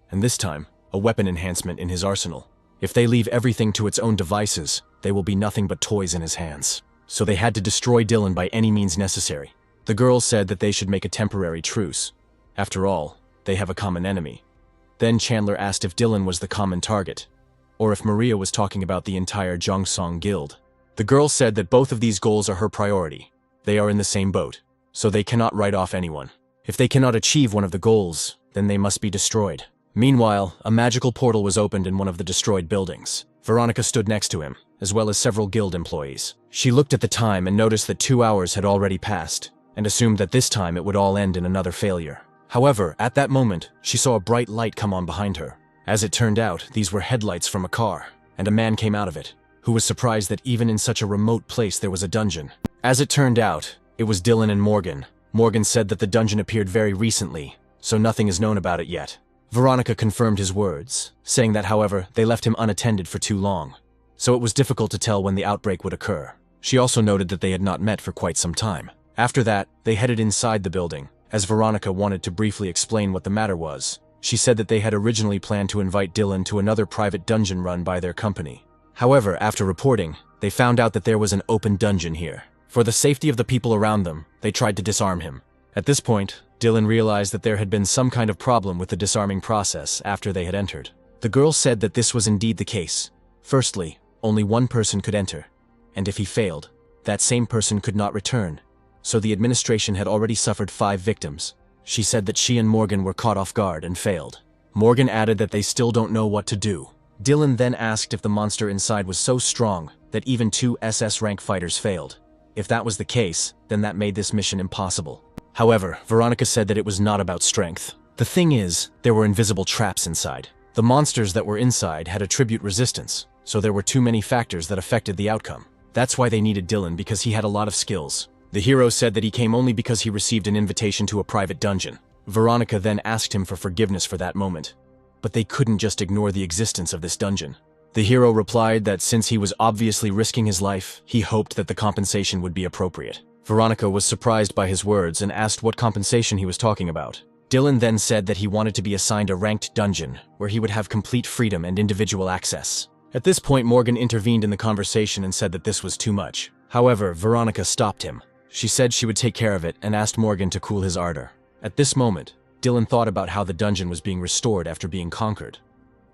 and this time, a weapon enhancement in his arsenal. If they leave everything to its own devices, they will be nothing but toys in his hands. So they had to destroy Dylan by any means necessary. The girl said that they should make a temporary truce. After all, they have a common enemy. Then Chandler asked if Dylan was the common target, or if Maria was talking about the entire Jongsong Guild. The girl said that both of these goals are her priority. They are in the same boat, so they cannot write off anyone. If they cannot achieve one of the goals, then they must be destroyed. Meanwhile, a magical portal was opened in one of the destroyed buildings. Veronica stood next to him, as well as several guild employees. She looked at the time and noticed that 2 hours had already passed, and assumed that this time it would all end in another failure. However, at that moment, she saw a bright light come on behind her. As it turned out, these were headlights from a car, and a man came out of it, who was surprised that even in such a remote place there was a dungeon. As it turned out, it was Dylan and Morgan. Morgan said that the dungeon appeared very recently, so nothing is known about it yet. Veronica confirmed his words, saying that, however, they left him unattended for too long, so it was difficult to tell when the outbreak would occur. She also noted that they had not met for quite some time. After that, they headed inside the building, as Veronica wanted to briefly explain what the matter was. She said that they had originally planned to invite Dylan to another private dungeon run by their company. However, after reporting, they found out that there was an open dungeon here. For the safety of the people around them, they tried to disarm him. At this point, Dylan realized that there had been some kind of problem with the disarming process after they had entered. The girl said that this was indeed the case. Firstly, only one person could enter, and if he failed, that same person could not return. So the administration had already suffered 5 victims. She said that she and Morgan were caught off guard and failed. Morgan added that they still don't know what to do. Dylan then asked if the monster inside was so strong that even 2 SS rank fighters failed. If that was the case, then that made this mission impossible. However, Veronica said that it was not about strength. The thing is, there were invisible traps inside. The monsters that were inside had attribute resistance, so there were too many factors that affected the outcome. That's why they needed Dylan, because he had a lot of skills. The hero said that he came only because he received an invitation to a private dungeon. Veronica then asked him for forgiveness for that moment. But they couldn't just ignore the existence of this dungeon. The hero replied that since he was obviously risking his life, he hoped that the compensation would be appropriate. Veronica was surprised by his words and asked what compensation he was talking about. Dylan then said that he wanted to be assigned a ranked dungeon, where he would have complete freedom and individual access. At this point, Morgan intervened in the conversation and said that this was too much. However, Veronica stopped him. She said she would take care of it and asked Morgan to cool his ardor. At this moment, Dylan thought about how the dungeon was being restored after being conquered.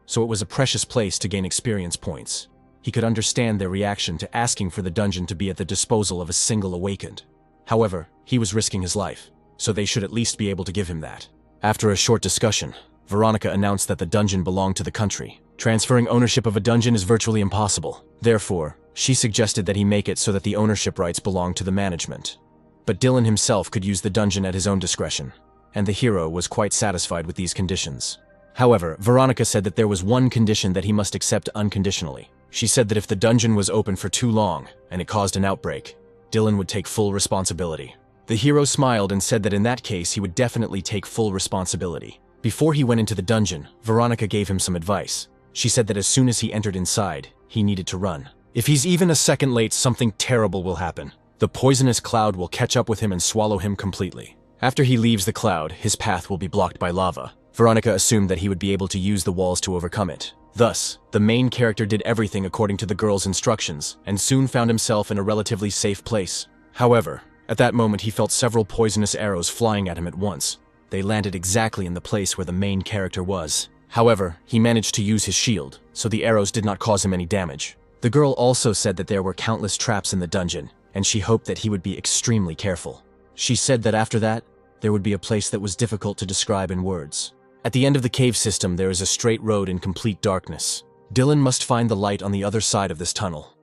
So it was a precious place to gain experience points. He could understand their reaction to asking for the dungeon to be at the disposal of a single awakened. However, he was risking his life, so they should at least be able to give him that. After a short discussion, Veronica announced that the dungeon belonged to the country. Transferring ownership of a dungeon is virtually impossible. Therefore, she suggested that he make it so that the ownership rights belong to the management. But Dylan himself could use the dungeon at his own discretion, and the hero was quite satisfied with these conditions. However, Veronica said that there was one condition that he must accept unconditionally. She said that if the dungeon was open for too long and it caused an outbreak, Dylan would take full responsibility. The hero smiled and said that in that case he would definitely take full responsibility. Before he went into the dungeon, Veronica gave him some advice. She said that as soon as he entered inside, he needed to run. If he's even a second late, something terrible will happen. The poisonous cloud will catch up with him and swallow him completely. After he leaves the cloud, his path will be blocked by lava. Veronica assumed that he would be able to use the walls to overcome it. Thus, the main character did everything according to the girl's instructions, and soon found himself in a relatively safe place. However, at that moment he felt several poisonous arrows flying at him at once. They landed exactly in the place where the main character was. However, he managed to use his shield, so the arrows did not cause him any damage. The girl also said that there were countless traps in the dungeon, and she hoped that he would be extremely careful. She said that after that, there would be a place that was difficult to describe in words. At the end of the cave system, there is a straight road in complete darkness. Dylan must find the light on the other side of this tunnel.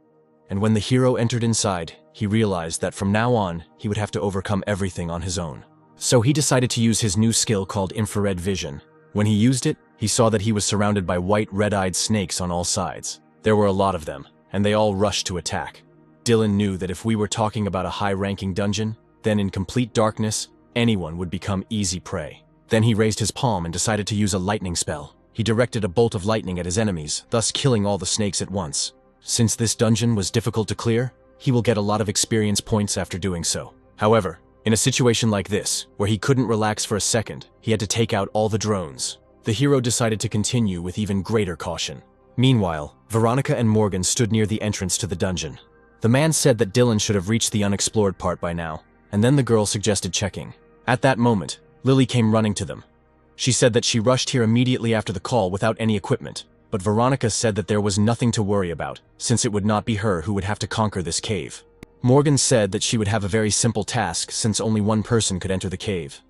And when the hero entered inside, he realized that from now on, he would have to overcome everything on his own. So he decided to use his new skill called infrared vision. When he used it, he saw that he was surrounded by white, red-eyed snakes on all sides. There were a lot of them, and they all rushed to attack. Dylan knew that if we were talking about a high-ranking dungeon, then in complete darkness, anyone would become easy prey. Then he raised his palm and decided to use a lightning spell. He directed a bolt of lightning at his enemies, thus killing all the snakes at once. Since this dungeon was difficult to clear, he will get a lot of experience points after doing so. However, in a situation like this, where he couldn't relax for a second, he had to take out all the drones. The hero decided to continue with even greater caution. Meanwhile, Veronica and Morgan stood near the entrance to the dungeon. The man said that Dylan should have reached the unexplored part by now, and then the girl suggested checking. At that moment, Lily came running to them. She said that she rushed here immediately after the call without any equipment, but Veronica said that there was nothing to worry about, since it would not be her who would have to conquer this cave. Morgan said that she would have a very simple task since only one person could enter the cave.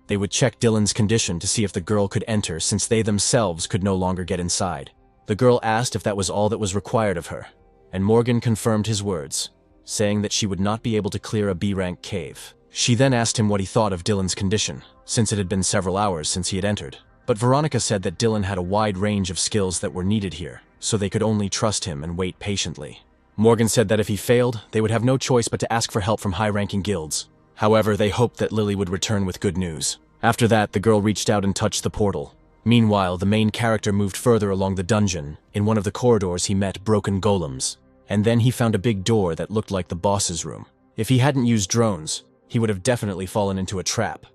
They would check Dylan's condition to see if the girl could enter since they themselves could no longer get inside. The girl asked if that was all that was required of her, and Morgan confirmed his words, saying that she would not be able to clear a B-rank cave. She then asked him what he thought of Dylan's condition, since it had been several hours since he had entered. But Veronica said that Dylan had a wide range of skills that were needed here, so they could only trust him and wait patiently. Morgan said that if he failed, they would have no choice but to ask for help from high-ranking guilds. However, they hoped that Lily would return with good news. After that, the girl reached out and touched the portal. Meanwhile, the main character moved further along the dungeon. In one of the corridors, he met broken golems. And then he found a big door that looked like the boss's room. If he hadn't used drones, he would have definitely fallen into a trap,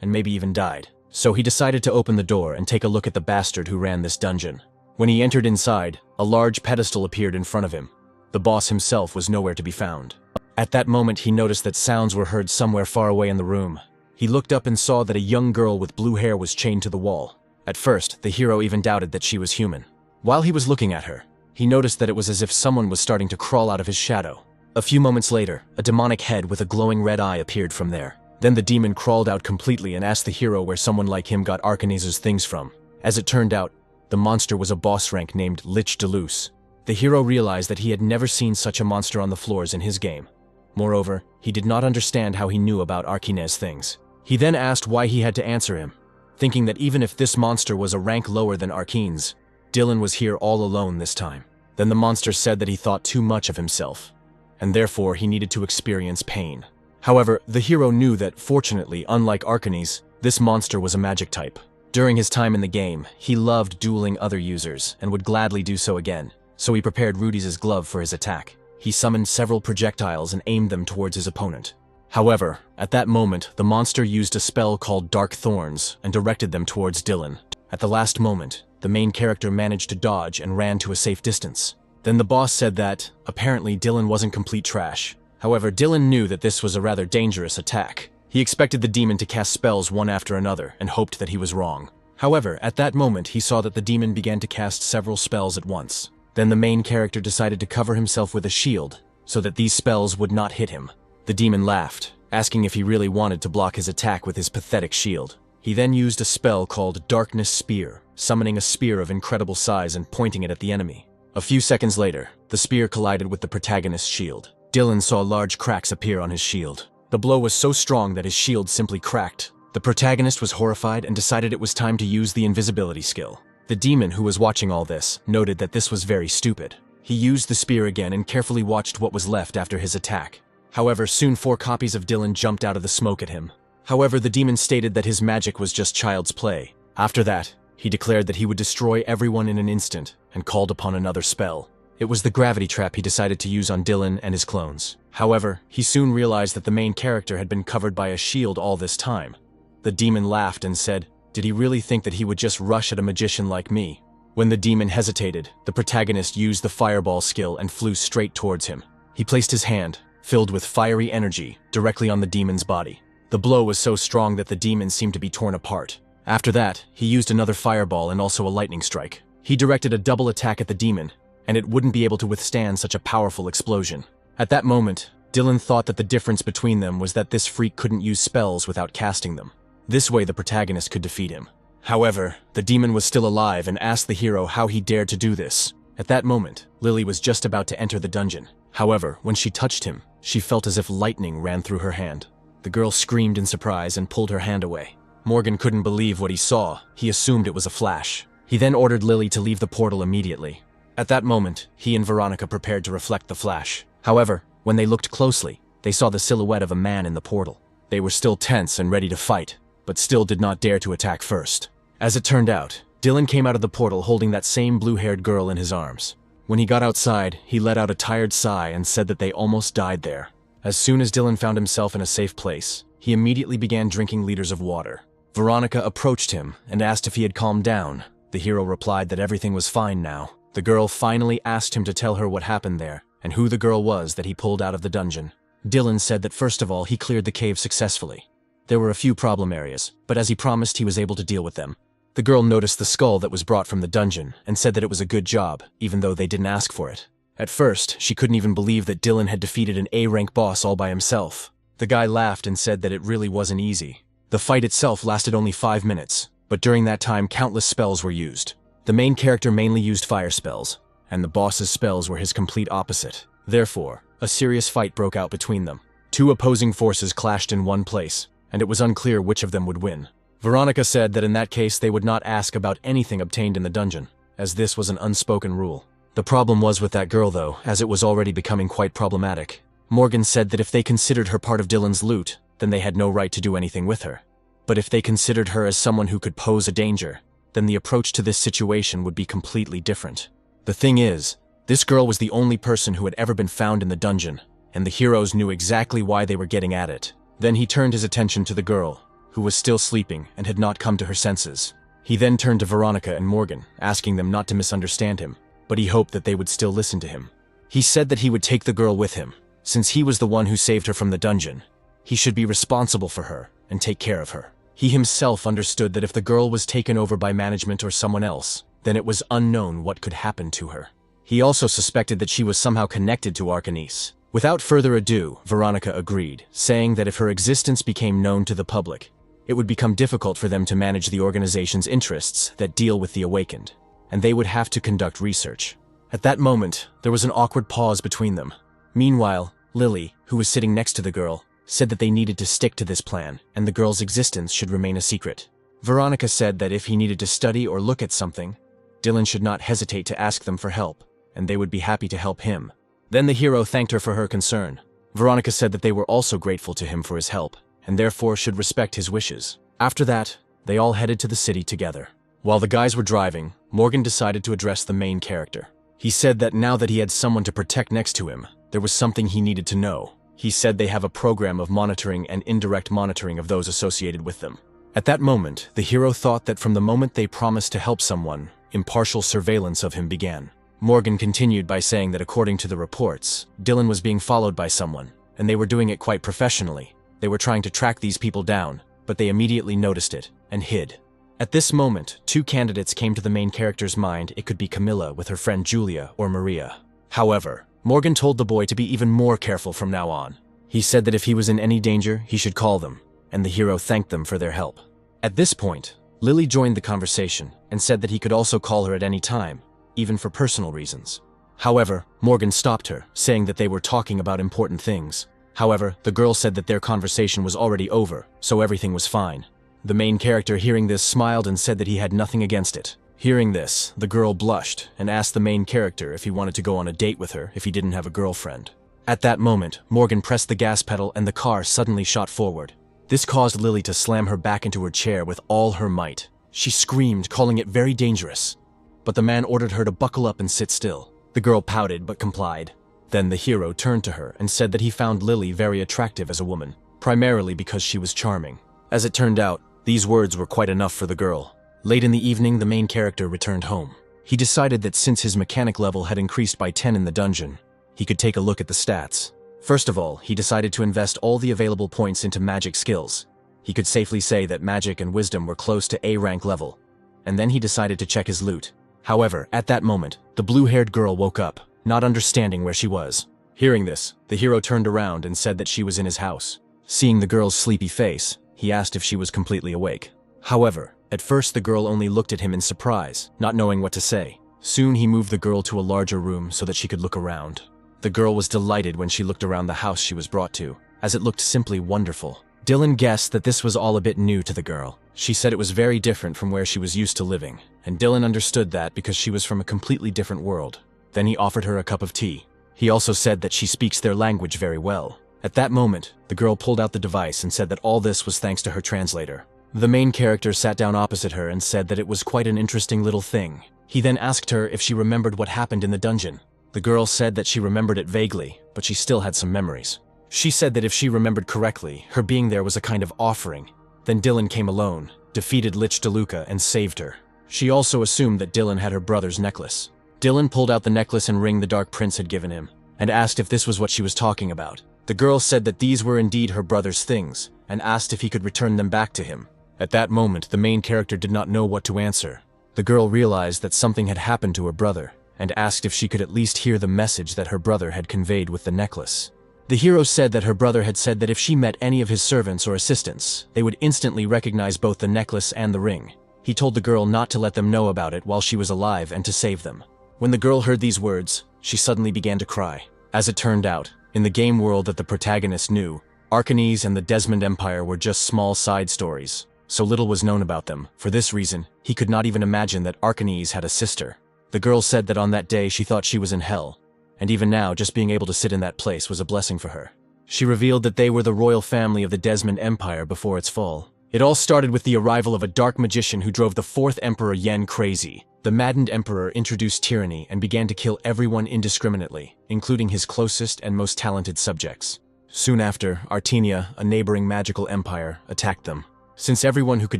and maybe even died. So he decided to open the door and take a look at the bastard who ran this dungeon. When he entered inside, a large pedestal appeared in front of him. The boss himself was nowhere to be found. At that moment, he noticed that sounds were heard somewhere far away in the room. He looked up and saw that a young girl with blue hair was chained to the wall. At first, the hero even doubted that she was human. While he was looking at her, he noticed that it was as if someone was starting to crawl out of his shadow. A few moments later, a demonic head with a glowing red eye appeared from there. Then the demon crawled out completely and asked the hero where someone like him got Arcanese's things from. As it turned out, the monster was a boss rank named Lich Deleuze. The hero realized that he had never seen such a monster on the floors in his game. Moreover, he did not understand how he knew about Arcanese's things. He then asked why he had to answer him, thinking that even if this monster was a rank lower than Arcane's, Dylan was here all alone this time. Then the monster said that he thought too much of himself, and therefore he needed to experience pain. However, the hero knew that, fortunately, unlike Arcanese, this monster was a magic type. During his time in the game, he loved dueling other users and would gladly do so again, so he prepared Rudy's glove for his attack. He summoned several projectiles and aimed them towards his opponent. However, at that moment, the monster used a spell called Dark Thorns and directed them towards Dylan. At the last moment, the main character managed to dodge and ran to a safe distance. Then the boss said that, apparently, Dylan wasn't complete trash. However, Dylan knew that this was a rather dangerous attack. He expected the demon to cast spells one after another and hoped that he was wrong. However, at that moment, he saw that the demon began to cast several spells at once. Then the main character decided to cover himself with a shield so that these spells would not hit him. The demon laughed, asking if he really wanted to block his attack with his pathetic shield. He then used a spell called Darkness Spear, summoning a spear of incredible size and pointing it at the enemy. A few seconds later, the spear collided with the protagonist's shield. Dylan saw large cracks appear on his shield. The blow was so strong that his shield simply cracked. The protagonist was horrified and decided it was time to use the invisibility skill. The demon, who was watching all this, noted that this was very stupid. He used the spear again and carefully watched what was left after his attack. However, soon 4 copies of Dylan jumped out of the smoke at him. However, the demon stated that his magic was just child's play. After that, he declared that he would destroy everyone in an instant and called upon another spell. It was the gravity trap he decided to use on Dylan and his clones. However, he soon realized that the main character had been covered by a shield all this time. The demon laughed and said, "Did he really think that he would just rush at a magician like me?" When the demon hesitated, the protagonist used the fireball skill and flew straight towards him. He placed his hand, filled with fiery energy, directly on the demon's body. The blow was so strong that the demon seemed to be torn apart. After that, he used another fireball and also a lightning strike. He directed a double attack at the demon, and it wouldn't be able to withstand such a powerful explosion. At that moment, Dylan thought that the difference between them was that this freak couldn't use spells without casting them. This way the protagonist could defeat him. However, the demon was still alive and asked the hero how he dared to do this. At that moment, Lily was just about to enter the dungeon. However, when she touched him, she felt as if lightning ran through her hand. The girl screamed in surprise and pulled her hand away. Morgan couldn't believe what he saw. He assumed it was a flash. He then ordered Lily to leave the portal immediately. At that moment, he and Veronica prepared to reflect the flash. However, when they looked closely, they saw the silhouette of a man in the portal. They were still tense and ready to fight, but still did not dare to attack first. As it turned out, Dylan came out of the portal holding that same blue-haired girl in his arms. When he got outside, he let out a tired sigh and said that they almost died there. As soon as Dylan found himself in a safe place, he immediately began drinking liters of water. Veronica approached him and asked if he had calmed down. The hero replied that everything was fine now. The girl finally asked him to tell her what happened there and who the girl was that he pulled out of the dungeon. Dylan said that first of all he cleared the cave successfully. There were a few problem areas, but as he promised he was able to deal with them. The girl noticed the skull that was brought from the dungeon and said that it was a good job, even though they didn't ask for it. At first, she couldn't even believe that Dylan had defeated an A-rank boss all by himself. The guy laughed and said that it really wasn't easy. The fight itself lasted only 5 minutes, but during that time countless spells were used. The main character mainly used fire spells, and the boss's spells were his complete opposite. Therefore, a serious fight broke out between them. Two opposing forces clashed in one place, and it was unclear which of them would win. Veronica said that in that case they would not ask about anything obtained in the dungeon, as this was an unspoken rule. The problem was with that girl though, as it was already becoming quite problematic. Morgan said that if they considered her part of Dylan's loot, then they had no right to do anything with her. But if they considered her as someone who could pose a danger, then the approach to this situation would be completely different. The thing is, this girl was the only person who had ever been found in the dungeon, and the heroes knew exactly why they were getting at it. Then he turned his attention to the girl, who was still sleeping and had not come to her senses. He then turned to Veronica and Morgan, asking them not to misunderstand him, but he hoped that they would still listen to him. He said that he would take the girl with him, since he was the one who saved her from the dungeon. He should be responsible for her and take care of her. He himself understood that if the girl was taken over by management or someone else, then it was unknown what could happen to her. He also suspected that she was somehow connected to Arcanese. Without further ado, Veronica agreed, saying that if her existence became known to the public, it would become difficult for them to manage the organization's interests that deal with the awakened, and they would have to conduct research. At that moment, there was an awkward pause between them. Meanwhile, Lily, who was sitting next to the girl, said that they needed to stick to this plan, and the girl's existence should remain a secret. Veronica said that if he needed to study or look at something, Dylan should not hesitate to ask them for help, and they would be happy to help him. Then the hero thanked her for her concern. Veronica said that they were also grateful to him for his help, and therefore should respect his wishes. After that, they all headed to the city together. While the guys were driving, Morgan decided to address the main character. He said that now that he had someone to protect next to him, there was something he needed to know. He said they have a program of monitoring and indirect monitoring of those associated with them. At that moment, the hero thought that from the moment they promised to help someone, impartial surveillance of him began. Morgan continued by saying that according to the reports, Dylan was being followed by someone, and they were doing it quite professionally. They were trying to track these people down, but they immediately noticed it and hid. At this moment, two candidates came to the main character's mind. It could be Camilla with her friend Julia or Maria. However, Morgan told the boy to be even more careful from now on. He said that if he was in any danger, he should call them, and the hero thanked them for their help. At this point, Lily joined the conversation and said that he could also call her at any time, even for personal reasons. However, Morgan stopped her, saying that they were talking about important things. However, the girl said that their conversation was already over, so everything was fine. The main character, hearing this, smiled and said that he had nothing against it. Hearing this, the girl blushed and asked the main character if he wanted to go on a date with her if he didn't have a girlfriend. At that moment, Morgan pressed the gas pedal and the car suddenly shot forward. This caused Lily to slam her back into her chair with all her might. She screamed, calling it very dangerous. But the man ordered her to buckle up and sit still. The girl pouted but complied. Then the hero turned to her and said that he found Lily very attractive as a woman, primarily because she was charming. As it turned out, these words were quite enough for the girl. Late in the evening, the main character returned home. He decided that since his mechanic level had increased by 10 in the dungeon, he could take a look at the stats. First of all, he decided to invest all the available points into magic skills. He could safely say that magic and wisdom were close to A rank level, and then he decided to check his loot. However, at that moment, the blue-haired girl woke up, not understanding where she was. Hearing this, the hero turned around and said that she was in his house. Seeing the girl's sleepy face, he asked if she was completely awake. However, at first the girl only looked at him in surprise, not knowing what to say. Soon he moved the girl to a larger room so that she could look around. The girl was delighted when she looked around the house she was brought to, as it looked simply wonderful. Dylan guessed that this was all a bit new to the girl. She said it was very different from where she was used to living, and Dylan understood that because she was from a completely different world. Then he offered her a cup of tea. He also said that she speaks their language very well. At that moment, the girl pulled out the device and said that all this was thanks to her translator. The main character sat down opposite her and said that it was quite an interesting little thing. He then asked her if she remembered what happened in the dungeon. The girl said that she remembered it vaguely, but she still had some memories. She said that if she remembered correctly, her being there was a kind of offering. Then Dylan came alone, defeated Lich DeLuca, and saved her. She also assumed that Dylan had her brother's necklace. Dylan pulled out the necklace and ring the Dark Prince had given him, and asked if this was what she was talking about. The girl said that these were indeed her brother's things, and asked if he could return them back to him. At that moment, the main character did not know what to answer. The girl realized that something had happened to her brother, and asked if she could at least hear the message that her brother had conveyed with the necklace. The hero said that her brother had said that if she met any of his servants or assistants, they would instantly recognize both the necklace and the ring. He told the girl not to let them know about it while she was alive and to save them. When the girl heard these words, she suddenly began to cry. As it turned out, in the game world that the protagonist knew, Arcanese and the Desmond Empire were just small side stories. So little was known about them. For this reason, he could not even imagine that Arcanese had a sister. The girl said that on that day she thought she was in hell, and even now just being able to sit in that place was a blessing for her. She revealed that they were the royal family of the Desmond Empire before its fall. It all started with the arrival of a dark magician who drove the 4th Emperor Yen crazy. The maddened emperor introduced tyranny and began to kill everyone indiscriminately, including his closest and most talented subjects. Soon after, Artenia, a neighboring magical empire, attacked them. Since everyone who could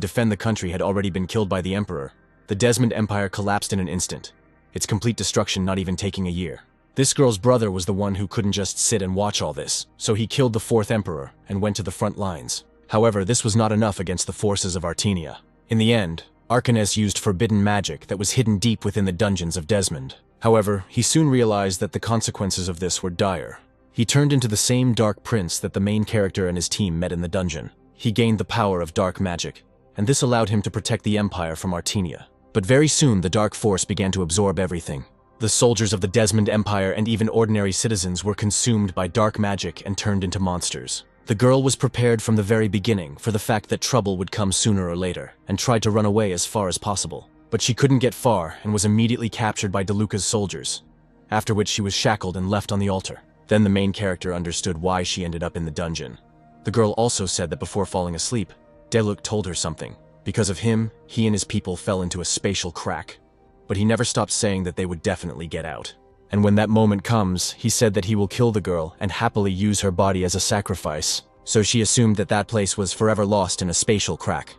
defend the country had already been killed by the emperor, the Desmond Empire collapsed in an instant, its complete destruction not even taking a year. This girl's brother was the one who couldn't just sit and watch all this, so he killed the 4th Emperor and went to the front lines. However, this was not enough against the forces of Artenia. In the end, Arcanese used forbidden magic that was hidden deep within the dungeons of Desmond. However, he soon realized that the consequences of this were dire. He turned into the same Dark Prince that the main character and his team met in the dungeon. He gained the power of dark magic, and this allowed him to protect the Empire from Artenia. But very soon, the Dark Force began to absorb everything. The soldiers of the Desmond Empire and even ordinary citizens were consumed by dark magic and turned into monsters. The girl was prepared from the very beginning for the fact that trouble would come sooner or later, and tried to run away as far as possible. But she couldn't get far and was immediately captured by DeLuca's soldiers, after which she was shackled and left on the altar. Then the main character understood why she ended up in the dungeon. The girl also said that before falling asleep, DeLuca told her something. Because of him, he and his people fell into a spatial crack. But he never stopped saying that they would definitely get out. And when that moment comes, he said that he will kill the girl and happily use her body as a sacrifice. So she assumed that that place was forever lost in a spatial crack.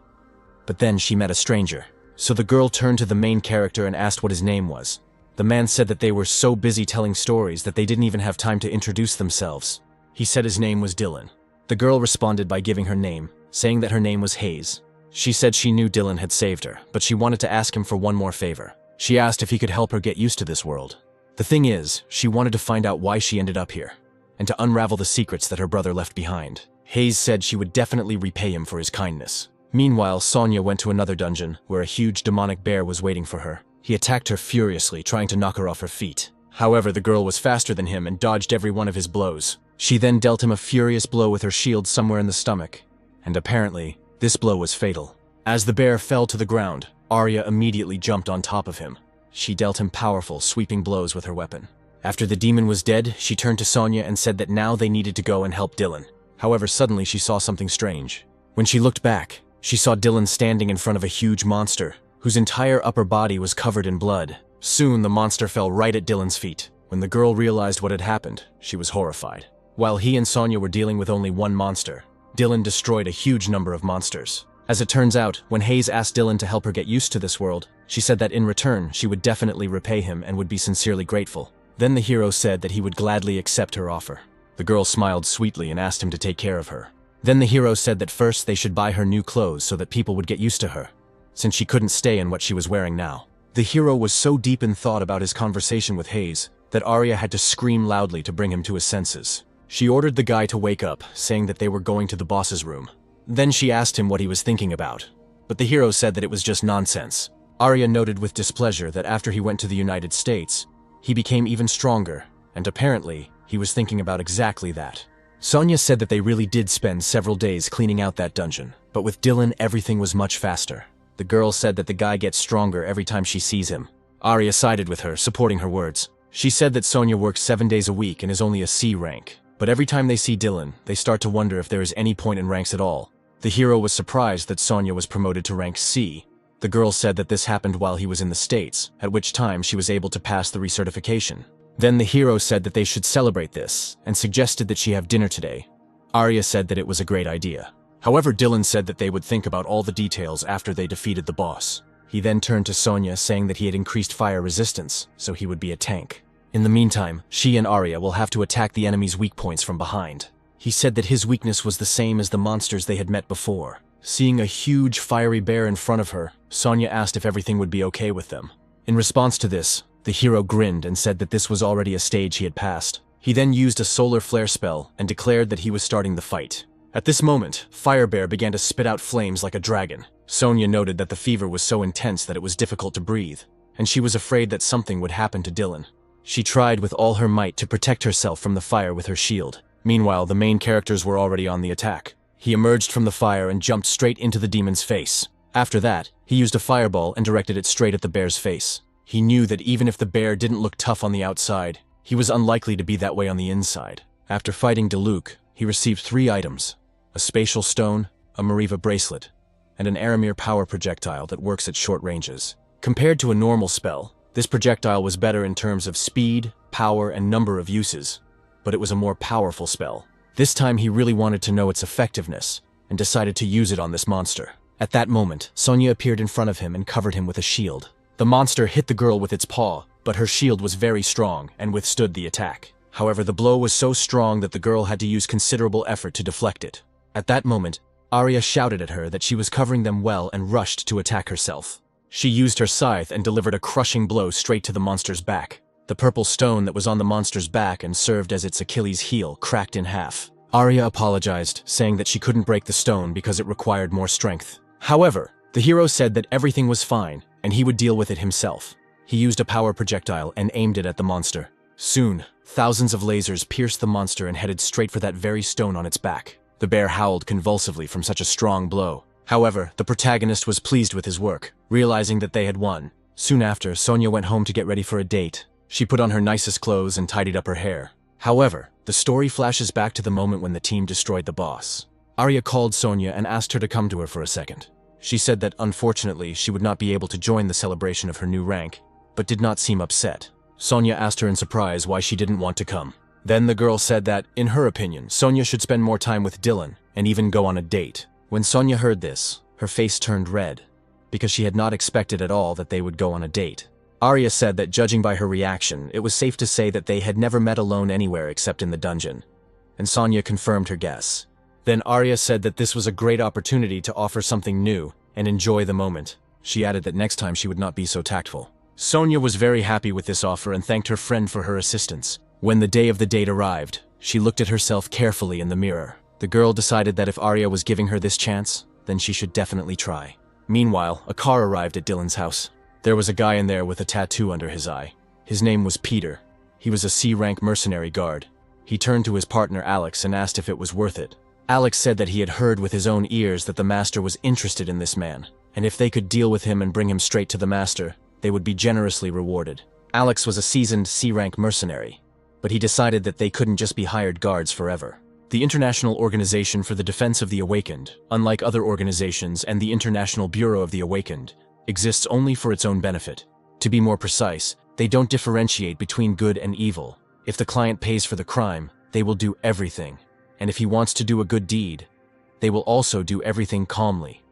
But then she met a stranger. So the girl turned to the main character and asked what his name was. The man said that they were so busy telling stories that they didn't even have time to introduce themselves. He said his name was Dylan. The girl responded by giving her name, saying that her name was Hayes. She said she knew Dylan had saved her, but she wanted to ask him for one more favor. She asked if he could help her get used to this world. The thing is, she wanted to find out why she ended up here, and to unravel the secrets that her brother left behind. Hayes said she would definitely repay him for his kindness. Meanwhile, Sonya went to another dungeon, where a huge demonic bear was waiting for her. He attacked her furiously, trying to knock her off her feet. However, the girl was faster than him and dodged every one of his blows. She then dealt him a furious blow with her shield somewhere in the stomach, and apparently, this blow was fatal. As the bear fell to the ground, Arya immediately jumped on top of him. She dealt him powerful, sweeping blows with her weapon. After the demon was dead, she turned to Sonya and said that now they needed to go and help Dylan. However, suddenly she saw something strange. When she looked back, she saw Dylan standing in front of a huge monster, whose entire upper body was covered in blood. Soon, the monster fell right at Dylan's feet. When the girl realized what had happened, she was horrified. While he and Sonya were dealing with only one monster, Dylan destroyed a huge number of monsters. As it turns out, when Hayes asked Dylan to help her get used to this world, she said that in return, she would definitely repay him and would be sincerely grateful. Then the hero said that he would gladly accept her offer. The girl smiled sweetly and asked him to take care of her. Then the hero said that first they should buy her new clothes so that people would get used to her, since she couldn't stay in what she was wearing now. The hero was so deep in thought about his conversation with Hayes that Arya had to scream loudly to bring him to his senses. She ordered the guy to wake up, saying that they were going to the boss's room. Then she asked him what he was thinking about, but the hero said that it was just nonsense. Arya noted with displeasure that after he went to the United States, he became even stronger, and apparently, he was thinking about exactly that. Sonya said that they really did spend several days cleaning out that dungeon, but with Dylan everything was much faster. The girl said that the guy gets stronger every time she sees him. Arya sided with her, supporting her words. She said that Sonya works 7 days a week and is only a C rank, but every time they see Dylan, they start to wonder if there is any point in ranks at all. The hero was surprised that Sonya was promoted to rank C. The girl said that this happened while he was in the States, at which time she was able to pass the recertification. Then the hero said that they should celebrate this, and suggested that she have dinner today. Arya said that it was a great idea. However, Dylan said that they would think about all the details after they defeated the boss. He then turned to Sonya, saying that he had increased fire resistance, so he would be a tank. In the meantime, she and Arya will have to attack the enemy's weak points from behind. He said that his weakness was the same as the monsters they had met before. Seeing a huge fiery bear in front of her, Sonya asked if everything would be okay with them. In response to this, the hero grinned and said that this was already a stage he had passed. He then used a solar flare spell and declared that he was starting the fight. At this moment, Firebear began to spit out flames like a dragon. Sonya noted that the fever was so intense that it was difficult to breathe, and she was afraid that something would happen to Dylan. She tried with all her might to protect herself from the fire with her shield. Meanwhile, the main characters were already on the attack. He emerged from the fire and jumped straight into the demon's face. After that, he used a fireball and directed it straight at the bear's face. He knew that even if the bear didn't look tough on the outside, he was unlikely to be that way on the inside. After fighting Diluc, he received 3 items: a spatial stone, a Mariva bracelet, and an Aramir power projectile that works at short ranges. Compared to a normal spell, this projectile was better in terms of speed, power, and number of uses, but it was a more powerful spell. This time he really wanted to know its effectiveness, and decided to use it on this monster. At that moment, Sonya appeared in front of him and covered him with a shield. The monster hit the girl with its paw, but her shield was very strong and withstood the attack. However, the blow was so strong that the girl had to use considerable effort to deflect it. At that moment, Arya shouted at her that she was covering them well and rushed to attack herself. She used her scythe and delivered a crushing blow straight to the monster's back. The purple stone that was on the monster's back and served as its Achilles heel cracked in half. Arya apologized, saying that she couldn't break the stone because it required more strength. However, the hero said that everything was fine and he would deal with it himself. He used a power projectile and aimed it at the monster. Soon, thousands of lasers pierced the monster and headed straight for that very stone on its back. The bear howled convulsively from such a strong blow. However, the protagonist was pleased with his work, realizing that they had won. Soon after, Sonya went home to get ready for a date. She put on her nicest clothes and tidied up her hair. However, the story flashes back to the moment when the team destroyed the boss. Arya called Sonya and asked her to come to her for a second. She said that unfortunately she would not be able to join the celebration of her new rank, but did not seem upset. Sonya asked her in surprise why she didn't want to come. Then the girl said that, in her opinion, Sonya should spend more time with Dylan and even go on a date. When Sonya heard this, her face turned red, because she had not expected at all that they would go on a date. Arya said that judging by her reaction, it was safe to say that they had never met alone anywhere except in the dungeon, and Sonya confirmed her guess. Then Arya said that this was a great opportunity to offer something new and enjoy the moment. She added that next time she would not be so tactful. Sonya was very happy with this offer and thanked her friend for her assistance. When the day of the date arrived, she looked at herself carefully in the mirror. The girl decided that if Arya was giving her this chance, then she should definitely try. Meanwhile, a car arrived at Dylan's house. There was a guy in there with a tattoo under his eye. His name was Peter. He was a C-rank mercenary guard. He turned to his partner Alex and asked if it was worth it. Alex said that he had heard with his own ears that the master was interested in this man, and if they could deal with him and bring him straight to the master, they would be generously rewarded. Alex was a seasoned C-rank mercenary, but he decided that they couldn't just be hired guards forever. The International Organization for the Defense of the Awakened, unlike other organizations and the International Bureau of the Awakened, exists only for its own benefit. To be more precise, they don't differentiate between good and evil. If the client pays for the crime, they will do everything. And if he wants to do a good deed, they will also do everything calmly.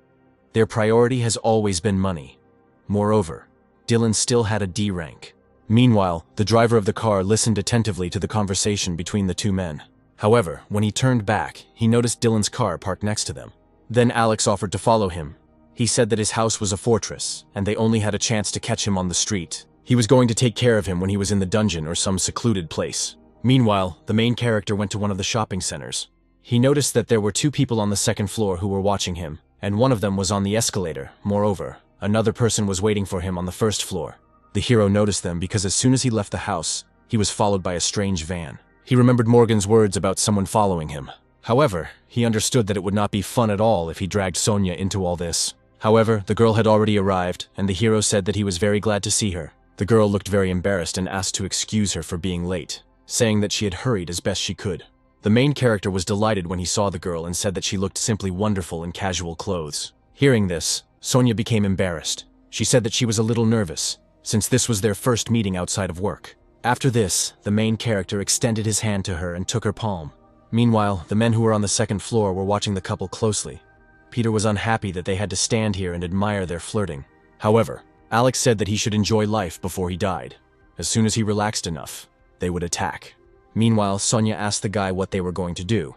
Their priority has always been money. Moreover, Dylan still had a D rank. Meanwhile, the driver of the car listened attentively to the conversation between the two men. However, when he turned back, he noticed Dylan's car parked next to them. Then Alex offered to follow him. He said that his house was a fortress, and they only had a chance to catch him on the street. He was going to take care of him when he was in the dungeon or some secluded place. Meanwhile, the main character went to one of the shopping centers. He noticed that there were two people on the second floor who were watching him, and one of them was on the escalator. Moreover, another person was waiting for him on the first floor. The hero noticed them because as soon as he left the house, he was followed by a strange van. He remembered Morgan's words about someone following him. However, he understood that it would not be fun at all if he dragged Sonia into all this. However, the girl had already arrived, and the hero said that he was very glad to see her. The girl looked very embarrassed and asked to excuse her for being late, saying that she had hurried as best she could. The main character was delighted when he saw the girl and said that she looked simply wonderful in casual clothes. Hearing this, Sonia became embarrassed. She said that she was a little nervous, since this was their first meeting outside of work. After this, the main character extended his hand to her and took her palm. Meanwhile, the men who were on the second floor were watching the couple closely. Peter was unhappy that they had to stand here and admire their flirting. However, Alex said that he should enjoy life before he died. As soon as he relaxed enough, they would attack. Meanwhile, Sonia asked the guy what they were going to do.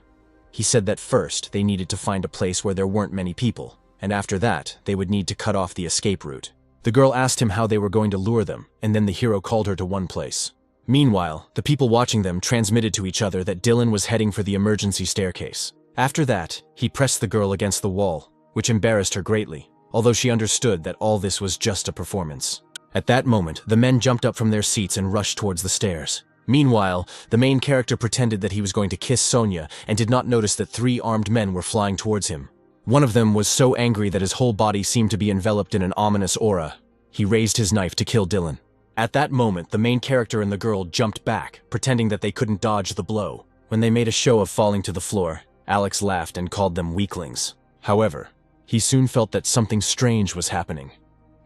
He said that first they needed to find a place where there weren't many people, and after that, they would need to cut off the escape route. The girl asked him how they were going to lure them, and then the hero called her to one place. Meanwhile, the people watching them transmitted to each other that Dylan was heading for the emergency staircase. After that, he pressed the girl against the wall, which embarrassed her greatly, although she understood that all this was just a performance. At that moment, the men jumped up from their seats and rushed towards the stairs. Meanwhile, the main character pretended that he was going to kiss Sonia and did not notice that 3 armed men were flying towards him. One of them was so angry that his whole body seemed to be enveloped in an ominous aura. He raised his knife to kill Dylan. At that moment, the main character and the girl jumped back, pretending that they couldn't dodge the blow. When they made a show of falling to the floor, Alex laughed and called them weaklings. However, he soon felt that something strange was happening.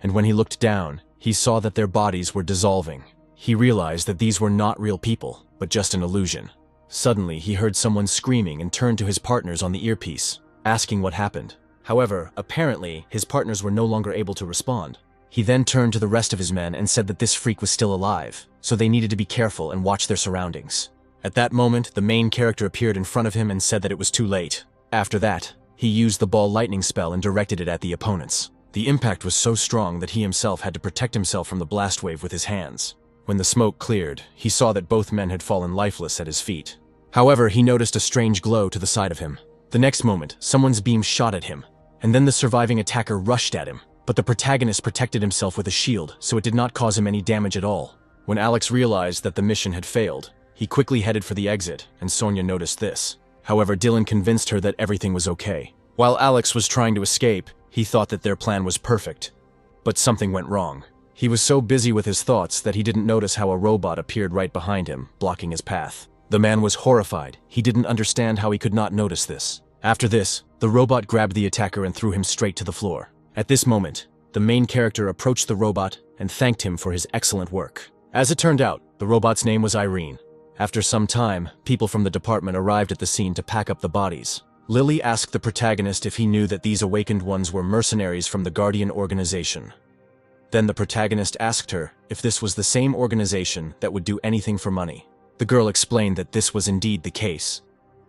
And when he looked down, he saw that their bodies were dissolving. He realized that these were not real people, but just an illusion. Suddenly, he heard someone screaming and turned to his partners on the earpiece, asking what happened. However, apparently, his partners were no longer able to respond. He then turned to the rest of his men and said that this freak was still alive, so they needed to be careful and watch their surroundings. At that moment, the main character appeared in front of him and said that it was too late. After that, he used the ball lightning spell and directed it at the opponents. The impact was so strong that he himself had to protect himself from the blast wave with his hands. When the smoke cleared, he saw that both men had fallen lifeless at his feet. However, he noticed a strange glow to the side of him. The next moment, someone's beam shot at him, and then the surviving attacker rushed at him. But the protagonist protected himself with a shield, so it did not cause him any damage at all. When Alex realized that the mission had failed, he quickly headed for the exit, and Sonia noticed this. However, Dylan convinced her that everything was okay. While Alex was trying to escape, he thought that their plan was perfect. But something went wrong. He was so busy with his thoughts that he didn't notice how a robot appeared right behind him, blocking his path. The man was horrified. He didn't understand how he could not notice this. After this, the robot grabbed the attacker and threw him straight to the floor. At this moment, the main character approached the robot and thanked him for his excellent work. As it turned out, the robot's name was Irene. After some time, people from the department arrived at the scene to pack up the bodies. Lily asked the protagonist if he knew that these awakened ones were mercenaries from the Guardian organization. Then the protagonist asked her if this was the same organization that would do anything for money. The girl explained that this was indeed the case.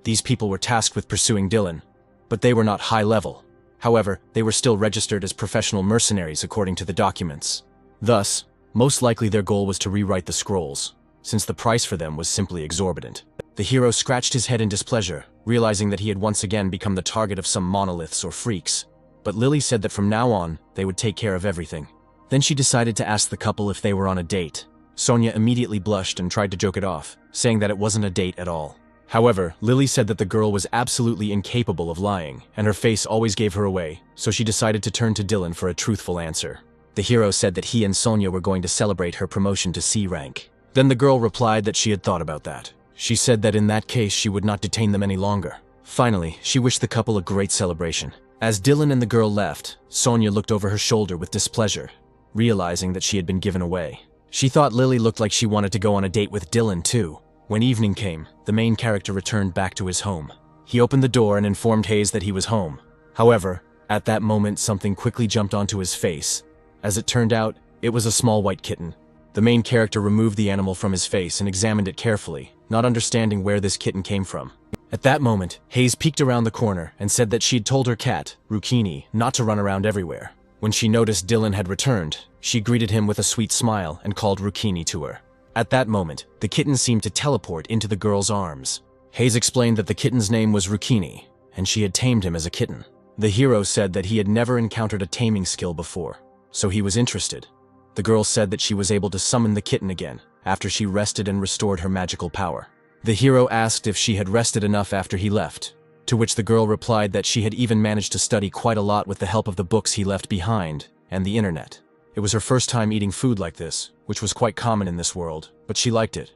These people were tasked with pursuing Dylan, but they were not high level. However, they were still registered as professional mercenaries according to the documents. Thus, most likely their goal was to rewrite the scrolls, since the price for them was simply exorbitant. The hero scratched his head in displeasure, realizing that he had once again become the target of some monoliths or freaks. But Lily said that from now on, they would take care of everything. Then she decided to ask the couple if they were on a date. Sonia immediately blushed and tried to joke it off, saying that it wasn't a date at all. However, Lily said that the girl was absolutely incapable of lying, and her face always gave her away, so she decided to turn to Dylan for a truthful answer. The hero said that he and Sonia were going to celebrate her promotion to C rank. Then the girl replied that she had thought about that. She said that in that case she would not detain them any longer. Finally, she wished the couple a great celebration. As Dylan and the girl left, Sonia looked over her shoulder with displeasure, realizing that she had been given away. She thought Lily looked like she wanted to go on a date with Dylan too. When evening came, the main character returned back to his home. He opened the door and informed Hayes that he was home. However, at that moment something quickly jumped onto his face. As it turned out, it was a small white kitten. The main character removed the animal from his face and examined it carefully, not understanding where this kitten came from. At that moment, Hayes peeked around the corner and said that she had told her cat, Rukini, not to run around everywhere. When she noticed Dylan had returned, she greeted him with a sweet smile and called Rukini to her. At that moment, the kitten seemed to teleport into the girl's arms. Hayes explained that the kitten's name was Rukini, and she had tamed him as a kitten. The hero said that he had never encountered a taming skill before, so he was interested. The girl said that she was able to summon the kitten again, after she rested and restored her magical power. The hero asked if she had rested enough after he left, to which the girl replied that she had even managed to study quite a lot with the help of the books he left behind, and the internet. It was her first time eating food like this, which was quite common in this world, but she liked it.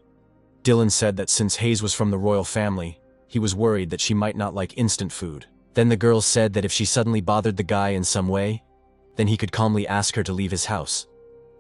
Dylan said that since Hayes was from the royal family, he was worried that she might not like instant food. Then the girl said that if she suddenly bothered the guy in some way, then he could calmly ask her to leave his house.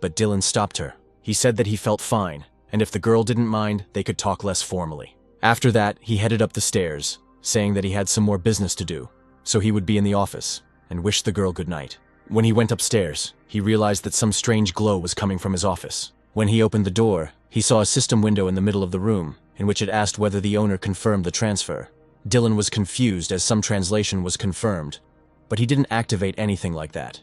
But Dylan stopped her. He said that he felt fine, and if the girl didn't mind, they could talk less formally. After that, he headed up the stairs, saying that he had some more business to do, so he would be in the office, and wished the girl good night. When he went upstairs, he realized that some strange glow was coming from his office. When he opened the door, he saw a system window in the middle of the room, in which it asked whether the owner confirmed the transfer. Dylan was confused as some translation was confirmed, but he didn't activate anything like that.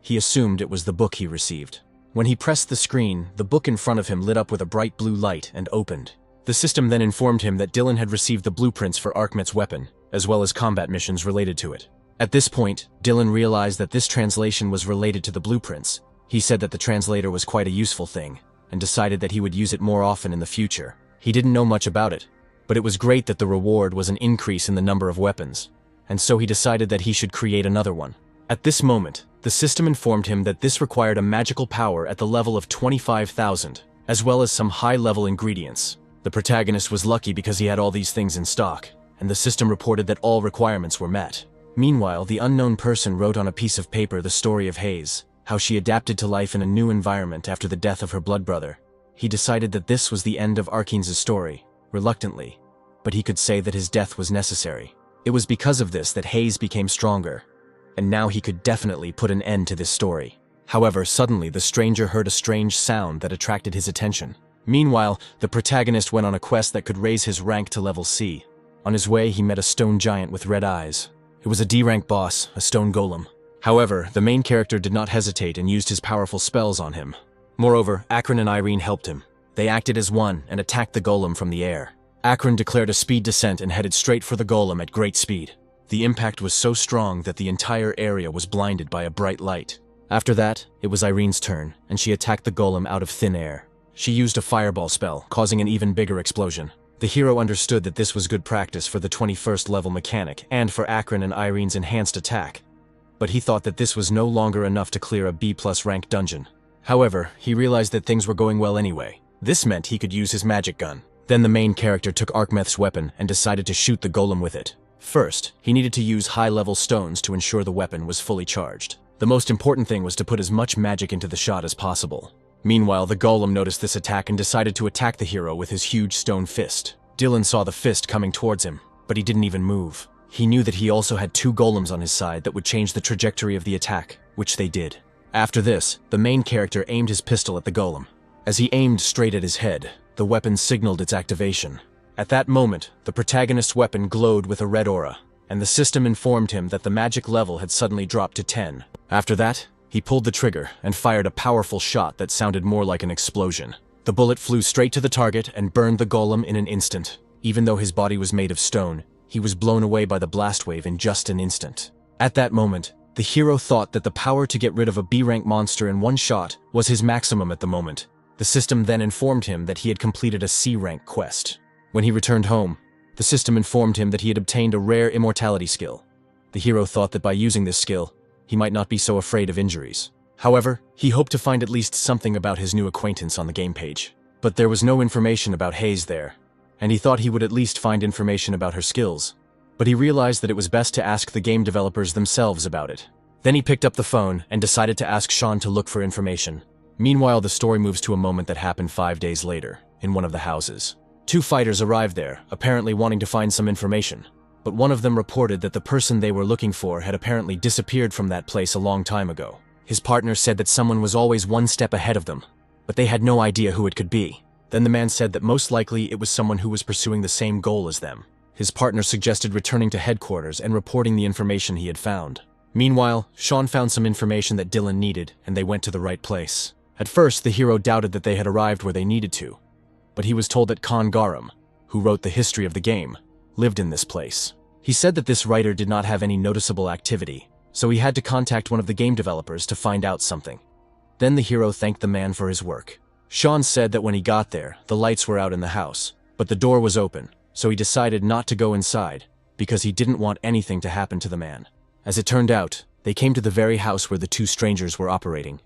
He assumed it was the book he received. When he pressed the screen, the book in front of him lit up with a bright blue light and opened. The system then informed him that Dylan had received the blueprints for Arkmet's weapon, as well as combat missions related to it. At this point, Dylan realized that this translation was related to the blueprints. He said that the translator was quite a useful thing, and decided that he would use it more often in the future. He didn't know much about it, but it was great that the reward was an increase in the number of weapons, and so he decided that he should create another one. At this moment, the system informed him that this required a magical power at the level of 25,000, as well as some high-level ingredients. The protagonist was lucky because he had all these things in stock, and the system reported that all requirements were met. Meanwhile, the unknown person wrote on a piece of paper the story of Hayes, how she adapted to life in a new environment after the death of her blood brother. He decided that this was the end of Arkane's story, reluctantly, but he could say that his death was necessary. It was because of this that Hayes became stronger, and now he could definitely put an end to this story. However, suddenly the stranger heard a strange sound that attracted his attention. Meanwhile, the protagonist went on a quest that could raise his rank to level C. On his way, he met a stone giant with red eyes. It was a D-rank boss, a stone golem. However, the main character did not hesitate and used his powerful spells on him. Moreover, Akron and Irene helped him. They acted as one and attacked the golem from the air. Akron declared a speed descent and headed straight for the golem at great speed. The impact was so strong that the entire area was blinded by a bright light. After that, it was Irene's turn, and she attacked the golem out of thin air. She used a fireball spell, causing an even bigger explosion. The hero understood that this was good practice for the 21st level mechanic and for Akron and Irene's enhanced attack, but he thought that this was no longer enough to clear a B+ rank dungeon. However, he realized that things were going well anyway. This meant he could use his magic gun. Then the main character took Arkmeth's weapon and decided to shoot the golem with it. First, he needed to use high-level stones to ensure the weapon was fully charged. The most important thing was to put as much magic into the shot as possible. Meanwhile, the golem noticed this attack and decided to attack the hero with his huge stone fist. Dylan saw the fist coming towards him, but he didn't even move. He knew that he also had two golems on his side that would change the trajectory of the attack, which they did. After this, the main character aimed his pistol at the golem. As he aimed straight at his head, the weapon signaled its activation. At that moment, the protagonist's weapon glowed with a red aura, and the system informed him that the magic level had suddenly dropped to 10. After that, he pulled the trigger and fired a powerful shot that sounded more like an explosion. The bullet flew straight to the target and burned the golem in an instant. Even though his body was made of stone, he was blown away by the blast wave in just an instant. At that moment, the hero thought that the power to get rid of a B-rank monster in one shot was his maximum at the moment. The system then informed him that he had completed a C-rank quest. When he returned home, the system informed him that he had obtained a rare immortality skill. The hero thought that by using this skill, he might not be so afraid of injuries. However, he hoped to find at least something about his new acquaintance on the game page. But there was no information about Hayes there, and he thought he would at least find information about her skills. But he realized that it was best to ask the game developers themselves about it. Then he picked up the phone and decided to ask Sean to look for information. Meanwhile, the story moves to a moment that happened 5 days later, in one of the houses. 2 fighters arrived there, apparently wanting to find some information. But one of them reported that the person they were looking for had apparently disappeared from that place a long time ago. His partner said that someone was always one step ahead of them, but they had no idea who it could be. Then the man said that most likely it was someone who was pursuing the same goal as them. His partner suggested returning to headquarters and reporting the information he had found. Meanwhile, Sean found some information that Dylan needed, and they went to the right place. At first, the hero doubted that they had arrived where they needed to, but he was told that Khan Garam, who wrote the history of the game, lived in this place. He said that this writer did not have any noticeable activity, so he had to contact one of the game developers to find out something. Then the hero thanked the man for his work. Sean said that when he got there, the lights were out in the house, but the door was open, so he decided not to go inside, because he didn't want anything to happen to the man. As it turned out, they came to the very house where the 2 strangers were operating.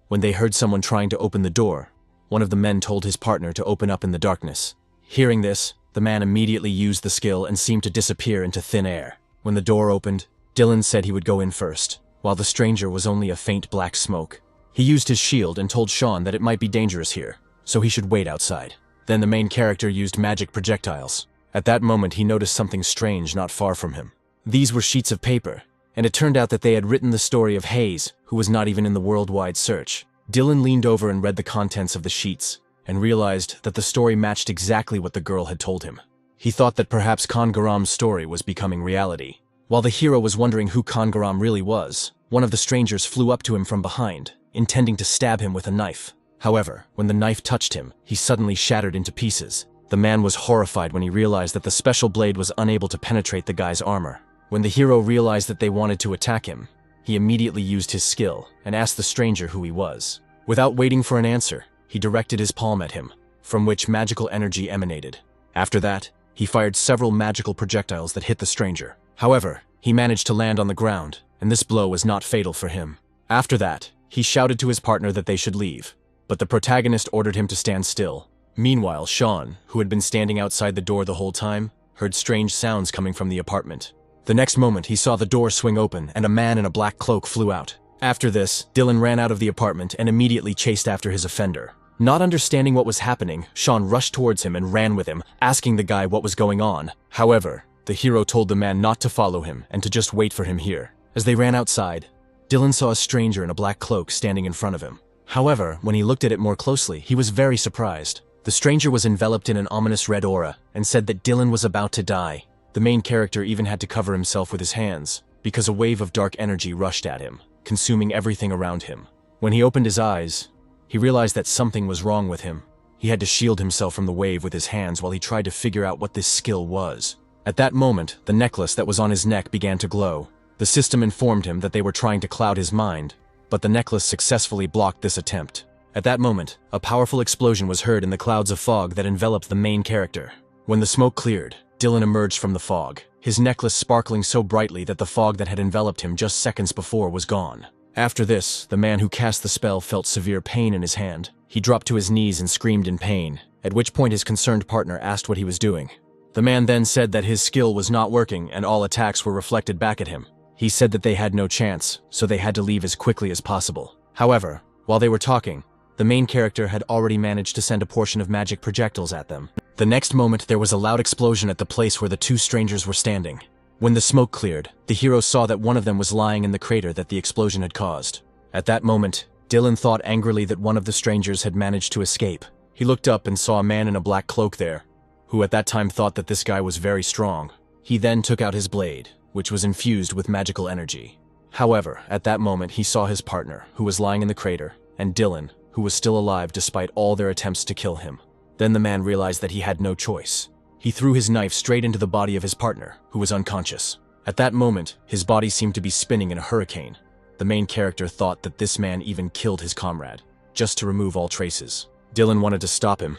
When they heard someone trying to open the door, one of the men told his partner to open up in the darkness. Hearing this, the man immediately used the skill and seemed to disappear into thin air. When the door opened, Dylan said he would go in first, while the stranger was only a faint black smoke. He used his shield and told Sean that it might be dangerous here, so he should wait outside. Then the main character used magic projectiles. At that moment, he noticed something strange not far from him. These were sheets of paper, and it turned out that they had written the story of Hayes, who was not even in the worldwide search. Dylan leaned over and read the contents of the sheets, and realized that the story matched exactly what the girl had told him. He thought that perhaps Khan Garam's story was becoming reality. While the hero was wondering who Khan Garam really was, one of the strangers flew up to him from behind, intending to stab him with a knife. However, when the knife touched him, he suddenly shattered into pieces. The man was horrified when he realized that the special blade was unable to penetrate the guy's armor. When the hero realized that they wanted to attack him, he immediately used his skill and asked the stranger who he was. Without waiting for an answer, he directed his palm at him, from which magical energy emanated. After that, he fired several magical projectiles that hit the stranger. However, he managed to land on the ground, and this blow was not fatal for him. After that, he shouted to his partner that they should leave, but the protagonist ordered him to stand still. Meanwhile, Sean, who had been standing outside the door the whole time, heard strange sounds coming from the apartment. The next moment, he saw the door swing open and a man in a black cloak flew out. After this, Dylan ran out of the apartment and immediately chased after his offender. Not understanding what was happening, Sean rushed towards him and ran with him, asking the guy what was going on. However, the hero told the man not to follow him and to just wait for him here. As they ran outside, Dylan saw a stranger in a black cloak standing in front of him. However, when he looked at it more closely, he was very surprised. The stranger was enveloped in an ominous red aura and said that Dylan was about to die. The main character even had to cover himself with his hands because a wave of dark energy rushed at him, consuming everything around him. When he opened his eyes, he realized that something was wrong with him. He had to shield himself from the wave with his hands while he tried to figure out what this skill was. At that moment, the necklace that was on his neck began to glow. The system informed him that they were trying to cloud his mind, but the necklace successfully blocked this attempt. At that moment, a powerful explosion was heard in the clouds of fog that enveloped the main character. When the smoke cleared, Dylan emerged from the fog, his necklace sparkling so brightly that the fog that had enveloped him just seconds before was gone. After this, the man who cast the spell felt severe pain in his hand. He dropped to his knees and screamed in pain, at which point his concerned partner asked what he was doing. The man then said that his skill was not working and all attacks were reflected back at him. He said that they had no chance, so they had to leave as quickly as possible. However, while they were talking, the main character had already managed to send a portion of magic projectiles at them. The next moment, there was a loud explosion at the place where the 2 strangers were standing. When the smoke cleared, the hero saw that one of them was lying in the crater that the explosion had caused. At that moment, Dylan thought angrily that one of the strangers had managed to escape. He looked up and saw a man in a black cloak there, who at that time thought that this guy was very strong. He then took out his blade, which was infused with magical energy. However, at that moment, he saw his partner, who was lying in the crater, and Dylan, who was still alive despite all their attempts to kill him. Then the man realized that he had no choice. He threw his knife straight into the body of his partner, who was unconscious. At that moment, his body seemed to be spinning in a hurricane. The main character thought that this man even killed his comrade, just to remove all traces. Dylan wanted to stop him,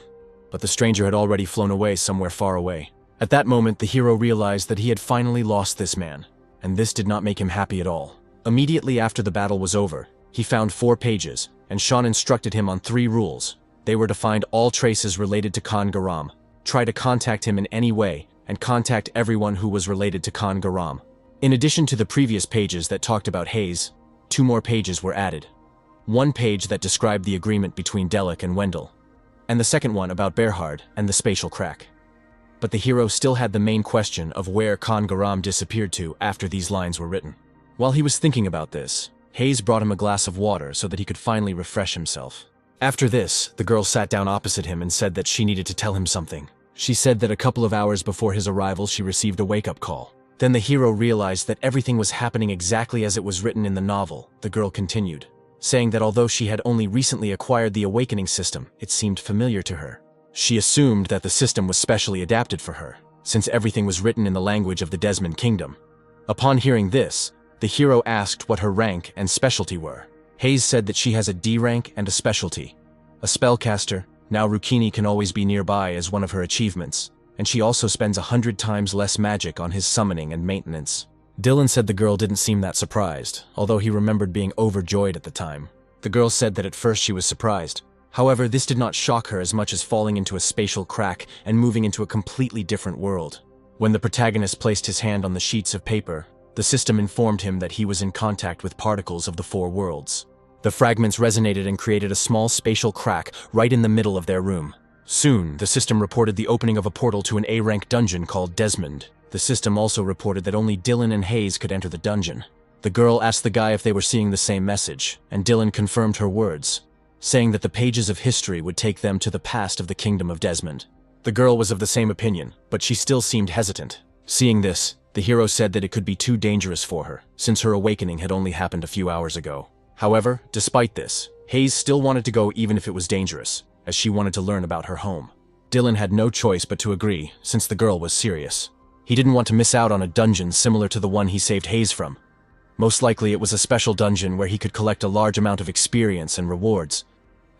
but the stranger had already flown away somewhere far away. At that moment, the hero realized that he had finally lost this man, and this did not make him happy at all. Immediately after the battle was over, he found 4 pages, and Sean instructed him on 3 rules. They were to find all traces related to Khan Garam, try to contact him in any way, and contact everyone who was related to Khan Garam. In addition to the previous pages that talked about Hayes, 2 more pages were added. One page that described the agreement between Delic and Wendell, and the second one about Berhard and the spatial crack. But the hero still had the main question of where Khan Garam disappeared to after these lines were written. While he was thinking about this, Hayes brought him a glass of water so that he could finally refresh himself. After this, the girl sat down opposite him and said that she needed to tell him something. She said that a couple of hours before his arrival she received a wake-up call. Then the hero realized that everything was happening exactly as it was written in the novel. The girl continued, saying that although she had only recently acquired the awakening system, it seemed familiar to her. She assumed that the system was specially adapted for her, since everything was written in the language of the Desmond Kingdom. Upon hearing this, the hero asked what her rank and specialty were. Hayes said that she has a D rank and a specialty. A spellcaster, now Rukini can always be nearby as one of her achievements, and she also spends 100 times less magic on his summoning and maintenance. Dylan said the girl didn't seem that surprised, although he remembered being overjoyed at the time. The girl said that at first she was surprised. However, this did not shock her as much as falling into a spatial crack and moving into a completely different world. When the protagonist placed his hand on the sheets of paper, the system informed him that he was in contact with particles of the 4 worlds. The fragments resonated and created a small spatial crack right in the middle of their room. Soon, the system reported the opening of a portal to an A-rank dungeon called Desmond. The system also reported that only Dylan and Hayes could enter the dungeon. The girl asked the guy if they were seeing the same message, and Dylan confirmed her words, saying that the pages of history would take them to the past of the Kingdom of Desmond. The girl was of the same opinion, but she still seemed hesitant. Seeing this, the hero said that it could be too dangerous for her, since her awakening had only happened a few hours ago. However, despite this, Hayes still wanted to go even if it was dangerous, as she wanted to learn about her home. Dylan had no choice but to agree, since the girl was serious. He didn't want to miss out on a dungeon similar to the one he saved Hayes from. Most likely it was a special dungeon where he could collect a large amount of experience and rewards,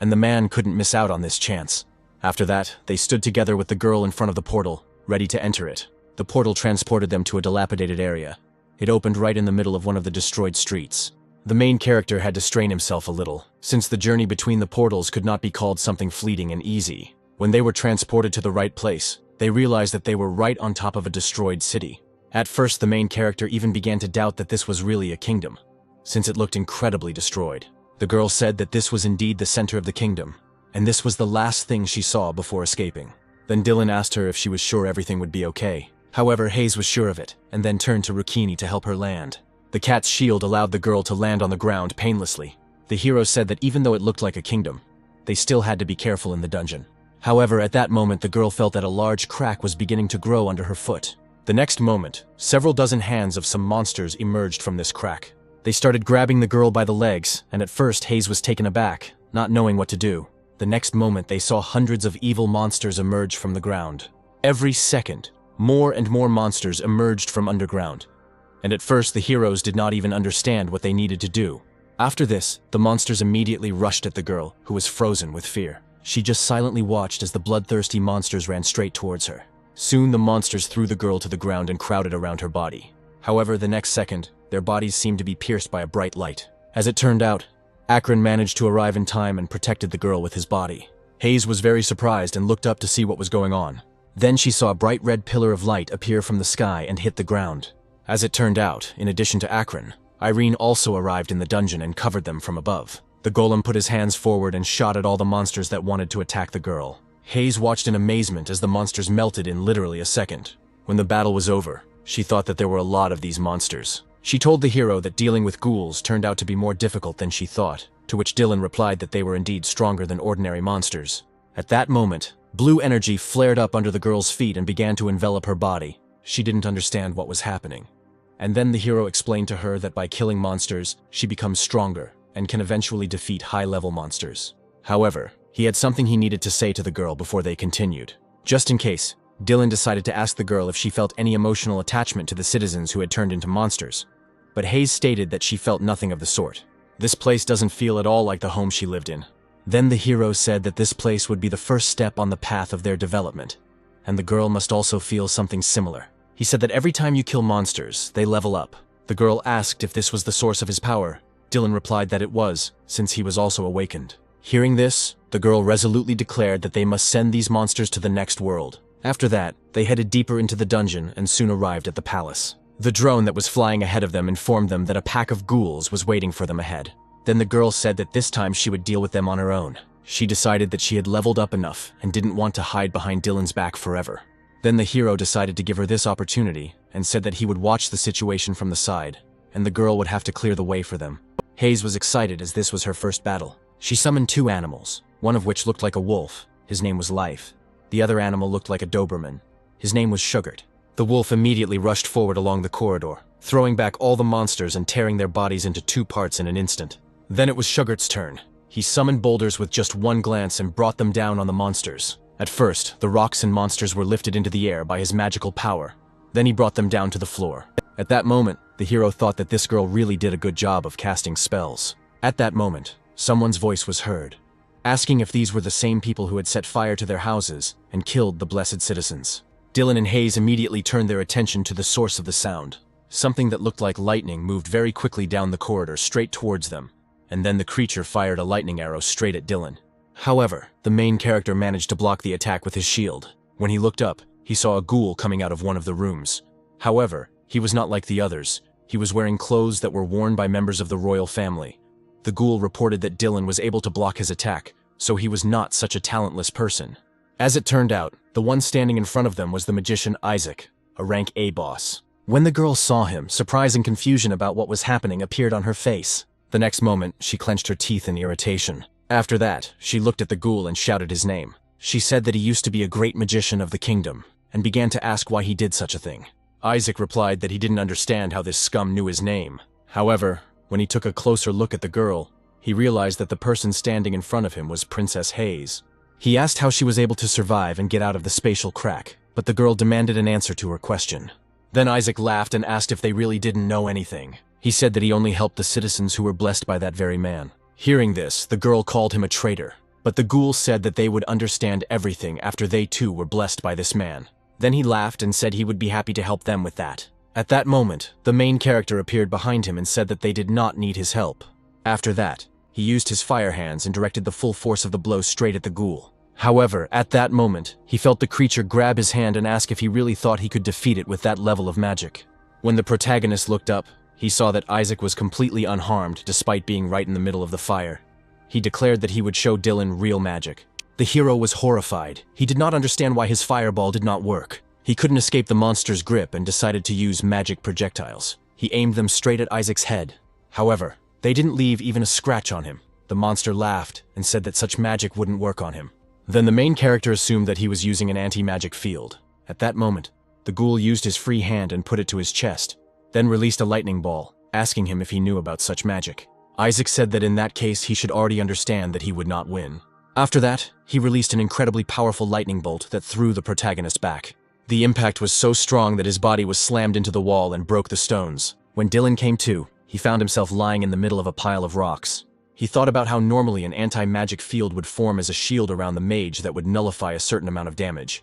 and the man couldn't miss out on this chance. After that, they stood together with the girl in front of the portal, ready to enter it. The portal transported them to a dilapidated area. It opened right in the middle of one of the destroyed streets. The main character had to strain himself a little, since the journey between the portals could not be called something fleeting and easy. When they were transported to the right place, they realized that they were right on top of a destroyed city. At first, the main character even began to doubt that this was really a kingdom, since it looked incredibly destroyed. The girl said that this was indeed the center of the kingdom, and this was the last thing she saw before escaping. Then Dylan asked her if she was sure everything would be okay. However, Hayes was sure of it, and then turned to Rukini to help her land. The cat's shield allowed the girl to land on the ground painlessly. The hero said that even though it looked like a kingdom, they still had to be careful in the dungeon. However, at that moment the girl felt that a large crack was beginning to grow under her foot. The next moment, several dozen hands of some monsters emerged from this crack. They started grabbing the girl by the legs, and at first Hayes was taken aback, not knowing what to do. The next moment they saw hundreds of evil monsters emerge from the ground. Every second, more and more monsters emerged from underground, and at first the heroes did not even understand what they needed to do. After this, the monsters immediately rushed at the girl, who was frozen with fear. She just silently watched as the bloodthirsty monsters ran straight towards her. Soon the monsters threw the girl to the ground and crowded around her body. However, the next second, their bodies seemed to be pierced by a bright light. As it turned out, Akron managed to arrive in time and protected the girl with his body. Hayes was very surprised and looked up to see what was going on. Then she saw a bright red pillar of light appear from the sky and hit the ground. As it turned out, in addition to Akron, Irene also arrived in the dungeon and covered them from above. The golem put his hands forward and shot at all the monsters that wanted to attack the girl. Hayes watched in amazement as the monsters melted in literally a second. When the battle was over, she thought that there were a lot of these monsters. She told the hero that dealing with ghouls turned out to be more difficult than she thought, to which Dylan replied that they were indeed stronger than ordinary monsters. At that moment, blue energy flared up under the girl's feet and began to envelop her body. She didn't understand what was happening. And then the hero explained to her that by killing monsters, she becomes stronger and can eventually defeat high-level monsters. However, he had something he needed to say to the girl before they continued. Just in case, Dylan decided to ask the girl if she felt any emotional attachment to the citizens who had turned into monsters. But Hayes stated that she felt nothing of the sort. This place doesn't feel at all like the home she lived in. Then the hero said that this place would be the first step on the path of their development, and the girl must also feel something similar. He said that every time you kill monsters, they level up. The girl asked if this was the source of his power. Dylan replied that it was, since he was also awakened. Hearing this, the girl resolutely declared that they must send these monsters to the next world. After that, they headed deeper into the dungeon and soon arrived at the palace. The drone that was flying ahead of them informed them that a pack of ghouls was waiting for them ahead. Then the girl said that this time she would deal with them on her own. She decided that she had leveled up enough and didn't want to hide behind Dylan's back forever. Then the hero decided to give her this opportunity and said that he would watch the situation from the side, and the girl would have to clear the way for them. Hayes was excited as this was her first battle. She summoned 2 animals, one of which looked like a wolf. His name was Life. The other animal looked like a Doberman. His name was Sugart. The wolf immediately rushed forward along the corridor, throwing back all the monsters and tearing their bodies into 2 parts in an instant. Then it was Sugart's turn. He summoned boulders with just one glance and brought them down on the monsters. At first, the rocks and monsters were lifted into the air by his magical power. Then he brought them down to the floor. At that moment, the hero thought that this girl really did a good job of casting spells. At that moment, someone's voice was heard, asking if these were the same people who had set fire to their houses and killed the blessed citizens. Dylan and Hayes immediately turned their attention to the source of the sound. Something that looked like lightning moved very quickly down the corridor straight towards them, and then the creature fired a lightning arrow straight at Dylan. However, the main character managed to block the attack with his shield. When he looked up, he saw a ghoul coming out of one of the rooms. However, he was not like the others. He was wearing clothes that were worn by members of the royal family. The ghoul reported that Dylan was able to block his attack, so he was not such a talentless person. As it turned out, the one standing in front of them was the magician Isaac, a rank A boss. When the girl saw him, surprise and confusion about what was happening appeared on her face. The next moment, she clenched her teeth in irritation. After that, she looked at the ghoul and shouted his name. She said that he used to be a great magician of the kingdom, and began to ask why he did such a thing. Isaac replied that he didn't understand how this scum knew his name. However, when he took a closer look at the girl, he realized that the person standing in front of him was Princess Hayes. He asked how she was able to survive and get out of the spatial crack, but the girl demanded an answer to her question. Then Isaac laughed and asked if they really didn't know anything. He said that he only helped the citizens who were blessed by that very man. Hearing this, the girl called him a traitor, but the ghoul said that they would understand everything after they too were blessed by this man. Then he laughed and said he would be happy to help them with that. At that moment, the main character appeared behind him and said that they did not need his help. After that, he used his fire hands and directed the full force of the blow straight at the ghoul. However, at that moment, he felt the creature grab his hand and ask if he really thought he could defeat it with that level of magic. When the protagonist looked up, he saw that Isaac was completely unharmed despite being right in the middle of the fire. He declared that he would show Dylan real magic. The hero was horrified. He did not understand why his fireball did not work. He couldn't escape the monster's grip and decided to use magic projectiles. He aimed them straight at Isaac's head. However, they didn't leave even a scratch on him. The monster laughed and said that such magic wouldn't work on him. Then the main character assumed that he was using an anti-magic field. At that moment, the ghoul used his free hand and put it to his chest, then released a lightning ball, asking him if he knew about such magic. Isaac said that in that case he should already understand that he would not win. After that, he released an incredibly powerful lightning bolt that threw the protagonist back. The impact was so strong that his body was slammed into the wall and broke the stones. When Dylan came to, he found himself lying in the middle of a pile of rocks. He thought about how normally an anti-magic field would form as a shield around the mage that would nullify a certain amount of damage.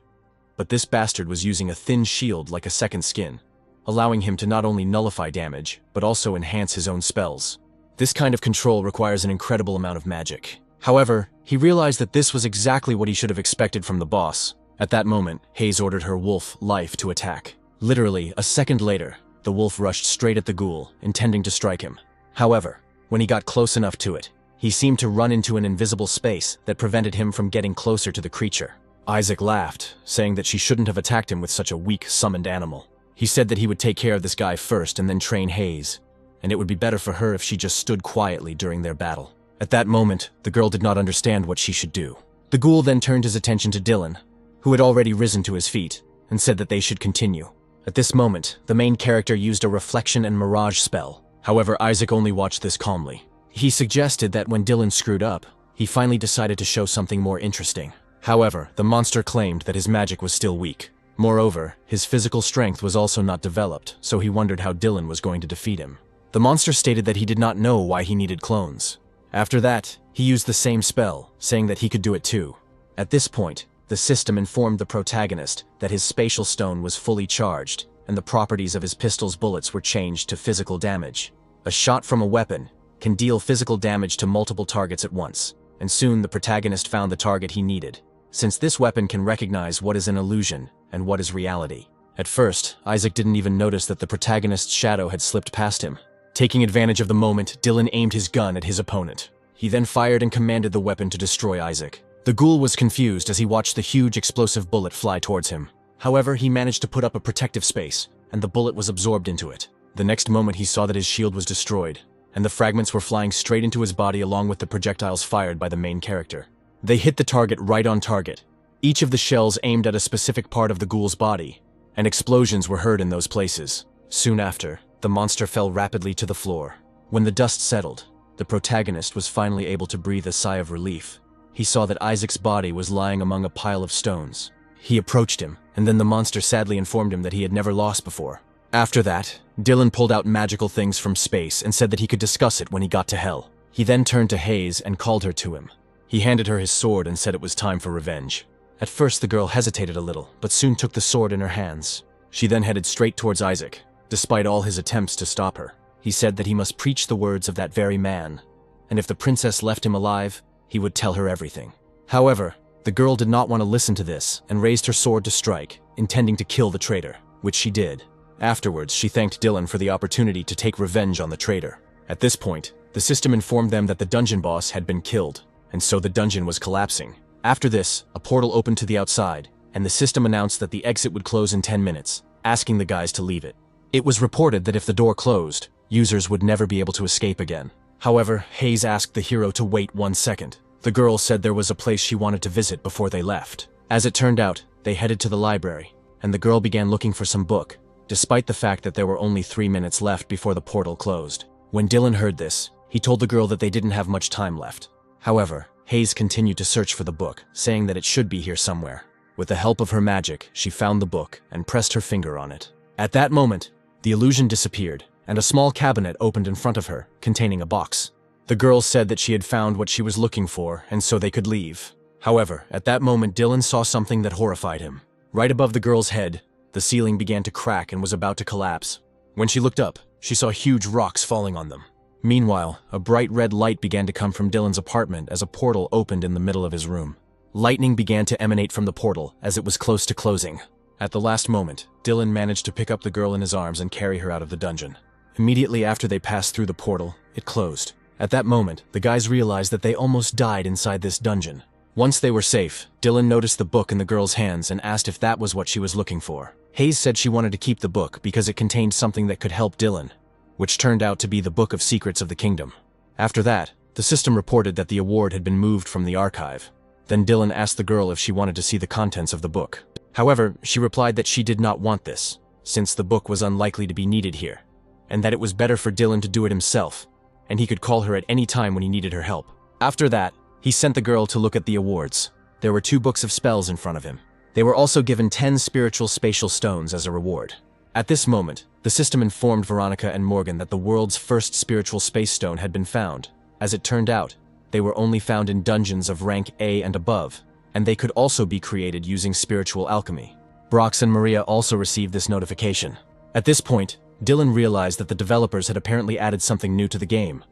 But this bastard was using a thin shield like a second skin, allowing him to not only nullify damage, but also enhance his own spells. This kind of control requires an incredible amount of magic. However, he realized that this was exactly what he should have expected from the boss. At that moment, Hayes ordered her wolf, Life, to attack. Literally, a second later, the wolf rushed straight at the ghoul, intending to strike him. However, when he got close enough to it, he seemed to run into an invisible space that prevented him from getting closer to the creature. Isaac laughed, saying that she shouldn't have attacked him with such a weak, summoned animal. He said that he would take care of this guy first and then train Hayes, and it would be better for her if she just stood quietly during their battle. At that moment, the girl did not understand what she should do. The ghoul then turned his attention to Dylan, who had already risen to his feet, and said that they should continue. At this moment, the main character used a reflection and mirage spell. However, Isaac only watched this calmly. He suggested that when Dylan screwed up, he finally decided to show something more interesting. However, the monster claimed that his magic was still weak. Moreover, his physical strength was also not developed, so he wondered how Dylan was going to defeat him. The monster stated that he did not know why he needed clones. After that, he used the same spell, saying that he could do it too. At this point, the system informed the protagonist that his spatial stone was fully charged, and the properties of his pistol's bullets were changed to physical damage. A shot from a weapon can deal physical damage to multiple targets at once, and soon the protagonist found the target he needed, since this weapon can recognize what is an illusion and what is reality. At first, Isaac didn't even notice that the protagonist's shadow had slipped past him. Taking advantage of the moment, Dylan aimed his gun at his opponent. He then fired and commanded the weapon to destroy Isaac. The ghoul was confused as he watched the huge explosive bullet fly towards him. However, he managed to put up a protective space, and the bullet was absorbed into it. The next moment he saw that his shield was destroyed, and the fragments were flying straight into his body along with the projectiles fired by the main character. They hit the target right on target. Each of the shells aimed at a specific part of the ghoul's body, and explosions were heard in those places. Soon after, the monster fell rapidly to the floor. When the dust settled, the protagonist was finally able to breathe a sigh of relief. He saw that Isaac's body was lying among a pile of stones. He approached him, and then the monster sadly informed him that he had never lost before. After that, Dylan pulled out magical things from space and said that he could discuss it when he got to hell. He then turned to Hayes and called her to him. He handed her his sword and said it was time for revenge. At first the girl hesitated a little, but soon took the sword in her hands. She then headed straight towards Isaac, despite all his attempts to stop her. He said that he must preach the words of that very man, and if the princess left him alive, he would tell her everything. However, the girl did not want to listen to this and raised her sword to strike, intending to kill the traitor, which she did. Afterwards, she thanked Dylan for the opportunity to take revenge on the traitor. At this point, the system informed them that the dungeon boss had been killed, and so the dungeon was collapsing. After this, a portal opened to the outside, and the system announced that the exit would close in 10 minutes, asking the guys to leave it. It was reported that if the door closed, users would never be able to escape again. However, Hayes asked the hero to wait 1 second. The girl said there was a place she wanted to visit before they left. As it turned out, they headed to the library, and the girl began looking for some book, despite the fact that there were only 3 minutes left before the portal closed. When Dylan heard this, he told the girl that they didn't have much time left. However, Hayes continued to search for the book, saying that it should be here somewhere. With the help of her magic, she found the book and pressed her finger on it. At that moment, the illusion disappeared, and a small cabinet opened in front of her, containing a box. The girl said that she had found what she was looking for, and so they could leave. However, at that moment Dylan saw something that horrified him. Right above the girl's head, the ceiling began to crack and was about to collapse. When she looked up, she saw huge rocks falling on them. Meanwhile, a bright red light began to come from Dylan's apartment as a portal opened in the middle of his room. Lightning began to emanate from the portal as it was close to closing. At the last moment, Dylan managed to pick up the girl in his arms and carry her out of the dungeon. Immediately after they passed through the portal, it closed. At that moment, the guys realized that they almost died inside this dungeon. Once they were safe, Dylan noticed the book in the girl's hands and asked if that was what she was looking for. Hayes said she wanted to keep the book because it contained something that could help Dylan, which turned out to be the Book of Secrets of the Kingdom. After that, the system reported that the award had been moved from the archive. Then Dylan asked the girl if she wanted to see the contents of the book. However, she replied that she did not want this, since the book was unlikely to be needed here, and that it was better for Dylan to do it himself, and he could call her at any time when he needed her help. After that, he sent the girl to look at the awards. There were 2 books of spells in front of him. They were also given 10 spiritual spatial stones as a reward. At this moment, the system informed Veronica and Morgan that the world's first spiritual space stone had been found. As it turned out, they were only found in dungeons of rank A and above, and they could also be created using spiritual alchemy. Brox and Maria also received this notification. At this point, Dylan realized that the developers had apparently added something new to the game.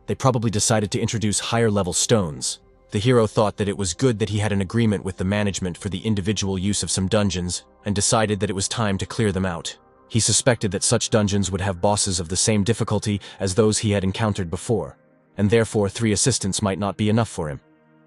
They probably decided to introduce higher-level stones. The hero thought that it was good that he had an agreement with the management for the individual use of some dungeons, and decided that it was time to clear them out. He suspected that such dungeons would have bosses of the same difficulty as those he had encountered before, and therefore 3 assistants might not be enough for him.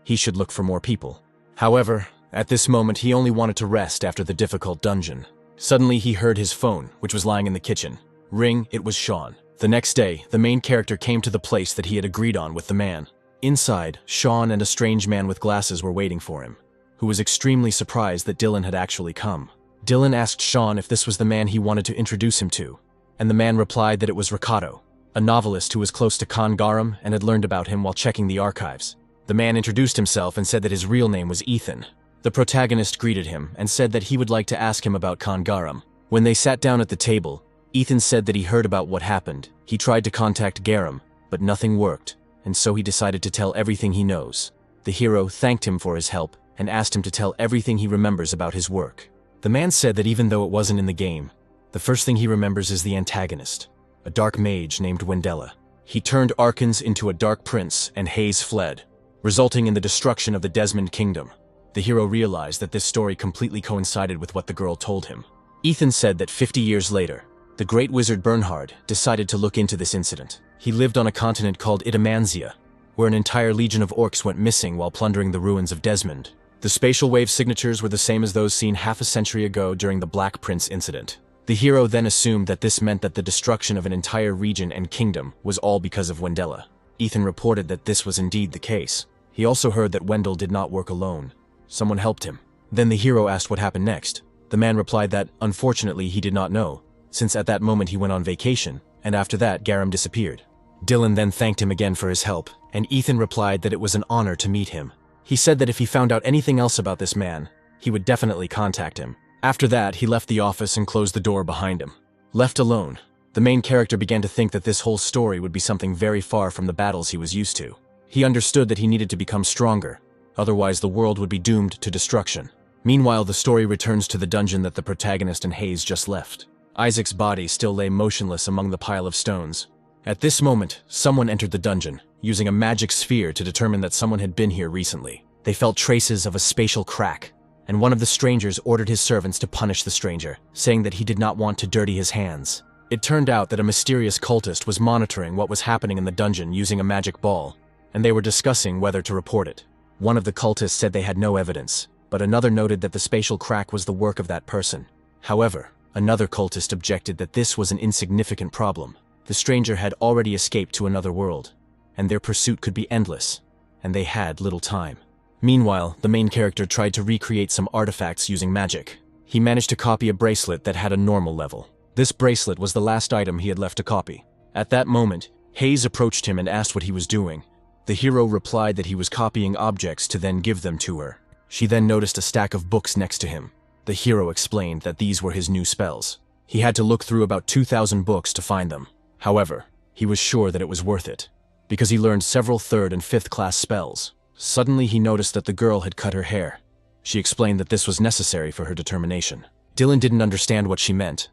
He should look for more people. However, at this moment he only wanted to rest after the difficult dungeon. Suddenly he heard his phone, which was lying in the kitchen. Ring, it was Sean. The next day, the main character came to the place that he had agreed on with the man. Inside, Sean and a strange man with glasses were waiting for him, who was extremely surprised that Dylan had actually come. Dylan asked Sean if this was the man he wanted to introduce him to, and the man replied that it was Ricardo, a novelist who was close to Khan Garam and had learned about him while checking the archives. The man introduced himself and said that his real name was Ethan. The protagonist greeted him and said that he would like to ask him about Khan Garam. When they sat down at the table, Ethan said that he heard about what happened. He tried to contact Garam, but nothing worked, and so he decided to tell everything he knows. The hero thanked him for his help and asked him to tell everything he remembers about his work. The man said that even though it wasn't in the game, the first thing he remembers is the antagonist, a dark mage named Wendella. He turned Arkans into a dark prince and Hayes fled, resulting in the destruction of the Desmond Kingdom. The hero realized that this story completely coincided with what the girl told him. Ethan said that 50 years later, the great wizard Bernhard decided to look into this incident. He lived on a continent called Itamanzia, where an entire legion of orcs went missing while plundering the ruins of Desmond. The spatial wave signatures were the same as those seen half a century ago during the Black Prince incident. The hero then assumed that this meant that the destruction of an entire region and kingdom was all because of Wendella. Ethan reported that this was indeed the case. He also heard that Wendell did not work alone. Someone helped him. Then the hero asked what happened next. The man replied that, unfortunately, he did not know, since at that moment he went on vacation, and after that Garam disappeared. Dylan then thanked him again for his help, and Ethan replied that it was an honor to meet him. He said that if he found out anything else about this man, he would definitely contact him. After that, he left the office and closed the door behind him. Left alone, the main character began to think that this whole story would be something very far from the battles he was used to. He understood that he needed to become stronger, otherwise the world would be doomed to destruction. Meanwhile, the story returns to the dungeon that the protagonist and Hayes just left. Isaac's body still lay motionless among the pile of stones. At this moment, someone entered the dungeon, using a magic sphere to determine that someone had been here recently. They felt traces of a spatial crack, and one of the strangers ordered his servants to punish the stranger, saying that he did not want to dirty his hands. It turned out that a mysterious cultist was monitoring what was happening in the dungeon using a magic ball, and they were discussing whether to report it. One of the cultists said they had no evidence, but another noted that the spatial crack was the work of that person. However, another cultist objected that this was an insignificant problem. The stranger had already escaped to another world, and their pursuit could be endless, and they had little time. Meanwhile, the main character tried to recreate some artifacts using magic. He managed to copy a bracelet that had a normal level. This bracelet was the last item he had left to copy. At that moment, Hayes approached him and asked what he was doing. The hero replied that he was copying objects to then give them to her. She then noticed a stack of books next to him. The hero explained that these were his new spells. He had to look through about 2,000 books to find them. However, he was sure that it was worth it, because he learned several 3rd and 5th class spells. Suddenly he noticed that the girl had cut her hair. She explained that this was necessary for her determination. Dylan didn't understand what she meant,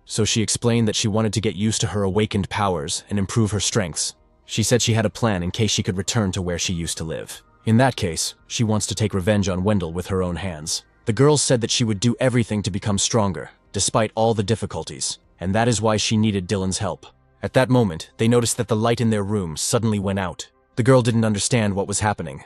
so she explained that she wanted to get used to her awakened powers and improve her strengths. She said she had a plan in case she could return to where she used to live. In that case, she wants to take revenge on Wendell with her own hands. The girl said that she would do everything to become stronger, despite all the difficulties, and that is why she needed Dylan's help. At that moment, they noticed that the light in their room suddenly went out. The girl didn't understand what was happening,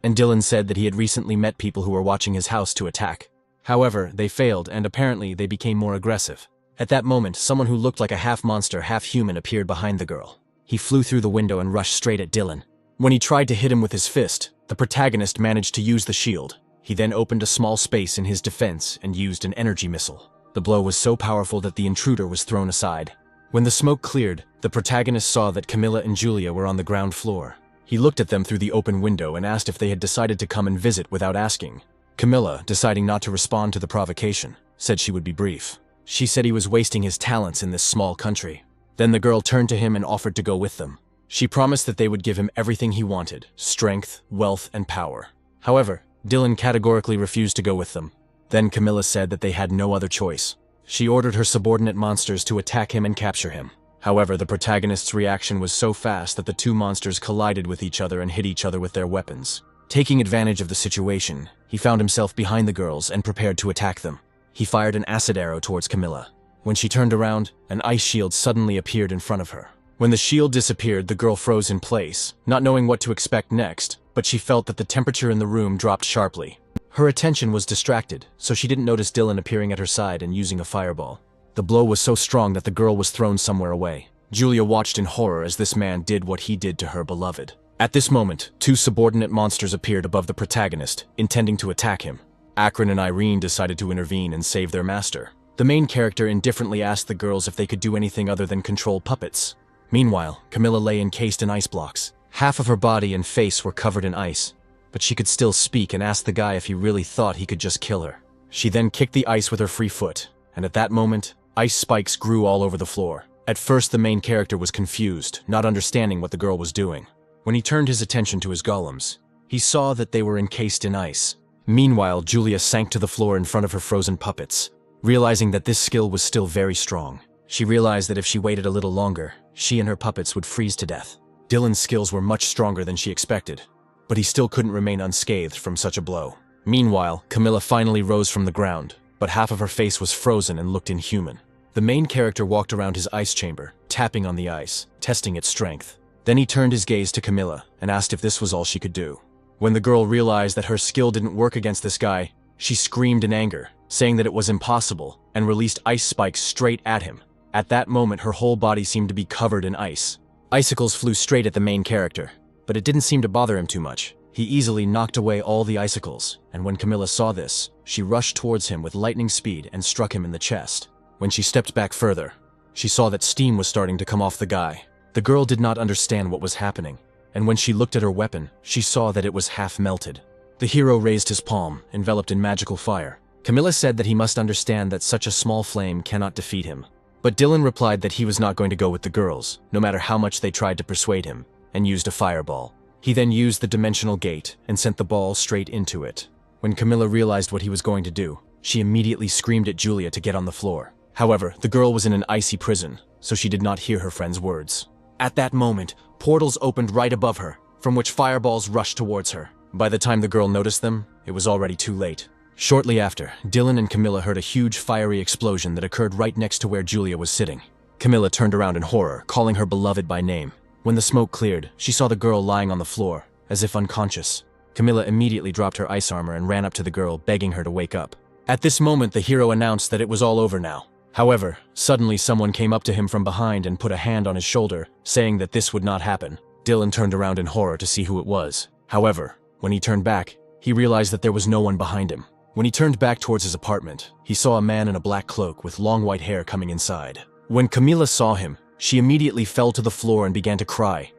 and Dylan said that he had recently met people who were watching his house to attack. However, they failed, and apparently they became more aggressive. At that moment, someone who looked like a half-monster, half-human appeared behind the girl. He flew through the window and rushed straight at Dylan. When he tried to hit him with his fist, the protagonist managed to use the shield. He then opened a small space in his defense and used an energy missile. The blow was so powerful that the intruder was thrown aside. When the smoke cleared, the protagonist saw that Camilla and Julia were on the ground floor. He looked at them through the open window and asked if they had decided to come and visit without asking. Camilla, deciding not to respond to the provocation, said she would be brief. She said he was wasting his talents in this small country. Then the girl turned to him and offered to go with them. She promised that they would give him everything he wanted: strength, wealth, and power. However, Dylan categorically refused to go with them. Then Camilla said that they had no other choice. She ordered her subordinate monsters to attack him and capture him. However, the protagonist's reaction was so fast that the two monsters collided with each other and hit each other with their weapons. Taking advantage of the situation, he found himself behind the girls and prepared to attack them. He fired an acid arrow towards Camilla. When she turned around, an ice shield suddenly appeared in front of her. When the shield disappeared, the girl froze in place, not knowing what to expect next, but she felt that the temperature in the room dropped sharply. Her attention was distracted, so she didn't notice Dylan appearing at her side and using a fireball. The blow was so strong that the girl was thrown somewhere away. Julia watched in horror as this man did what he did to her beloved. At this moment, two subordinate monsters appeared above the protagonist, intending to attack him. Akron and Irene decided to intervene and save their master. The main character indifferently asked the girls if they could do anything other than control puppets. Meanwhile, Camilla lay encased in ice blocks. Half of her body and face were covered in ice, but she could still speak and asked the guy if he really thought he could just kill her. She then kicked the ice with her free foot, and at that moment, ice spikes grew all over the floor. At first, the main character was confused, not understanding what the girl was doing. When he turned his attention to his golems, he saw that they were encased in ice. Meanwhile, Julia sank to the floor in front of her frozen puppets. Realizing that this skill was still very strong, she realized that if she waited a little longer, she and her puppets would freeze to death. Dylan's skills were much stronger than she expected, but he still couldn't remain unscathed from such a blow. Meanwhile, Camilla finally rose from the ground. but half of her face was frozen and looked inhuman. The main character walked around his ice chamber, tapping on the ice, testing its strength. Then he turned his gaze to Camilla and asked if this was all she could do. When the girl realized that her skill didn't work against this guy, she screamed in anger, saying that it was impossible, and released ice spikes straight at him. At that moment, her whole body seemed to be covered in ice. Icicles flew straight at the main character, but it didn't seem to bother him too much. He easily knocked away all the icicles, and when Camilla saw this, she rushed towards him with lightning speed and struck him in the chest. When she stepped back further, she saw that steam was starting to come off the guy. The girl did not understand what was happening, and when she looked at her weapon, she saw that it was half melted. The hero raised his palm, enveloped in magical fire. Camilla said that he must understand that such a small flame cannot defeat him. But Dylan replied that he was not going to go with the girls, no matter how much they tried to persuade him, and used a fireball. He then used the dimensional gate and sent the ball straight into it. When Camilla realized what he was going to do, she immediately screamed at Julia to get on the floor. However, the girl was in an icy prison, so she did not hear her friend's words. At that moment, portals opened right above her, from which fireballs rushed towards her. By the time the girl noticed them, it was already too late. Shortly after, Dylan and Camilla heard a huge fiery explosion that occurred right next to where Julia was sitting. Camilla turned around in horror, calling her beloved by name. When the smoke cleared, she saw the girl lying on the floor, as if unconscious. Camilla immediately dropped her ice armor and ran up to the girl, begging her to wake up. At this moment, the hero announced that it was all over now. However, suddenly someone came up to him from behind and put a hand on his shoulder, saying that this would not happen. Dylan turned around in horror to see who it was. However, when he turned back, he realized that there was no one behind him. When he turned back towards his apartment, he saw a man in a black cloak with long white hair coming inside. When Camilla saw him, she immediately fell to the floor and began to cry,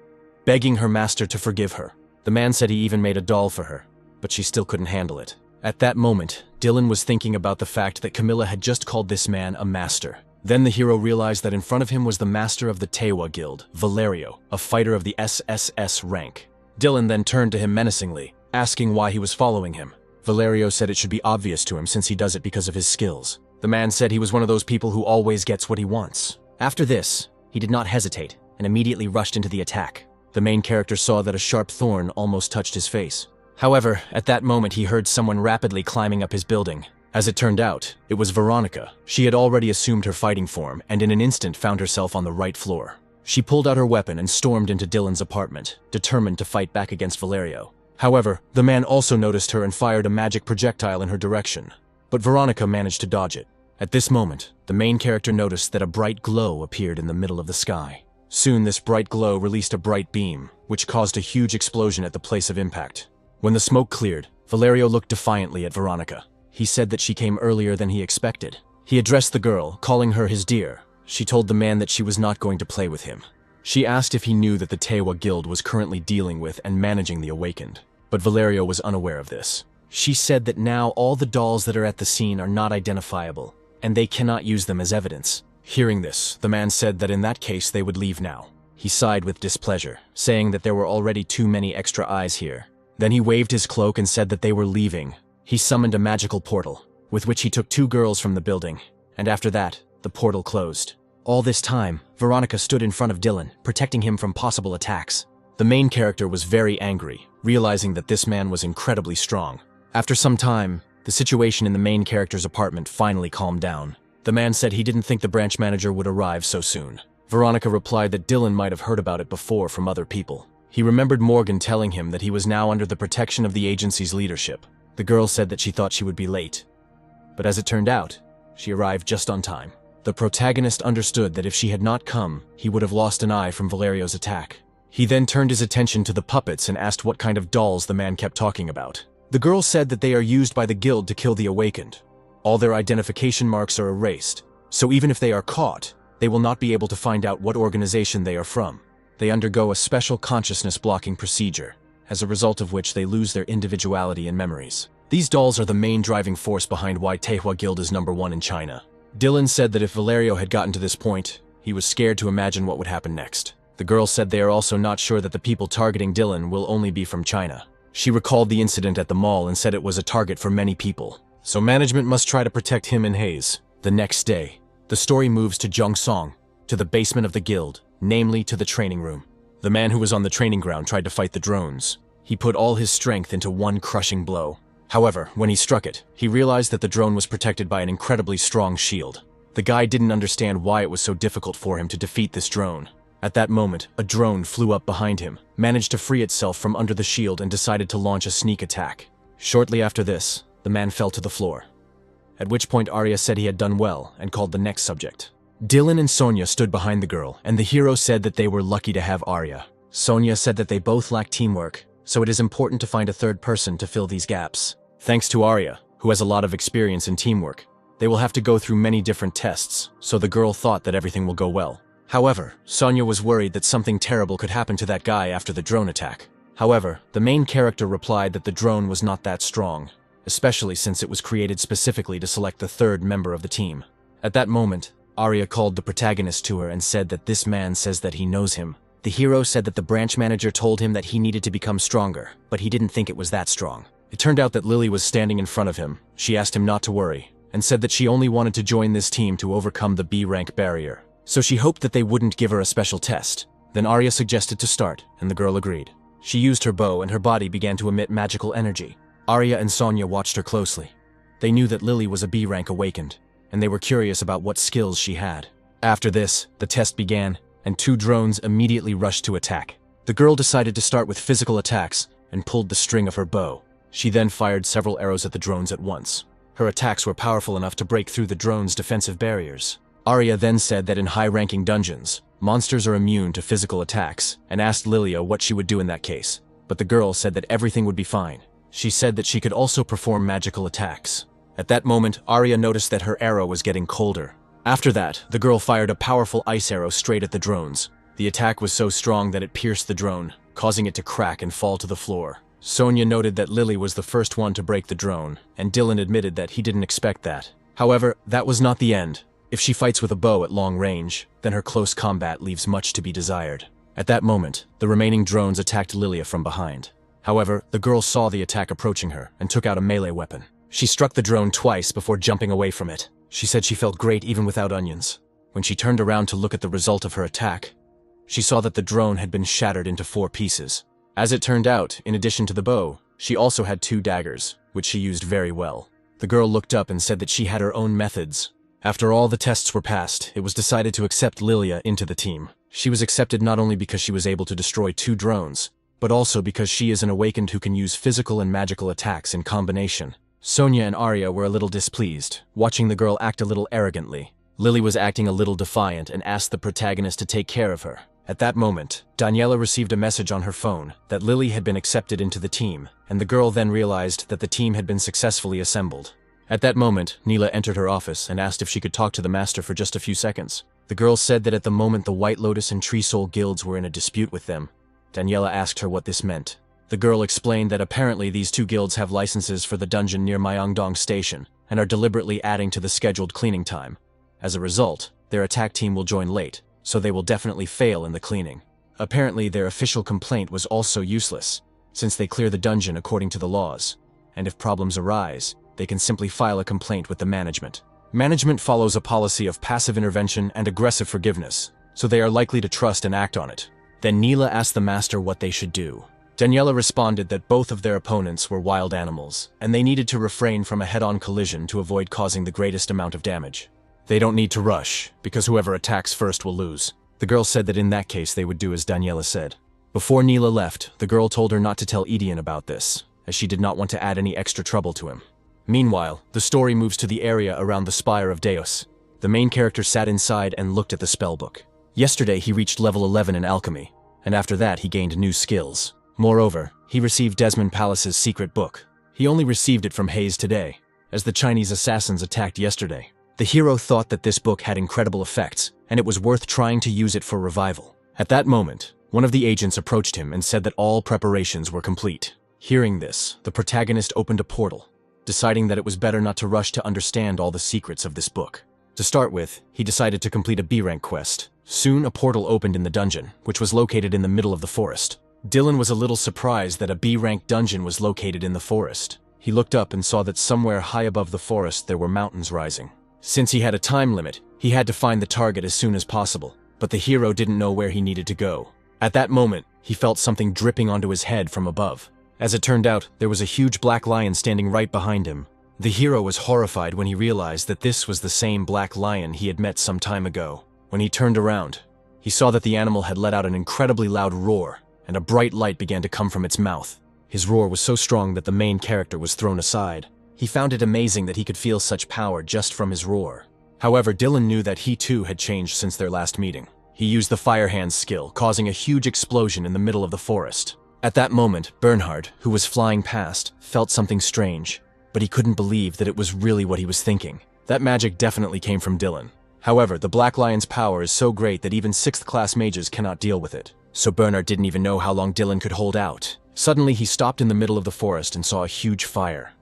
begging her master to forgive her. The man said he even made a doll for her, but she still couldn't handle it. At that moment, Dylan was thinking about the fact that Camilla had just called this man a master. Then the hero realized that in front of him was the master of the Tewa Guild, Valerio, a fighter of the SSS rank. Dylan then turned to him menacingly, asking why he was following him. Valerio said it should be obvious to him since he does it because of his skills. The man said he was one of those people who always gets what he wants. After this, he did not hesitate and immediately rushed into the attack. The main character saw that a sharp thorn almost touched his face. However, at that moment he heard someone rapidly climbing up his building. As it turned out, it was Veronica. She had already assumed her fighting form and in an instant found herself on the right floor. She pulled out her weapon and stormed into Dylan's apartment, determined to fight back against Valerio. However, the man also noticed her and fired a magic projectile in her direction, but Veronica managed to dodge it. At this moment, the main character noticed that a bright glow appeared in the middle of the sky. Soon this bright glow released a bright beam, which caused a huge explosion at the place of impact. When the smoke cleared, Valerio looked defiantly at Veronica. He said that she came earlier than he expected. He addressed the girl, calling her his dear. She told the man that she was not going to play with him. She asked if he knew that the Tewa Guild was currently dealing with and managing the Awakened, but Valerio was unaware of this. She said that now all the dolls that are at the scene are not identifiable, and they cannot use them as evidence. Hearing this, the man said that in that case they would leave now. He sighed with displeasure, saying that there were already too many extra eyes here. Then he waved his cloak and said that they were leaving. He summoned a magical portal, with which he took 2 girls from the building, and after that, the portal closed. All this time, Veronica stood in front of Dylan, protecting him from possible attacks. The main character was very angry, realizing that this man was incredibly strong. After some time, the situation in the main character's apartment finally calmed down. The man said he didn't think the branch manager would arrive so soon. Veronica replied that Dylan might have heard about it before from other people. He remembered Morgan telling him that he was now under the protection of the agency's leadership. The girl said that she thought she would be late, but as it turned out, she arrived just on time. The protagonist understood that if she had not come, he would have lost an eye from Valerio's attack. He then turned his attention to the puppets and asked what kind of dolls the man kept talking about. The girl said that they are used by the guild to kill the Awakened. All their identification marks are erased, so even if they are caught, they will not be able to find out what organization they are from. They undergo a special consciousness blocking procedure, as a result of which they lose their individuality and memories. These dolls are the main driving force behind why Tewa Guild is #1 in China. Dylan said that if Valerio had gotten to this point, he was scared to imagine what would happen next. The girl said they are also not sure that the people targeting Dylan will only be from China. She recalled the incident at the mall and said it was a target for many people, so management must try to protect him and Hayes. The next day, the story moves to Zhongsong, to the basement of the guild, namely to the training room. The man who was on the training ground tried to fight the drones. He put all his strength into one crushing blow. However, when he struck it, he realized that the drone was protected by an incredibly strong shield. The guy didn't understand why it was so difficult for him to defeat this drone. At that moment, a drone flew up behind him, managed to free itself from under the shield and decided to launch a sneak attack. Shortly after this, the man fell to the floor. At which point Arya said he had done well and called the next subject. Dylan and Sonya stood behind the girl, and the hero said that they were lucky to have Arya. Sonya said that they both lack teamwork, so it is important to find a third person to fill these gaps. Thanks to Arya, who has a lot of experience in teamwork, they will have to go through many different tests, so the girl thought that everything will go well. However, Sonya was worried that something terrible could happen to that guy after the drone attack. However, the main character replied that the drone was not that strong, especially since it was created specifically to select the third member of the team. At that moment, Arya called the protagonist to her and said that this man says that he knows him. The hero said that the branch manager told him that he needed to become stronger, but he didn't think it was that strong. It turned out that Lily was standing in front of him. She asked him not to worry, and said that she only wanted to join this team to overcome the B rank barrier. So she hoped that they wouldn't give her a special test. Then Arya suggested to start, and the girl agreed. She used her bow and her body began to emit magical energy. Arya and Sonya watched her closely. They knew that Lily was a B rank awakened, and they were curious about what skills she had. After this, the test began, and two drones immediately rushed to attack. The girl decided to start with physical attacks and pulled the string of her bow. She then fired several arrows at the drones at once. Her attacks were powerful enough to break through the drones' defensive barriers. Arya then said that in high-ranking dungeons, monsters are immune to physical attacks, and asked Lilia what she would do in that case. But the girl said that everything would be fine. She said that she could also perform magical attacks. At that moment, Arya noticed that her arrow was getting colder. After that, the girl fired a powerful ice arrow straight at the drones. The attack was so strong that it pierced the drone, causing it to crack and fall to the floor. Sonya noted that Lily was the first one to break the drone, and Dylan admitted that he didn't expect that. However, that was not the end. If she fights with a bow at long range, then her close combat leaves much to be desired. At that moment, the remaining drones attacked Lilia from behind. However, the girl saw the attack approaching her and took out a melee weapon. She struck the drone twice before jumping away from it. She said she felt great even without onions. When she turned around to look at the result of her attack, she saw that the drone had been shattered into 4 pieces. As it turned out, in addition to the bow, she also had 2 daggers, which she used very well. The girl looked up and said that she had her own methods. After all the tests were passed, it was decided to accept Lilia into the team. She was accepted not only because she was able to destroy 2 drones, but also because she is an awakened who can use physical and magical attacks in combination. Sonya and Arya were a little displeased, watching the girl act a little arrogantly. Lily was acting a little defiant and asked the protagonist to take care of her. At that moment, Daniela received a message on her phone that Lily had been accepted into the team, and the girl then realized that the team had been successfully assembled. At that moment, Neela entered her office and asked if she could talk to the master for just a few seconds. The girl said that at the moment the White Lotus and Tree Soul guilds were in a dispute with them. Daniela asked her what this meant. The girl explained that apparently these 2 guilds have licenses for the dungeon near Myeongdong Station and are deliberately adding to the scheduled cleaning time. As a result, their attack team will join late, so they will definitely fail in the cleaning. Apparently their official complaint was also useless, since they clear the dungeon according to the laws, and if problems arise, they can simply file a complaint with the management. Management follows a policy of passive intervention and aggressive forgiveness, so they are likely to trust and act on it. Then Neela asked the master what they should do. Daniela responded that both of their opponents were wild animals, and they needed to refrain from a head-on collision to avoid causing the greatest amount of damage. They don't need to rush, because whoever attacks first will lose. The girl said that in that case they would do as Daniela said. Before Neela left, the girl told her not to tell Edion about this, as she did not want to add any extra trouble to him. Meanwhile, the story moves to the area around the Spire of Deus. The main character sat inside and looked at the spellbook. Yesterday he reached level 11 in alchemy, and after that he gained new skills. Moreover, he received Desmond Palace's secret book. He only received it from Hayes today, as the Chinese assassins attacked yesterday. The hero thought that this book had incredible effects, and it was worth trying to use it for revival. At that moment, one of the agents approached him and said that all preparations were complete. Hearing this, the protagonist opened a portal, deciding that it was better not to rush to understand all the secrets of this book. To start with, he decided to complete a B-rank quest. Soon a portal opened in the dungeon, which was located in the middle of the forest. Dylan was a little surprised that a B-rank dungeon was located in the forest. He looked up and saw that somewhere high above the forest there were mountains rising. Since he had a time limit, he had to find the target as soon as possible, but the hero didn't know where he needed to go. At that moment, he felt something dripping onto his head from above. As it turned out, there was a huge black lion standing right behind him. The hero was horrified when he realized that this was the same black lion he had met some time ago. When he turned around, he saw that the animal had let out an incredibly loud roar, and a bright light began to come from its mouth. His roar was so strong that the main character was thrown aside. He found it amazing that he could feel such power just from his roar. However, Dylan knew that he too had changed since their last meeting. He used the fire hand skill, causing a huge explosion in the middle of the forest. At that moment, Bernhard, who was flying past, felt something strange, but he couldn't believe that it was really what he was thinking. That magic definitely came from Dylan. However, the Black Lion's power is so great that even 6th class mages cannot deal with it. So Bernhard didn't even know how long Dylan could hold out. Suddenly he stopped in the middle of the forest and saw a huge fire.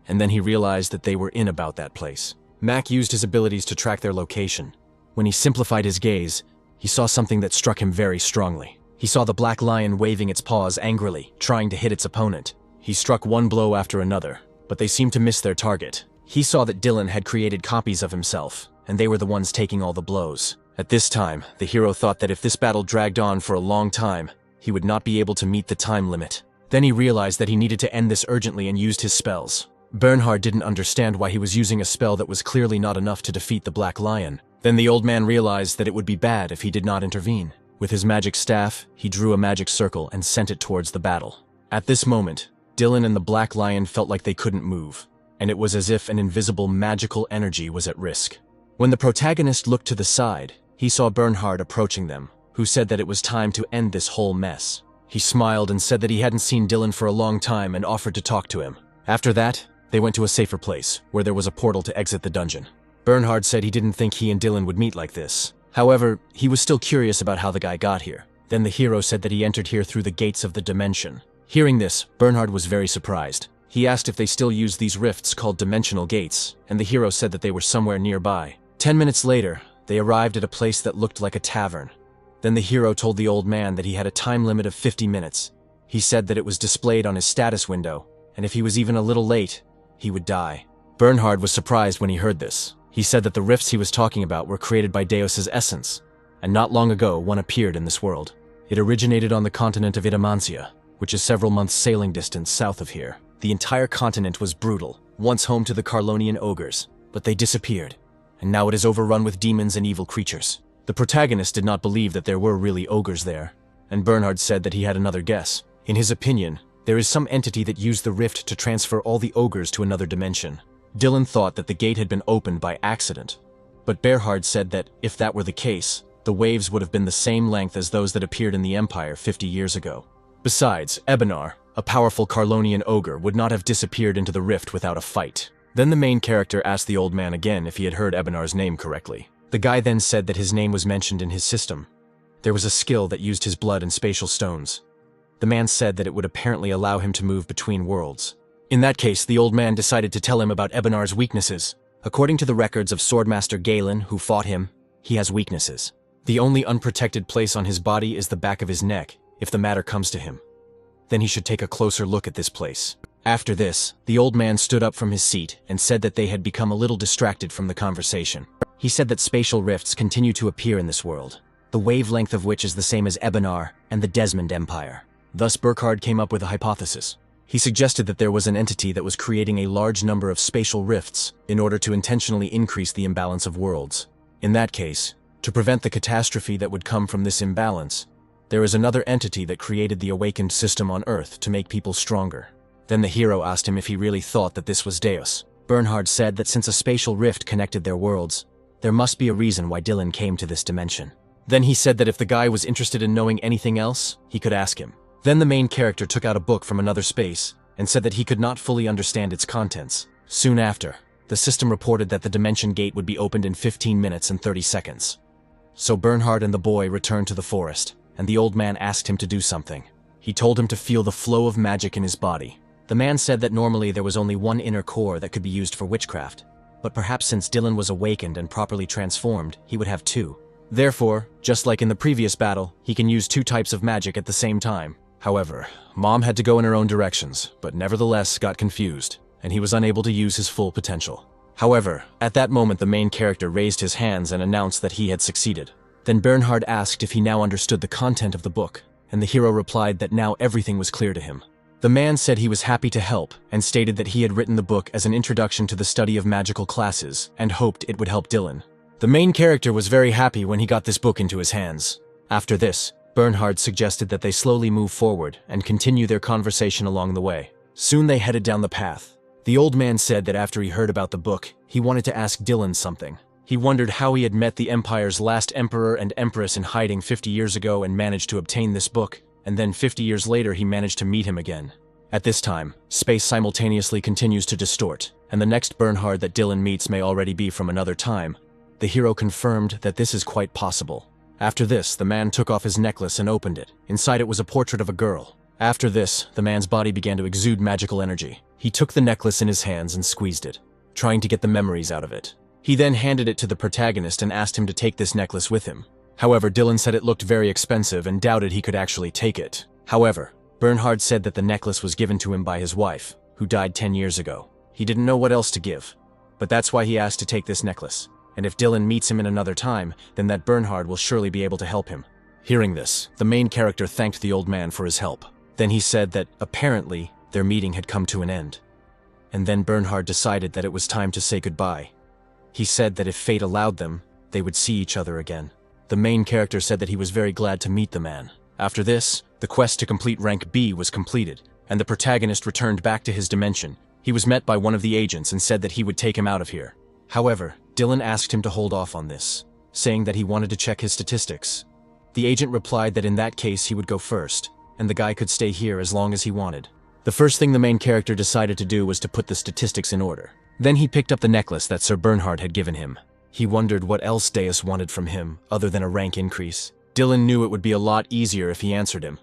And then he realized that they were in about that place. Mac used his abilities to track their location. When he simplified his gaze, he saw something that struck him very strongly. He saw the Black Lion waving its paws angrily, trying to hit its opponent. He struck one blow after another, but they seemed to miss their target. He saw that Dylan had created copies of himself, and they were the ones taking all the blows. At this time, the hero thought that if this battle dragged on for a long time, he would not be able to meet the time limit. Then he realized that he needed to end this urgently and used his spells. Bernhard didn't understand why he was using a spell that was clearly not enough to defeat the Black Lion. Then the old man realized that it would be bad if he did not intervene. With his magic staff, he drew a magic circle and sent it towards the battle. At this moment, Dylan and the Black Lion felt like they couldn't move, and it was as if an invisible magical energy was at risk. When the protagonist looked to the side, he saw Bernhard approaching them, who said that it was time to end this whole mess. He smiled and said that he hadn't seen Dylan for a long time and offered to talk to him. After that, they went to a safer place, where there was a portal to exit the dungeon. Bernhard said he didn't think he and Dylan would meet like this. However, he was still curious about how the guy got here. Then the hero said that he entered here through the gates of the dimension. Hearing this, Bernhard was very surprised. He asked if they still used these rifts called dimensional gates, and the hero said that they were somewhere nearby. 10 minutes later, they arrived at a place that looked like a tavern. Then the hero told the old man that he had a time limit of 50 minutes. He said that it was displayed on his status window, and if he was even a little late, he would die. Bernhard was surprised when he heard this. He said that the rifts he was talking about were created by Deus's essence, and not long ago one appeared in this world. It originated on the continent of Itamantia, which is several months sailing distance south of here. The entire continent was brutal, once home to the Carlonian ogres, but they disappeared, and now it is overrun with demons and evil creatures. The protagonist did not believe that there were really ogres there, and Bernhard said that he had another guess. In his opinion, there is some entity that used the rift to transfer all the ogres to another dimension. Dylan thought that the gate had been opened by accident, but Bernhard said that if that were the case, the waves would have been the same length as those that appeared in the Empire 50 years ago. Besides, Ebenar, a powerful Carlonian ogre, would not have disappeared into the rift without a fight. Then the main character asked the old man again if he had heard Ebenar's name correctly. The guy then said that his name was mentioned in his system. There was a skill that used his blood and spatial stones. The man said that it would apparently allow him to move between worlds. In that case, the old man decided to tell him about Ebenar's weaknesses. According to the records of Swordmaster Galen, who fought him, he has weaknesses. The only unprotected place on his body is the back of his neck, if the matter comes to him. Then he should take a closer look at this place. After this, the old man stood up from his seat and said that they had become a little distracted from the conversation. He said that spatial rifts continue to appear in this world, the wavelength of which is the same as Ebenar and the Desmond Empire. Thus Burkhard came up with a hypothesis. He suggested that there was an entity that was creating a large number of spatial rifts in order to intentionally increase the imbalance of worlds. In that case, to prevent the catastrophe that would come from this imbalance, there is another entity that created the awakened system on Earth to make people stronger. Then the hero asked him if he really thought that this was Deus. Bernhard said that since a spatial rift connected their worlds, there must be a reason why Dylan came to this dimension. Then he said that if the guy was interested in knowing anything else, he could ask him. Then the main character took out a book from another space and said that he could not fully understand its contents. Soon after, the system reported that the dimension gate would be opened in 15 minutes and 30 seconds. So Bernhard and the boy returned to the forest, and the old man asked him to do something. He told him to feel the flow of magic in his body. The man said that normally there was only one inner core that could be used for witchcraft, but perhaps since Dylan was awakened and properly transformed, he would have two. Therefore, just like in the previous battle, he can use two types of magic at the same time. However, Mom had to go in her own directions, but nevertheless got confused, and he was unable to use his full potential. However, at that moment the main character raised his hands and announced that he had succeeded. Then Bernhard asked if he now understood the content of the book, and the hero replied that now everything was clear to him. The man said he was happy to help and stated that he had written the book as an introduction to the study of magical classes and hoped it would help Dylan. The main character was very happy when he got this book into his hands. After this, Bernhard suggested that they slowly move forward and continue their conversation along the way. Soon they headed down the path. The old man said that after he heard about the book, he wanted to ask Dylan something. He wondered how he had met the Empire's last emperor and empress in hiding 50 years ago and managed to obtain this book, and then 50 years later he managed to meet him again. At this time, space simultaneously continues to distort, and the next Bernhard that Dylan meets may already be from another time. The hero confirmed that this is quite possible. After this, the man took off his necklace and opened it. Inside it was a portrait of a girl. After this, the man's body began to exude magical energy. He took the necklace in his hands and squeezed it, trying to get the memories out of it. He then handed it to the protagonist and asked him to take this necklace with him. However, Dylan said it looked very expensive and doubted he could actually take it. However, Bernhard said that the necklace was given to him by his wife, who died 10 years ago. He didn't know what else to give, but that's why he asked to take this necklace. And if Dylan meets him in another time, then that Bernhard will surely be able to help him. Hearing this, the main character thanked the old man for his help. Then he said that, apparently, their meeting had come to an end. And then Bernhard decided that it was time to say goodbye. He said that if fate allowed them, they would see each other again. The main character said that he was very glad to meet the man. After this, the quest to complete rank B was completed, and the protagonist returned back to his dimension. He was met by one of the agents and said that he would take him out of here. However, Dylan asked him to hold off on this, saying that he wanted to check his statistics. The agent replied that in that case he would go first, and the guy could stay here as long as he wanted. The first thing the main character decided to do was to put the statistics in order. Then he picked up the necklace that Sir Bernhard had given him. He wondered what else Deus wanted from him, other than a rank increase. Dylan knew it would be a lot easier if he answered him.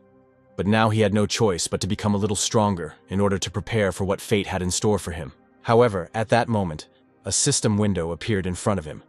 But now he had no choice but to become a little stronger in order to prepare for what fate had in store for him. However, at that moment, a system window appeared in front of him,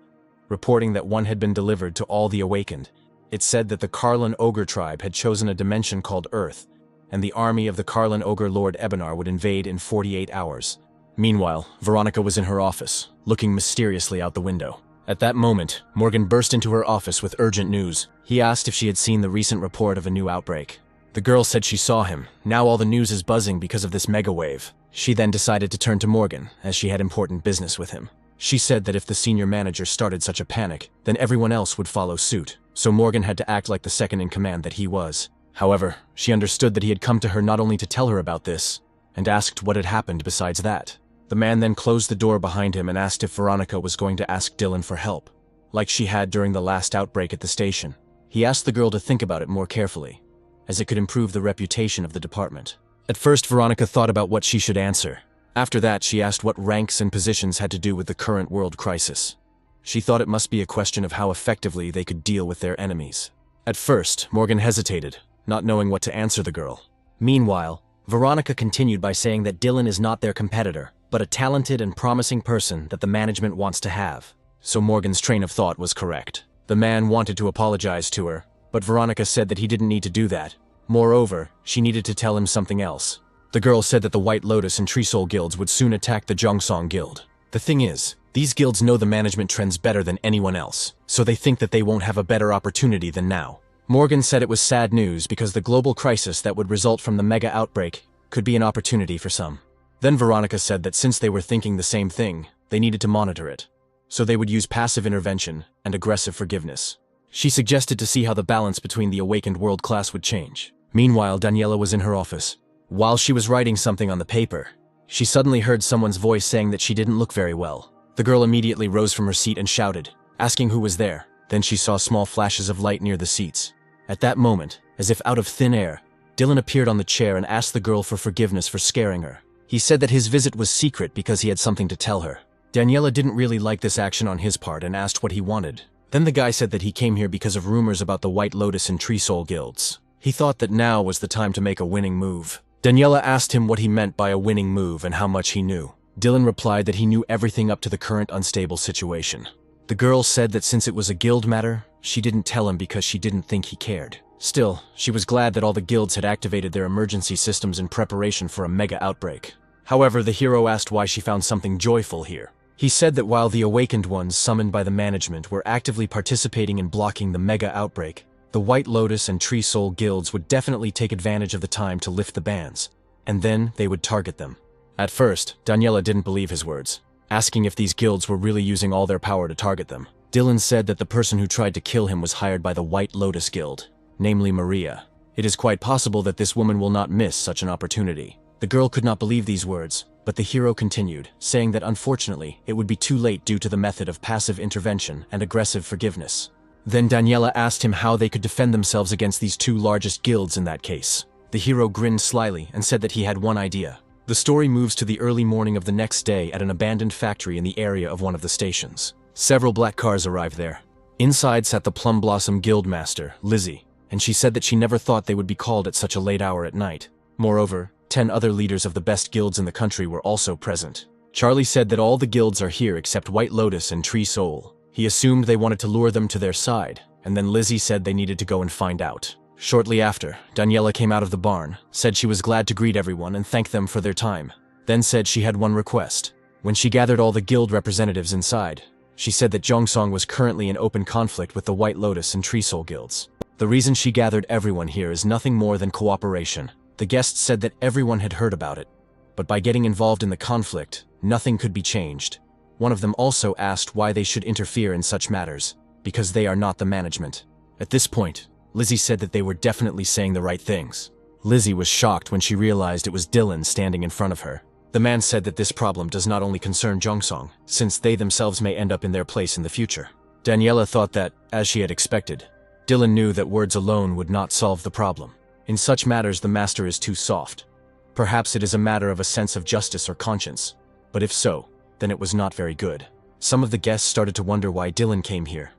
reporting that one had been delivered to all the awakened. It said that the Carlin Ogre tribe had chosen a dimension called Earth, and the army of the Carlin Ogre Lord Ebenar would invade in 48 hours. Meanwhile, Veronica was in her office, looking mysteriously out the window. At that moment, Morgan burst into her office with urgent news. He asked if she had seen the recent report of a new outbreak. The girl said she saw him. Now all the news is buzzing because of this mega wave. She then decided to turn to Morgan, as she had important business with him. She said that if the senior manager started such a panic, then everyone else would follow suit, so Morgan had to act like the second in command that he was. However, she understood that he had come to her not only to tell her about this, and asked what had happened besides that. The man then closed the door behind him and asked if Veronica was going to ask Dylan for help, like she had during the last outbreak at the station. He asked the girl to think about it more carefully, as it could improve the reputation of the department. At first, Veronica thought about what she should answer. After that, she asked what ranks and positions had to do with the current world crisis. She thought it must be a question of how effectively they could deal with their enemies. At first, Morgan hesitated, not knowing what to answer the girl. Meanwhile, Veronica continued by saying that Dylan is not their competitor, but a talented and promising person that the management wants to have. So Morgan's train of thought was correct. The man wanted to apologize to her, but Veronica said that he didn't need to do that. Moreover, she needed to tell him something else. The girl said that the White Lotus and Tree Soul guilds would soon attack the Jongsong guild. The thing is, these guilds know the management trends better than anyone else, so they think that they won't have a better opportunity than now. Morgan said it was sad news because the global crisis that would result from the mega outbreak could be an opportunity for some. Then Veronica said that since they were thinking the same thing, they needed to monitor it, so they would use passive intervention and aggressive forgiveness. She suggested to see how the balance between the awakened world class would change. Meanwhile, Daniela was in her office. While she was writing something on the paper, she suddenly heard someone's voice saying that she didn't look very well. The girl immediately rose from her seat and shouted, asking who was there. Then she saw small flashes of light near the seats. At that moment, as if out of thin air, Dylan appeared on the chair and asked the girl for forgiveness for scaring her. He said that his visit was secret because he had something to tell her. Daniela didn't really like this action on his part and asked what he wanted. Then the guy said that he came here because of rumors about the White Lotus and Tree Soul guilds. He thought that now was the time to make a winning move. Daniela asked him what he meant by a winning move and how much he knew. Dylan replied that he knew everything up to the current unstable situation. The girl said that since it was a guild matter, she didn't tell him because she didn't think he cared. Still, she was glad that all the guilds had activated their emergency systems in preparation for a mega outbreak. However, the hero asked why she found something joyful here. He said that while the awakened ones summoned by the management were actively participating in blocking the mega outbreak, the White Lotus and Tree Soul guilds would definitely take advantage of the time to lift the bans. and then they would target them. At first, Daniela didn't believe his words, asking if these guilds were really using all their power to target them. Dylan said that the person who tried to kill him was hired by the White Lotus Guild, namely Maria. It is quite possible that this woman will not miss such an opportunity. The girl could not believe these words, but the hero continued, saying that unfortunately, it would be too late due to the method of passive intervention and aggressive forgiveness. Then Daniela asked him how they could defend themselves against these two largest guilds in that case. The hero grinned slyly and said that he had one idea. The story moves to the early morning of the next day at an abandoned factory in the area of one of the stations. Several black cars arrived there. Inside sat the Plum Blossom Guild Master, Lizzie, and she said that she never thought they would be called at such a late hour at night. Moreover, 10 other leaders of the best guilds in the country were also present. Charlie said that all the guilds are here except White Lotus and Tree Soul. He assumed they wanted to lure them to their side, and then Lizzie said they needed to go and find out. Shortly after, Daniela came out of the barn, said she was glad to greet everyone and thank them for their time, then said she had one request. When she gathered all the guild representatives inside, she said that Jongsong was currently in open conflict with the White Lotus and Tree Soul guilds. The reason she gathered everyone here is nothing more than cooperation. The guests said that everyone had heard about it, but by getting involved in the conflict, nothing could be changed. One of them also asked why they should interfere in such matters, because they are not the management. At this point, Lizzie said that they were definitely saying the right things. Lizzie was shocked when she realized it was Dylan standing in front of her. The man said that this problem does not only concern Jongsong, since they themselves may end up in their place in the future. Daniela thought that, as she had expected, Dylan knew that words alone would not solve the problem. In such matters, the master is too soft. Perhaps it is a matter of a sense of justice or conscience, but if so, then it was not very good. Some of the guests started to wonder why Dylan came here.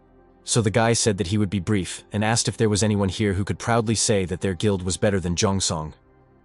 So the guy said that he would be brief and asked if there was anyone here who could proudly say that their guild was better than Jongsong.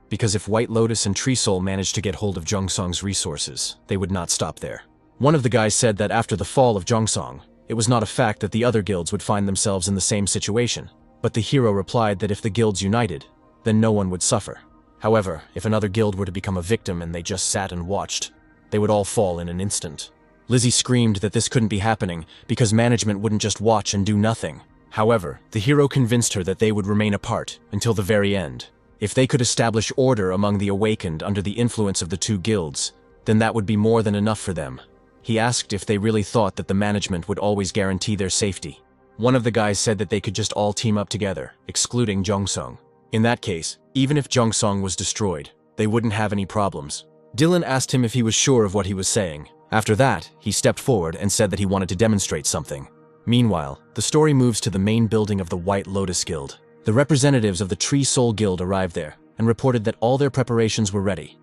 Because if White Lotus and Tree Soul managed to get hold of Jongsong's resources, they would not stop there. One of the guys said that after the fall of Jongsong, it was not a fact that the other guilds would find themselves in the same situation, but the hero replied that if the guilds united, then no one would suffer. However, if another guild were to become a victim and they just sat and watched, they would all fall in an instant. Lizzie screamed that this couldn't be happening because management wouldn't just watch and do nothing. However, the hero convinced her that they would remain apart until the very end. If they could establish order among the awakened under the influence of the two guilds, then that would be more than enough for them. He asked if they really thought that the management would always guarantee their safety. One of the guys said that they could just all team up together, excluding Jongsong. In that case, even if Jongsong was destroyed, they wouldn't have any problems. Dylan asked him if he was sure of what he was saying. After that, he stepped forward and said that he wanted to demonstrate something. Meanwhile, the story moves to the main building of the White Lotus Guild. The representatives of the Tree Soul Guild arrived there and reported that all their preparations were ready.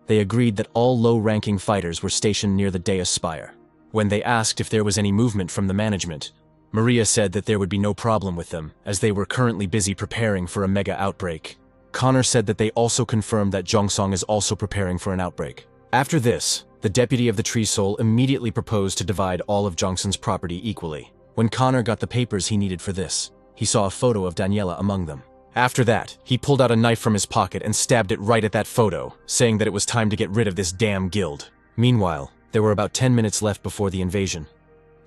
They agreed that all low-ranking fighters were stationed near the dais spire. When they asked if there was any movement from the management, Maria said that there would be no problem with them, as they were currently busy preparing for a mega outbreak. Connor said that they also confirmed that Jongsong is also preparing for an outbreak. After this, the deputy of the Tree Soul immediately proposed to divide all of Jongsong's property equally. When Connor got the papers he needed for this, he saw a photo of Daniela among them. After that, he pulled out a knife from his pocket and stabbed it right at that photo, saying that it was time to get rid of this damn guild. Meanwhile, there were about 10 minutes left before the invasion.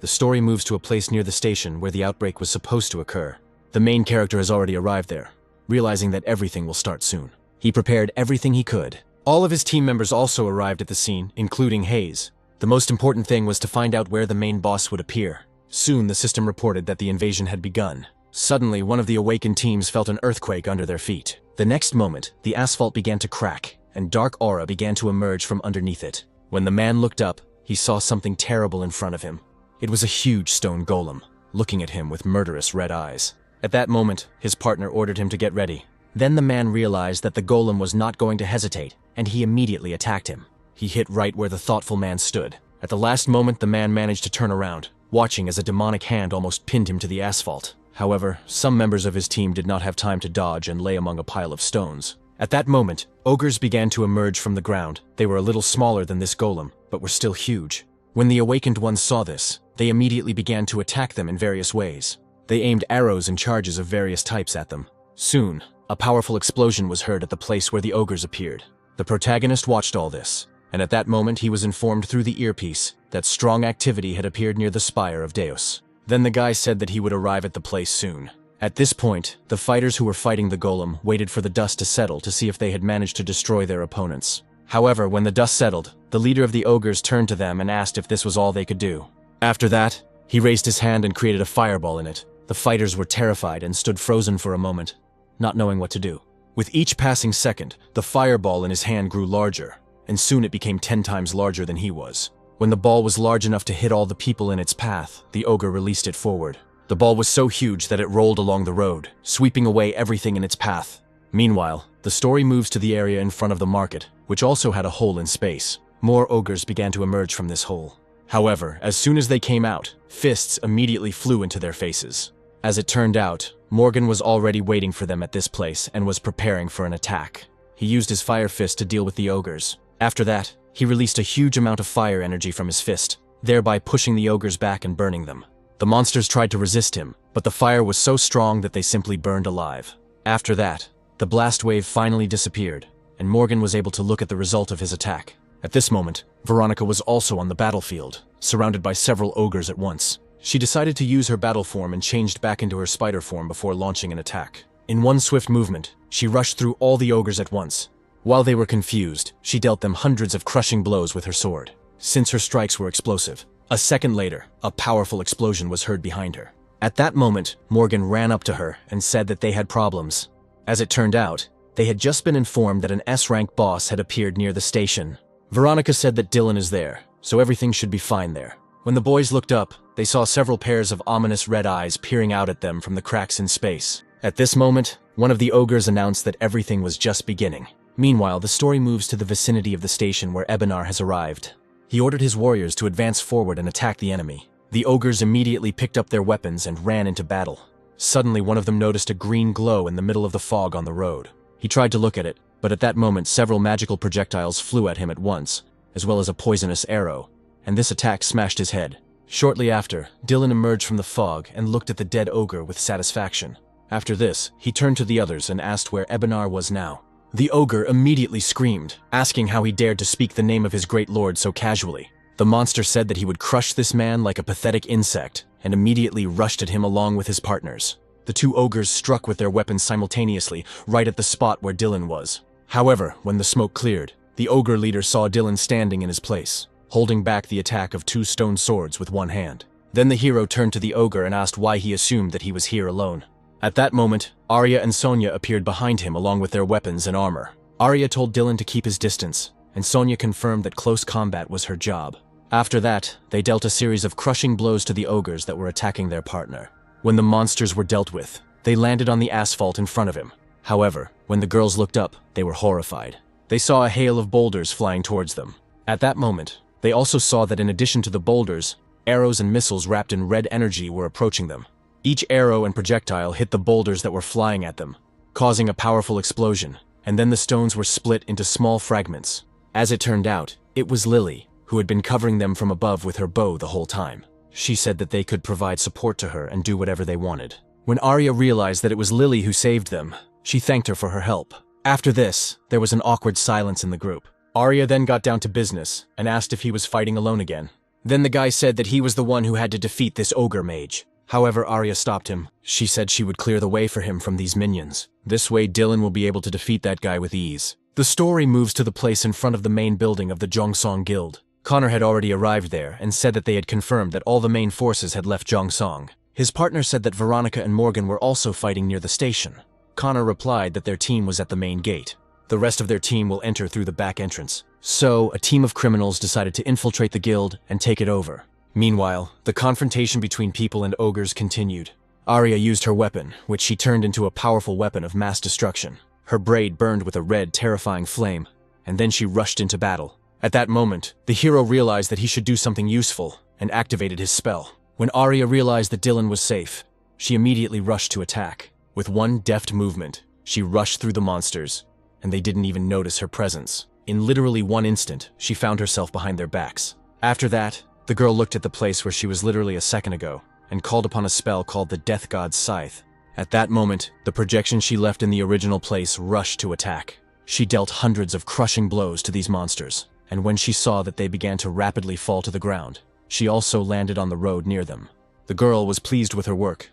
The story moves to a place near the station where the outbreak was supposed to occur. The main character has already arrived there, realizing that everything will start soon. He prepared everything he could. All of his team members also arrived at the scene, including Hayes. The most important thing was to find out where the main boss would appear. Soon the system reported that the invasion had begun. Suddenly, one of the awakened teams felt an earthquake under their feet. The next moment, the asphalt began to crack, and dark aura began to emerge from underneath it. When the man looked up, he saw something terrible in front of him. It was a huge stone golem, looking at him with murderous red eyes. At that moment, his partner ordered him to get ready. Then the man realized that the golem was not going to hesitate, and he immediately attacked him. He hit right where the thoughtful man stood. At the last moment, the man managed to turn around, watching as a demonic hand almost pinned him to the asphalt. However, some members of his team did not have time to dodge and lay among a pile of stones. At that moment, ogres began to emerge from the ground. They were a little smaller than this golem, but were still huge. When the awakened ones saw this, they immediately began to attack them in various ways. They aimed arrows and charges of various types at them. Soon, a powerful explosion was heard at the place where the ogres appeared. The protagonist watched all this, and at that moment he was informed through the earpiece that strong activity had appeared near the spire of Deus. Then the guy said that he would arrive at the place soon. At this point, the fighters who were fighting the golem waited for the dust to settle to see if they had managed to destroy their opponents. However, when the dust settled, the leader of the ogres turned to them and asked if this was all they could do. After that, he raised his hand and created a fireball in it. The fighters were terrified and stood frozen for a moment, not knowing what to do. With each passing second, the fireball in his hand grew larger, and soon it became 10 times larger than he was. When the ball was large enough to hit all the people in its path, the ogre released it forward. The ball was so huge that it rolled along the road, sweeping away everything in its path. Meanwhile, the story moves to the area in front of the market, which also had a hole in space. More ogres began to emerge from this hole. However, as soon as they came out, fists immediately flew into their faces. As it turned out, Morgan was already waiting for them at this place and was preparing for an attack. He used his fire fist to deal with the ogres. After that, he released a huge amount of fire energy from his fist, thereby pushing the ogres back and burning them. The monsters tried to resist him, but the fire was so strong that they simply burned alive. After that, the blast wave finally disappeared, and Morgan was able to look at the result of his attack. At this moment, Veronica was also on the battlefield, surrounded by several ogres at once. She decided to use her battle form and changed back into her spider form before launching an attack. In one swift movement, she rushed through all the ogres at once. While they were confused, she dealt them hundreds of crushing blows with her sword. Since her strikes were explosive, a second later, a powerful explosion was heard behind her. At that moment, Morgan ran up to her and said that they had problems. As it turned out, they had just been informed that an S-rank boss had appeared near the station. Veronica said that Dylan is there, so everything should be fine there. When the boys looked up, they saw several pairs of ominous red eyes peering out at them from the cracks in space. At this moment, one of the ogres announced that everything was just beginning. Meanwhile, the story moves to the vicinity of the station where Ebenar has arrived. He ordered his warriors to advance forward and attack the enemy. The ogres immediately picked up their weapons and ran into battle. Suddenly, one of them noticed a green glow in the middle of the fog on the road. He tried to look at it, but at that moment several magical projectiles flew at him at once, as well as a poisonous arrow, and this attack smashed his head. Shortly after, Dylan emerged from the fog and looked at the dead ogre with satisfaction. After this, he turned to the others and asked where Ebenar was now. The ogre immediately screamed, asking how he dared to speak the name of his great lord so casually. The monster said that he would crush this man like a pathetic insect, and immediately rushed at him along with his partners. The two ogres struck with their weapons simultaneously, right at the spot where Dylan was. However, when the smoke cleared, the ogre leader saw Dylan standing in his place, holding back the attack of 2 stone swords with one hand. Then the hero turned to the ogre and asked why he assumed that he was here alone. At that moment, Arya and Sonya appeared behind him along with their weapons and armor. Arya told Dylan to keep his distance, and Sonya confirmed that close combat was her job. After that, they dealt a series of crushing blows to the ogres that were attacking their partner. When the monsters were dealt with, they landed on the asphalt in front of him. However, when the girls looked up, they were horrified. They saw a hail of boulders flying towards them. At that moment, they also saw that in addition to the boulders, arrows and missiles wrapped in red energy were approaching them. Each arrow and projectile hit the boulders that were flying at them, causing a powerful explosion, and then the stones were split into small fragments. As it turned out, it was Lily, who had been covering them from above with her bow the whole time. She said that they could provide support to her and do whatever they wanted. When Arya realized that it was Lily who saved them, she thanked her for her help. After this, there was an awkward silence in the group. Arya then got down to business and asked if he was fighting alone again. Then the guy said that he was the one who had to defeat this ogre mage. However, Arya stopped him. She said she would clear the way for him from these minions. This way Dylan will be able to defeat that guy with ease. The story moves to the place in front of the main building of the Jongsong Guild. Connor had already arrived there and said that they had confirmed that all the main forces had left Jongsong. His partner said that Veronica and Morgan were also fighting near the station. Connor replied that their team was at the main gate. The rest of their team will enter through the back entrance. So, a team of criminals decided to infiltrate the guild and take it over. Meanwhile, the confrontation between people and ogres continued. Arya used her weapon, which she turned into a powerful weapon of mass destruction. Her braid burned with a red, terrifying flame, and then she rushed into battle. At that moment, the hero realized that he should do something useful, and activated his spell. When Arya realized that Dylan was safe, she immediately rushed to attack. With one deft movement, she rushed through the monsters, and they didn't even notice her presence. In literally one instant, she found herself behind their backs. After that, the girl looked at the place where she was literally a second ago, and called upon a spell called the Death God's Scythe. At that moment, the projection she left in the original place rushed to attack. She dealt hundreds of crushing blows to these monsters, and when she saw that they began to rapidly fall to the ground, she also landed on the road near them. The girl was pleased with her work,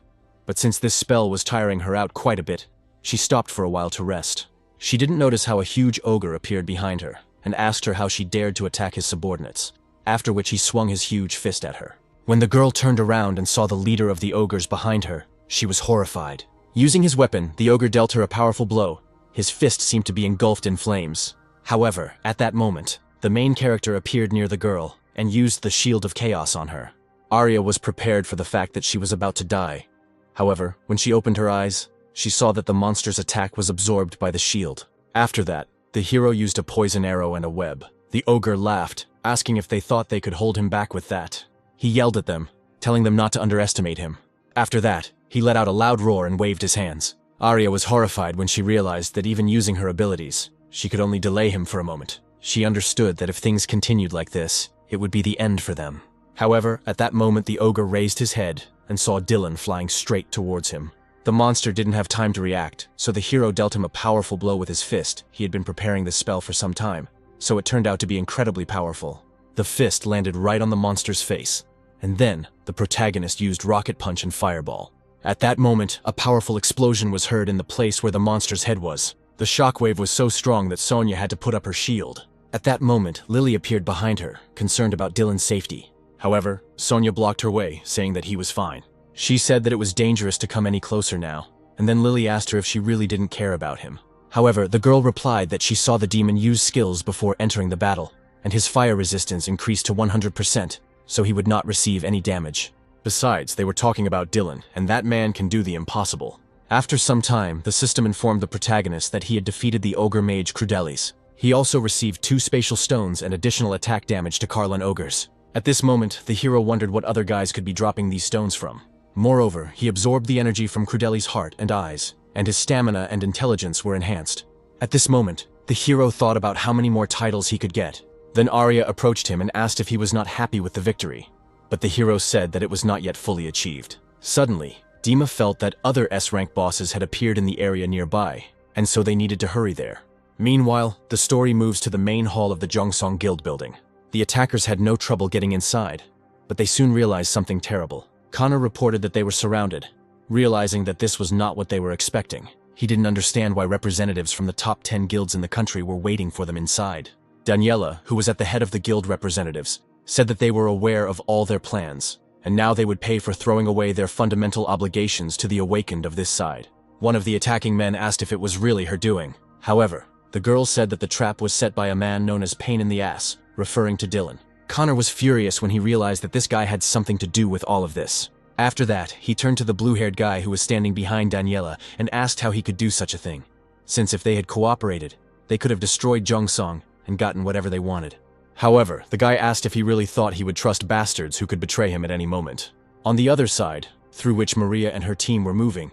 But since this spell was tiring her out quite a bit, she stopped for a while to rest. She didn't notice how a huge ogre appeared behind her and asked her how she dared to attack his subordinates, after which he swung his huge fist at her. When the girl turned around and saw the leader of the ogres behind her, she was horrified. Using his weapon, the ogre dealt her a powerful blow. His fist seemed to be engulfed in flames. However, at that moment, the main character appeared near the girl and used the Shield of Chaos on her. Arya was prepared for the fact that she was about to die. However, when she opened her eyes, she saw that the monster's attack was absorbed by the shield. After that, the hero used a poison arrow and a web. The ogre laughed, asking if they thought they could hold him back with that. He yelled at them, telling them not to underestimate him. After that, he let out a loud roar and waved his hands. Arya was horrified when she realized that even using her abilities, she could only delay him for a moment. She understood that if things continued like this, it would be the end for them. However, at that moment the ogre raised his head and saw Dylan flying straight towards him. The monster didn't have time to react, so the hero dealt him a powerful blow with his fist. He had been preparing this spell for some time, so it turned out to be incredibly powerful. The fist landed right on the monster's face, and then the protagonist used Rocket Punch and Fireball. At that moment, a powerful explosion was heard in the place where the monster's head was. The shockwave was so strong that Sonya had to put up her shield. At that moment, Lily appeared behind her, concerned about Dylan's safety. However, Sonya blocked her way, saying that he was fine. She said that it was dangerous to come any closer now, and then Lily asked her if she really didn't care about him. However, the girl replied that she saw the demon use skills before entering the battle, and his fire resistance increased to 100%, so he would not receive any damage. Besides, they were talking about Dylan, and that man can do the impossible. After some time, the system informed the protagonist that he had defeated the ogre mage Crudelis. He also received 2 spatial stones and additional attack damage to Karlan ogres. At this moment, the hero wondered what other guys could be dropping these stones from. Moreover, he absorbed the energy from Crudelis' heart and eyes, and his stamina and intelligence were enhanced. At this moment, the hero thought about how many more titles he could get. Then Arya approached him and asked if he was not happy with the victory, but the hero said that it was not yet fully achieved. Suddenly, Dima felt that other S-rank bosses had appeared in the area nearby, and so they needed to hurry there. Meanwhile, the story moves to the main hall of the Jongsong Guild building. The attackers had no trouble getting inside, but they soon realized something terrible. Connor reported that they were surrounded. Realizing that this was not what they were expecting, he didn't understand why representatives from the top 10 guilds in the country were waiting for them inside. Daniela, who was at the head of the guild representatives, said that they were aware of all their plans, and now they would pay for throwing away their fundamental obligations to the awakened of this side. One of the attacking men asked if it was really her doing. However, the girl said that the trap was set by a man known as Pain in the Ass, referring to Dylan. Connor was furious when he realized that this guy had something to do with all of this. After that, he turned to the blue-haired guy who was standing behind Daniela and asked how he could do such a thing, since if they had cooperated, they could have destroyed Jongsong and gotten whatever they wanted. However, the guy asked if he really thought he would trust bastards who could betray him at any moment. On the other side, through which Maria and her team were moving,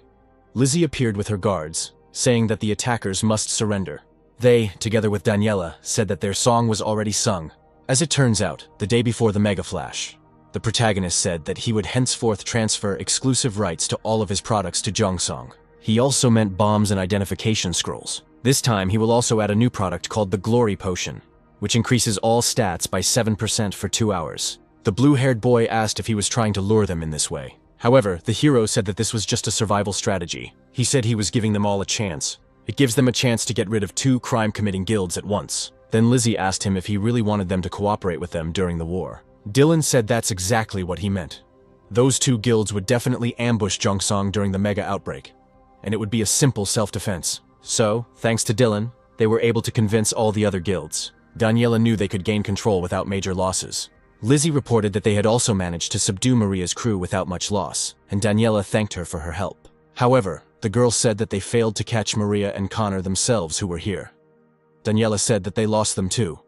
Lizzie appeared with her guards, saying that the attackers must surrender. They, together with Daniela, said that their song was already sung. As it turns out, the day before the Mega Flash, the protagonist said that he would henceforth transfer exclusive rights to all of his products to Jongsong. He also meant bombs and identification scrolls. This time he will also add a new product called the Glory Potion, which increases all stats by 7% for 2 hours. The blue-haired boy asked if he was trying to lure them in this way. However, the hero said that this was just a survival strategy. He said he was giving them all a chance. It gives them a chance to get rid of 2 crime-committing guilds at once. Then Lizzie asked him if he really wanted them to cooperate with them during the war. Dylan said that's exactly what he meant. Those 2 guilds would definitely ambush Jongsong during the mega outbreak, and it would be a simple self-defense. So, thanks to Dylan, they were able to convince all the other guilds. Daniela knew they could gain control without major losses. Lizzie reported that they had also managed to subdue Maria's crew without much loss, and Daniela thanked her for her help. However, the girl said that they failed to catch Maria and Connor themselves who were here. Daniela said that they lost them too.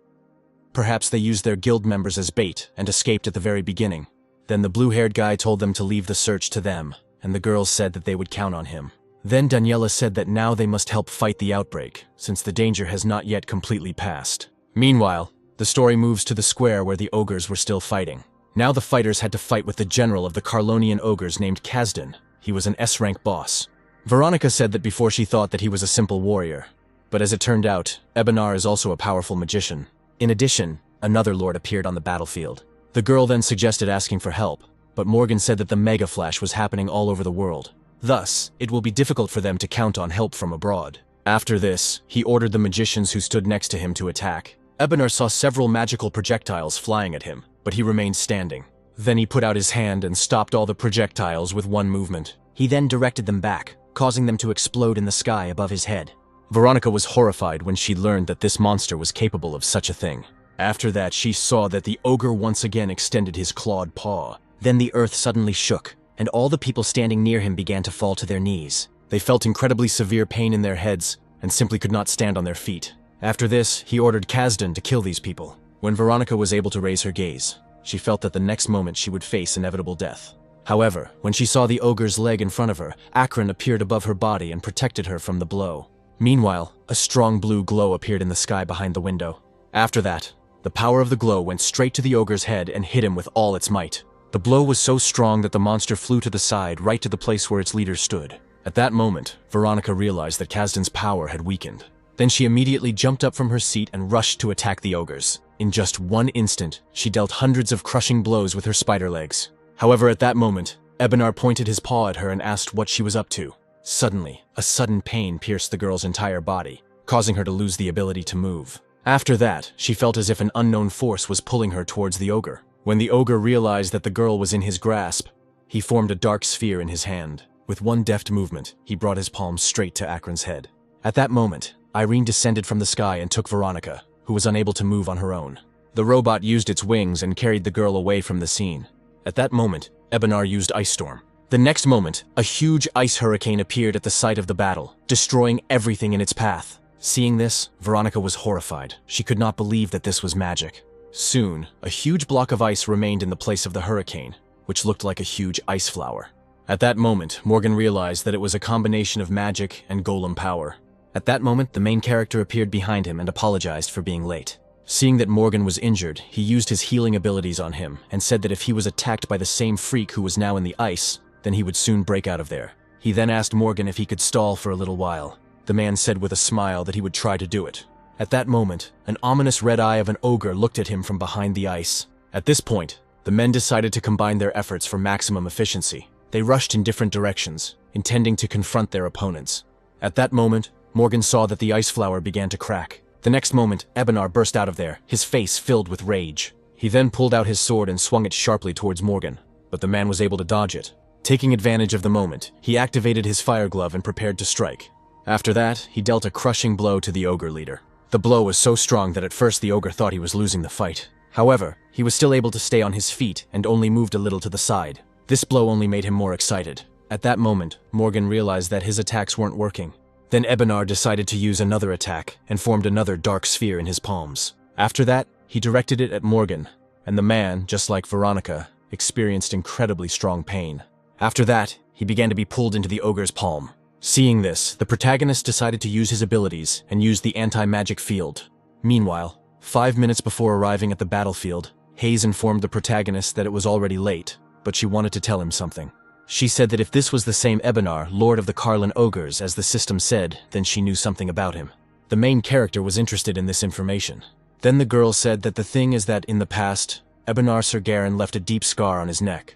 Perhaps they used their guild members as bait and escaped at the very beginning. Then the blue-haired guy told them to leave the search to them, and the girls said that they would count on him. Then Daniela said that now they must help fight the outbreak, since the danger has not yet completely passed. Meanwhile, the story moves to the square where the ogres were still fighting. Now the fighters had to fight with the general of the Carlonian ogres named Kazdan. He was an S-rank boss. Veronica said that before she thought that he was a simple warrior. But as it turned out, Ebenar is also a powerful magician. In addition, another lord appeared on the battlefield. The girl then suggested asking for help, but Morgan said that the Mega Flash was happening all over the world. Thus, it will be difficult for them to count on help from abroad. After this, he ordered the magicians who stood next to him to attack. Ebenar saw several magical projectiles flying at him, but he remained standing. Then he put out his hand and stopped all the projectiles with one movement. He then directed them back, causing them to explode in the sky above his head. Veronica was horrified when she learned that this monster was capable of such a thing. After that, she saw that the ogre once again extended his clawed paw. Then the earth suddenly shook, and all the people standing near him began to fall to their knees. They felt incredibly severe pain in their heads and simply could not stand on their feet. After this, he ordered Kazdan to kill these people. When Veronica was able to raise her gaze, she felt that the next moment she would face inevitable death. However, when she saw the ogre's leg in front of her, Akron appeared above her body and protected her from the blow. Meanwhile, a strong blue glow appeared in the sky behind the window. After that, the power of the glow went straight to the ogre's head and hit him with all its might. The blow was so strong that the monster flew to the side, right to the place where its leader stood. At that moment, Veronica realized that Kazdan's power had weakened. Then she immediately jumped up from her seat and rushed to attack the ogres. In just one instant, she dealt hundreds of crushing blows with her spider legs. However, at that moment, Ebenar pointed his paw at her and asked what she was up to. Suddenly, a sudden pain pierced the girl's entire body, causing her to lose the ability to move. After that, she felt as if an unknown force was pulling her towards the ogre. When the ogre realized that the girl was in his grasp, he formed a dark sphere in his hand. With one deft movement, he brought his palm straight to Akron's head. At that moment, Irene descended from the sky and took Veronica, who was unable to move on her own. The robot used its wings and carried the girl away from the scene. At that moment, Ebenar used Ice Storm. The next moment, a huge ice hurricane appeared at the site of the battle, destroying everything in its path. Seeing this, Veronica was horrified. She could not believe that this was magic. Soon, a huge block of ice remained in the place of the hurricane, which looked like a huge ice flower. At that moment, Morgan realized that it was a combination of magic and golem power. At that moment, the main character appeared behind him and apologized for being late. Seeing that Morgan was injured, he used his healing abilities on him and said that if he was attacked by the same freak who was now in the ice, then he would soon break out of there. He then asked Morgan if he could stall for a little while. The man said with a smile that he would try to do it. At that moment, an ominous red eye of an ogre looked at him from behind the ice. At this point, the men decided to combine their efforts for maximum efficiency. They rushed in different directions, intending to confront their opponents. At that moment, Morgan saw that the ice flower began to crack. The next moment, Ebenar burst out of there, his face filled with rage. He then pulled out his sword and swung it sharply towards Morgan, but the man was able to dodge it. Taking advantage of the moment, he activated his fire glove and prepared to strike. After that, he dealt a crushing blow to the ogre leader. The blow was so strong that at first the ogre thought he was losing the fight. However, he was still able to stay on his feet and only moved a little to the side. This blow only made him more excited. At that moment, Morgan realized that his attacks weren't working. Then Ebenar decided to use another attack and formed another dark sphere in his palms. After that, he directed it at Morgan, and the man, just like Veronica, experienced incredibly strong pain. After that, he began to be pulled into the ogre's palm. Seeing this, the protagonist decided to use his abilities and used the anti-magic field. Meanwhile, 5 minutes before arriving at the battlefield, Hayes informed the protagonist that it was already late, but she wanted to tell him something. She said that if this was the same Ebenar, Lord of the Carlin Ogres, as the system said, then she knew something about him. The main character was interested in this information. Then the girl said that the thing is that in the past, Ebenar Sergarin left a deep scar on his neck,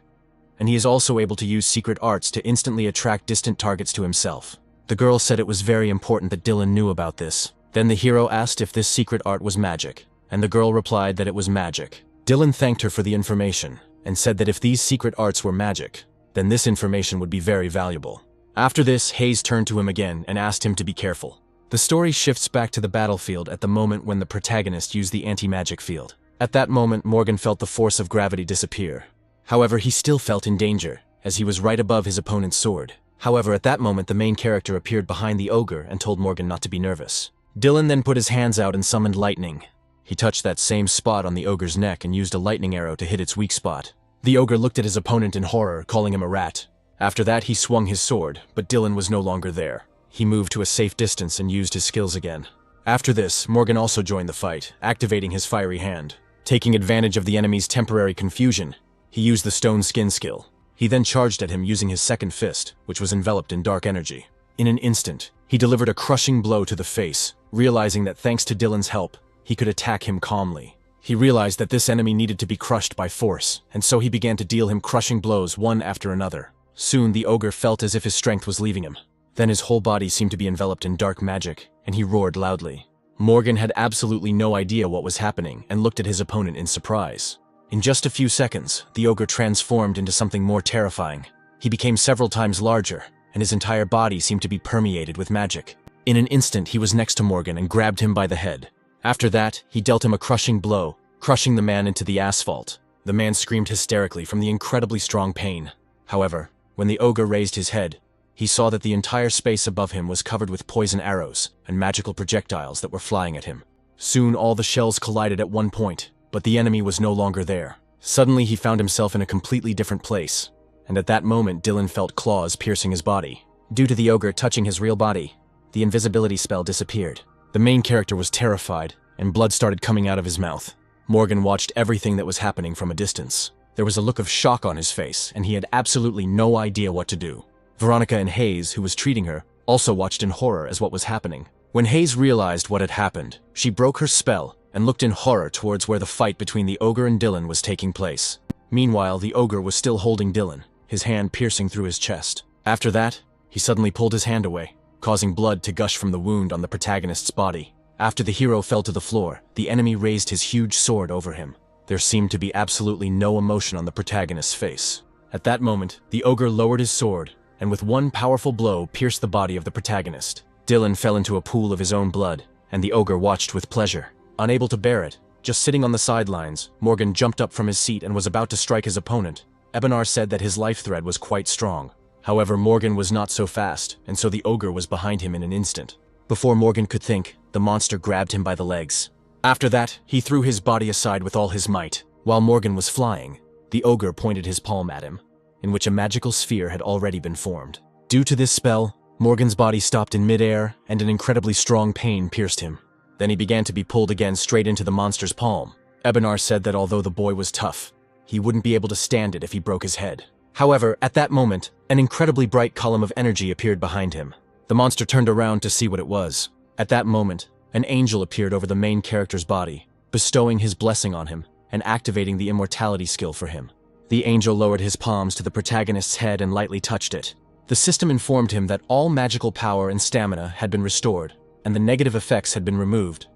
and he is also able to use secret arts to instantly attract distant targets to himself. The girl said it was very important that Dylan knew about this. Then the hero asked if this secret art was magic, and the girl replied that it was magic. Dylan thanked her for the information, and said that if these secret arts were magic, then this information would be very valuable. After this, Hayes turned to him again and asked him to be careful. The story shifts back to the battlefield at the moment when the protagonist used the anti-magic field. At that moment, Morgan felt the force of gravity disappear. However, he still felt in danger, as he was right above his opponent's sword. However, at that moment, the main character appeared behind the ogre and told Morgan not to be nervous. Dylan then put his hands out and summoned lightning. He touched that same spot on the ogre's neck and used a lightning arrow to hit its weak spot. The ogre looked at his opponent in horror, calling him a rat. After that, he swung his sword, but Dylan was no longer there. He moved to a safe distance and used his skills again. After this, Morgan also joined the fight, activating his fiery hand. Taking advantage of the enemy's temporary confusion, he used the stone skin skill. He then charged at him using his second fist, which was enveloped in dark energy. In an instant, he delivered a crushing blow to the face, realizing that thanks to Dylan's help, he could attack him calmly. He realized that this enemy needed to be crushed by force, and so he began to deal him crushing blows one after another. Soon the ogre felt as if his strength was leaving him. Then his whole body seemed to be enveloped in dark magic, and he roared loudly. Morgan had absolutely no idea what was happening and looked at his opponent in surprise. In just a few seconds, the ogre transformed into something more terrifying. He became several times larger, and his entire body seemed to be permeated with magic. In an instant, he was next to Morgan and grabbed him by the head. After that, he dealt him a crushing blow, crushing the man into the asphalt. The man screamed hysterically from the incredibly strong pain. However, when the ogre raised his head, he saw that the entire space above him was covered with poison arrows and magical projectiles that were flying at him. Soon all the shells collided at one point, but the enemy was no longer there. Suddenly he found himself in a completely different place, and at that moment Dylan felt claws piercing his body. Due to the ogre touching his real body, the invisibility spell disappeared. The main character was terrified, and blood started coming out of his mouth. Morgan watched everything that was happening from a distance. There was a look of shock on his face, and he had absolutely no idea what to do. Veronica and Hayes, who was treating her, also watched in horror as what was happening. When Hayes realized what had happened, she broke her spell and looked in horror towards where the fight between the ogre and Dylan was taking place. Meanwhile, the ogre was still holding Dylan, his hand piercing through his chest. After that, he suddenly pulled his hand away, causing blood to gush from the wound on the protagonist's body. After the hero fell to the floor, the enemy raised his huge sword over him. There seemed to be absolutely no emotion on the protagonist's face. At that moment, the ogre lowered his sword, and with one powerful blow pierced the body of the protagonist. Dylan fell into a pool of his own blood, and the ogre watched with pleasure. Unable to bear it, just sitting on the sidelines, Morgan jumped up from his seat and was about to strike his opponent. Ebenar said that his life thread was quite strong. However, Morgan was not so fast, and so the ogre was behind him in an instant. Before Morgan could think, the monster grabbed him by the legs. After that, he threw his body aside with all his might. While Morgan was flying, the ogre pointed his palm at him, in which a magical sphere had already been formed. Due to this spell, Morgan's body stopped in midair, and an incredibly strong pain pierced him. Then he began to be pulled again straight into the monster's palm. Ebenar said that although the boy was tough, he wouldn't be able to stand it if he broke his head. However, at that moment, an incredibly bright column of energy appeared behind him. The monster turned around to see what it was. At that moment, an angel appeared over the main character's body, bestowing his blessing on him and activating the immortality skill for him. The angel lowered his palms to the protagonist's head and lightly touched it. The system informed him that all magical power and stamina had been restored, and the negative effects had been removed.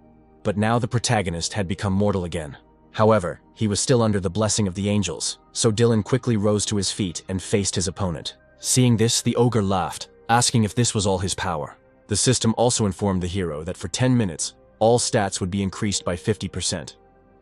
But now the protagonist had become mortal again. However, he was still under the blessing of the angels, so Dylan quickly rose to his feet and faced his opponent. Seeing this, the ogre laughed, asking if this was all his power. The system also informed the hero that for 10 minutes, all stats would be increased by 50%,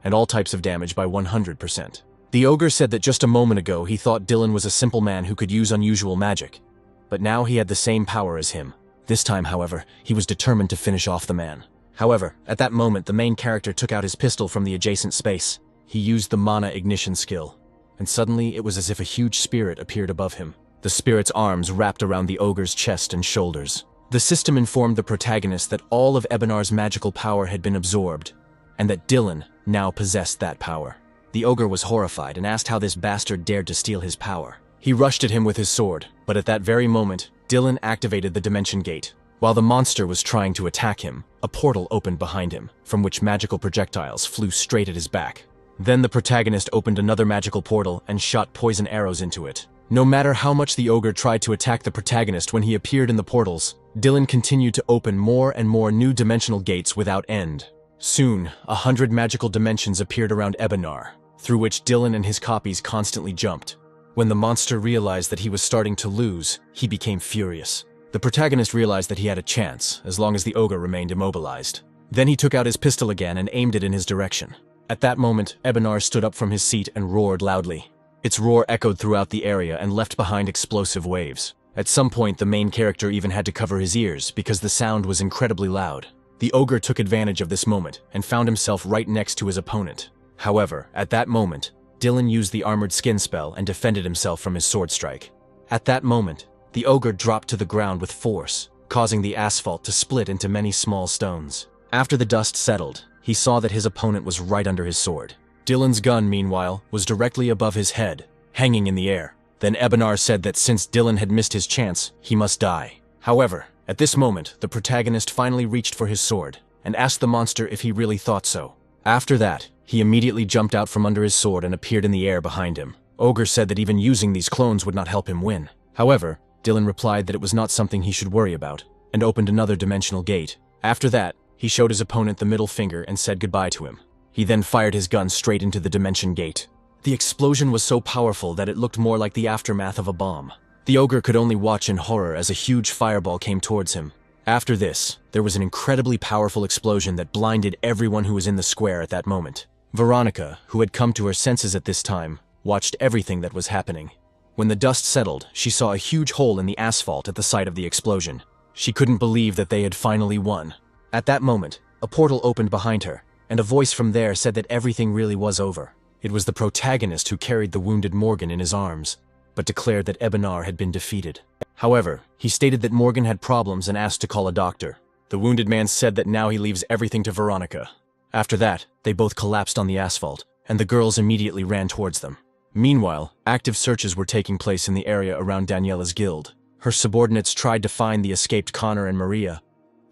and all types of damage by 100%. The ogre said that just a moment ago he thought Dylan was a simple man who could use unusual magic, but now he had the same power as him. This time, however, he was determined to finish off the man. However, at that moment the main character took out his pistol from the adjacent space. He used the mana ignition skill, and suddenly it was as if a huge spirit appeared above him. The spirit's arms wrapped around the ogre's chest and shoulders. The system informed the protagonist that all of Ebenar's magical power had been absorbed, and that Dylan now possessed that power. The ogre was horrified and asked how this bastard dared to steal his power. He rushed at him with his sword, but at that very moment, Dylan activated the dimension gate. While the monster was trying to attack him, a portal opened behind him, from which magical projectiles flew straight at his back. Then the protagonist opened another magical portal and shot poison arrows into it. No matter how much the ogre tried to attack the protagonist when he appeared in the portals, Dylan continued to open more and more new dimensional gates without end. Soon, 100 magical dimensions appeared around Ebenar, through which Dylan and his copies constantly jumped. When the monster realized that he was starting to lose, he became furious. The protagonist realized that he had a chance, as long as the ogre remained immobilized. Then he took out his pistol again and aimed it in his direction. At that moment, Ebenar stood up from his seat and roared loudly. Its roar echoed throughout the area and left behind explosive waves. At some point, the main character even had to cover his ears because the sound was incredibly loud. The ogre took advantage of this moment and found himself right next to his opponent. However, at that moment, Dylan used the armored skin spell and defended himself from his sword strike. At that moment, the ogre dropped to the ground with force, causing the asphalt to split into many small stones. After the dust settled, he saw that his opponent was right under his sword. Dylan's gun, meanwhile, was directly above his head, hanging in the air. Then Ebenar said that since Dylan had missed his chance, he must die. However, at this moment, the protagonist finally reached for his sword and asked the monster if he really thought so. After that, he immediately jumped out from under his sword and appeared in the air behind him. Ogre said that even using these clones would not help him win. However, Dylan replied that it was not something he should worry about, and opened another dimensional gate. After that, he showed his opponent the middle finger and said goodbye to him. He then fired his gun straight into the dimension gate. The explosion was so powerful that it looked more like the aftermath of a bomb. The ogre could only watch in horror as a huge fireball came towards him. After this, there was an incredibly powerful explosion that blinded everyone who was in the square at that moment. Veronica, who had come to her senses at this time, watched everything that was happening. When the dust settled, she saw a huge hole in the asphalt at the site of the explosion. She couldn't believe that they had finally won. At that moment, a portal opened behind her, and a voice from there said that everything really was over. It was the protagonist who carried the wounded Morgan in his arms, but declared that Ebenar had been defeated. However, he stated that Morgan had problems and asked to call a doctor. The wounded man said that now he leaves everything to Veronica. After that, they both collapsed on the asphalt, and the girls immediately ran towards them. Meanwhile, active searches were taking place in the area around Daniela's guild. Her subordinates tried to find the escaped Connor and Maria,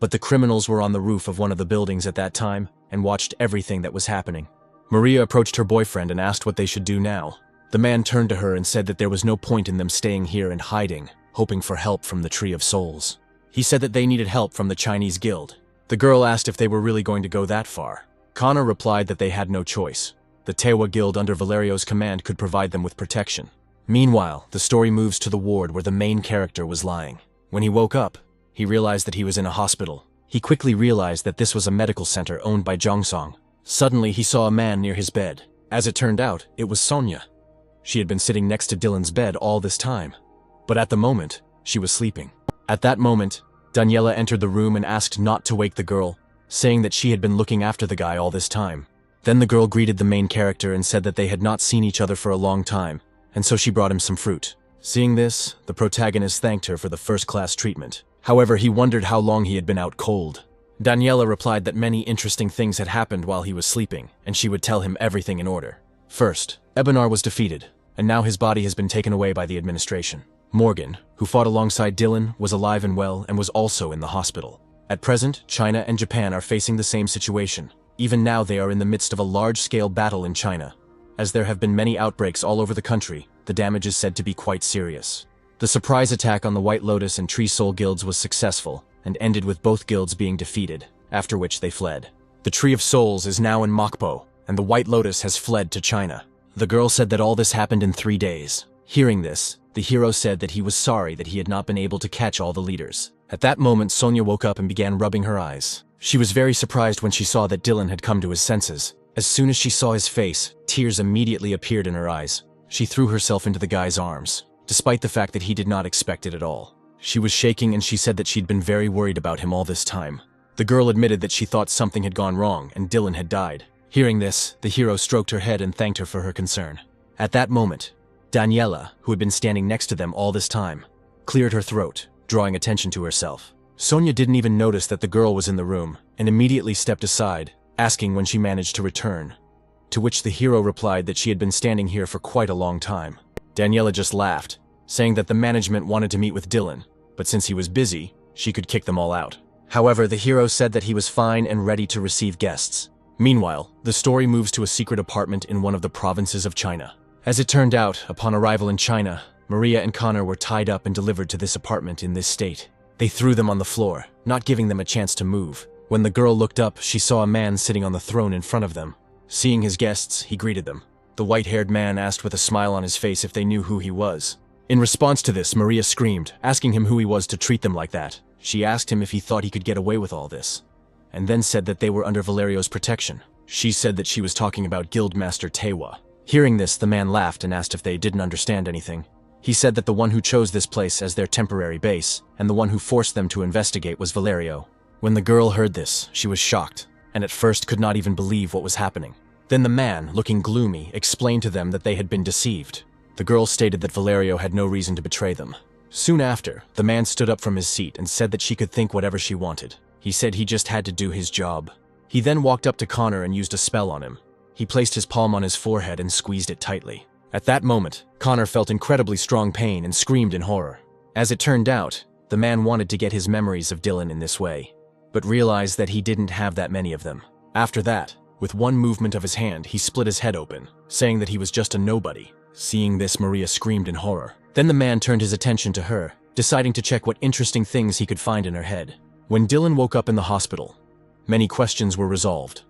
but the criminals were on the roof of one of the buildings at that time and watched everything that was happening. Maria approached her boyfriend and asked what they should do now. The man turned to her and said that there was no point in them staying here and hiding, hoping for help from the Tree of Souls. He said that they needed help from the Chinese guild. The girl asked if they were really going to go that far. Connor replied that they had no choice. The Tewa guild under Valerio's command could provide them with protection. Meanwhile, the story moves to the ward where the main character was lying. When he woke up, he realized that he was in a hospital. He quickly realized that this was a medical center owned by Zhongsong. Suddenly, he saw a man near his bed. As it turned out, it was Sonia. She had been sitting next to Dylan's bed all this time. But at the moment, she was sleeping. At that moment, Daniela entered the room and asked not to wake the girl, saying that she had been looking after the guy all this time. Then the girl greeted the main character and said that they had not seen each other for a long time, and so she brought him some fruit. Seeing this, the protagonist thanked her for the first-class treatment. However, he wondered how long he had been out cold. Daniela replied that many interesting things had happened while he was sleeping, and she would tell him everything in order. First, Ebenar was defeated, and now his body has been taken away by the administration. Morgan, who fought alongside Dylan, was alive and well and was also in the hospital. At present, China and Japan are facing the same situation. Even now they are in the midst of a large-scale battle in China. As there have been many outbreaks all over the country, the damage is said to be quite serious. The surprise attack on the White Lotus and Tree Soul guilds was successful, and ended with both guilds being defeated, after which they fled. The Tree of Souls is now in Mokpo, and the White Lotus has fled to China. The girl said that all this happened in 3 days. Hearing this, the hero said that he was sorry that he had not been able to catch all the leaders. At that moment, Sonia woke up and began rubbing her eyes. She was very surprised when she saw that Dylan had come to his senses. As soon as she saw his face, tears immediately appeared in her eyes. She threw herself into the guy's arms, despite the fact that he did not expect it at all. She was shaking and she said that she'd been very worried about him all this time. The girl admitted that she thought something had gone wrong and Dylan had died. Hearing this, the hero stroked her head and thanked her for her concern. At that moment, Daniela, who had been standing next to them all this time, cleared her throat, drawing attention to herself. Sonia didn't even notice that the girl was in the room and immediately stepped aside, asking when she managed to return. To which the hero replied that she had been standing here for quite a long time. Daniela just laughed, saying that the management wanted to meet with Dylan, but since he was busy, she could kick them all out. However, the hero said that he was fine and ready to receive guests. Meanwhile, the story moves to a secret apartment in one of the provinces of China. As it turned out, upon arrival in China, Maria and Connor were tied up and delivered to this apartment in this state. They threw them on the floor, not giving them a chance to move. When the girl looked up, she saw a man sitting on the throne in front of them. Seeing his guests, he greeted them. The white-haired man asked with a smile on his face if they knew who he was. In response to this, Maria screamed, asking him who he was to treat them like that. She asked him if he thought he could get away with all this, and then said that they were under Valerio's protection. She said that she was talking about Guildmaster Tewa. Hearing this, the man laughed and asked if they didn't understand anything. He said that the one who chose this place as their temporary base, and the one who forced them to investigate was Valerio. When the girl heard this, she was shocked, and at first could not even believe what was happening. Then the man, looking gloomy, explained to them that they had been deceived. The girl stated that Valerio had no reason to betray them. Soon after, the man stood up from his seat and said that she could think whatever she wanted. He said he just had to do his job. He then walked up to Connor and used a spell on him. He placed his palm on his forehead and squeezed it tightly. At that moment, Connor felt incredibly strong pain and screamed in horror. As it turned out, the man wanted to get his memories of Dylan in this way, but realized that he didn't have that many of them. After that, with one movement of his hand, he split his head open, saying that he was just a nobody. Seeing this, Maria screamed in horror. Then the man turned his attention to her, deciding to check what interesting things he could find in her head. When Dylan woke up in the hospital, many questions were resolved.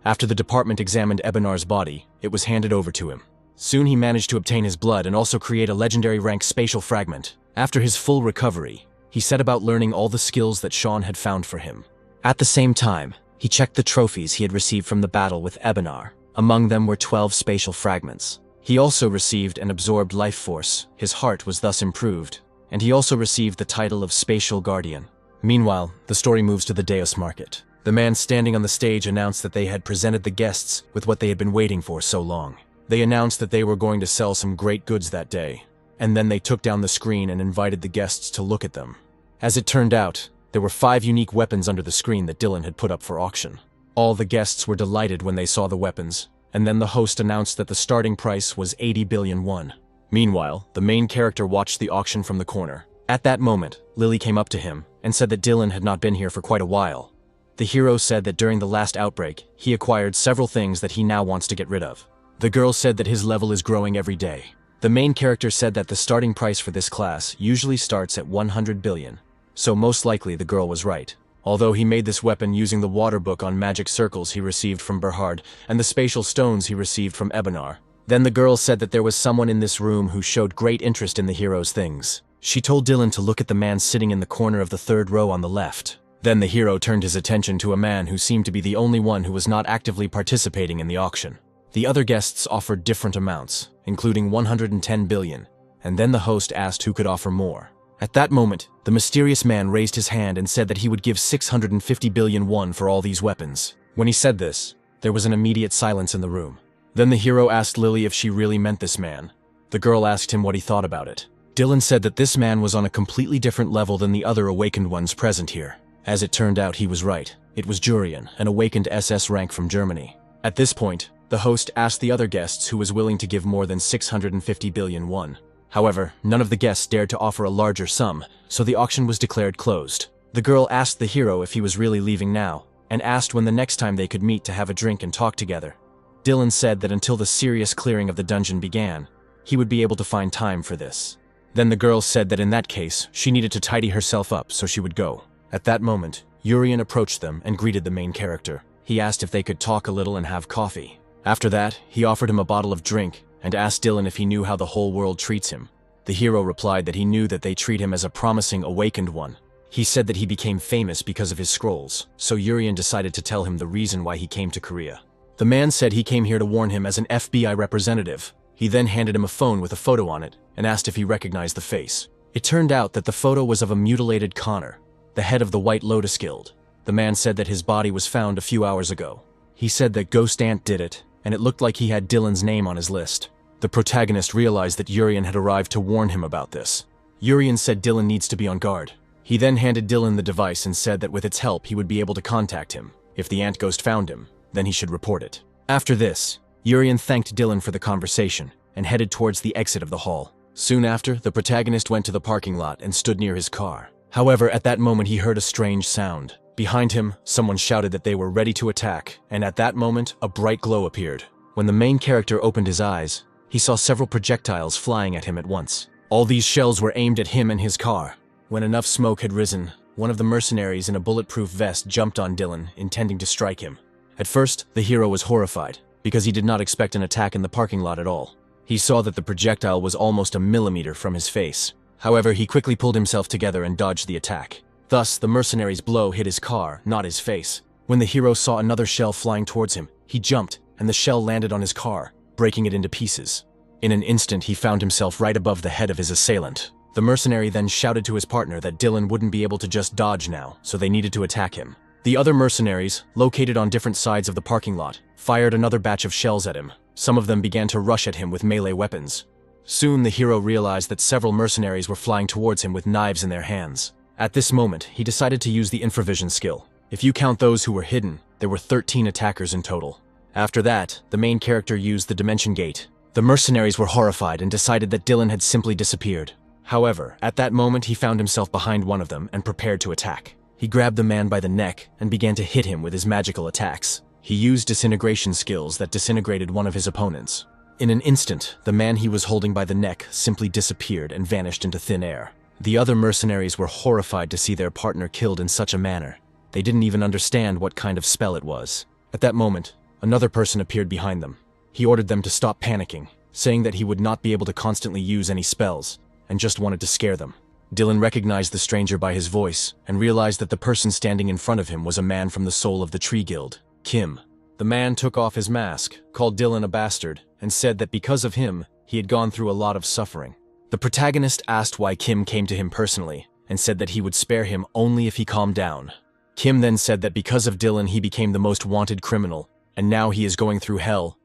After the department examined Ebenar's body, it was handed over to him. Soon he managed to obtain his blood and also create a legendary rank spatial fragment. After his full recovery, he set about learning all the skills that Sean had found for him. At the same time, he checked the trophies he had received from the battle with Ebenar. Among them were 12 spatial fragments. He also received an absorbed life force. His heart was thus improved, and he also received the title of Spatial Guardian. Meanwhile, the story moves to the Deus Market. The man standing on the stage announced that they had presented the guests with what they had been waiting for so long. They announced that they were going to sell some great goods that day, and then they took down the screen and invited the guests to look at them. As it turned out, there were 5 unique weapons under the screen that Dylan had put up for auction. All the guests were delighted when they saw the weapons, and then the host announced that the starting price was 80 billion won. Meanwhile, the main character watched the auction from the corner. At that moment, Lily came up to him and said that Dylan had not been here for quite a while. The hero said that during the last outbreak, he acquired several things that he now wants to get rid of. The girl said that his level is growing every day. The main character said that the starting price for this class usually starts at 100 billion. So most likely the girl was right. Although he made this weapon using the water book on magic circles he received from Berhard and the spatial stones he received from Ebenar. Then the girl said that there was someone in this room who showed great interest in the hero's things. She told Dylan to look at the man sitting in the corner of the 3rd row on the left. Then the hero turned his attention to a man who seemed to be the only one who was not actively participating in the auction. The other guests offered different amounts, including 110 billion, and then the host asked who could offer more. At that moment, the mysterious man raised his hand and said that he would give 650 billion won for all these weapons. When he said this, there was an immediate silence in the room. Then the hero asked Lily if she really meant this man. The girl asked him what he thought about it. Dylan said that this man was on a completely different level than the other awakened ones present here. As it turned out, he was right. It was Jurian, an awakened SS rank from Germany. At this point, the host asked the other guests who was willing to give more than 650 billion won. However, none of the guests dared to offer a larger sum, so the auction was declared closed. The girl asked the hero if he was really leaving now, and asked when the next time they could meet to have a drink and talk together. Dylan said that until the serious clearing of the dungeon began, he would be able to find time for this. Then the girl said that in that case, she needed to tidy herself up so she would go. At that moment, Urian approached them and greeted the main character. He asked if they could talk a little and have coffee. After that, he offered him a bottle of drink and asked Dylan if he knew how the whole world treats him. The hero replied that he knew that they treat him as a promising awakened one. He said that he became famous because of his scrolls, so Urian decided to tell him the reason why he came to Korea. The man said he came here to warn him as an FBI representative. He then handed him a phone with a photo on it and asked if he recognized the face. It turned out that the photo was of a mutilated Connor, the head of the White Lotus Guild. The man said that his body was found a few hours ago. He said that Ghost Ant did it, and it looked like he had Dylan's name on his list. The protagonist realized that Urian had arrived to warn him about this. Urian said Dylan needs to be on guard. He then handed Dylan the device and said that with its help he would be able to contact him. If the ant ghost found him, then he should report it. After this, Urian thanked Dylan for the conversation and headed towards the exit of the hall. Soon after, the protagonist went to the parking lot and stood near his car. However, at that moment he heard a strange sound. Behind him, someone shouted that they were ready to attack, and at that moment, a bright glow appeared. When the main character opened his eyes, he saw several projectiles flying at him at once. All these shells were aimed at him and his car. When enough smoke had risen, one of the mercenaries in a bulletproof vest jumped on Dylan, intending to strike him. At first, the hero was horrified, because he did not expect an attack in the parking lot at all. He saw that the projectile was almost a millimeter from his face. However, he quickly pulled himself together and dodged the attack. Thus, the mercenary's blow hit his car, not his face. When the hero saw another shell flying towards him, he jumped, and the shell landed on his car, breaking it into pieces. In an instant, he found himself right above the head of his assailant. The mercenary then shouted to his partner that Dylan wouldn't be able to just dodge now, so they needed to attack him. The other mercenaries, located on different sides of the parking lot, fired another batch of shells at him. Some of them began to rush at him with melee weapons. Soon, the hero realized that several mercenaries were flying towards him with knives in their hands. At this moment, he decided to use the infravision skill. If you count those who were hidden, there were 13 attackers in total. After that, the main character used the dimension gate. The mercenaries were horrified and decided that Dylan had simply disappeared. However, at that moment he found himself behind one of them and prepared to attack. He grabbed the man by the neck and began to hit him with his magical attacks. He used disintegration skills that disintegrated one of his opponents. In an instant, the man he was holding by the neck simply disappeared and vanished into thin air. The other mercenaries were horrified to see their partner killed in such a manner. They didn't even understand what kind of spell it was. At that moment, another person appeared behind them. He ordered them to stop panicking, saying that he would not be able to constantly use any spells, and just wanted to scare them. Dylan recognized the stranger by his voice, and realized that the person standing in front of him was a man from the Soul of the Tree Guild, Kim. The man took off his mask, called Dylan a bastard, and said that because of him, he had gone through a lot of suffering. The protagonist asked why Kim came to him personally, and said that he would spare him only if he calmed down. Kim then said that because of Dylan he became the most wanted criminal, and now he is going through hell.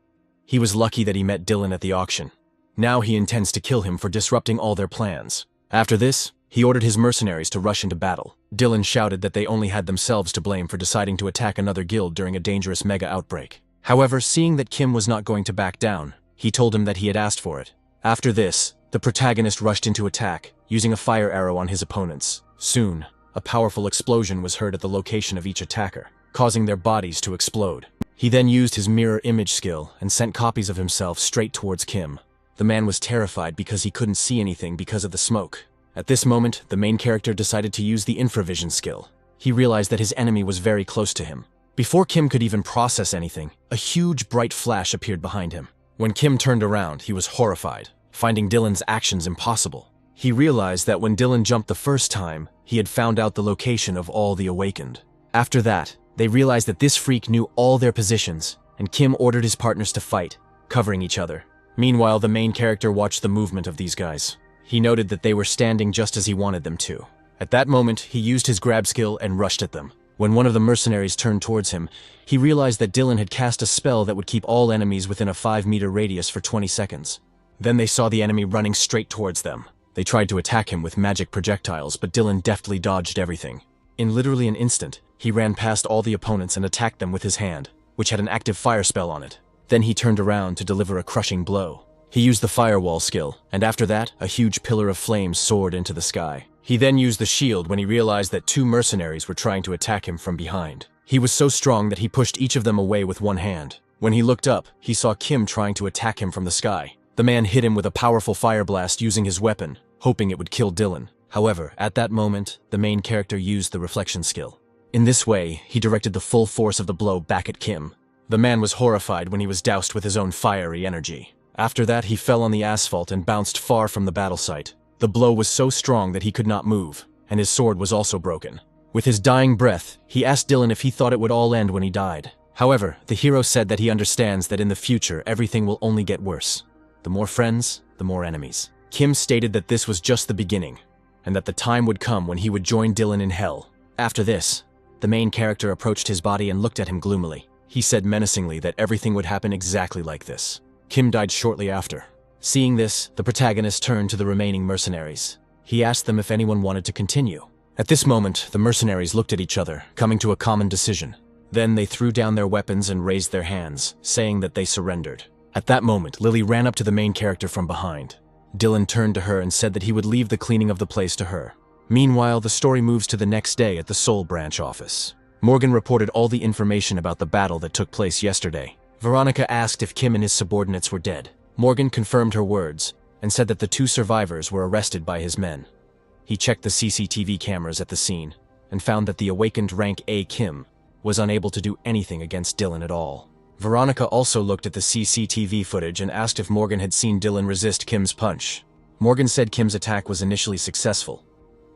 He was lucky that he met Dylan at the auction. Now he intends to kill him for disrupting all their plans. After this, he ordered his mercenaries to rush into battle. Dylan shouted that they only had themselves to blame for deciding to attack another guild during a dangerous mega outbreak. However, seeing that Kim was not going to back down, he told him that he had asked for it. After this, the protagonist rushed into attack, using a fire arrow on his opponents. Soon, a powerful explosion was heard at the location of each attacker, causing their bodies to explode. He then used his mirror image skill and sent copies of himself straight towards Kim. The man was terrified because he couldn't see anything because of the smoke. At this moment, the main character decided to use the infravision skill. He realized that his enemy was very close to him. Before Kim could even process anything, a huge bright flash appeared behind him. When Kim turned around, he was horrified, finding Dylan's actions impossible. He realized that when Dylan jumped the first time, he had found out the location of all the awakened. After that, they realized that this freak knew all their positions, and Kim ordered his partners to fight, covering each other. Meanwhile, the main character watched the movement of these guys. He noted that they were standing just as he wanted them to. At that moment, he used his grab skill and rushed at them. When one of the mercenaries turned towards him, he realized that Dylan had cast a spell that would keep all enemies within a 5-meter radius for 20 seconds. Then they saw the enemy running straight towards them. They tried to attack him with magic projectiles, but Dylan deftly dodged everything. In literally an instant, he ran past all the opponents and attacked them with his hand, which had an active fire spell on it. Then he turned around to deliver a crushing blow. He used the firewall skill, and after that, a huge pillar of flame soared into the sky. He then used the shield when he realized that 2 mercenaries were trying to attack him from behind. He was so strong that he pushed each of them away with one hand. When he looked up, he saw Kim trying to attack him from the sky. The man hit him with a powerful fire blast using his weapon, hoping it would kill Dylan. However, at that moment, the main character used the reflection skill. In this way, he directed the full force of the blow back at Kim. The man was horrified when he was doused with his own fiery energy. After that, he fell on the asphalt and bounced far from the battle site. The blow was so strong that he could not move, and his sword was also broken. With his dying breath, he asked Dylan if he thought it would all end when he died. However, the hero said that he understands that in the future everything will only get worse. The more friends, the more enemies. Kim stated that this was just the beginning, and that the time would come when he would join Dylan in hell. After this, the main character approached his body and looked at him gloomily. He said menacingly that everything would happen exactly like this. Kim died shortly after. Seeing this, the protagonist turned to the remaining mercenaries. He asked them if anyone wanted to continue. At this moment, the mercenaries looked at each other, coming to a common decision. Then they threw down their weapons and raised their hands, saying that they surrendered. At that moment, Lily ran up to the main character from behind. Dylan turned to her and said that he would leave the cleaning of the place to her. Meanwhile, the story moves to the next day at the Seoul branch office. Morgan reported all the information about the battle that took place yesterday. Veronica asked if Kim and his subordinates were dead. Morgan confirmed her words and said that the 2 survivors were arrested by his men. He checked the CCTV cameras at the scene and found that the awakened rank A Kim was unable to do anything against Dylan at all. Veronica also looked at the CCTV footage and asked if Morgan had seen Dylan resist Kim's punch. Morgan said Kim's attack was initially successful,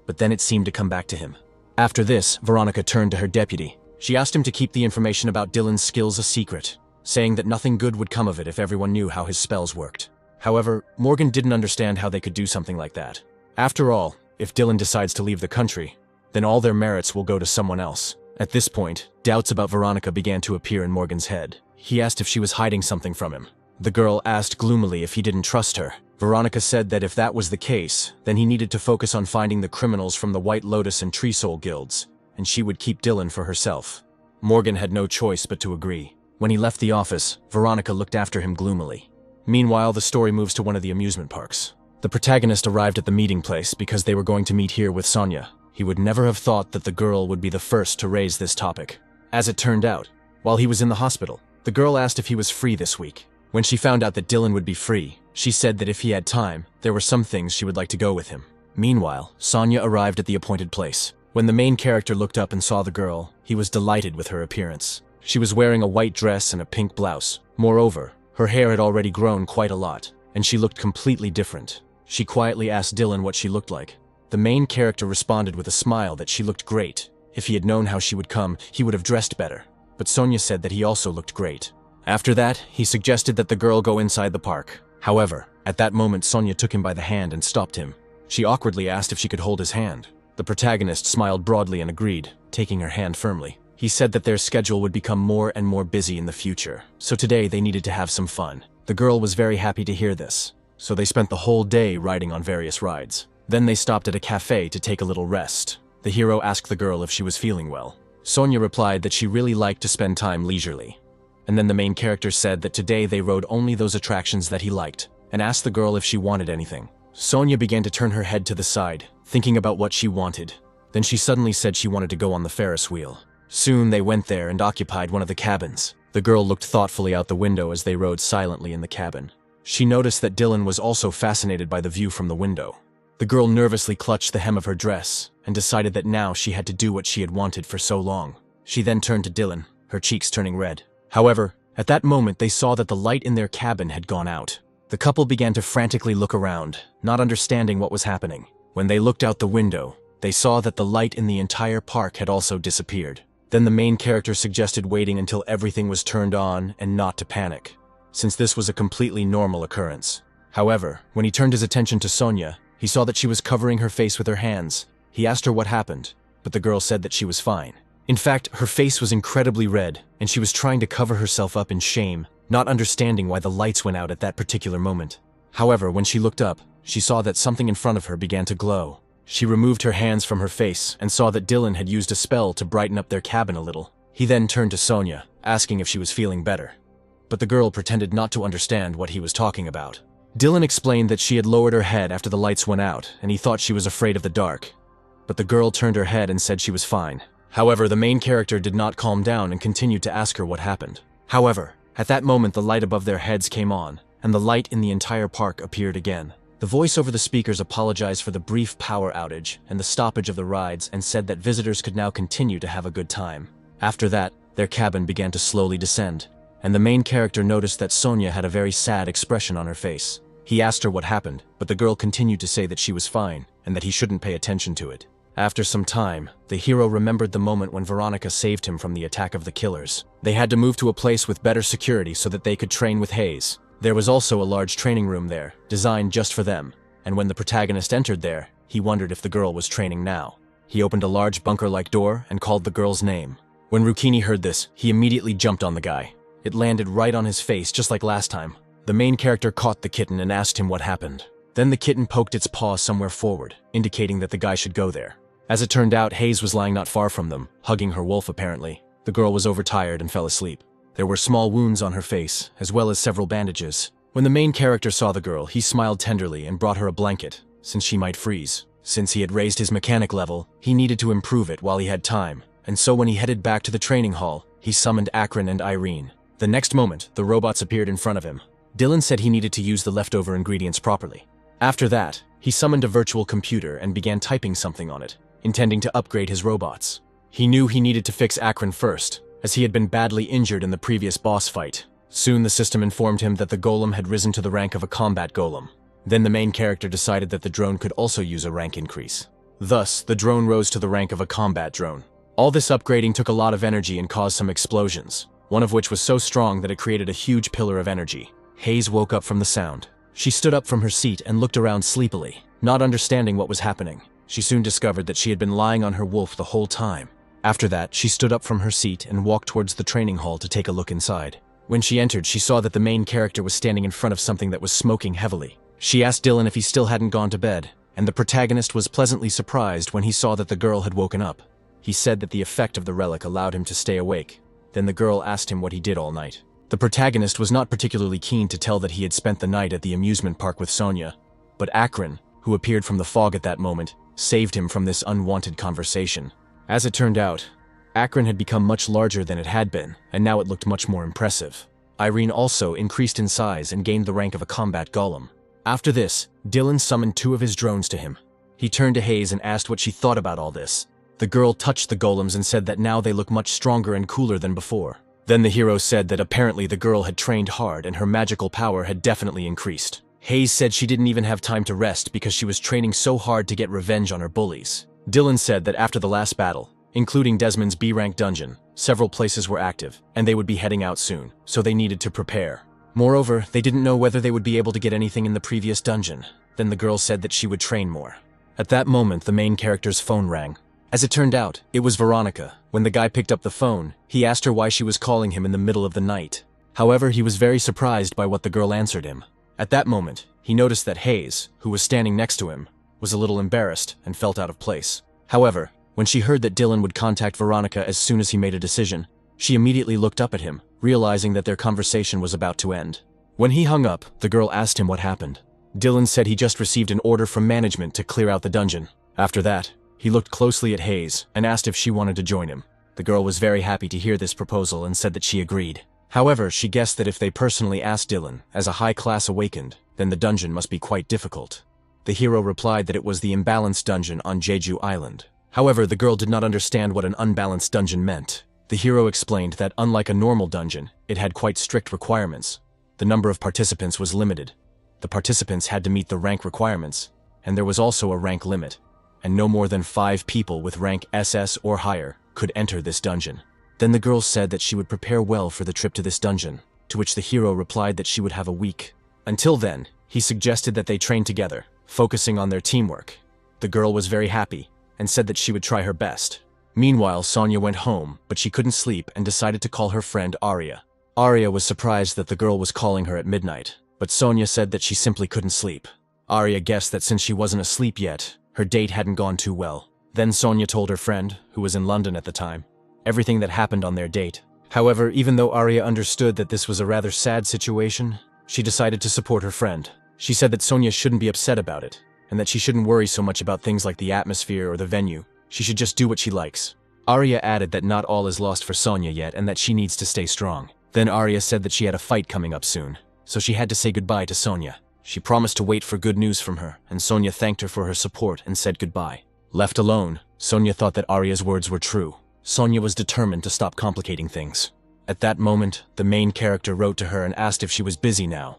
but then it seemed to come back to him. After this, Veronica turned to her deputy. She asked him to keep the information about Dylan's skills a secret, saying that nothing good would come of it if everyone knew how his spells worked. However, Morgan didn't understand how they could do something like that. After all, if Dylan decides to leave the country, then all their merits will go to someone else. At this point, doubts about Veronica began to appear in Morgan's head. He asked if she was hiding something from him. The girl asked gloomily if he didn't trust her. Veronica said that if that was the case, then he needed to focus on finding the criminals from the White Lotus and Tree Soul guilds, and she would keep Dylan for herself. Morgan had no choice but to agree. When he left the office, Veronica looked after him gloomily. Meanwhile, the story moves to one of the amusement parks. The protagonist arrived at the meeting place because they were going to meet here with Sonia. He would never have thought that the girl would be the first to raise this topic. As it turned out, while he was in the hospital, the girl asked if he was free this week. When she found out that Dylan would be free, she said that if he had time, there were some things she would like to go with him. Meanwhile, Sonya arrived at the appointed place. When the main character looked up and saw the girl, he was delighted with her appearance. She was wearing a white dress and a pink blouse. Moreover, her hair had already grown quite a lot, and she looked completely different. She quietly asked Dylan what she looked like. The main character responded with a smile that she looked great. If he had known how she would come, he would have dressed better. But Sonya said that he also looked great. After that, he suggested that the girl go inside the park. However, at that moment Sonya took him by the hand and stopped him. She awkwardly asked if she could hold his hand. The protagonist smiled broadly and agreed, taking her hand firmly. He said that their schedule would become more and more busy in the future, so today they needed to have some fun. The girl was very happy to hear this, so they spent the whole day riding on various rides. Then they stopped at a cafe to take a little rest. The hero asked the girl if she was feeling well. Sonya replied that she really liked to spend time leisurely. And then the main character said that today they rode only those attractions that he liked, and asked the girl if she wanted anything. Sonya began to turn her head to the side, thinking about what she wanted. Then she suddenly said she wanted to go on the Ferris wheel. Soon they went there and occupied one of the cabins. The girl looked thoughtfully out the window as they rode silently in the cabin. She noticed that Dylan was also fascinated by the view from the window. The girl nervously clutched the hem of her dress and decided that now she had to do what she had wanted for so long. She then turned to Dylan, her cheeks turning red. However, at that moment they saw that the light in their cabin had gone out. The couple began to frantically look around, not understanding what was happening. When they looked out the window, they saw that the light in the entire park had also disappeared. Then the main character suggested waiting until everything was turned on and not to panic, since this was a completely normal occurrence. However, when he turned his attention to Sonya, he saw that she was covering her face with her hands. He asked her what happened, but the girl said that she was fine. In fact, her face was incredibly red, and she was trying to cover herself up in shame, not understanding why the lights went out at that particular moment. However, when she looked up, she saw that something in front of her began to glow. She removed her hands from her face and saw that Dylan had used a spell to brighten up their cabin a little. He then turned to Sonya, asking if she was feeling better. But the girl pretended not to understand what he was talking about. Dylan explained that she had lowered her head after the lights went out, and he thought she was afraid of the dark. But the girl turned her head and said she was fine. However, the main character did not calm down and continued to ask her what happened. However, at that moment the light above their heads came on, and the light in the entire park appeared again. The voice over the speakers apologized for the brief power outage and the stoppage of the rides and said that visitors could now continue to have a good time. After that, their cabin began to slowly descend, and the main character noticed that Sonya had a very sad expression on her face. He asked her what happened, but the girl continued to say that she was fine and that he shouldn't pay attention to it. After some time, the hero remembered the moment when Veronica saved him from the attack of the killers. They had to move to a place with better security so that they could train with Hayes. There was also a large training room there, designed just for them, and when the protagonist entered there, he wondered if the girl was training now. He opened a large bunker-like door and called the girl's name. When Rukini heard this, he immediately jumped on the guy. It landed right on his face, just like last time. The main character caught the kitten and asked him what happened. Then the kitten poked its paw somewhere forward, indicating that the guy should go there. As it turned out, Hayes was lying not far from them, hugging her wolf apparently. The girl was overtired and fell asleep. There were small wounds on her face, as well as several bandages. When the main character saw the girl, he smiled tenderly and brought her a blanket, since she might freeze. Since he had raised his mechanic level, he needed to improve it while he had time, and so when he headed back to the training hall, he summoned Akron and Irene. The next moment, the robots appeared in front of him. Dylan said he needed to use the leftover ingredients properly. After that, he summoned a virtual computer and began typing something on it, intending to upgrade his robots. He knew he needed to fix Akron first, as he had been badly injured in the previous boss fight. Soon the system informed him that the golem had risen to the rank of a combat golem. Then the main character decided that the drone could also use a rank increase. Thus, the drone rose to the rank of a combat drone. All this upgrading took a lot of energy and caused some explosions, one of which was so strong that it created a huge pillar of energy. Hayes woke up from the sound. She stood up from her seat and looked around sleepily, not understanding what was happening. She soon discovered that she had been lying on her wolf the whole time. After that, she stood up from her seat and walked towards the training hall to take a look inside. When she entered, she saw that the main character was standing in front of something that was smoking heavily. She asked Dylan if he still hadn't gone to bed, and the protagonist was pleasantly surprised when he saw that the girl had woken up. He said that the effect of the relic allowed him to stay awake. Then the girl asked him what he did all night. The protagonist was not particularly keen to tell that he had spent the night at the amusement park with Sonya, but Akron, who appeared from the fog at that moment, saved him from this unwanted conversation. As it turned out, Akron had become much larger than it had been, and now it looked much more impressive. Irene also increased in size and gained the rank of a combat golem. After this, Dylan summoned 2 of his drones to him. He turned to Hayes and asked what she thought about all this. The girl touched the golems and said that now they look much stronger and cooler than before. Then the hero said that apparently the girl had trained hard and her magical power had definitely increased. Hayes said she didn't even have time to rest because she was training so hard to get revenge on her bullies. Dylan said that after the last battle, including Desmond's B-rank dungeon, several places were active, and they would be heading out soon, so they needed to prepare. Moreover, they didn't know whether they would be able to get anything in the previous dungeon. Then the girl said that she would train more. At that moment, the main character's phone rang. As it turned out, it was Veronica. When the guy picked up the phone, he asked her why she was calling him in the middle of the night. However, he was very surprised by what the girl answered him. At that moment, he noticed that Hayes, who was standing next to him, was a little embarrassed and felt out of place. However, when she heard that Dylan would contact Veronica as soon as he made a decision, she immediately looked up at him, realizing that their conversation was about to end. When he hung up, the girl asked him what happened. Dylan said he just received an order from management to clear out the dungeon. After that, he looked closely at Hayes and asked if she wanted to join him. The girl was very happy to hear this proposal and said that she agreed. However, she guessed that if they personally asked Dylan, as a high-class awakened, then the dungeon must be quite difficult. The hero replied that it was the imbalanced dungeon on Jeju Island. However, the girl did not understand what an unbalanced dungeon meant. The hero explained that unlike a normal dungeon, it had quite strict requirements. The number of participants was limited. The participants had to meet the rank requirements, and there was also a rank limit, and no more than 5 people with rank SS or higher could enter this dungeon. Then the girl said that she would prepare well for the trip to this dungeon, to which the hero replied that she would have a week. Until then, he suggested that they train together, focusing on their teamwork. The girl was very happy, and said that she would try her best. Meanwhile, Sonya went home, but she couldn't sleep and decided to call her friend Arya. Arya was surprised that the girl was calling her at midnight, but Sonya said that she simply couldn't sleep. Arya guessed that since she wasn't asleep yet, her date hadn't gone too well. Then Sonya told her friend, who was in London at the time, everything that happened on their date. However, even though Arya understood that this was a rather sad situation, she decided to support her friend. She said that Sonya shouldn't be upset about it, and that she shouldn't worry so much about things like the atmosphere or the venue. She should just do what she likes. Arya added that not all is lost for Sonya yet and that she needs to stay strong. Then Arya said that she had a fight coming up soon, so she had to say goodbye to Sonya. She promised to wait for good news from her, and Sonya thanked her for her support and said goodbye. Left alone, Sonya thought that Arya's words were true. Sonya was determined to stop complicating things. At that moment, the main character wrote to her and asked if she was busy now.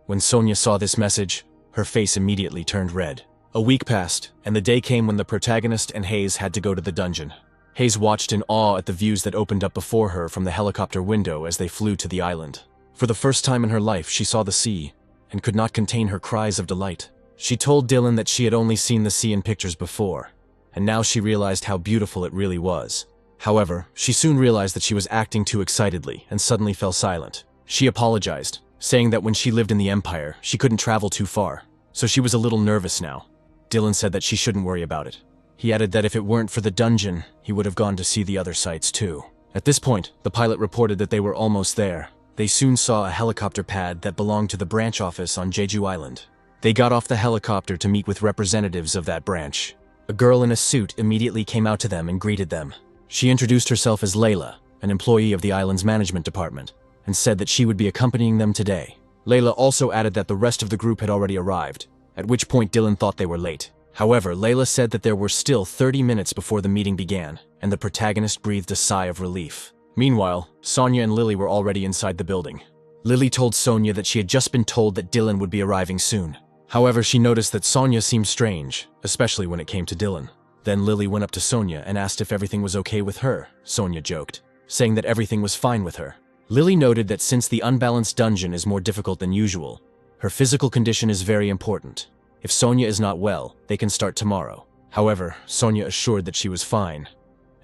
When Sonya saw this message, her face immediately turned red. A week passed, and the day came when the protagonist and Hayes had to go to the dungeon. Hayes watched in awe at the views that opened up before her from the helicopter window as they flew to the island. For the first time in her life, she saw the sea, and could not contain her cries of delight. She told Dylan that she had only seen the sea in pictures before, and now she realized how beautiful it really was. However, she soon realized that she was acting too excitedly and suddenly fell silent. She apologized, saying that when she lived in the Empire, she couldn't travel too far, so she was a little nervous now. Dylan said that she shouldn't worry about it. He added that if it weren't for the dungeon, he would have gone to see the other sites too. At this point, the pilot reported that they were almost there. They soon saw a helicopter pad that belonged to the branch office on Jeju Island. They got off the helicopter to meet with representatives of that branch. A girl in a suit immediately came out to them and greeted them. She introduced herself as Layla, an employee of the island's management department, and said that she would be accompanying them today. Layla also added that the rest of the group had already arrived, at which point Dylan thought they were late. However, Layla said that there were still 30 minutes before the meeting began, and the protagonist breathed a sigh of relief. Meanwhile, Sonya and Lily were already inside the building. Lily told Sonya that she had just been told that Dylan would be arriving soon. However, she noticed that Sonya seemed strange, especially when it came to Dylan. Then Lily went up to Sonya and asked if everything was okay with her. Sonya joked, saying that everything was fine with her. Lily noted that since the unbalanced dungeon is more difficult than usual, her physical condition is very important. If Sonya is not well, they can start tomorrow. However, Sonya assured that she was fine.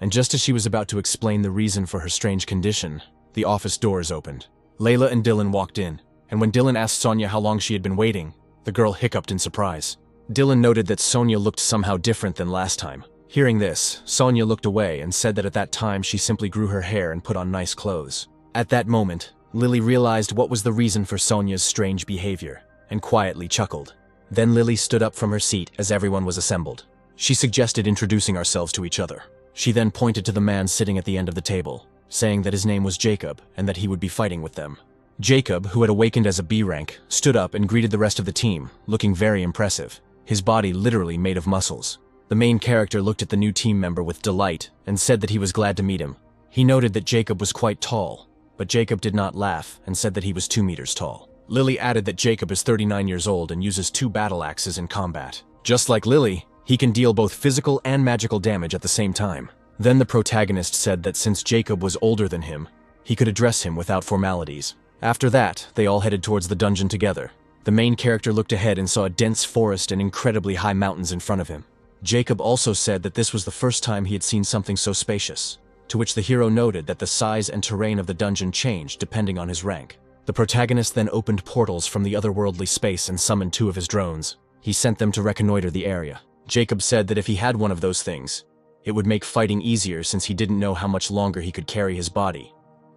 And just as she was about to explain the reason for her strange condition, the office doors opened. Layla and Dylan walked in, and when Dylan asked Sonya how long she had been waiting, the girl hiccuped in surprise. Dylan noted that Sonya looked somehow different than last time. Hearing this, Sonya looked away and said that at that time she simply grew her hair and put on nice clothes. At that moment, Lily realized what was the reason for Sonya's strange behavior, and quietly chuckled. Then Lily stood up from her seat as everyone was assembled. She suggested introducing ourselves to each other. She then pointed to the man sitting at the end of the table, saying that his name was Jacob and that he would be fighting with them. Jacob, who had awakened as a B rank, stood up and greeted the rest of the team, looking very impressive, his body literally made of muscles. The main character looked at the new team member with delight and said that he was glad to meet him. He noted that Jacob was quite tall, but Jacob did not laugh and said that he was 2 meters tall. Lily added that Jacob is 39 years old and uses 2 battle axes in combat. Just like Lily, he can deal both physical and magical damage at the same time. Then the protagonist said that since Jacob was older than him, he could address him without formalities. After that, they all headed towards the dungeon together. The main character looked ahead and saw a dense forest and incredibly high mountains in front of him. Jacob also said that this was the first time he had seen something so spacious, to which the hero noted that the size and terrain of the dungeon changed depending on his rank. The protagonist then opened portals from the otherworldly space and summoned 2 of his drones. He sent them to reconnoiter the area. Jacob said that if he had one of those things, it would make fighting easier since he didn't know how much longer he could carry his body,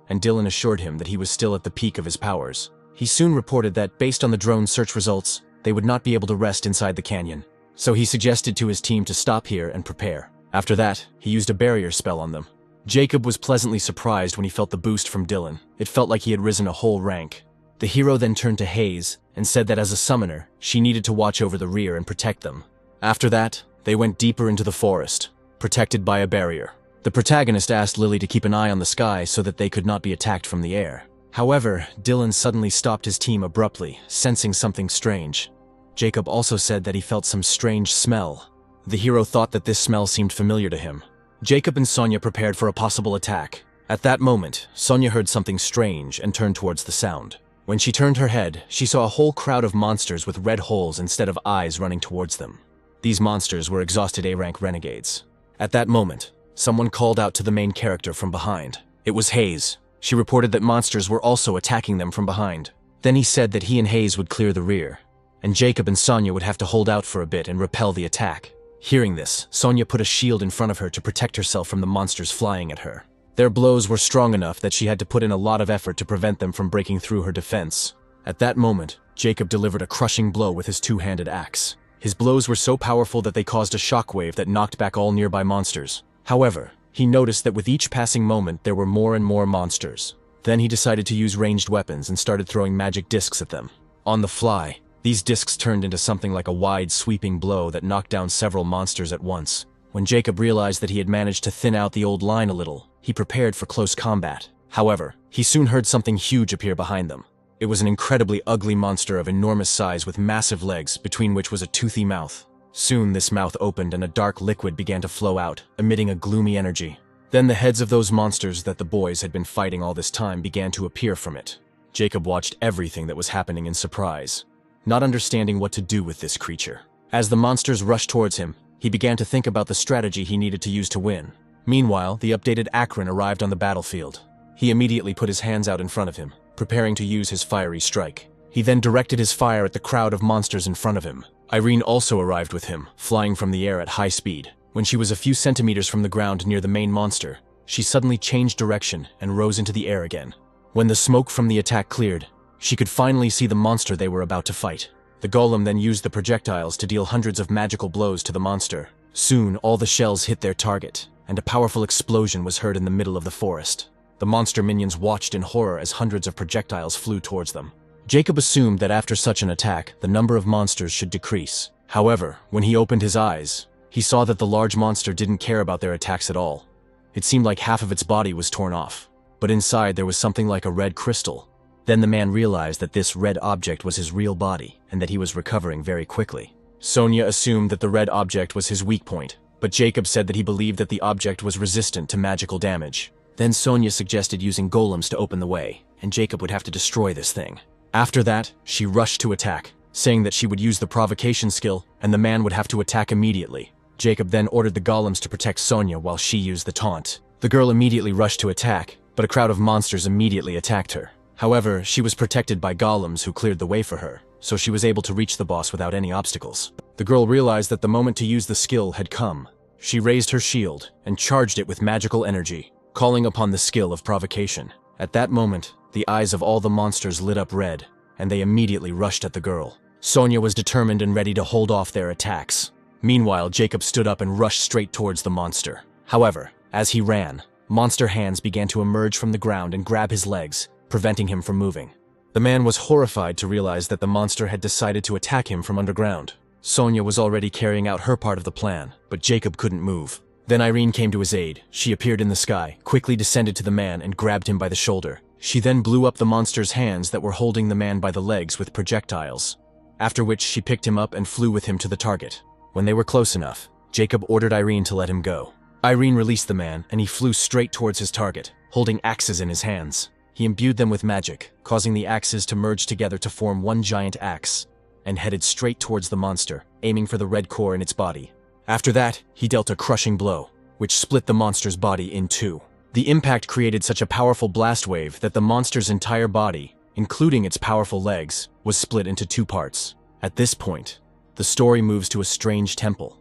and Dylan assured him that he was still at the peak of his powers. He soon reported that, based on the drone search results, they would not be able to rest inside the canyon. So he suggested to his team to stop here and prepare. After that, he used a barrier spell on them. Jacob was pleasantly surprised when he felt the boost from Dylan. It felt like he had risen a whole rank. The hero then turned to Hayes and said that as a summoner, she needed to watch over the rear and protect them. After that, they went deeper into the forest, protected by a barrier. The protagonist asked Lily to keep an eye on the sky so that they could not be attacked from the air. However, Dylan suddenly stopped his team abruptly, sensing something strange. Jacob also said that he felt some strange smell. The hero thought that this smell seemed familiar to him. Jacob and Sonia prepared for a possible attack. At that moment, Sonia heard something strange and turned towards the sound. When she turned her head, she saw a whole crowd of monsters with red holes instead of eyes running towards them. These monsters were exhausted A-rank renegades. At that moment, someone called out to the main character from behind. It was Hayes. She reported that monsters were also attacking them from behind. Then he said that he and Hayes would clear the rear, and Jacob and Sonia would have to hold out for a bit and repel the attack. Hearing this, Sonia put a shield in front of her to protect herself from the monsters flying at her. Their blows were strong enough that she had to put in a lot of effort to prevent them from breaking through her defense. At that moment, Jacob delivered a crushing blow with his 2-handed axe. His blows were so powerful that they caused a shockwave that knocked back all nearby monsters. However, he noticed that with each passing moment there were more and more monsters. Then he decided to use ranged weapons and started throwing magic discs at them. On the fly, these discs turned into something like a wide, sweeping blow that knocked down several monsters at once. When Jacob realized that he had managed to thin out the old line a little, he prepared for close combat. However, he soon heard something huge appear behind them. It was an incredibly ugly monster of enormous size with massive legs, between which was a toothy mouth. Soon this mouth opened and a dark liquid began to flow out, emitting a gloomy energy. Then the heads of those monsters that the boys had been fighting all this time began to appear from it. Jacob watched everything that was happening in surprise, not understanding what to do with this creature. As the monsters rushed towards him, he began to think about the strategy he needed to use to win. Meanwhile, the updated Akron arrived on the battlefield. He immediately put his hands out in front of him, preparing to use his fiery strike. He then directed his fire at the crowd of monsters in front of him. Irene also arrived with him, flying from the air at high speed. When she was a few centimeters from the ground near the main monster, she suddenly changed direction and rose into the air again. When the smoke from the attack cleared, she could finally see the monster they were about to fight. The golem then used the projectiles to deal hundreds of magical blows to the monster. Soon, all the shells hit their target, and a powerful explosion was heard in the middle of the forest. The monster minions watched in horror as hundreds of projectiles flew towards them. Jacob assumed that after such an attack, the number of monsters should decrease. However, when he opened his eyes, he saw that the large monster didn't care about their attacks at all. It seemed like half of its body was torn off, but inside there was something like a red crystal. Then the man realized that this red object was his real body, and that he was recovering very quickly. Sonia assumed that the red object was his weak point, but Jacob said that he believed that the object was resistant to magical damage. Then Sonia suggested using golems to open the way, and Jacob would have to destroy this thing. After that, she rushed to attack, saying that she would use the provocation skill, and the man would have to attack immediately. Jacob then ordered the golems to protect Sonia while she used the taunt. The girl immediately rushed to attack, but a crowd of monsters immediately attacked her. However, she was protected by golems who cleared the way for her, so she was able to reach the boss without any obstacles. The girl realized that the moment to use the skill had come. She raised her shield and charged it with magical energy, calling upon the skill of provocation. At that moment, the eyes of all the monsters lit up red, and they immediately rushed at the girl. Sonia was determined and ready to hold off their attacks. Meanwhile, Jacob stood up and rushed straight towards the monster. However, as he ran, monster hands began to emerge from the ground and grab his legs, preventing him from moving. The man was horrified to realize that the monster had decided to attack him from underground. Sonia was already carrying out her part of the plan, but Jacob couldn't move. Then Irene came to his aid. She appeared in the sky, quickly descended to the man and grabbed him by the shoulder. She then blew up the monster's hands that were holding the man by the legs with projectiles, after which she picked him up and flew with him to the target. When they were close enough, Jacob ordered Irene to let him go. Irene released the man, and he flew straight towards his target, holding axes in his hands. He imbued them with magic, causing the axes to merge together to form one giant axe, and headed straight towards the monster, aiming for the red core in its body. After that, he dealt a crushing blow, which split the monster's body in two. The impact created such a powerful blast wave that the monster's entire body, including its powerful legs, was split into two parts. At this point, the story moves to a strange temple,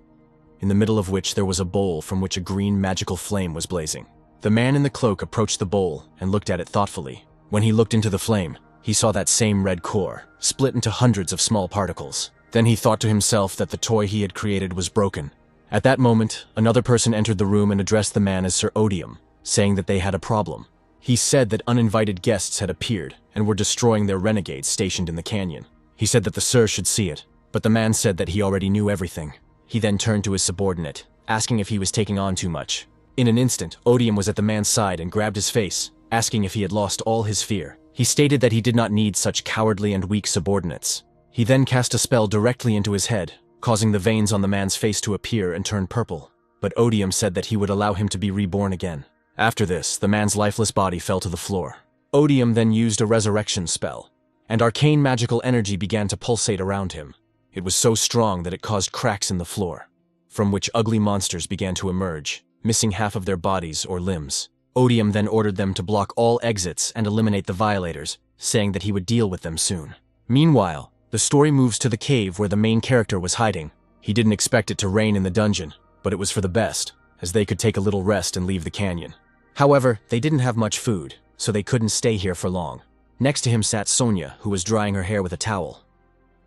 in the middle of which there was a bowl from which a green magical flame was blazing. The man in the cloak approached the bowl and looked at it thoughtfully. When he looked into the flame, he saw that same red core, split into hundreds of small particles. Then he thought to himself that the toy he had created was broken. At that moment, another person entered the room and addressed the man as Sir Odium, saying that they had a problem. He said that uninvited guests had appeared and were destroying their renegades stationed in the canyon. He said that the Sir should see it, but the man said that he already knew everything. He then turned to his subordinate, asking if he was taking on too much. In an instant, Odium was at the man's side and grabbed his face, asking if he had lost all his fear. He stated that he did not need such cowardly and weak subordinates. He then cast a spell directly into his head, causing the veins on the man's face to appear and turn purple. But Odium said that he would allow him to be reborn again. After this, the man's lifeless body fell to the floor. Odium then used a resurrection spell, and arcane magical energy began to pulsate around him. It was so strong that it caused cracks in the floor, from which ugly monsters began to emerge, missing half of their bodies or limbs. Odium then ordered them to block all exits and eliminate the violators, saying that he would deal with them soon. Meanwhile, the story moves to the cave where the main character was hiding. He didn't expect it to rain in the dungeon, but it was for the best, as they could take a little rest and leave the canyon. However, they didn't have much food, so they couldn't stay here for long. Next to him sat Sonia, who was drying her hair with a towel.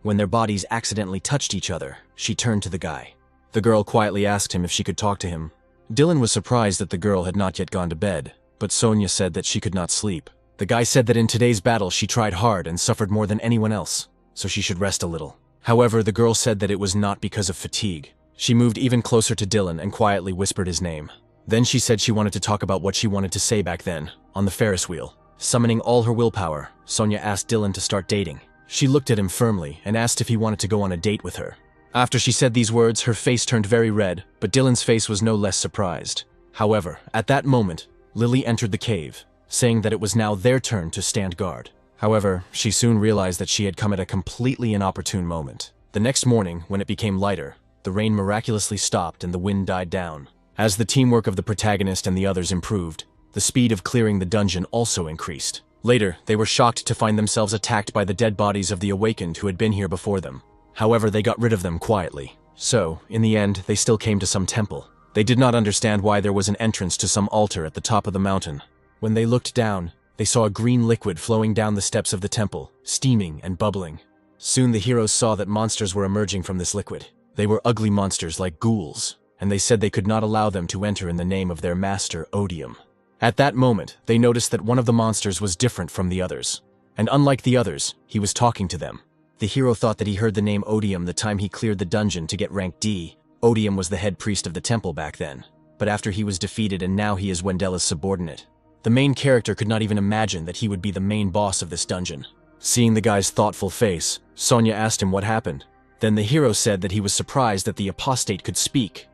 When their bodies accidentally touched each other, she turned to the guy. The girl quietly asked him if she could talk to him. Dylan was surprised that the girl had not yet gone to bed, but Sonia said that she could not sleep. The guy said that in today's battle she tried hard and suffered more than anyone else, so she should rest a little. However, the girl said that it was not because of fatigue. She moved even closer to Dylan and quietly whispered his name. Then she said she wanted to talk about what she wanted to say back then, on the Ferris wheel. Summoning all her willpower, Sonia asked Dylan to start dating. She looked at him firmly and asked if he wanted to go on a date with her. After she said these words, her face turned very red, but Dylan's face was no less surprised. However, at that moment, Lily entered the cave, saying that it was now their turn to stand guard. However, she soon realized that she had come at a completely inopportune moment. The next morning, when it became lighter, the rain miraculously stopped and the wind died down. As the teamwork of the protagonist and the others improved, the speed of clearing the dungeon also increased. Later, they were shocked to find themselves attacked by the dead bodies of the awakened who had been here before them. However, they got rid of them quietly. So, in the end, they still came to some temple. They did not understand why there was an entrance to some altar at the top of the mountain. When they looked down, they saw a green liquid flowing down the steps of the temple, steaming and bubbling. Soon the heroes saw that monsters were emerging from this liquid. They were ugly monsters like ghouls, and they said they could not allow them to enter in the name of their master, Odium. At that moment, they noticed that one of the monsters was different from the others. And unlike the others, he was talking to them. The hero thought that he heard the name Odium the time he cleared the dungeon to get rank D. Odium was the head priest of the temple back then, but after he was defeated and now he is Wendella's subordinate. The main character could not even imagine that he would be the main boss of this dungeon. Seeing the guy's thoughtful face, Sonia asked him what happened. Then the hero said that he was surprised that the apostate could speak,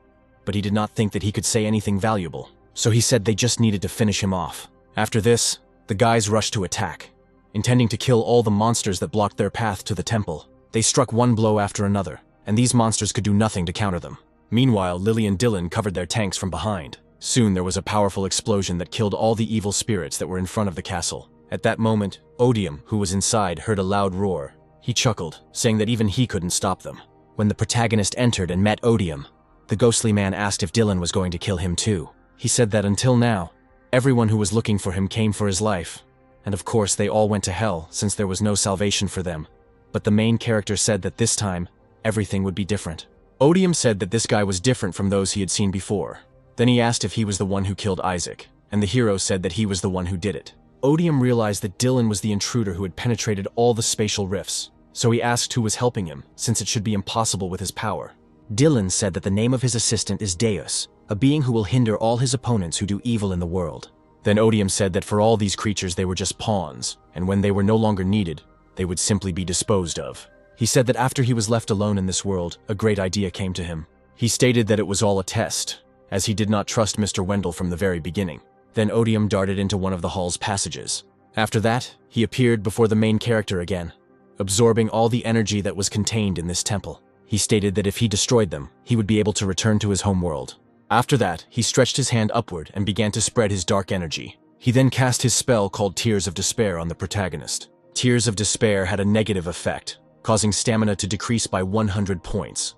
but he did not think that he could say anything valuable. So he said they just needed to finish him off. After this, the guys rushed to attack, intending to kill all the monsters that blocked their path to the temple. They struck one blow after another, and these monsters could do nothing to counter them. Meanwhile, Lily and Dylan covered their tanks from behind. Soon there was a powerful explosion that killed all the evil spirits that were in front of the castle. At that moment, Odium, who was inside, heard a loud roar. He chuckled, saying that even he couldn't stop them. When the protagonist entered and met Odium, the ghostly man asked if Dylan was going to kill him too. He said that until now, everyone who was looking for him came for his life, and of course they all went to hell since there was no salvation for them. But the main character said that this time, everything would be different. Odium said that this guy was different from those he had seen before. Then he asked if he was the one who killed Isaac, and the hero said that he was the one who did it. Odium realized that Dylan was the intruder who had penetrated all the spatial rifts, so he asked who was helping him, since it should be impossible with his power. Dylan said that the name of his assistant is Deus, a being who will hinder all his opponents who do evil in the world. Then Odium said that for all these creatures they were just pawns, and when they were no longer needed, they would simply be disposed of. He said that after he was left alone in this world, a great idea came to him. He stated that it was all a test, as he did not trust Mr. Wendell from the very beginning. Then Odium darted into one of the hall's passages. After that, he appeared before the main character again, absorbing all the energy that was contained in this temple. He stated that if he destroyed them, he would be able to return to his home world. After that, he stretched his hand upward and began to spread his dark energy. He then cast his spell called Tears of Despair on the protagonist. Tears of Despair had a negative effect, causing stamina to decrease by 100 points.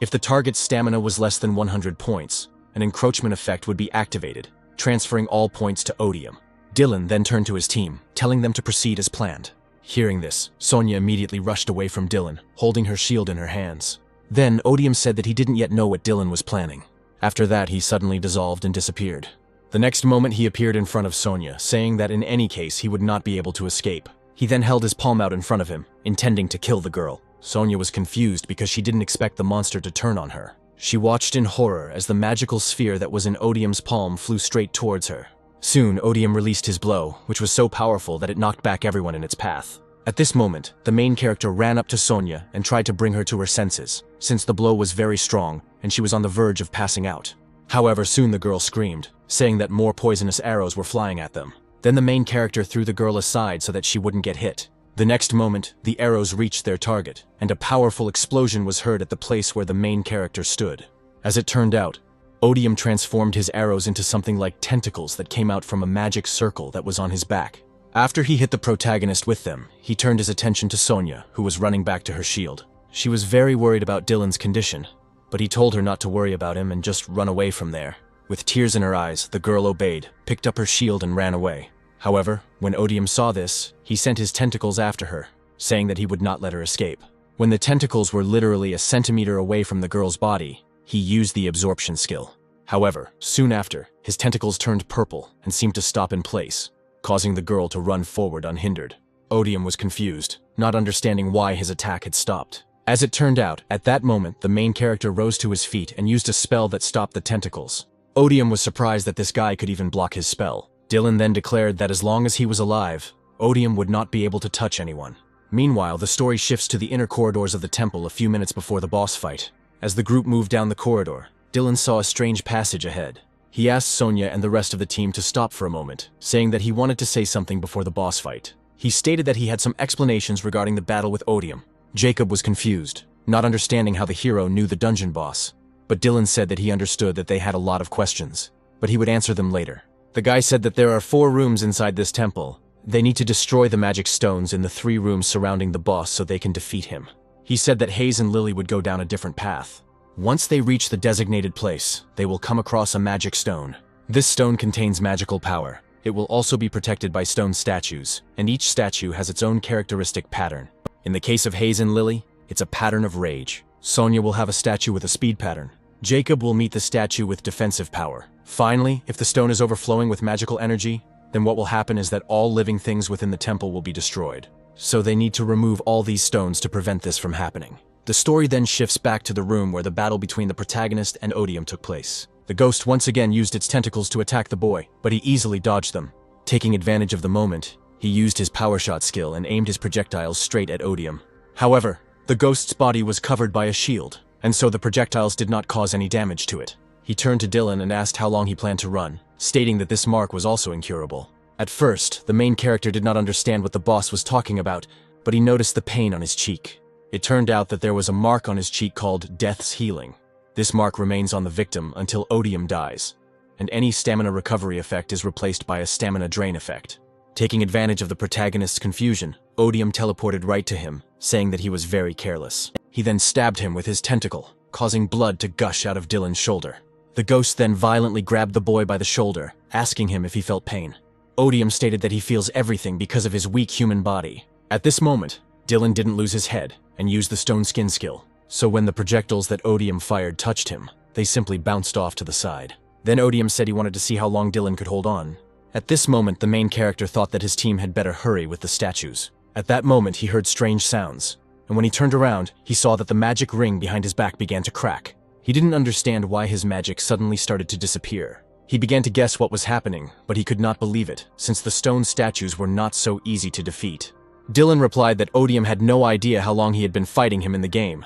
If the target's stamina was less than 100 points, an encroachment effect would be activated, transferring all points to Odium. Dylan then turned to his team, telling them to proceed as planned. Hearing this, Sonya immediately rushed away from Dylan, holding her shield in her hands. Then Odium said that he didn't yet know what Dylan was planning. After that, he suddenly dissolved and disappeared. The next moment he appeared in front of Sonya, saying that in any case he would not be able to escape. He then held his palm out in front of him, intending to kill the girl. Sonya was confused because she didn't expect the monster to turn on her. She watched in horror as the magical sphere that was in Odium's palm flew straight towards her. Soon, Odium released his blow, which was so powerful that it knocked back everyone in its path. At this moment, the main character ran up to Sonya and tried to bring her to her senses, since the blow was very strong and she was on the verge of passing out. However, soon the girl screamed, saying that more poisonous arrows were flying at them. Then the main character threw the girl aside so that she wouldn't get hit. The next moment, the arrows reached their target, and a powerful explosion was heard at the place where the main character stood. As it turned out, Odium transformed his arrows into something like tentacles that came out from a magic circle that was on his back. After he hit the protagonist with them, he turned his attention to Sonya, who was running back to her shield. She was very worried about Dylan's condition, but he told her not to worry about him and just run away from there. With tears in her eyes, the girl obeyed, picked up her shield and ran away. However, when Odium saw this, he sent his tentacles after her, saying that he would not let her escape. When the tentacles were literally a centimeter away from the girl's body, he used the absorption skill. However, soon after, his tentacles turned purple and seemed to stop in place, causing the girl to run forward unhindered. Odium was confused, not understanding why his attack had stopped. As it turned out, at that moment the main character rose to his feet and used a spell that stopped the tentacles. Odium was surprised that this guy could even block his spell. Dylan then declared that as long as he was alive, Odium would not be able to touch anyone. Meanwhile, the story shifts to the inner corridors of the temple a few minutes before the boss fight. As the group moved down the corridor, Dylan saw a strange passage ahead. He asked Sonya and the rest of the team to stop for a moment, saying that he wanted to say something before the boss fight. He stated that he had some explanations regarding the battle with Odium. Jacob was confused, not understanding how the hero knew the dungeon boss, but Dylan said that he understood that they had a lot of questions, but he would answer them later. The guy said that there are 4 rooms inside this temple. They need to destroy the magic stones in the 3 rooms surrounding the boss so they can defeat him. He said that Hayes and Lily would go down a different path. Once they reach the designated place, they will come across a magic stone. This stone contains magical power. It will also be protected by stone statues, and each statue has its own characteristic pattern. In the case of Hayes and Lily, it's a pattern of rage. Sonya will have a statue with a speed pattern. Jacob will meet the statue with defensive power. Finally, if the stone is overflowing with magical energy, then what will happen is that all living things within the temple will be destroyed. So they need to remove all these stones to prevent this from happening. The story then shifts back to the room where the battle between the protagonist and Odium took place. The ghost once again used its tentacles to attack the boy, but he easily dodged them. Taking advantage of the moment, he used his power shot skill and aimed his projectiles straight at Odium. However, the ghost's body was covered by a shield, and so the projectiles did not cause any damage to it. He turned to Dylan and asked how long he planned to run, stating that this mark was also incurable. At first, the main character did not understand what the boss was talking about, but he noticed the pain on his cheek. It turned out that there was a mark on his cheek called Death's Healing. This mark remains on the victim until Odium dies, and any stamina recovery effect is replaced by a stamina drain effect. Taking advantage of the protagonist's confusion, Odium teleported right to him, saying that he was very careless. He then stabbed him with his tentacle, causing blood to gush out of Dylan's shoulder. The ghost then violently grabbed the boy by the shoulder, asking him if he felt pain. Odium stated that he feels everything because of his weak human body. At this moment, Dylan didn't lose his head and used the stone skin skill, so when the projectiles that Odium fired touched him, they simply bounced off to the side. Then Odium said he wanted to see how long Dylan could hold on, At this moment, the main character thought that his team had better hurry with the statues. At that moment, he heard strange sounds, and when he turned around, he saw that the magic ring behind his back began to crack. He didn't understand why his magic suddenly started to disappear. He began to guess what was happening, but he could not believe it, since the stone statues were not so easy to defeat. Dylan replied that Odium had no idea how long he had been fighting him in the game.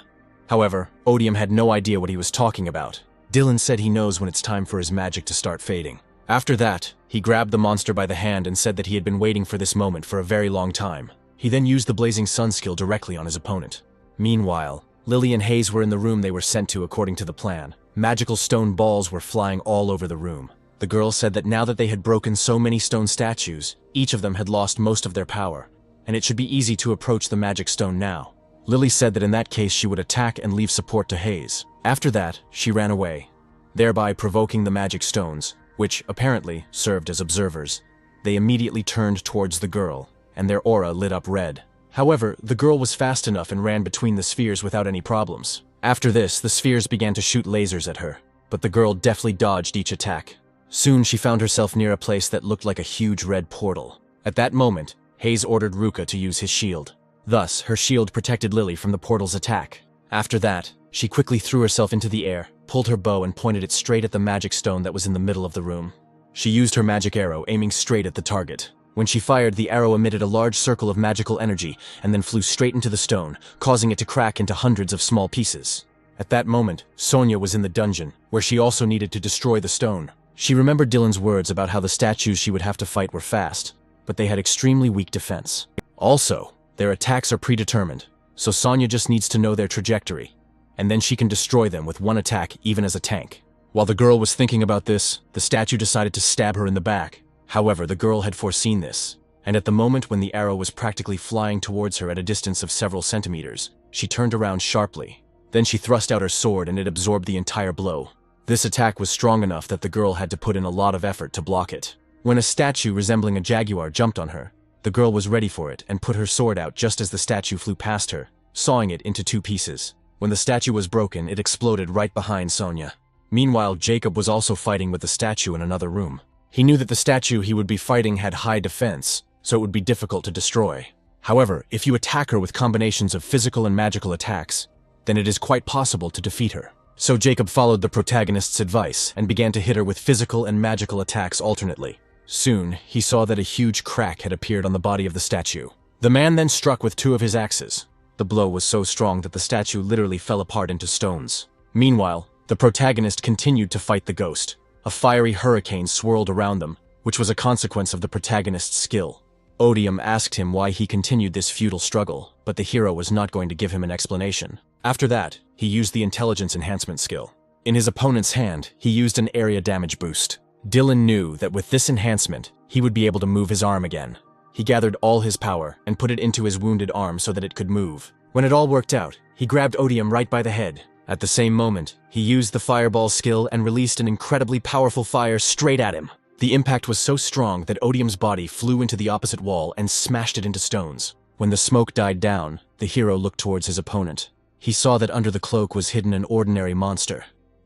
However, Odium had no idea what he was talking about. Dylan said he knows when it's time for his magic to start fading. After that, he grabbed the monster by the hand and said that he had been waiting for this moment for a very long time. He then used the Blazing Sun skill directly on his opponent. Meanwhile, Lily and Hayes were in the room they were sent to according to the plan. Magical stone balls were flying all over the room. The girl said that now that they had broken so many stone statues, each of them had lost most of their power, and it should be easy to approach the magic stone now. Lily said that in that case she would attack and leave support to Hayes. After that, she ran away, thereby provoking the magic stones, which apparently served as observers. They immediately turned towards the girl, and their aura lit up red. However, the girl was fast enough and ran between the spheres without any problems. After this, the spheres began to shoot lasers at her, but the girl deftly dodged each attack. Soon she found herself near a place that looked like a huge red portal. At that moment, Hayes ordered Ruka to use his shield. Thus, her shield protected Lily from the portal's attack. After that, she quickly threw herself into the air, pulled her bow and pointed it straight at the magic stone that was in the middle of the room. She used her magic arrow, aiming straight at the target. When she fired, the arrow emitted a large circle of magical energy and then flew straight into the stone, causing it to crack into hundreds of small pieces. At that moment, Sonia was in the dungeon, where she also needed to destroy the stone. She remembered Dylan's words about how the statues she would have to fight were fast, but they had extremely weak defense. Also, their attacks are predetermined, so Sonia just needs to know their trajectory, and then she can destroy them with one attack even as a tank. While the girl was thinking about this, the statue decided to stab her in the back. However, the girl had foreseen this, and at the moment when the arrow was practically flying towards her at a distance of several centimeters, she turned around sharply. Then she thrust out her sword and it absorbed the entire blow. This attack was strong enough that the girl had to put in a lot of effort to block it. When a statue resembling a jaguar jumped on her, the girl was ready for it and put her sword out just as the statue flew past her, sawing it into two pieces. When the statue was broken, it exploded right behind Sonia. Meanwhile, Jacob was also fighting with the statue in another room. He knew that the statue he would be fighting had high defense, so it would be difficult to destroy. However, if you attack her with combinations of physical and magical attacks, then it is quite possible to defeat her. So Jacob followed the protagonist's advice and began to hit her with physical and magical attacks alternately. Soon, he saw that a huge crack had appeared on the body of the statue. The man then struck with two of his axes. The blow was so strong that the statue literally fell apart into stones. Meanwhile, the protagonist continued to fight the ghost. A fiery hurricane swirled around them, which was a consequence of the protagonist's skill. Odium asked him why he continued this futile struggle, but the hero was not going to give him an explanation. After that, he used the intelligence enhancement skill. In his opponent's hand, he used an area damage boost. Dylan knew that with this enhancement, he would be able to move his arm again. He gathered all his power and put it into his wounded arm so that it could move. When it all worked out, he grabbed Odium right by the head. At the same moment, he used the fireball skill and released an incredibly powerful fire straight at him. The impact was so strong that Odium's body flew into the opposite wall and smashed it into stones. When the smoke died down, the hero looked towards his opponent. He saw that under the cloak was hidden an ordinary monster,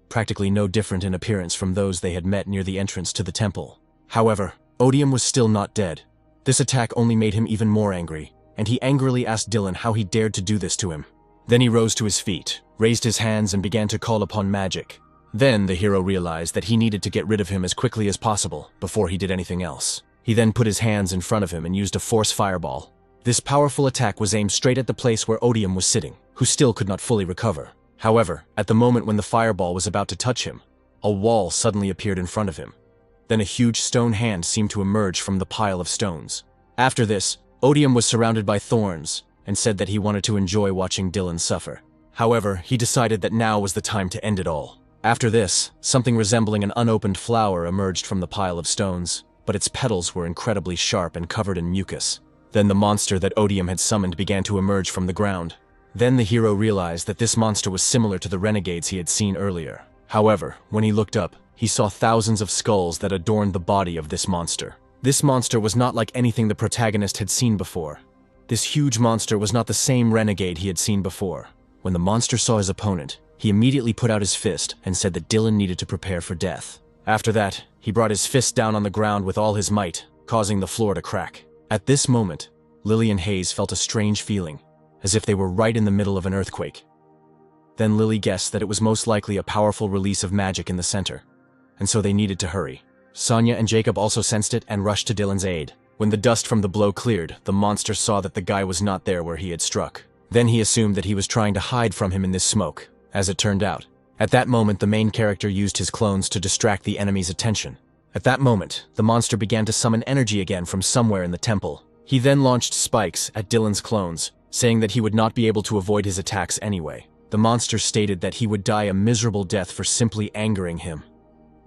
practically no different in appearance from those they had met near the entrance to the temple. However, Odium was still not dead. This attack only made him even more angry, and he angrily asked Dylan how he dared to do this to him. Then he rose to his feet, raised his hands and began to call upon magic. Then the hero realized that he needed to get rid of him as quickly as possible before he did anything else. He then put his hands in front of him and used a force fireball. This powerful attack was aimed straight at the place where Odium was sitting, who still could not fully recover. However, at the moment when the fireball was about to touch him, a wall suddenly appeared in front of him. Then a huge stone hand seemed to emerge from the pile of stones. After this, Odium was surrounded by thorns and said that he wanted to enjoy watching Dylan suffer. However, he decided that now was the time to end it all. After this, something resembling an unopened flower emerged from the pile of stones, but its petals were incredibly sharp and covered in mucus. Then the monster that Odium had summoned began to emerge from the ground. Then the hero realized that this monster was similar to the renegades he had seen earlier. However, when he looked up, he saw thousands of skulls that adorned the body of this monster. This monster was not like anything the protagonist had seen before. This huge monster was not the same renegade he had seen before. When the monster saw his opponent, he immediately put out his fist and said that Dylan needed to prepare for death. After that, he brought his fist down on the ground with all his might, causing the floor to crack. At this moment, Lily and Hayes felt a strange feeling, as if they were right in the middle of an earthquake. Then Lily guessed that it was most likely a powerful release of magic in the center, and so they needed to hurry. Sonya and Jacob also sensed it and rushed to Dylan's aid. When the dust from the blow cleared, the monster saw that the guy was not there where he had struck. Then he assumed that he was trying to hide from him in this smoke, as it turned out. At that moment, the main character used his clones to distract the enemy's attention. At that moment, the monster began to summon energy again from somewhere in the temple. He then launched spikes at Dylan's clones, saying that he would not be able to avoid his attacks anyway. The monster stated that he would die a miserable death for simply angering him.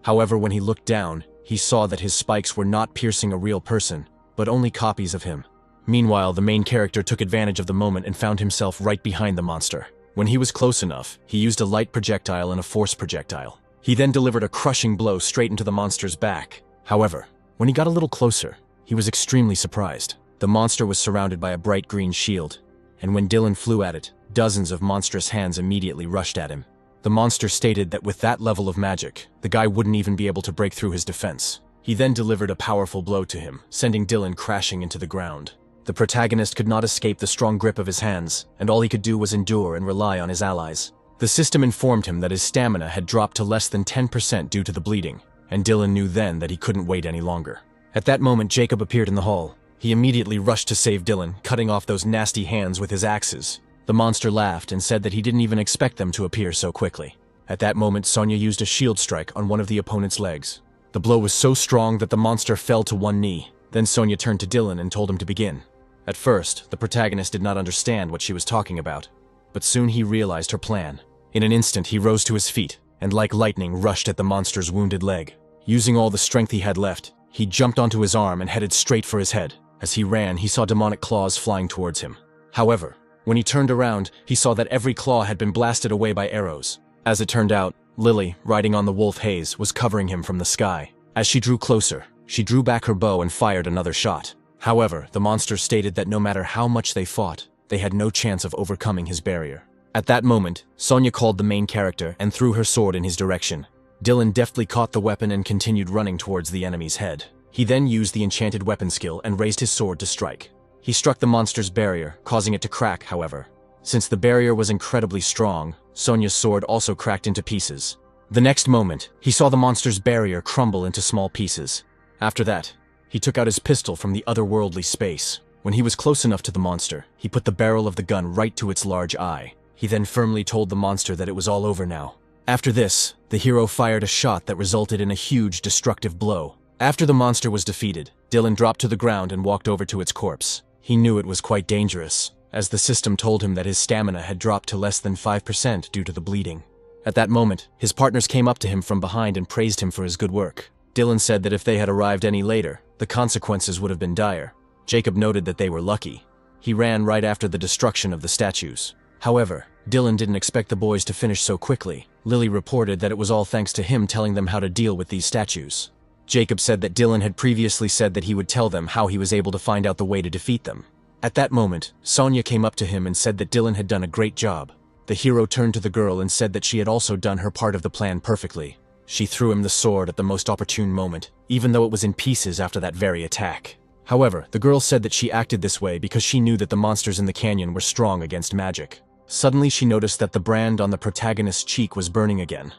However, when he looked down, he saw that his spikes were not piercing a real person, but only copies of him. Meanwhile, the main character took advantage of the moment and found himself right behind the monster. When he was close enough, he used a light projectile and a force projectile. He then delivered a crushing blow straight into the monster's back. However, when he got a little closer, he was extremely surprised. The monster was surrounded by a bright green shield, and when Dylan flew at it, dozens of monstrous hands immediately rushed at him. The monster stated that with that level of magic, the guy wouldn't even be able to break through his defense. He then delivered a powerful blow to him, sending Dylan crashing into the ground. The protagonist could not escape the strong grip of his hands, and all he could do was endure and rely on his allies. The system informed him that his stamina had dropped to less than 10% due to the bleeding, and Dylan knew then that he couldn't wait any longer. At that moment, Jacob appeared in the hall. He immediately rushed to save Dylan, cutting off those nasty hands with his axes. The monster laughed and said that he didn't even expect them to appear so quickly. At that moment, Sonya used a shield strike on one of the opponent's legs. The blow was so strong that the monster fell to one knee. Then Sonya turned to Dylan and told him to begin. At first, the protagonist did not understand what she was talking about, but soon he realized her plan. In an instant, he rose to his feet, and like lightning rushed at the monster's wounded leg. Using all the strength he had left, he jumped onto his arm and headed straight for his head. As he ran, he saw demonic claws flying towards him. However, when he turned around, he saw that every claw had been blasted away by arrows. As it turned out, Lily, riding on the wolf Hayes, was covering him from the sky. As she drew closer, she drew back her bow and fired another shot. However, the monster stated that no matter how much they fought, they had no chance of overcoming his barrier. At that moment, Sonya called the main character and threw her sword in his direction. Dylan deftly caught the weapon and continued running towards the enemy's head. He then used the enchanted weapon skill and raised his sword to strike. He struck the monster's barrier, causing it to crack, however. Since the barrier was incredibly strong, Sonya's sword also cracked into pieces. The next moment, he saw the monster's barrier crumble into small pieces. After that, he took out his pistol from the otherworldly space. When he was close enough to the monster, he put the barrel of the gun right to its large eye. He then firmly told the monster that it was all over now. After this, the hero fired a shot that resulted in a huge destructive blow. After the monster was defeated, Dylan dropped to the ground and walked over to its corpse. He knew it was quite dangerous, as the system told him that his stamina had dropped to less than 5% due to the bleeding. At that moment, his partners came up to him from behind and praised him for his good work. Dylan said that if they had arrived any later, the consequences would have been dire. Jacob noted that they were lucky. He ran right after the destruction of the statues. However, Dylan didn't expect the boys to finish so quickly. Lily reported that it was all thanks to him telling them how to deal with these statues. Jacob said that Dylan had previously said that he would tell them how he was able to find out the way to defeat them. At that moment, Sonya came up to him and said that Dylan had done a great job. The hero turned to the girl and said that she had also done her part of the plan perfectly. She threw him the sword at the most opportune moment, even though it was in pieces after that very attack. However, the girl said that she acted this way because she knew that the monsters in the canyon were strong against magic. Suddenly she noticed that the brand on the protagonist's cheek was burning again.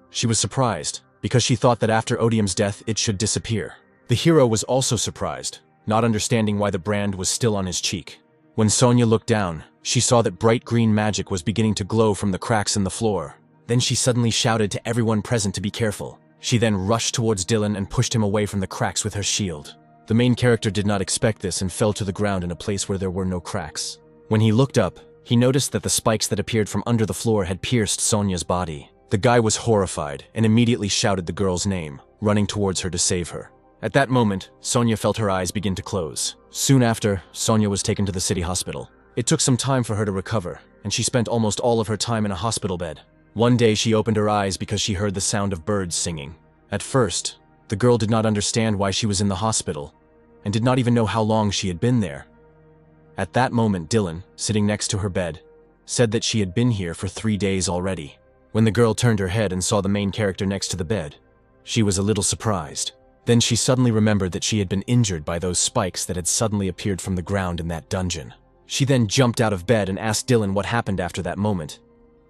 She was surprised, because she thought that after Odium's death it should disappear. The hero was also surprised, not understanding why the brand was still on his cheek. When Sonya looked down, she saw that bright green magic was beginning to glow from the cracks in the floor. Then she suddenly shouted to everyone present to be careful. She then rushed towards Dylan and pushed him away from the cracks with her shield. The main character did not expect this and fell to the ground in a place where there were no cracks. When he looked up, he noticed that the spikes that appeared from under the floor had pierced Sonya's body. The guy was horrified and immediately shouted the girl's name, running towards her to save her. At that moment, Sonya felt her eyes begin to close. Soon after, Sonya was taken to the city hospital. It took some time for her to recover, and she spent almost all of her time in a hospital bed. One day she opened her eyes because she heard the sound of birds singing. At first, the girl did not understand why she was in the hospital, and did not even know how long she had been there. At that moment, Dylan, sitting next to her bed, said that she had been here for 3 days already. When the girl turned her head and saw the main character next to the bed, She was a little surprised. Then she suddenly remembered that she had been injured by those spikes that had suddenly appeared from the ground in that dungeon. She then jumped out of bed and asked Dylan what happened after that moment.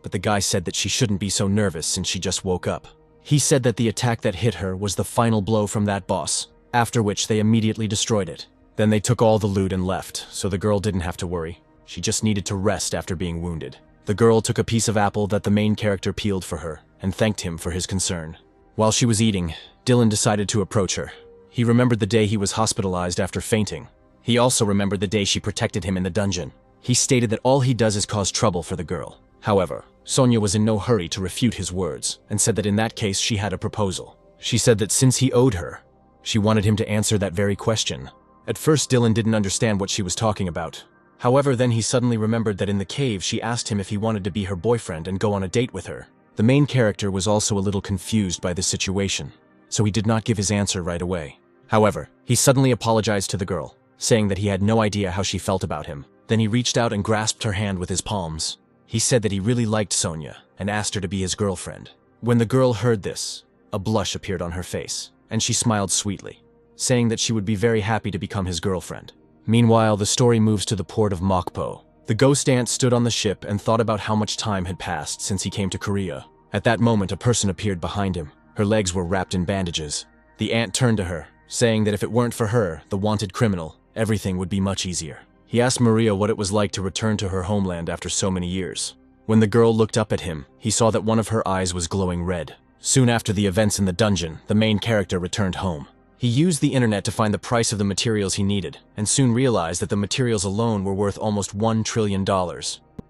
But the guy said that she shouldn't be so nervous since she just woke up. He said that the attack that hit her was the final blow from that boss, after which they immediately destroyed it. Then they took all the loot and left, so the girl didn't have to worry. She just needed to rest after being wounded. The girl took a piece of apple that the main character peeled for her and thanked him for his concern. While she was eating, Dylan decided to approach her. He remembered the day he was hospitalized after fainting. He also remembered the day she protected him in the dungeon. He stated that all he does is cause trouble for the girl. However, Sonia was in no hurry to refute his words and said that in that case she had a proposal. She said that since he owed her, she wanted him to answer that very question. At first, Dylan didn't understand what she was talking about. However, then he suddenly remembered that in the cave she asked him if he wanted to be her boyfriend and go on a date with her. The main character was also a little confused by this situation, so he did not give his answer right away. However, he suddenly apologized to the girl, saying that he had no idea how she felt about him. Then he reached out and grasped her hand with his palms. He said that he really liked Sonia and asked her to be his girlfriend. When the girl heard this, a blush appeared on her face, and she smiled sweetly, saying that she would be very happy to become his girlfriend. Meanwhile, the story moves to the port of Mokpo. The ghost ant stood on the ship and thought about how much time had passed since he came to Korea. At that moment, a person appeared behind him. Her legs were wrapped in bandages. The ant turned to her, saying that if it weren't for her, the wanted criminal, everything would be much easier. He asked Maria what it was like to return to her homeland after so many years. When the girl looked up at him, he saw that one of her eyes was glowing red. Soon after the events in the dungeon, the main character returned home. He used the internet to find the price of the materials he needed, and soon realized that the materials alone were worth almost $1 trillion.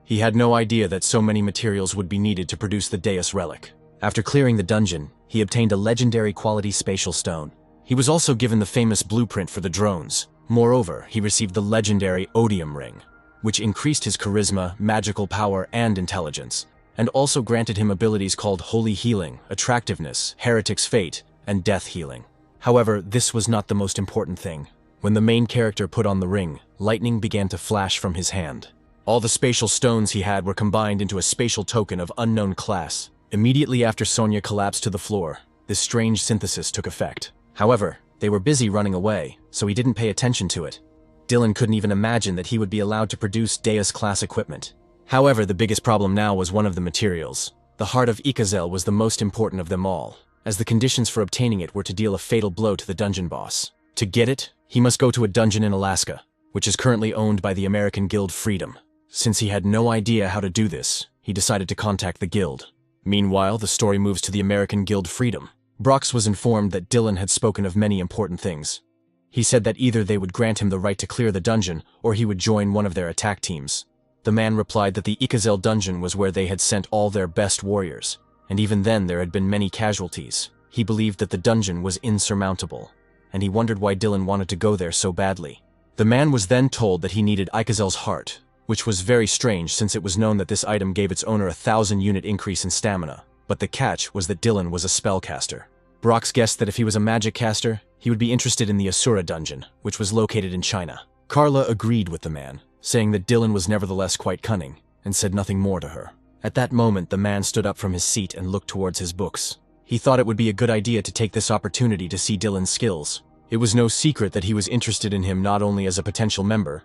He had no idea that so many materials would be needed to produce the Deus relic. After clearing the dungeon, he obtained a legendary quality spatial stone. He was also given the famous blueprint for the drones. Moreover, he received the legendary Odium Ring, which increased his charisma, magical power, and intelligence, and also granted him abilities called Holy Healing, Attractiveness, Heretic's Fate, and Death Healing. However, this was not the most important thing. When the main character put on the ring, lightning began to flash from his hand. All the spatial stones he had were combined into a spatial token of unknown class. Immediately after Sonia collapsed to the floor, this strange synthesis took effect. However, they were busy running away, so he didn't pay attention to it. Dylan couldn't even imagine that he would be allowed to produce Deus-class equipment. However, the biggest problem now was one of the materials. The heart of Ikazel was the most important of them all, as the conditions for obtaining it were to deal a fatal blow to the dungeon boss. To get it, he must go to a dungeon in Alaska, which is currently owned by the American Guild Freedom. Since he had no idea how to do this, he decided to contact the guild. Meanwhile, the story moves to the American Guild Freedom. Brox was informed that Dylan had spoken of many important things. He said that either they would grant him the right to clear the dungeon, or he would join one of their attack teams. The man replied that the Ikazel dungeon was where they had sent all their best warriors, and even then there had been many casualties. He believed that the dungeon was insurmountable, and he wondered why Dylan wanted to go there so badly. The man was then told that he needed Ikazel's heart, which was very strange since it was known that this item gave its owner a 1,000-unit increase in stamina. But the catch was that Dylan was a spellcaster. Brox guessed that if he was a magic caster, he would be interested in the Asura dungeon, which was located in China. Carla agreed with the man, saying that Dylan was nevertheless quite cunning, and said nothing more to her. At that moment, the man stood up from his seat and looked towards his books. He thought it would be a good idea to take this opportunity to see Dylan's skills. It was no secret that he was interested in him not only as a potential member,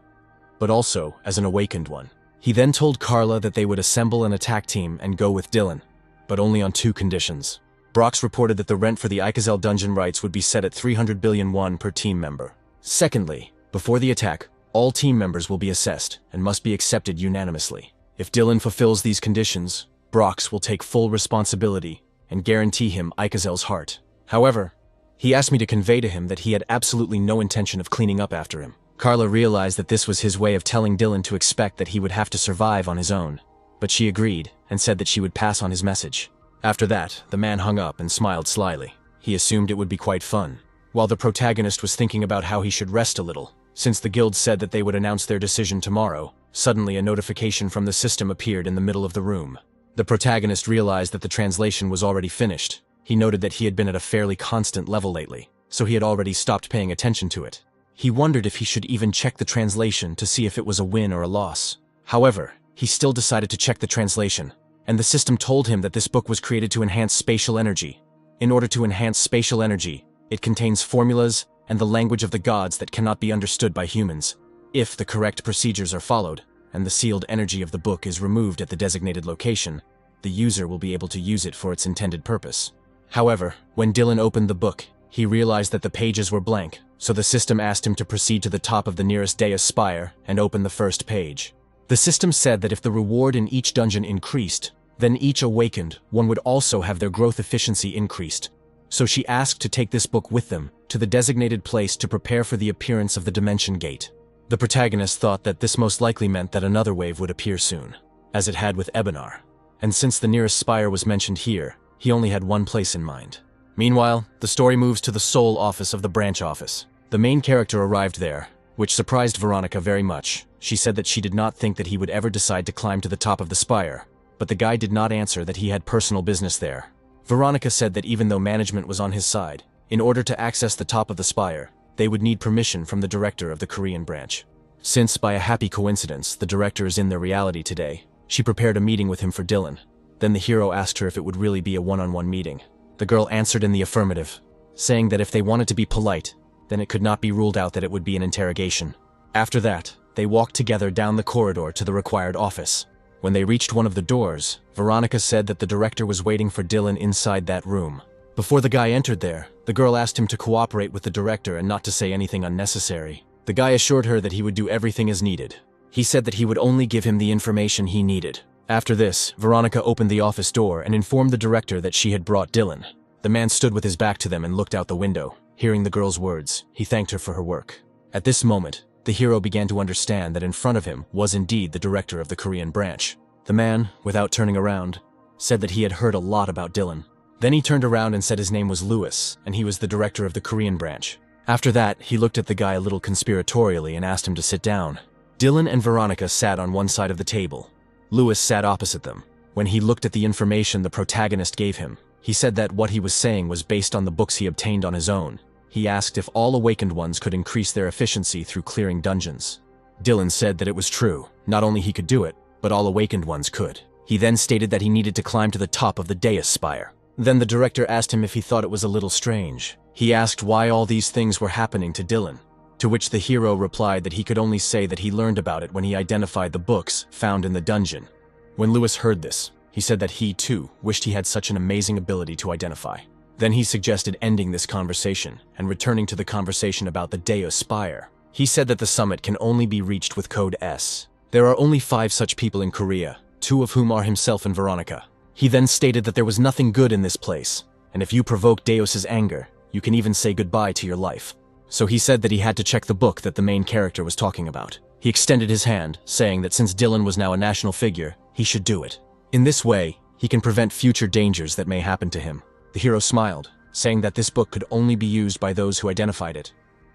but also as an awakened one. He then told Carla that they would assemble an attack team and go with Dylan, but only on 2 conditions. Brox reported that the rent for the Ikazel dungeon rights would be set at 300 billion won per team member. Secondly, before the attack, all team members will be assessed and must be accepted unanimously. If Dylan fulfills these conditions, Brox will take full responsibility and guarantee him Ikazel's heart. However, he asked me to convey to him that he had absolutely no intention of cleaning up after him. Carla realized that this was his way of telling Dylan to expect that he would have to survive on his own, but she agreed and said that she would pass on his message. After that, the man hung up and smiled slyly. He assumed it would be quite fun. While the protagonist was thinking about how he should rest a little, since the guild said that they would announce their decision tomorrow, suddenly a notification from the system appeared in the middle of the room. The protagonist realized that the translation was already finished. He noted that he had been at a fairly constant level lately, so he had already stopped paying attention to it. He wondered if he should even check the translation to see if it was a win or a loss. However, he still decided to check the translation, and the system told him that this book was created to enhance spatial energy, In order to enhance spatial energy, it contains formulas and the language of the gods that cannot be understood by humans. If the correct procedures are followed, and the sealed energy of the book is removed at the designated location, the user will be able to use it for its intended purpose. However, when Dylan opened the book, he realized that the pages were blank, so the system asked him to proceed to the top of the nearest dais spire and open the first page. The system said that if the reward in each dungeon increased, then each awakened one would also have their growth efficiency increased. So she asked to take this book with them to the designated place to prepare for the appearance of the Dimension Gate. The protagonist thought that this most likely meant that another wave would appear soon, as it had with Ebenar. And since the nearest spire was mentioned here, he only had one place in mind. Meanwhile, the story moves to the sole office of the branch office. The main character arrived there, which surprised Veronica very much. She said that she did not think that he would ever decide to climb to the top of the spire, but the guy did not answer that he had personal business there. Veronica said that even though management was on his side, in order to access the top of the spire, they would need permission from the director of the Korean branch. Since, by a happy coincidence, the director is in their reality today, she prepared a meeting with him for Dylan. Then the hero asked her if it would really be a one-on-one meeting. The girl answered in the affirmative, saying that if they wanted to be polite, then it could not be ruled out that it would be an interrogation. After that, they walked together down the corridor to the required office. When they reached one of the doors, Veronica said that the director was waiting for Dylan inside that room. Before the guy entered there, the girl asked him to cooperate with the director and not to say anything unnecessary. The guy assured her that he would do everything as needed. He said that he would only give him the information he needed. After this, Veronica opened the office door and informed the director that she had brought Dylan. The man stood with his back to them and looked out the window. Hearing the girl's words, he thanked her for her work. At this moment, the hero began to understand that in front of him was indeed the director of the Korean branch. The man, without turning around, said that he had heard a lot about Dylan. Then he turned around and said his name was Lewis, and he was the director of the Korean branch. After that, he looked at the guy a little conspiratorially and asked him to sit down. Dylan and Veronica sat on one side of the table. Lewis sat opposite them. When he looked at the information the protagonist gave him, he said that what he was saying was based on the books he obtained on his own. He asked if all awakened ones could increase their efficiency through clearing dungeons. Dylan said that it was true. Not only he could do it, but all awakened ones could. He then stated that he needed to climb to the top of the dais spire. Then the director asked him if he thought it was a little strange. He asked why all these things were happening to Dylan, to which the hero replied that he could only say that he learned about it when he identified the books found in the dungeon. When Lewis heard this, he said that he, too, wished he had such an amazing ability to identify. Then he suggested ending this conversation and returning to the conversation about the dais spire. He said that the summit can only be reached with code S. There are only 5 such people in Korea, 2 of whom are himself and Veronica. He then stated that there was nothing good in this place, and if you provoke Deus's anger, you can even say goodbye to your life. So he said that he had to check the book that the main character was talking about. He extended his hand, saying that since Dylan was now a national figure, he should do it. In this way, he can prevent future dangers that may happen to him. The hero smiled, saying that this book could only be used by those who identified it.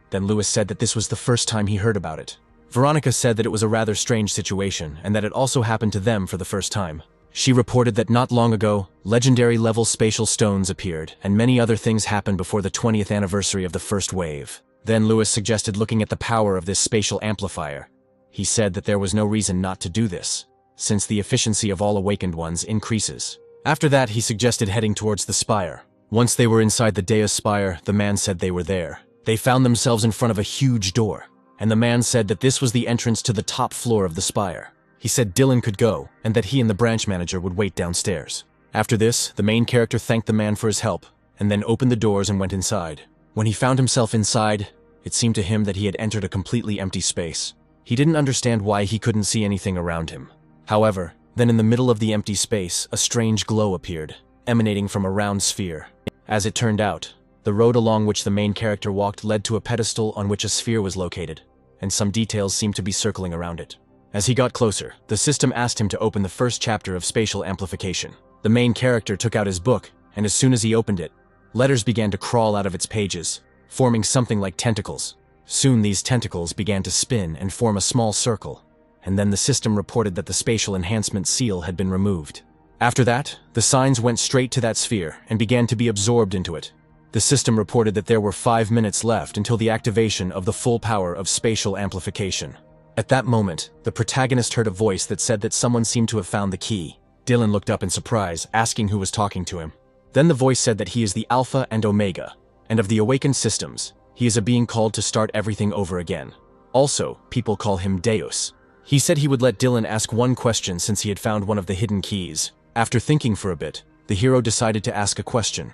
Then Lewis said that this was the first time he heard about it. Veronica said that it was a rather strange situation and that it also happened to them for the first time. She reported that not long ago, legendary level spatial stones appeared and many other things happened before the 20th anniversary of the first wave. Then Lewis suggested looking at the power of this spatial amplifier. He said that there was no reason not to do this, since the efficiency of all awakened ones increases. After that, he suggested heading towards the spire. Once they were inside the dais spire, the man said they were there. They found themselves in front of a huge door, and the man said that this was the entrance to the top floor of the spire. He said Dylan could go, and that he and the branch manager would wait downstairs. After this, the main character thanked the man for his help, and then opened the doors and went inside. When he found himself inside, it seemed to him that he had entered a completely empty space. He didn't understand why he couldn't see anything around him. However, then in the middle of the empty space, a strange glow appeared, emanating from a round sphere. As it turned out, the road along which the main character walked led to a pedestal on which a sphere was located, and some details seemed to be circling around it. As he got closer, the system asked him to open the first chapter of spatial amplification. The main character took out his book, and as soon as he opened it, letters began to crawl out of its pages, forming something like tentacles. Soon these tentacles began to spin and form a small circle, and then the system reported that the spatial enhancement seal had been removed. After that, the signs went straight to that sphere and began to be absorbed into it. The system reported that there were 5 minutes left until the activation of the full power of spatial amplification. At that moment, the protagonist heard a voice that said that someone seemed to have found the key. Dylan looked up in surprise, asking who was talking to him. Then the voice said that he is the Alpha and Omega, and of the awakened systems, he is a being called to start everything over again. Also, people call him Deus. He said he would let Dylan ask one question since he had found one of the hidden keys. After thinking for a bit, the hero decided to ask a question.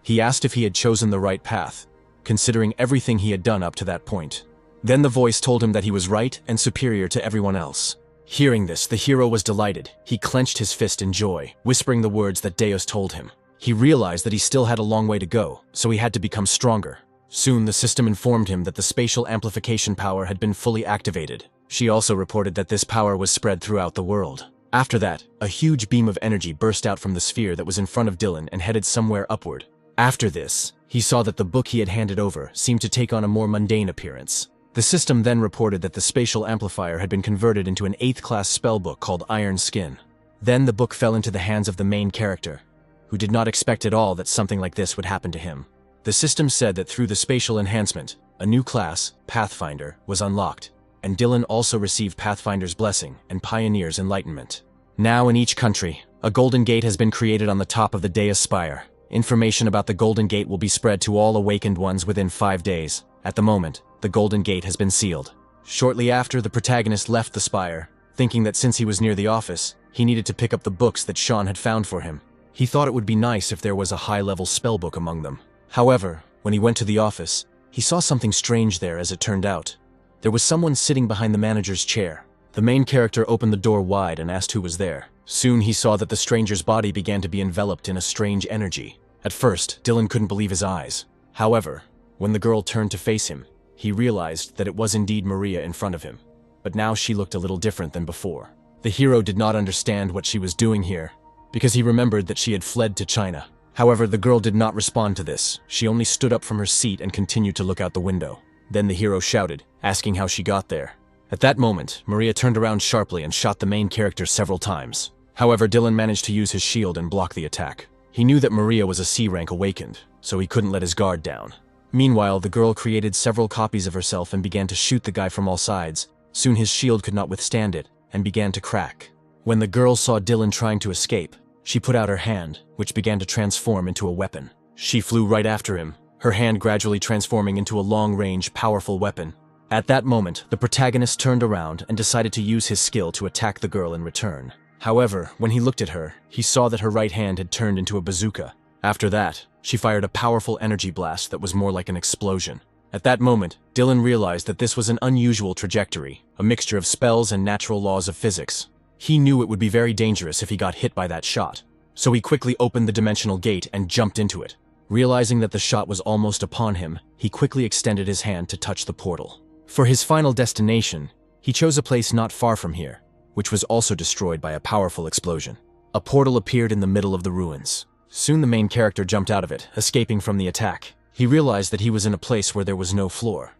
He asked if he had chosen the right path, considering everything he had done up to that point. Then the voice told him that he was right and superior to everyone else. Hearing this, the hero was delighted. He clenched his fist in joy, whispering the words that Deus told him. He realized that he still had a long way to go, so he had to become stronger. Soon the system informed him that the spatial amplification power had been fully activated. She also reported that this power was spread throughout the world. After that, a huge beam of energy burst out from the sphere that was in front of Dylan and headed somewhere upward. After this, he saw that the book he had handed over seemed to take on a more mundane appearance. The system then reported that the spatial amplifier had been converted into an 8th class spellbook called Iron Skin. Then the book fell into the hands of the main character, who did not expect at all that something like this would happen to him. The system said that through the spatial enhancement, a new class, Pathfinder, was unlocked, and Dylan also received Pathfinder's blessing and Pioneer's enlightenment. Now in each country, a Golden Gate has been created on the top of the Deus Spire. Information about the Golden Gate will be spread to all awakened ones within 5 days. At the moment, the Golden Gate has been sealed. Shortly after, the protagonist left the spire, thinking that since he was near the office, he needed to pick up the books that Sean had found for him. He thought it would be nice if there was a high-level spellbook among them. However, when he went to the office, he saw something strange there as it turned out. There was someone sitting behind the manager's chair. The main character opened the door wide and asked who was there. Soon he saw that the stranger's body began to be enveloped in a strange energy. At first, Dylan couldn't believe his eyes. However, when the girl turned to face him, he realized that it was indeed Maria in front of him. But now she looked a little different than before. The hero did not understand what she was doing here, because he remembered that she had fled to China. However, the girl did not respond to this. She only stood up from her seat and continued to look out the window. Then the hero shouted, asking how she got there. At that moment, Maria turned around sharply and shot the main character several times. However, Dylan managed to use his shield and block the attack. He knew that Maria was a C-rank awakened, so he couldn't let his guard down. Meanwhile, the girl created several copies of herself and began to shoot the guy from all sides. Soon his shield could not withstand it and began to crack. When the girl saw Dylan trying to escape, she put out her hand, which began to transform into a weapon. She flew right after him, her hand gradually transforming into a long-range, powerful weapon. At that moment, the protagonist turned around and decided to use his skill to attack the girl in return. However, when he looked at her, he saw that her right hand had turned into a bazooka. After that, she fired a powerful energy blast that was more like an explosion. At that moment, Dylan realized that this was an unusual trajectory, a mixture of spells and natural laws of physics. He knew it would be very dangerous if he got hit by that shot, so he quickly opened the dimensional gate and jumped into it. Realizing that the shot was almost upon him, he quickly extended his hand to touch the portal. For his final destination, he chose a place not far from here, which was also destroyed by a powerful explosion. A portal appeared in the middle of the ruins. Soon the main character jumped out of it, escaping from the attack. He realized that he was in a place where there was no floor,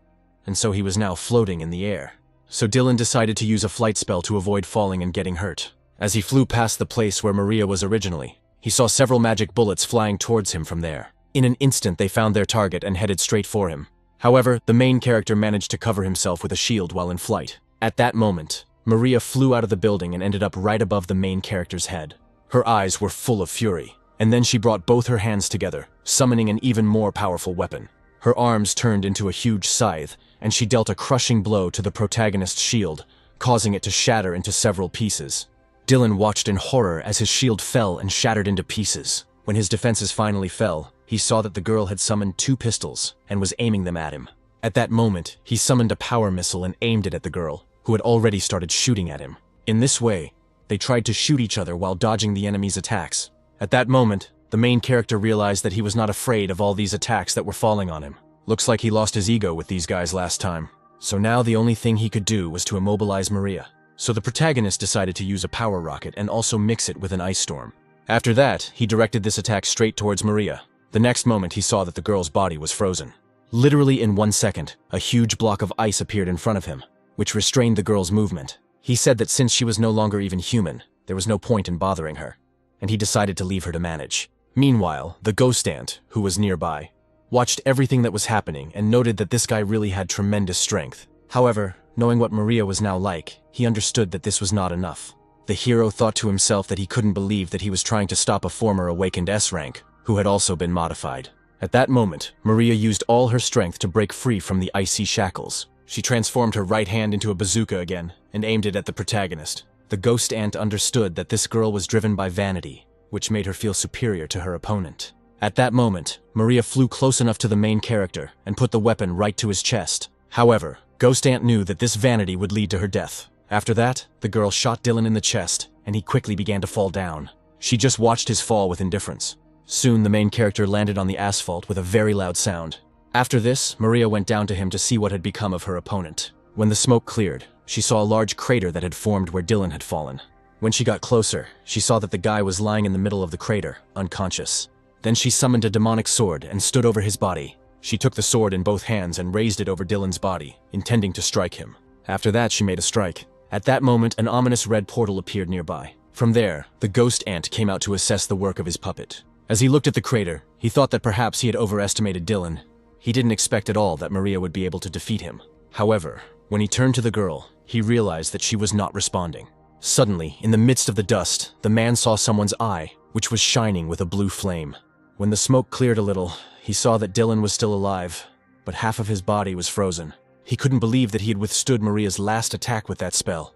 and so he was now floating in the air. So Dylan decided to use a flight spell to avoid falling and getting hurt. As he flew past the place where Maria was originally, he saw several magic bullets flying towards him from there. In an instant they found their target and headed straight for him. However, the main character managed to cover himself with a shield while in flight. At that moment, Maria flew out of the building and ended up right above the main character's head. Her eyes were full of fury, and then she brought both her hands together, summoning an even more powerful weapon. Her arms turned into a huge scythe, and she dealt a crushing blow to the protagonist's shield, causing it to shatter into several pieces. Dylan watched in horror as his shield fell and shattered into pieces. When his defenses finally fell, he saw that the girl had summoned 2 pistols and was aiming them at him. At that moment, he summoned a power missile and aimed it at the girl, who had already started shooting at him. In this way, they tried to shoot each other while dodging the enemy's attacks. At that moment, the main character realized that he was not afraid of all these attacks that were falling on him. Looks like he lost his ego with these guys last time. So now the only thing he could do was to immobilize Maria. So the protagonist decided to use a power rocket and also mix it with an ice storm. After that, he directed this attack straight towards Maria. The next moment he saw that the girl's body was frozen. Literally in 1 second, a huge block of ice appeared in front of him, which restrained the girl's movement. He said that since she was no longer even human, there was no point in bothering her, and he decided to leave her to manage. Meanwhile, the ghost ant, who was nearby, watched everything that was happening and noted that this guy really had tremendous strength. However, knowing what Maria was now like, he understood that this was not enough. The hero thought to himself that he couldn't believe that he was trying to stop a former awakened S-rank. who had also been modified. At that moment, Maria used all her strength to break free from the icy shackles. She transformed her right hand into a bazooka again and aimed it at the protagonist. The ghost ant understood that this girl was driven by vanity, which made her feel superior to her opponent. At that moment, Maria flew close enough to the main character and put the weapon right to his chest. However, Ghost Ant knew that this vanity would lead to her death. After that, the girl shot Dylan in the chest, and he quickly began to fall down. She just watched his fall with indifference. Soon, the main character landed on the asphalt with a very loud sound. After this, Maria went down to him to see what had become of her opponent. When the smoke cleared, she saw a large crater that had formed where Dylan had fallen. When she got closer, she saw that the guy was lying in the middle of the crater, unconscious. Then she summoned a demonic sword and stood over his body. She took the sword in both hands and raised it over Dylan's body, intending to strike him. After that, she made a strike. At that moment, an ominous red portal appeared nearby. From there, the ghost ant came out to assess the work of his puppet. As he looked at the crater, he thought that perhaps he had overestimated Dylan. He didn't expect at all that Maria would be able to defeat him. However, when he turned to the girl, he realized that she was not responding. Suddenly, in the midst of the dust, the man saw someone's eye, which was shining with a blue flame. When the smoke cleared a little, he saw that Dylan was still alive, but half of his body was frozen. He couldn't believe that he had withstood Maria's last attack with that spell.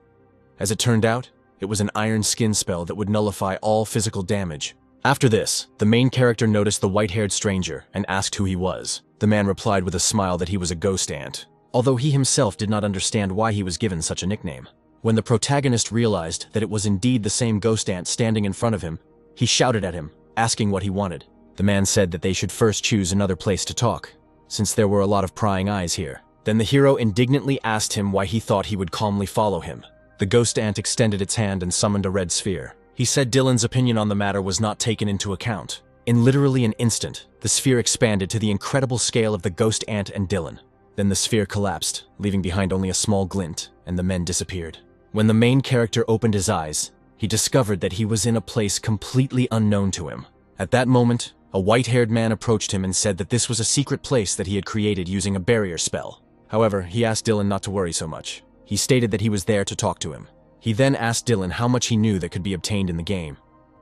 As it turned out, it was an iron skin spell that would nullify all physical damage. After this, the main character noticed the white-haired stranger and asked who he was. The man replied with a smile that he was a ghost ant, although he himself did not understand why he was given such a nickname. When the protagonist realized that it was indeed the same ghost ant standing in front of him, he shouted at him, asking what he wanted. The man said that they should first choose another place to talk, since there were a lot of prying eyes here. Then the hero indignantly asked him why he thought he would calmly follow him. The ghost ant extended its hand and summoned a red sphere. He said Dylan's opinion on the matter was not taken into account. In literally an instant, the sphere expanded to the incredible scale of the ghost ant and Dylan. Then the sphere collapsed, leaving behind only a small glint, and the men disappeared. When the main character opened his eyes, he discovered that he was in a place completely unknown to him. At that moment, a white-haired man approached him and said that this was a secret place that he had created using a barrier spell. However, he asked Dylan not to worry so much. He stated that he was there to talk to him. He then asked Dylan how much he knew that could be obtained in the game,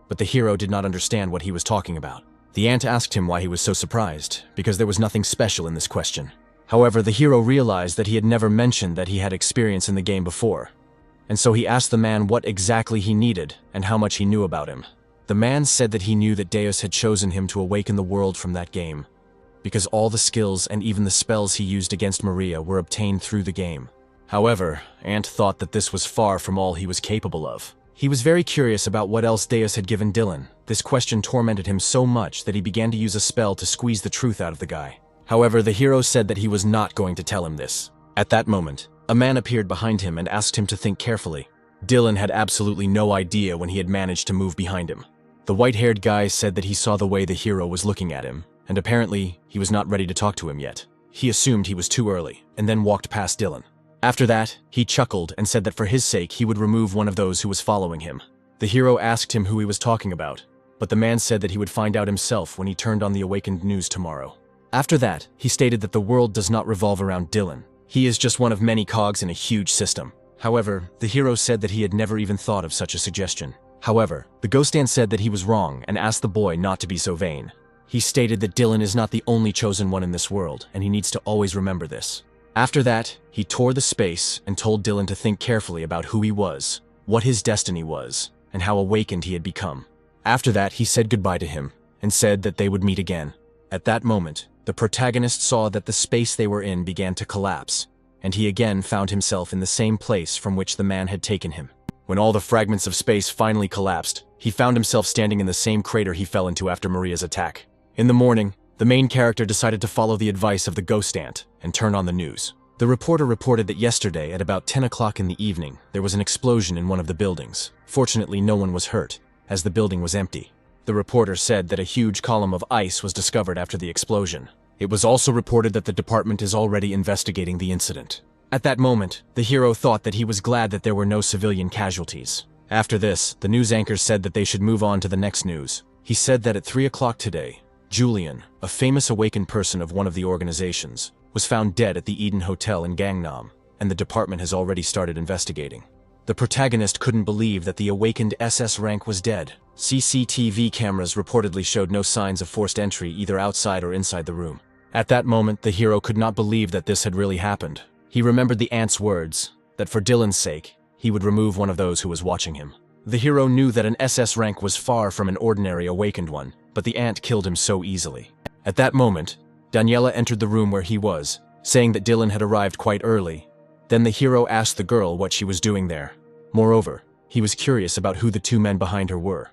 but the hero did not understand what he was talking about. The ant asked him why he was so surprised, because there was nothing special in this question. However, the hero realized that he had never mentioned that he had experience in the game before, and so he asked the man what exactly he needed and how much he knew about him. The man said that he knew that Deus had chosen him to awaken the world from that game, because all the skills and even the spells he used against Maria were obtained through the game. However, Ant thought that this was far from all he was capable of. He was very curious about what else Deus had given Dylan. This question tormented him so much that he began to use a spell to squeeze the truth out of the guy. However, the hero said that he was not going to tell him this. At that moment, a man appeared behind him and asked him to think carefully. Dylan had absolutely no idea when he had managed to move behind him. The white-haired guy said that he saw the way the hero was looking at him, and apparently, he was not ready to talk to him yet. He assumed he was too early, and then walked past Dylan. After that, he chuckled and said that for his sake he would remove one of those who was following him. The hero asked him who he was talking about, but the man said that he would find out himself when he turned on the awakened news tomorrow. After that, he stated that the world does not revolve around Dylan. He is just one of many cogs in a huge system. However, the hero said that he had never even thought of such a suggestion. However, the ghost ant said that he was wrong and asked the boy not to be so vain. He stated that Dylan is not the only chosen one in this world, and he needs to always remember this. After that, he tore the space and told Dylan to think carefully about who he was, what his destiny was, and how awakened he had become. After that, he said goodbye to him and said that they would meet again. At that moment, the protagonist saw that the space they were in began to collapse, and he again found himself in the same place from which the man had taken him. When all the fragments of space finally collapsed, he found himself standing in the same crater he fell into after Maria's attack. In the morning, the main character decided to follow the advice of the ghost ant and turn on the news. The reporter reported that yesterday at about 10 o'clock in the evening, there was an explosion in one of the buildings. Fortunately, no one was hurt, as the building was empty. The reporter said that a huge column of ice was discovered after the explosion. It was also reported that the department is already investigating the incident. At that moment, the hero thought that he was glad that there were no civilian casualties. After this, the news anchor said that they should move on to the next news. He said that at 3 o'clock today, Julian, a famous awakened person of one of the organizations, was found dead at the Eden Hotel in Gangnam, and the department has already started investigating. The protagonist couldn't believe that the awakened SS rank was dead. CCTV cameras reportedly showed no signs of forced entry either outside or inside the room. At that moment, the hero could not believe that this had really happened. He remembered the ant's words, that for Dylan's sake, he would remove one of those who was watching him. The hero knew that an SS rank was far from an ordinary awakened one, but the ant killed him so easily. At that moment, Daniela entered the room where he was, saying that Dylan had arrived quite early. Then the hero asked the girl what she was doing there. Moreover, he was curious about who the two men behind her were.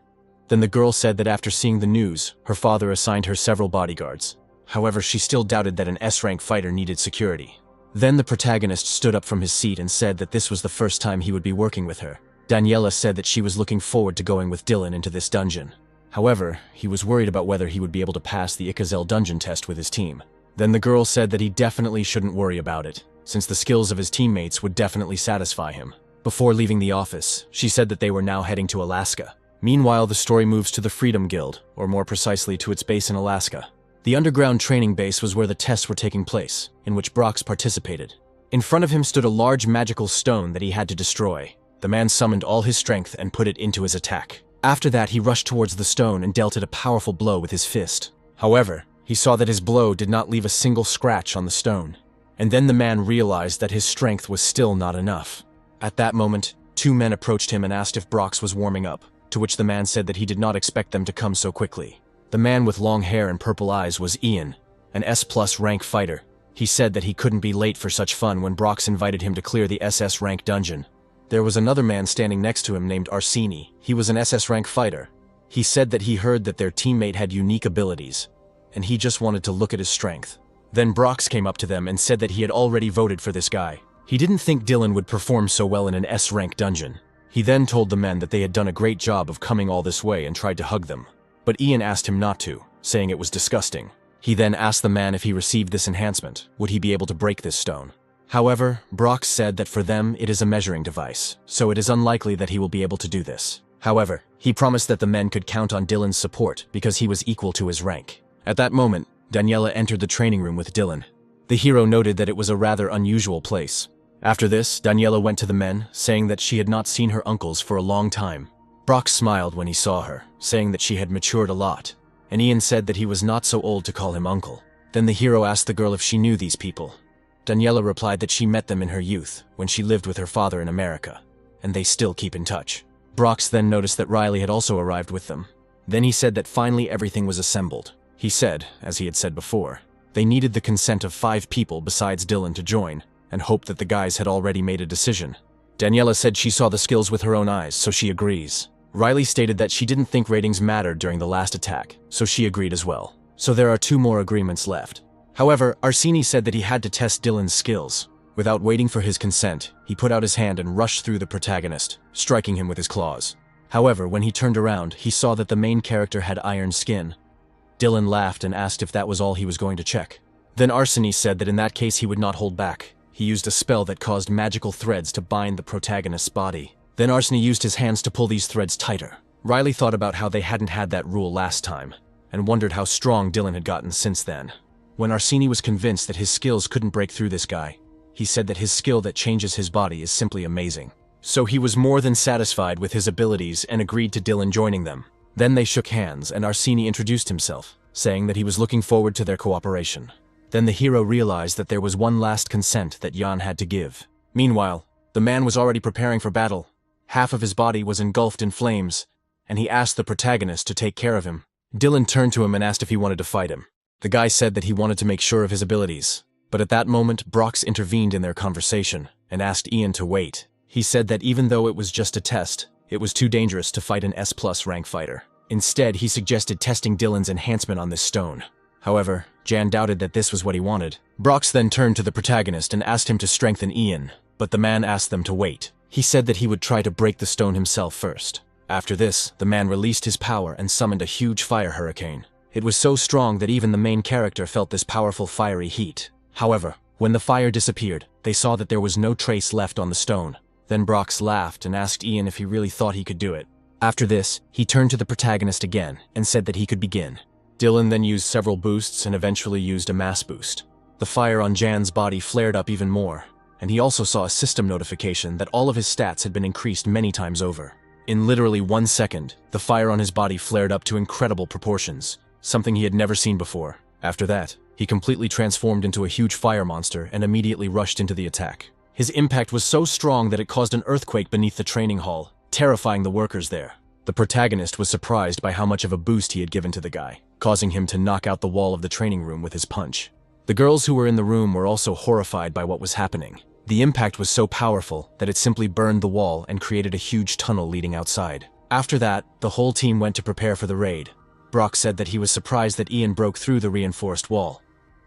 Then the girl said that after seeing the news, her father assigned her several bodyguards. However, she still doubted that an S-rank fighter needed security. Then the protagonist stood up from his seat and said that this was the first time he would be working with her. Daniela said that she was looking forward to going with Dylan into this dungeon. However, he was worried about whether he would be able to pass the Ikazel dungeon test with his team. Then the girl said that he definitely shouldn't worry about it, since the skills of his teammates would definitely satisfy him. Before leaving the office, she said that they were now heading to Alaska. Meanwhile, the story moves to the Freedom Guild, or more precisely to its base in Alaska. The underground training base was where the tests were taking place, in which Brox participated. In front of him stood a large magical stone that he had to destroy. The man summoned all his strength and put it into his attack. After that, he rushed towards the stone and dealt it a powerful blow with his fist. However, he saw that his blow did not leave a single scratch on the stone. And then the man realized that his strength was still not enough. At that moment, two men approached him and asked if Brox was warming up, to which the man said that he did not expect them to come so quickly. The man with long hair and purple eyes was Ian, an S+ rank fighter. He said that he couldn't be late for such fun when Brox invited him to clear the SS rank dungeon. There was another man standing next to him named Arsini. He was an SS rank fighter. He said that he heard that their teammate had unique abilities, and he just wanted to look at his strength. Then Brox came up to them and said that he had already voted for this guy. He didn't think Dylan would perform so well in an S-rank dungeon. He then told the men that they had done a great job of coming all this way and tried to hug them. But Ian asked him not to, saying it was disgusting. He then asked the man if he received this enhancement, would he be able to break this stone. However, Brox said that for them it is a measuring device, so it is unlikely that he will be able to do this. However, he promised that the men could count on Dylan's support because he was equal to his rank. At that moment, Daniela entered the training room with Dylan. The hero noted that it was a rather unusual place. After this, Daniela went to the men, saying that she had not seen her uncles for a long time. Brox smiled when he saw her, saying that she had matured a lot, and Ian said that he was not so old to call him uncle. Then the hero asked the girl if she knew these people. Daniela replied that she met them in her youth, when she lived with her father in America, and they still keep in touch. Brox then noticed that Riley had also arrived with them. Then he said that finally everything was assembled. He said, as he had said before, they needed the consent of 5 people besides Dylan to join, and hoped that the guys had already made a decision. Daniela said she saw the skills with her own eyes, so she agrees. Riley stated that she didn't think ratings mattered during the last attack, so she agreed as well. So there are 2 more agreements left. However, Arsini said that he had to test Dylan's skills. Without waiting for his consent, he put out his hand and rushed through the protagonist, striking him with his claws. However, when he turned around, he saw that the main character had iron skin. Dylan laughed and asked if that was all he was going to check. Then Arsini said that in that case he would not hold back. He used a spell that caused magical threads to bind the protagonist's body. Then Arsini used his hands to pull these threads tighter. Riley thought about how they hadn't had that rule last time, and wondered how strong Dylan had gotten since then. When Arsini was convinced that his skills couldn't break through this guy, he said that his skill that changes his body is simply amazing. So he was more than satisfied with his abilities and agreed to Dylan joining them. Then they shook hands and Arsini introduced himself, saying that he was looking forward to their cooperation. Then the hero realized that there was one last consent that Jan had to give. Meanwhile, the man was already preparing for battle. Half of his body was engulfed in flames, and he asked the protagonist to take care of him. Dylan turned to him and asked if he wanted to fight him. The guy said that he wanted to make sure of his abilities, but at that moment Brox intervened in their conversation and asked Ian to wait. He said that even though it was just a test, it was too dangerous to fight an S+ rank fighter. Instead, he suggested testing Dylan's enhancement on this stone. However, Jan doubted that this was what he wanted. Brox then turned to the protagonist and asked him to strengthen Ian, but the man asked them to wait. He said that he would try to break the stone himself first. After this, the man released his power and summoned a huge fire hurricane. It was so strong that even the main character felt this powerful fiery heat. However, when the fire disappeared, they saw that there was no trace left on the stone. Then Brox laughed and asked Ian if he really thought he could do it. After this, he turned to the protagonist again and said that he could begin. Dylan then used several boosts and eventually used a mass boost. The fire on Jan's body flared up even more, and he also saw a system notification that all of his stats had been increased many times over. In literally 1 second, the fire on his body flared up to incredible proportions, something he had never seen before. After that, he completely transformed into a huge fire monster and immediately rushed into the attack. His impact was so strong that it caused an earthquake beneath the training hall, terrifying the workers there. The protagonist was surprised by how much of a boost he had given to the guy, causing him to knock out the wall of the training room with his punch. The girls who were in the room were also horrified by what was happening. The impact was so powerful that it simply burned the wall and created a huge tunnel leading outside. After that, the whole team went to prepare for the raid. Brock said that he was surprised that Ian broke through the reinforced wall.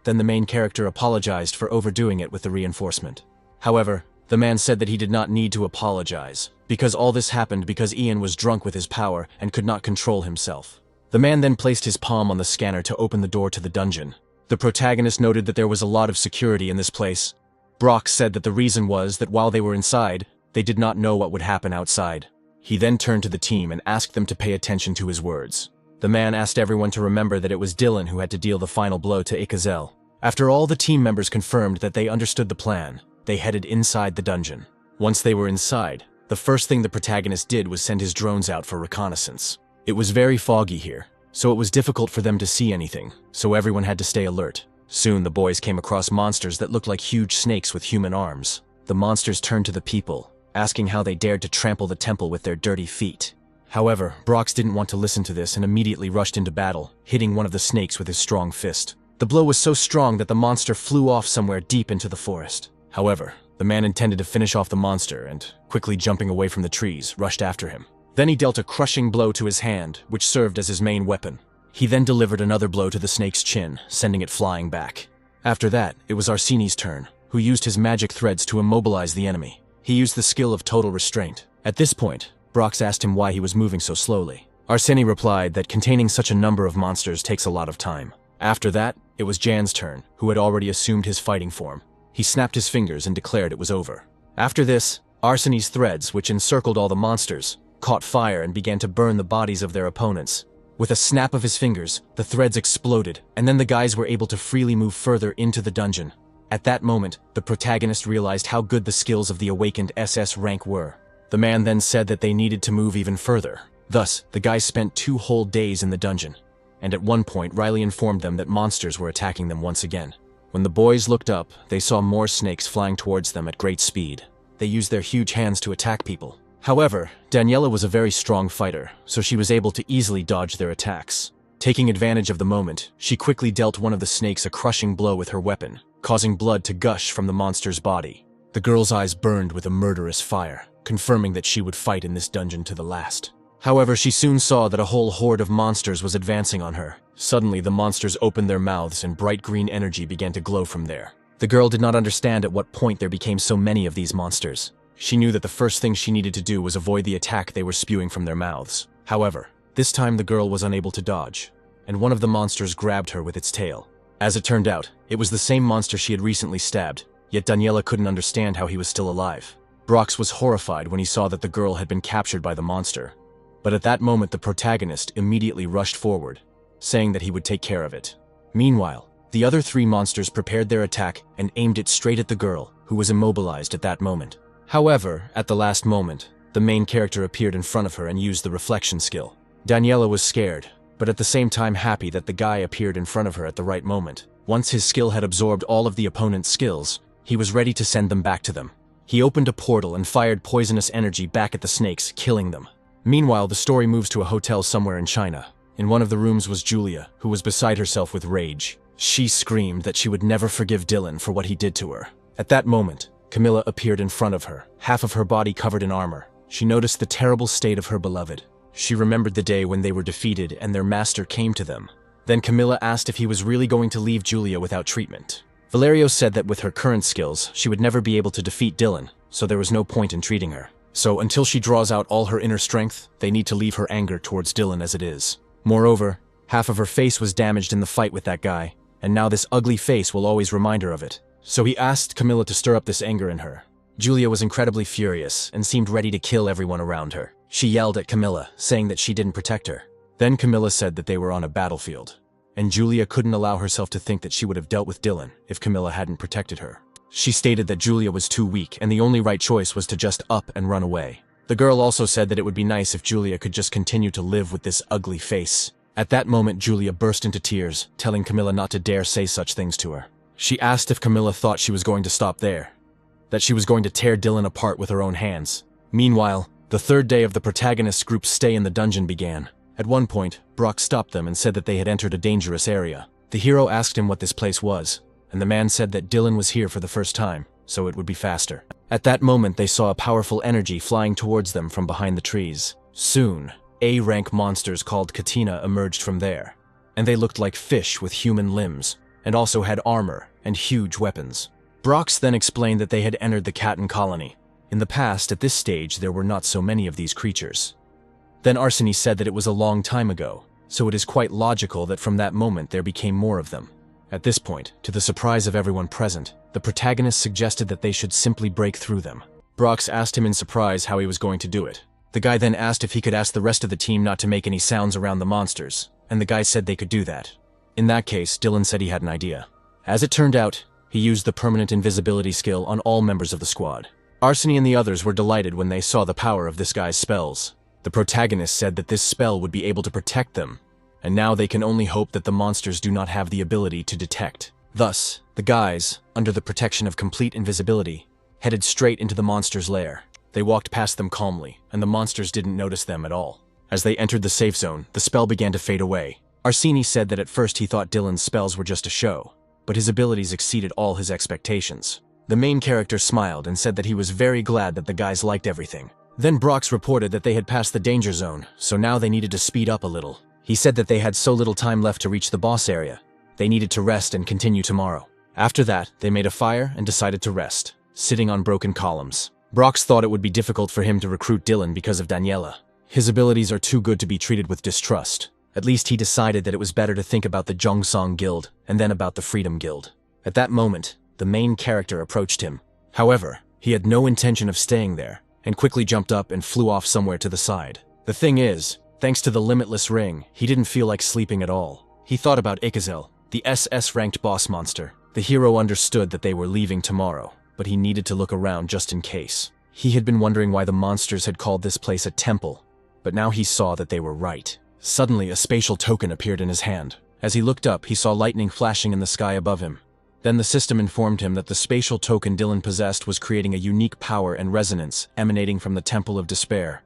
Then the main character apologized for overdoing it with the reinforcement. However, the man said that he did not need to apologize, because all this happened because Ian was drunk with his power and could not control himself. The man then placed his palm on the scanner to open the door to the dungeon. The protagonist noted that there was a lot of security in this place. Brock said that the reason was that while they were inside, they did not know what would happen outside. He then turned to the team and asked them to pay attention to his words. The man asked everyone to remember that it was Dylan who had to deal the final blow to Ikazel. After all the team members confirmed that they understood the plan, they headed inside the dungeon. Once they were inside, the first thing the protagonist did was send his drones out for reconnaissance. It was very foggy here, so it was difficult for them to see anything, so everyone had to stay alert. Soon the boys came across monsters that looked like huge snakes with human arms. The monsters turned to the people, asking how they dared to trample the temple with their dirty feet. However, Brox didn't want to listen to this and immediately rushed into battle, hitting one of the snakes with his strong fist. The blow was so strong that the monster flew off somewhere deep into the forest. However, the man intended to finish off the monster and, quickly jumping away from the trees, rushed after him. Then he dealt a crushing blow to his hand, which served as his main weapon. He then delivered another blow to the snake's chin, sending it flying back. After that, it was Arseni's turn, who used his magic threads to immobilize the enemy. He used the skill of total restraint. At this point, Brox asked him why he was moving so slowly. Arseni replied that containing such a number of monsters takes a lot of time. After that, it was Jan's turn, who had already assumed his fighting form. He snapped his fingers and declared it was over. After this, Arseni's threads, which encircled all the monsters, caught fire and began to burn the bodies of their opponents. With a snap of his fingers, the threads exploded, and then the guys were able to freely move further into the dungeon. At that moment, the protagonist realized how good the skills of the awakened SS rank were. The man then said that they needed to move even further. Thus, the guys spent 2 whole days in the dungeon. And at one point, Riley informed them that monsters were attacking them once again. When the boys looked up, they saw more snakes flying towards them at great speed. They used their huge hands to attack people. However, Daniela was a very strong fighter, so she was able to easily dodge their attacks. Taking advantage of the moment, she quickly dealt one of the snakes a crushing blow with her weapon, causing blood to gush from the monster's body. The girl's eyes burned with a murderous fire, confirming that she would fight in this dungeon to the last. However, she soon saw that a whole horde of monsters was advancing on her. Suddenly, the monsters opened their mouths and bright green energy began to glow from there. The girl did not understand at what point there became so many of these monsters. She knew that the first thing she needed to do was avoid the attack they were spewing from their mouths. However, this time the girl was unable to dodge, and one of the monsters grabbed her with its tail. As it turned out, it was the same monster she had recently stabbed, yet Daniela couldn't understand how he was still alive. Brox was horrified when he saw that the girl had been captured by the monster. But at that moment the protagonist immediately rushed forward, saying that he would take care of it. Meanwhile, the other 3 monsters prepared their attack and aimed it straight at the girl, who was immobilized at that moment. However, at the last moment, the main character appeared in front of her and used the reflection skill. Daniela was scared, but at the same time happy that the guy appeared in front of her at the right moment. Once his skill had absorbed all of the opponent's skills, he was ready to send them back to them. He opened a portal and fired poisonous energy back at the snakes, killing them. Meanwhile, the story moves to a hotel somewhere in China. In one of the rooms was Julia, who was beside herself with rage. She screamed that she would never forgive Dylan for what he did to her. At that moment, Camilla appeared in front of her, half of her body covered in armor. She noticed the terrible state of her beloved. She remembered the day when they were defeated and their master came to them. Then Camilla asked if he was really going to leave Julia without treatment. Valerio said that with her current skills, she would never be able to defeat Dylan, so there was no point in treating her. So until she draws out all her inner strength, they need to leave her anger towards Dylan as it is. Moreover, half of her face was damaged in the fight with that guy, and now this ugly face will always remind her of it. So he asked Camilla to stir up this anger in her. Julia was incredibly furious and seemed ready to kill everyone around her. She yelled at Camilla, saying that she didn't protect her. Then Camilla said that they were on a battlefield, and Julia couldn't allow herself to think that she would have dealt with Dylan if Camilla hadn't protected her. She stated that Julia was too weak and the only right choice was to just up and run away. The girl also said that it would be nice if Julia could just continue to live with this ugly face. At that moment, Julia burst into tears, telling Camilla not to dare say such things to her. She asked if Camilla thought she was going to stop there, that she was going to tear Dylan apart with her own hands. Meanwhile, the third day of the protagonist's group's stay in the dungeon began. At one point, Brock stopped them and said that they had entered a dangerous area. The hero asked him what this place was, and the man said that Dylan was here for the first time, so it would be faster. At that moment, they saw a powerful energy flying towards them from behind the trees. Soon, A-rank monsters called Katina emerged from there, and they looked like fish with human limbs, and also had armor and huge weapons. Brox then explained that they had entered the Katin colony. In the past, at this stage, there were not so many of these creatures. Then Arseny said that it was a long time ago, so it is quite logical that from that moment there became more of them. At this point, to the surprise of everyone present, the protagonist suggested that they should simply break through them. Brox asked him in surprise how he was going to do it. The guy then asked if he could ask the rest of the team not to make any sounds around the monsters, and the guy said they could do that. In that case, Dylan said he had an idea. As it turned out, he used the permanent invisibility skill on all members of the squad. Arseny and the others were delighted when they saw the power of this guy's spells. The protagonist said that this spell would be able to protect them, and now they can only hope that the monsters do not have the ability to detect. Thus, the guys, under the protection of complete invisibility, headed straight into the monsters' lair. They walked past them calmly, and the monsters didn't notice them at all. As they entered the safe zone, the spell began to fade away. Arseny said that at first he thought Dylan's spells were just a show, but his abilities exceeded all his expectations. The main character smiled and said that he was very glad that the guys liked everything. Then Brox reported that they had passed the danger zone, so now they needed to speed up a little. He said that they had so little time left to reach the boss area. They needed to rest and continue tomorrow. After that, they made a fire and decided to rest, sitting on broken columns. Brox thought it would be difficult for him to recruit Dylan because of Daniela. His abilities are too good to be treated with distrust. At least he decided that it was better to think about the Jongsong Guild and then about the Freedom Guild. At that moment, the main character approached him. However, he had no intention of staying there, and quickly jumped up and flew off somewhere to the side. The thing is, thanks to the limitless ring, he didn't feel like sleeping at all. He thought about Ikazel, the SS-ranked boss monster. The hero understood that they were leaving tomorrow, but he needed to look around just in case. He had been wondering why the monsters had called this place a temple, but now he saw that they were right. Suddenly, a spatial token appeared in his hand. As he looked up, he saw lightning flashing in the sky above him. Then the system informed him that the spatial token Dylan possessed was creating a unique power and resonance emanating from the Temple of Despair,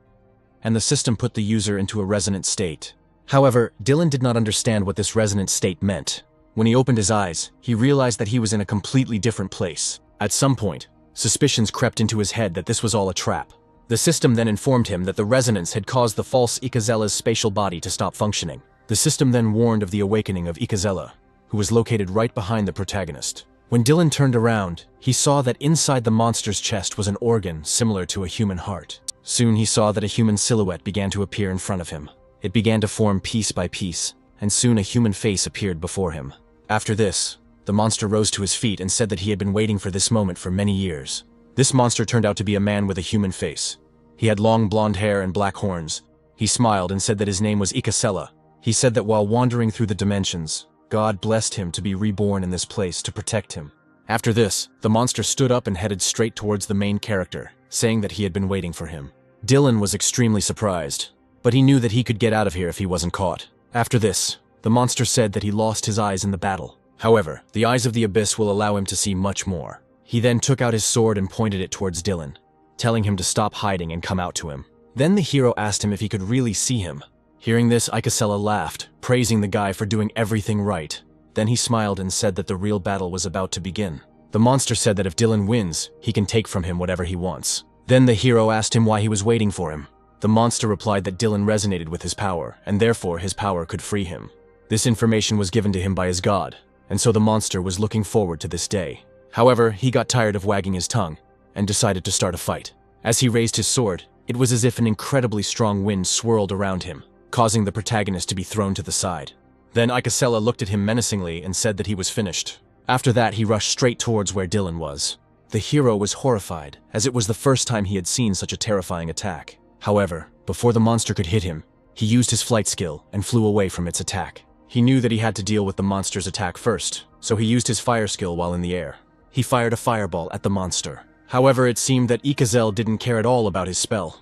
and the system put the user into a resonant state. However, Dylan did not understand what this resonant state meant. When he opened his eyes, he realized that he was in a completely different place. At some point, suspicions crept into his head that this was all a trap. The system then informed him that the resonance had caused the false Ikazella's spatial body to stop functioning. The system then warned of the awakening of Ikazella, who was located right behind the protagonist. When Dylan turned around, he saw that inside the monster's chest was an organ similar to a human heart. Soon he saw that a human silhouette began to appear in front of him. It began to form piece by piece, and soon a human face appeared before him. After this, the monster rose to his feet and said that he had been waiting for this moment for many years. This monster turned out to be a man with a human face. He had long blonde hair and black horns. He smiled and said that his name was Ikasella. He said that while wandering through the dimensions, God blessed him to be reborn in this place to protect him. After this, the monster stood up and headed straight towards the main character, saying that he had been waiting for him. Dylan was extremely surprised, but he knew that he could get out of here if he wasn't caught. After this, the monster said that he lost his eyes in the battle. However, the eyes of the abyss will allow him to see much more. He then took out his sword and pointed it towards Dylan, telling him to stop hiding and come out to him. Then the hero asked him if he could really see him. Hearing this, Ikasella laughed, praising the guy for doing everything right. Then he smiled and said that the real battle was about to begin. The monster said that if Dylan wins, he can take from him whatever he wants. Then the hero asked him why he was waiting for him. The monster replied that Dylan resonated with his power, and therefore his power could free him. This information was given to him by his god, and so the monster was looking forward to this day. However, he got tired of wagging his tongue, and decided to start a fight. As he raised his sword, it was as if an incredibly strong wind swirled around him, causing the protagonist to be thrown to the side. Then Ikasella looked at him menacingly and said that he was finished. After that, he rushed straight towards where Dylan was. The hero was horrified, as it was the first time he had seen such a terrifying attack. However, before the monster could hit him, he used his flight skill and flew away from its attack. He knew that he had to deal with the monster's attack first, so he used his fire skill while in the air. he fired a fireball at the monster. However, it seemed that Ikazel didn't care at all about his spell.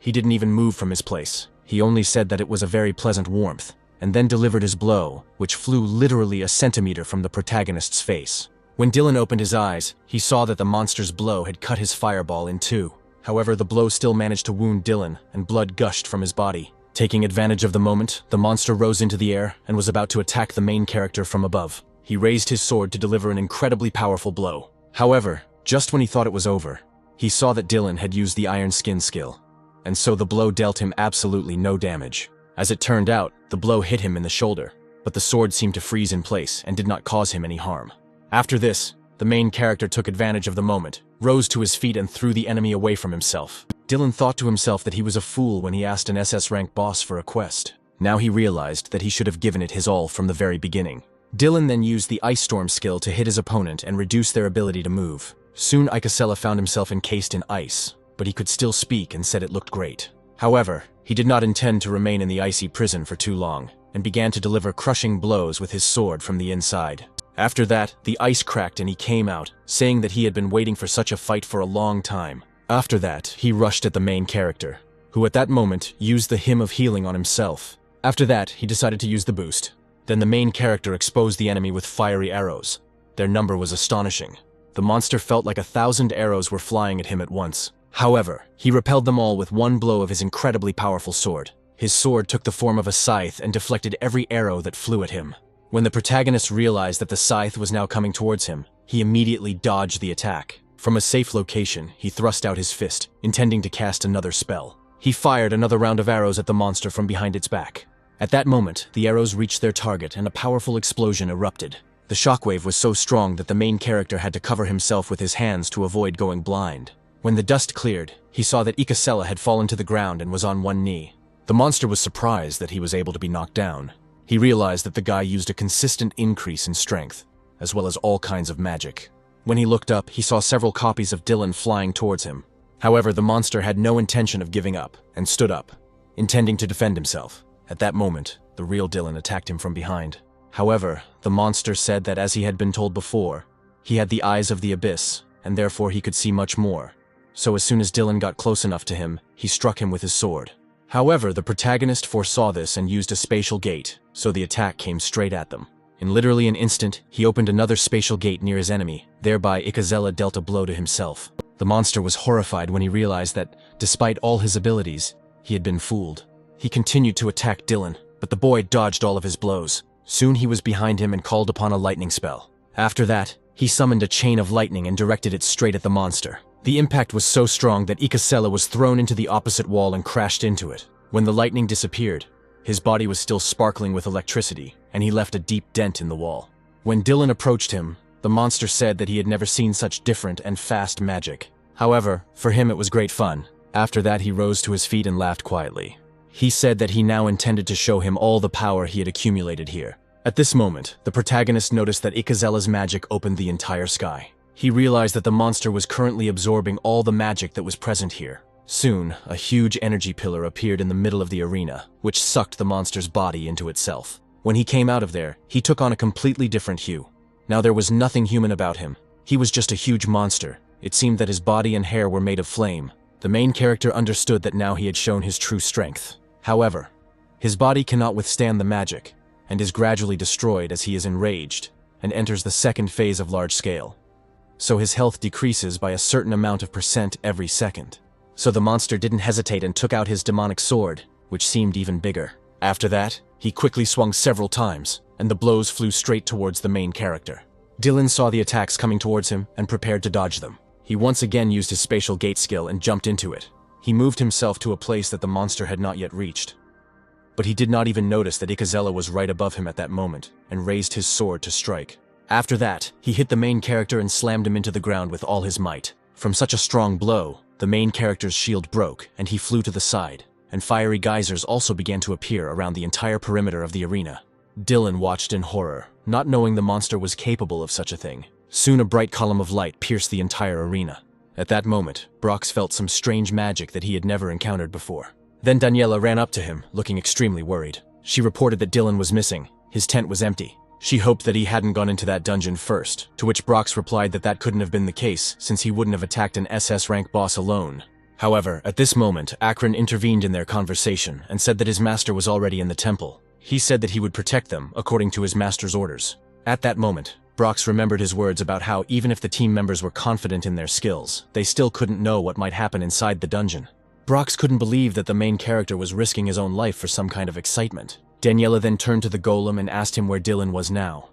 He didn't even move from his place. He only said that it was a very pleasant warmth, and then delivered his blow, which flew literally a centimeter from the protagonist's face. When Dylan opened his eyes, he saw that the monster's blow had cut his fireball in two. However, the blow still managed to wound Dylan, and blood gushed from his body. Taking advantage of the moment, the monster rose into the air and was about to attack the main character from above. He raised his sword to deliver an incredibly powerful blow. However, just when he thought it was over, he saw that Dylan had used the Iron Skin skill, and so the blow dealt him absolutely no damage. As it turned out, the blow hit him in the shoulder, but the sword seemed to freeze in place and did not cause him any harm. After this, the main character took advantage of the moment, rose to his feet and threw the enemy away from himself. Dylan thought to himself that he was a fool when he asked an SS rank boss for a quest. Now he realized that he should have given it his all from the very beginning. Dylan then used the Ice Storm skill to hit his opponent and reduce their ability to move. Soon Ikasela found himself encased in ice, but he could still speak and said it looked great. However, he did not intend to remain in the icy prison for too long, and began to deliver crushing blows with his sword from the inside. After that, the ice cracked and he came out, saying that he had been waiting for such a fight for a long time. After that, he rushed at the main character, who at that moment used the Hymn of Healing on himself. After that, he decided to use the boost. Then the main character exposed the enemy with fiery arrows. Their number was astonishing. The monster felt like 1,000 arrows were flying at him at once. However, he repelled them all with one blow of his incredibly powerful sword. His sword took the form of a scythe and deflected every arrow that flew at him. When the protagonist realized that the scythe was now coming towards him, he immediately dodged the attack. From a safe location, he thrust out his fist, intending to cast another spell. He fired another round of arrows at the monster from behind its back. At that moment, the arrows reached their target and a powerful explosion erupted. The shockwave was so strong that the main character had to cover himself with his hands to avoid going blind. When the dust cleared, he saw that Ikasela had fallen to the ground and was on one knee. The monster was surprised that he was able to be knocked down. He realized that the guy used a consistent increase in strength, as well as all kinds of magic. When he looked up, he saw several copies of Dylan flying towards him. However, the monster had no intention of giving up, and stood up, intending to defend himself. At that moment, the real Dylan attacked him from behind. However, the monster said that as he had been told before, he had the eyes of the abyss, and therefore he could see much more. So as soon as Dylan got close enough to him, he struck him with his sword. However, the protagonist foresaw this and used a spatial gate, so the attack came straight at them. In literally an instant, he opened another spatial gate near his enemy, thereby Ikasela dealt a blow to himself. The monster was horrified when he realized that, despite all his abilities, he had been fooled. He continued to attack Dylan, but the boy dodged all of his blows. Soon he was behind him and called upon a lightning spell. After that, he summoned a chain of lightning and directed it straight at the monster. The impact was so strong that Ikasela was thrown into the opposite wall and crashed into it. When the lightning disappeared, his body was still sparkling with electricity, and he left a deep dent in the wall. When Dylan approached him, the monster said that he had never seen such different and fast magic. However, for him it was great fun. After that, he rose to his feet and laughed quietly. He said that he now intended to show him all the power he had accumulated here. At this moment, the protagonist noticed that Ikasela's magic opened the entire sky. He realized that the monster was currently absorbing all the magic that was present here. Soon, a huge energy pillar appeared in the middle of the arena, which sucked the monster's body into itself. When he came out of there, he took on a completely different hue. Now there was nothing human about him. He was just a huge monster. It seemed that his body and hair were made of flame. The main character understood that now he had shown his true strength. However, his body cannot withstand the magic, and is gradually destroyed as he is enraged, and enters the second phase of large scale. So his health decreases by a certain amount of percent every second. So the monster didn't hesitate and took out his demonic sword, which seemed even bigger. After that, he quickly swung several times, and the blows flew straight towards the main character. Dylan saw the attacks coming towards him and prepared to dodge them. He once again used his spatial gate skill and jumped into it. He moved himself to a place that the monster had not yet reached. But he did not even notice that Ikasela was right above him at that moment, and raised his sword to strike. After that, he hit the main character and slammed him into the ground with all his might. From such a strong blow, the main character's shield broke, and he flew to the side, and fiery geysers also began to appear around the entire perimeter of the arena. Dylan watched in horror, not knowing the monster was capable of such a thing. Soon a bright column of light pierced the entire arena. At that moment, Brox felt some strange magic that he had never encountered before. Then Daniela ran up to him, looking extremely worried. She reported that Dylan was missing. His tent was empty. She hoped that he hadn't gone into that dungeon first, to which Brox replied that that couldn't have been the case since he wouldn't have attacked an SS rank boss alone. However, at this moment, Akron intervened in their conversation and said that his master was already in the temple. He said that he would protect them according to his master's orders. At that moment, Brox remembered his words about how even if the team members were confident in their skills, they still couldn't know what might happen inside the dungeon. Brox couldn't believe that the main character was risking his own life for some kind of excitement. Daniela then turned to the golem and asked him where Dylan was now.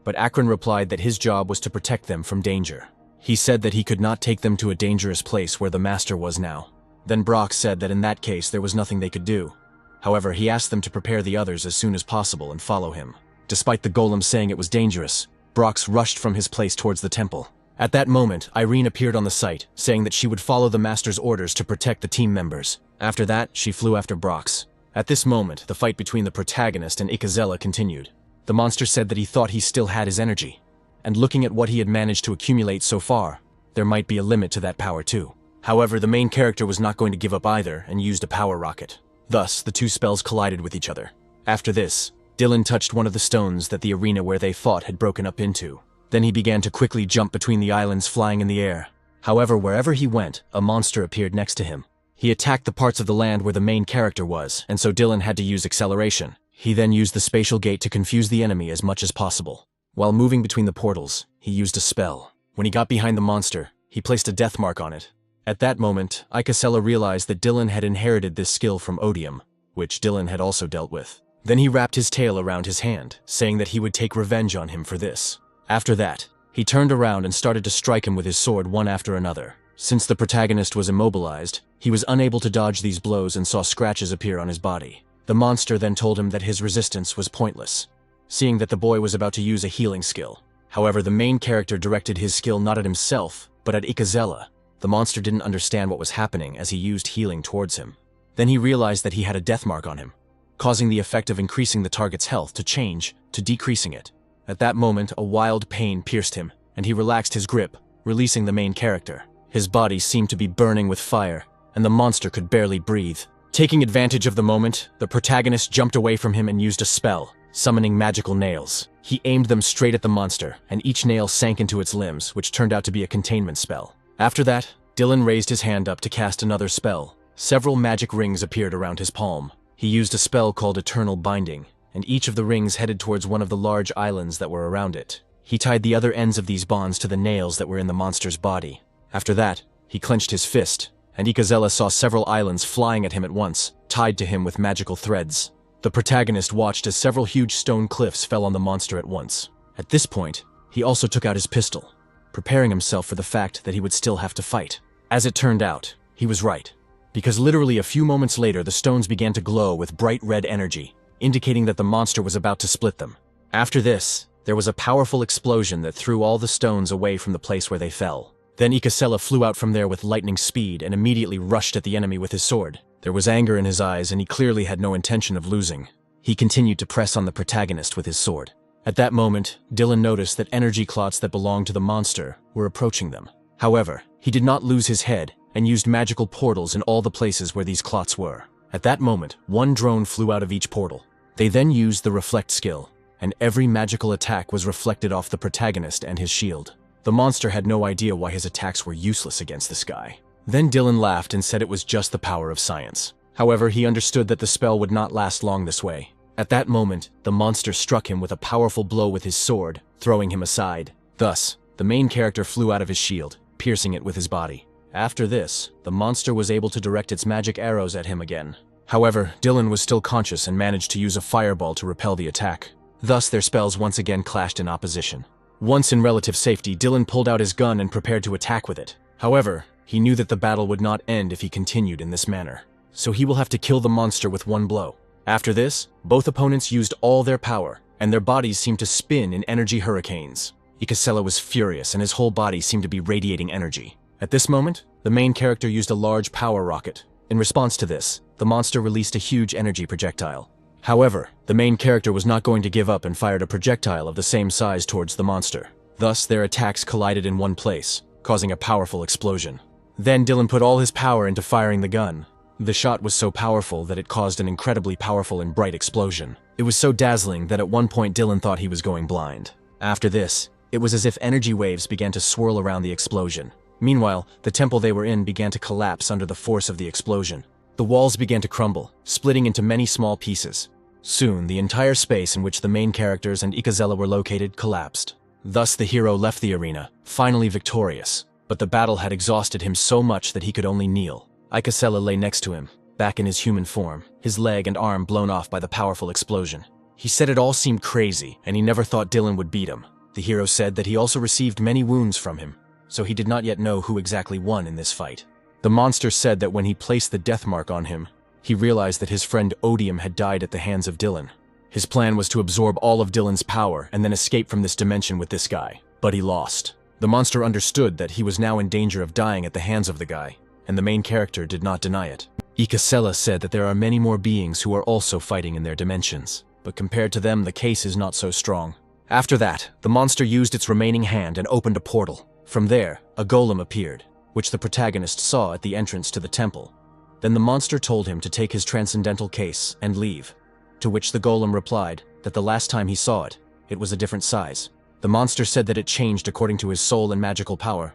But Akron replied that his job was to protect them from danger. He said that he could not take them to a dangerous place where the master was now. Then Brox said that in that case there was nothing they could do. However, he asked them to prepare the others as soon as possible and follow him. Despite the golem saying it was dangerous, Brox rushed from his place towards the temple. At that moment, Irene appeared on the site, saying that she would follow the master's orders to protect the team members. After that, she flew after Brox. At this moment, the fight between the protagonist and Ikazella continued. The monster said that he thought he still had his energy, and looking at what he had managed to accumulate so far, there might be a limit to that power too. However, the main character was not going to give up either and used a power rocket. Thus, the two spells collided with each other. After this, Dylan touched one of the stones that the arena where they fought had broken up into. Then he began to quickly jump between the islands flying in the air. However, wherever he went, a monster appeared next to him. He attacked the parts of the land where the main character was, and so Dylan had to use acceleration. He then used the spatial gate to confuse the enemy as much as possible. While moving between the portals, he used a spell. When he got behind the monster, he placed a death mark on it. At that moment, Ikasella realized that Dylan had inherited this skill from Odium, which Dylan had also dealt with. Then he wrapped his tail around his hand, saying that he would take revenge on him for this. After that, he turned around and started to strike him with his sword one after another. Since the protagonist was immobilized, he was unable to dodge these blows and saw scratches appear on his body. The monster then told him that his resistance was pointless, seeing that the boy was about to use a healing skill. However, the main character directed his skill not at himself, but at Ikazella. The monster didn't understand what was happening as he used healing towards him. Then he realized that he had a death mark on him, causing the effect of increasing the target's health to change to decreasing it. At that moment, a wild pain pierced him, and he relaxed his grip, releasing the main character. His body seemed to be burning with fire, and the monster could barely breathe. Taking advantage of the moment, the protagonist jumped away from him and used a spell, summoning magical nails. He aimed them straight at the monster, and each nail sank into its limbs, which turned out to be a containment spell. After that, Dylan raised his hand up to cast another spell. Several magic rings appeared around his palm. He used a spell called Eternal Binding, and each of the rings headed towards one of the large islands that were around it. He tied the other ends of these bonds to the nails that were in the monster's body. After that, he clenched his fist, and Ikazella saw several islands flying at him at once, tied to him with magical threads. The protagonist watched as several huge stone cliffs fell on the monster at once. At this point, he also took out his pistol, preparing himself for the fact that he would still have to fight. As it turned out, he was right, because literally a few moments later the stones began to glow with bright red energy, indicating that the monster was about to split them. After this, there was a powerful explosion that threw all the stones away from the place where they fell. Then Ikasella flew out from there with lightning speed and immediately rushed at the enemy with his sword. There was anger in his eyes and he clearly had no intention of losing. He continued to press on the protagonist with his sword. At that moment, Dylan noticed that energy clots that belonged to the monster were approaching them. However, he did not lose his head and used magical portals in all the places where these clots were. At that moment, one drone flew out of each portal. They then used the reflect skill, and every magical attack was reflected off the protagonist and his shield. The monster had no idea why his attacks were useless against this guy. Then Dylan laughed and said it was just the power of science. However, he understood that the spell would not last long this way. At that moment, the monster struck him with a powerful blow with his sword, throwing him aside. Thus, the main character flew out of his shield, piercing it with his body. After this, the monster was able to direct its magic arrows at him again. However, Dylan was still conscious and managed to use a fireball to repel the attack. Thus, their spells once again clashed in opposition. Once in relative safety, Dylan pulled out his gun and prepared to attack with it. However, he knew that the battle would not end if he continued in this manner, so he will have to kill the monster with one blow. After this, both opponents used all their power, and their bodies seemed to spin in energy hurricanes. Ikasella was furious and his whole body seemed to be radiating energy. At this moment, the main character used a large power rocket. In response to this, the monster released a huge energy projectile. However, the main character was not going to give up and fired a projectile of the same size towards the monster. Thus, their attacks collided in one place, causing a powerful explosion. Then Dylan put all his power into firing the gun. The shot was so powerful that it caused an incredibly powerful and bright explosion. It It was so dazzling that at one point Dylan thought he was going blind. After this, it was as if energy waves began to swirl around the explosion. Meanwhile, the temple they were in began to collapse under the force of the explosion. The walls began to crumble, splitting into many small pieces. Soon, the entire space in which the main characters and Ikazella were located collapsed. Thus, the hero left the arena, finally victorious. But the battle had exhausted him so much that he could only kneel. Ikazella lay next to him, back in his human form, his leg and arm blown off by the powerful explosion. He said it all seemed crazy, and he never thought Dylan would beat him. The hero said that he also received many wounds from him, so he did not yet know who exactly won in this fight. The monster said that when he placed the death mark on him, he realized that his friend Odium had died at the hands of Dylan. His plan was to absorb all of Dylan's power and then escape from this dimension with this guy, but he lost. The monster understood that he was now in danger of dying at the hands of the guy, and the main character did not deny it. Ikazella said that there are many more beings who are also fighting in their dimensions, but compared to them the case is not so strong. After that, the monster used its remaining hand and opened a portal. From there, a golem appeared, which the protagonist saw at the entrance to the temple. Then the monster told him to take his transcendental case and leave, to which the golem replied that the last time he saw it, it was a different size. The monster said that it changed according to his soul and magical power,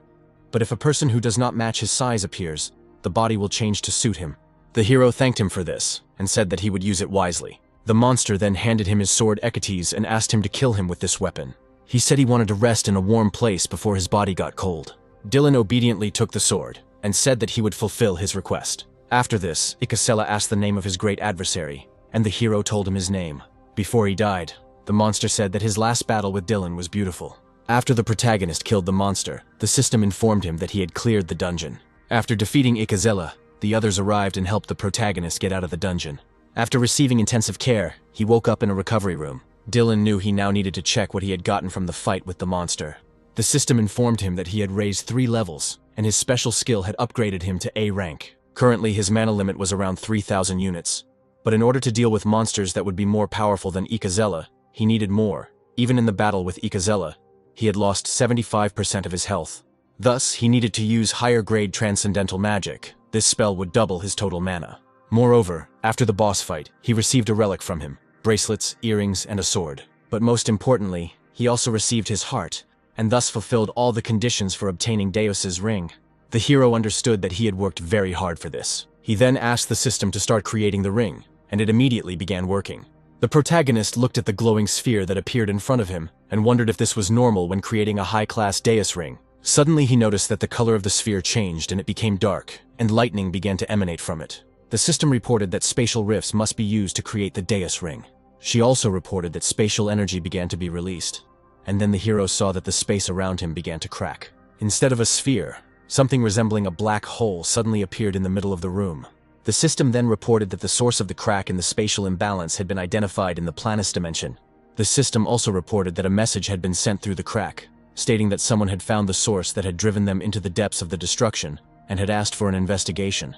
but if a person who does not match his size appears, the body will change to suit him. The hero thanked him for this, and said that he would use it wisely. The monster then handed him his sword Eketes and asked him to kill him with this weapon. He said he wanted to rest in a warm place before his body got cold. Dylan obediently took the sword, and said that he would fulfill his request. After this, Ikazella asked the name of his great adversary, and the hero told him his name. Before he died, the monster said that his last battle with Dylan was beautiful. After the protagonist killed the monster, the system informed him that he had cleared the dungeon. After defeating Ikazella, the others arrived and helped the protagonist get out of the dungeon. After receiving intensive care, he woke up in a recovery room. Dylan knew he now needed to check what he had gotten from the fight with the monster. The system informed him that he had raised 3 levels, and his special skill had upgraded him to A rank. Currently, his mana limit was around 3,000 units. But in order to deal with monsters that would be more powerful than Ikazella, he needed more. Even in the battle with Ikazella, he had lost 75% of his health. Thus, he needed to use higher-grade transcendental magic. This spell would double his total mana. Moreover, after the boss fight, he received a relic from him, bracelets, earrings, and a sword. But most importantly, he also received his heart, and thus fulfilled all the conditions for obtaining Deus's ring. The hero understood that he had worked very hard for this. He then asked the system to start creating the ring, and it immediately began working. The protagonist looked at the glowing sphere that appeared in front of him, and wondered if this was normal when creating a high-class Deus ring. Suddenly he noticed that the color of the sphere changed and it became dark, and lightning began to emanate from it. The system reported that spatial rifts must be used to create the Deus ring. She also reported that spatial energy began to be released, and then the hero saw that the space around him began to crack. Instead of a sphere, something resembling a black hole suddenly appeared in the middle of the room. The system then reported that the source of the crack in the spatial imbalance had been identified in the Planus dimension. The system also reported that a message had been sent through the crack, stating that someone had found the source that had driven them into the depths of the destruction and had asked for an investigation,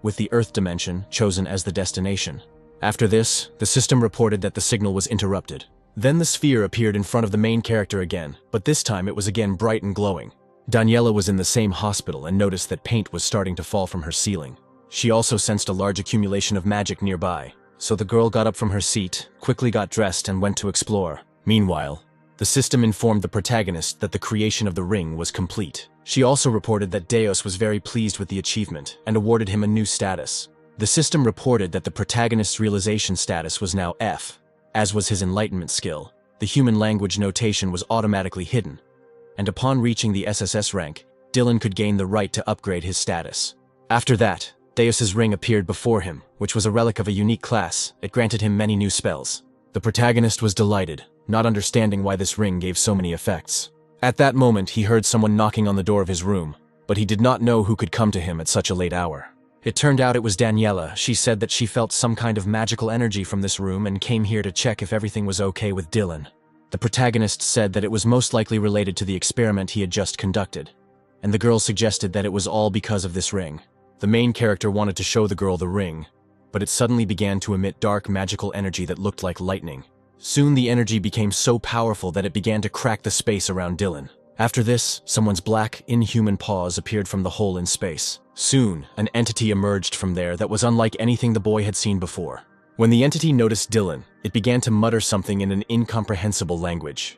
with the Earth dimension chosen as the destination. After this, the system reported that the signal was interrupted. Then the sphere appeared in front of the main character again, but this time it was again bright and glowing. Daniela was in the same hospital and noticed that paint was starting to fall from her ceiling. She also sensed a large accumulation of magic nearby, so the girl got up from her seat, quickly got dressed, and went to explore. Meanwhile, the system informed the protagonist that the creation of the ring was complete. She also reported that Deus was very pleased with the achievement and awarded him a new status. The system reported that the protagonist's realization status was now F. As was his enlightenment skill, the human language notation was automatically hidden, and upon reaching the SSS rank, Dylan could gain the right to upgrade his status. After that, Deus's ring appeared before him, which was a relic of a unique class. It granted him many new spells. The protagonist was delighted, not understanding why this ring gave so many effects. At that moment, he heard someone knocking on the door of his room, but he did not know who could come to him at such a late hour. It turned out it was Daniela. She said that she felt some kind of magical energy from this room and came here to check if everything was okay with Dylan. The protagonist said that it was most likely related to the experiment he had just conducted, and the girl suggested that it was all because of this ring. The main character wanted to show the girl the ring, but it suddenly began to emit dark magical energy that looked like lightning. Soon the energy became so powerful that it began to crack the space around Dylan. After this, someone's black, inhuman paws appeared from the hole in space. Soon, an entity emerged from there that was unlike anything the boy had seen before. When the entity noticed Dylan, it began to mutter something in an incomprehensible language.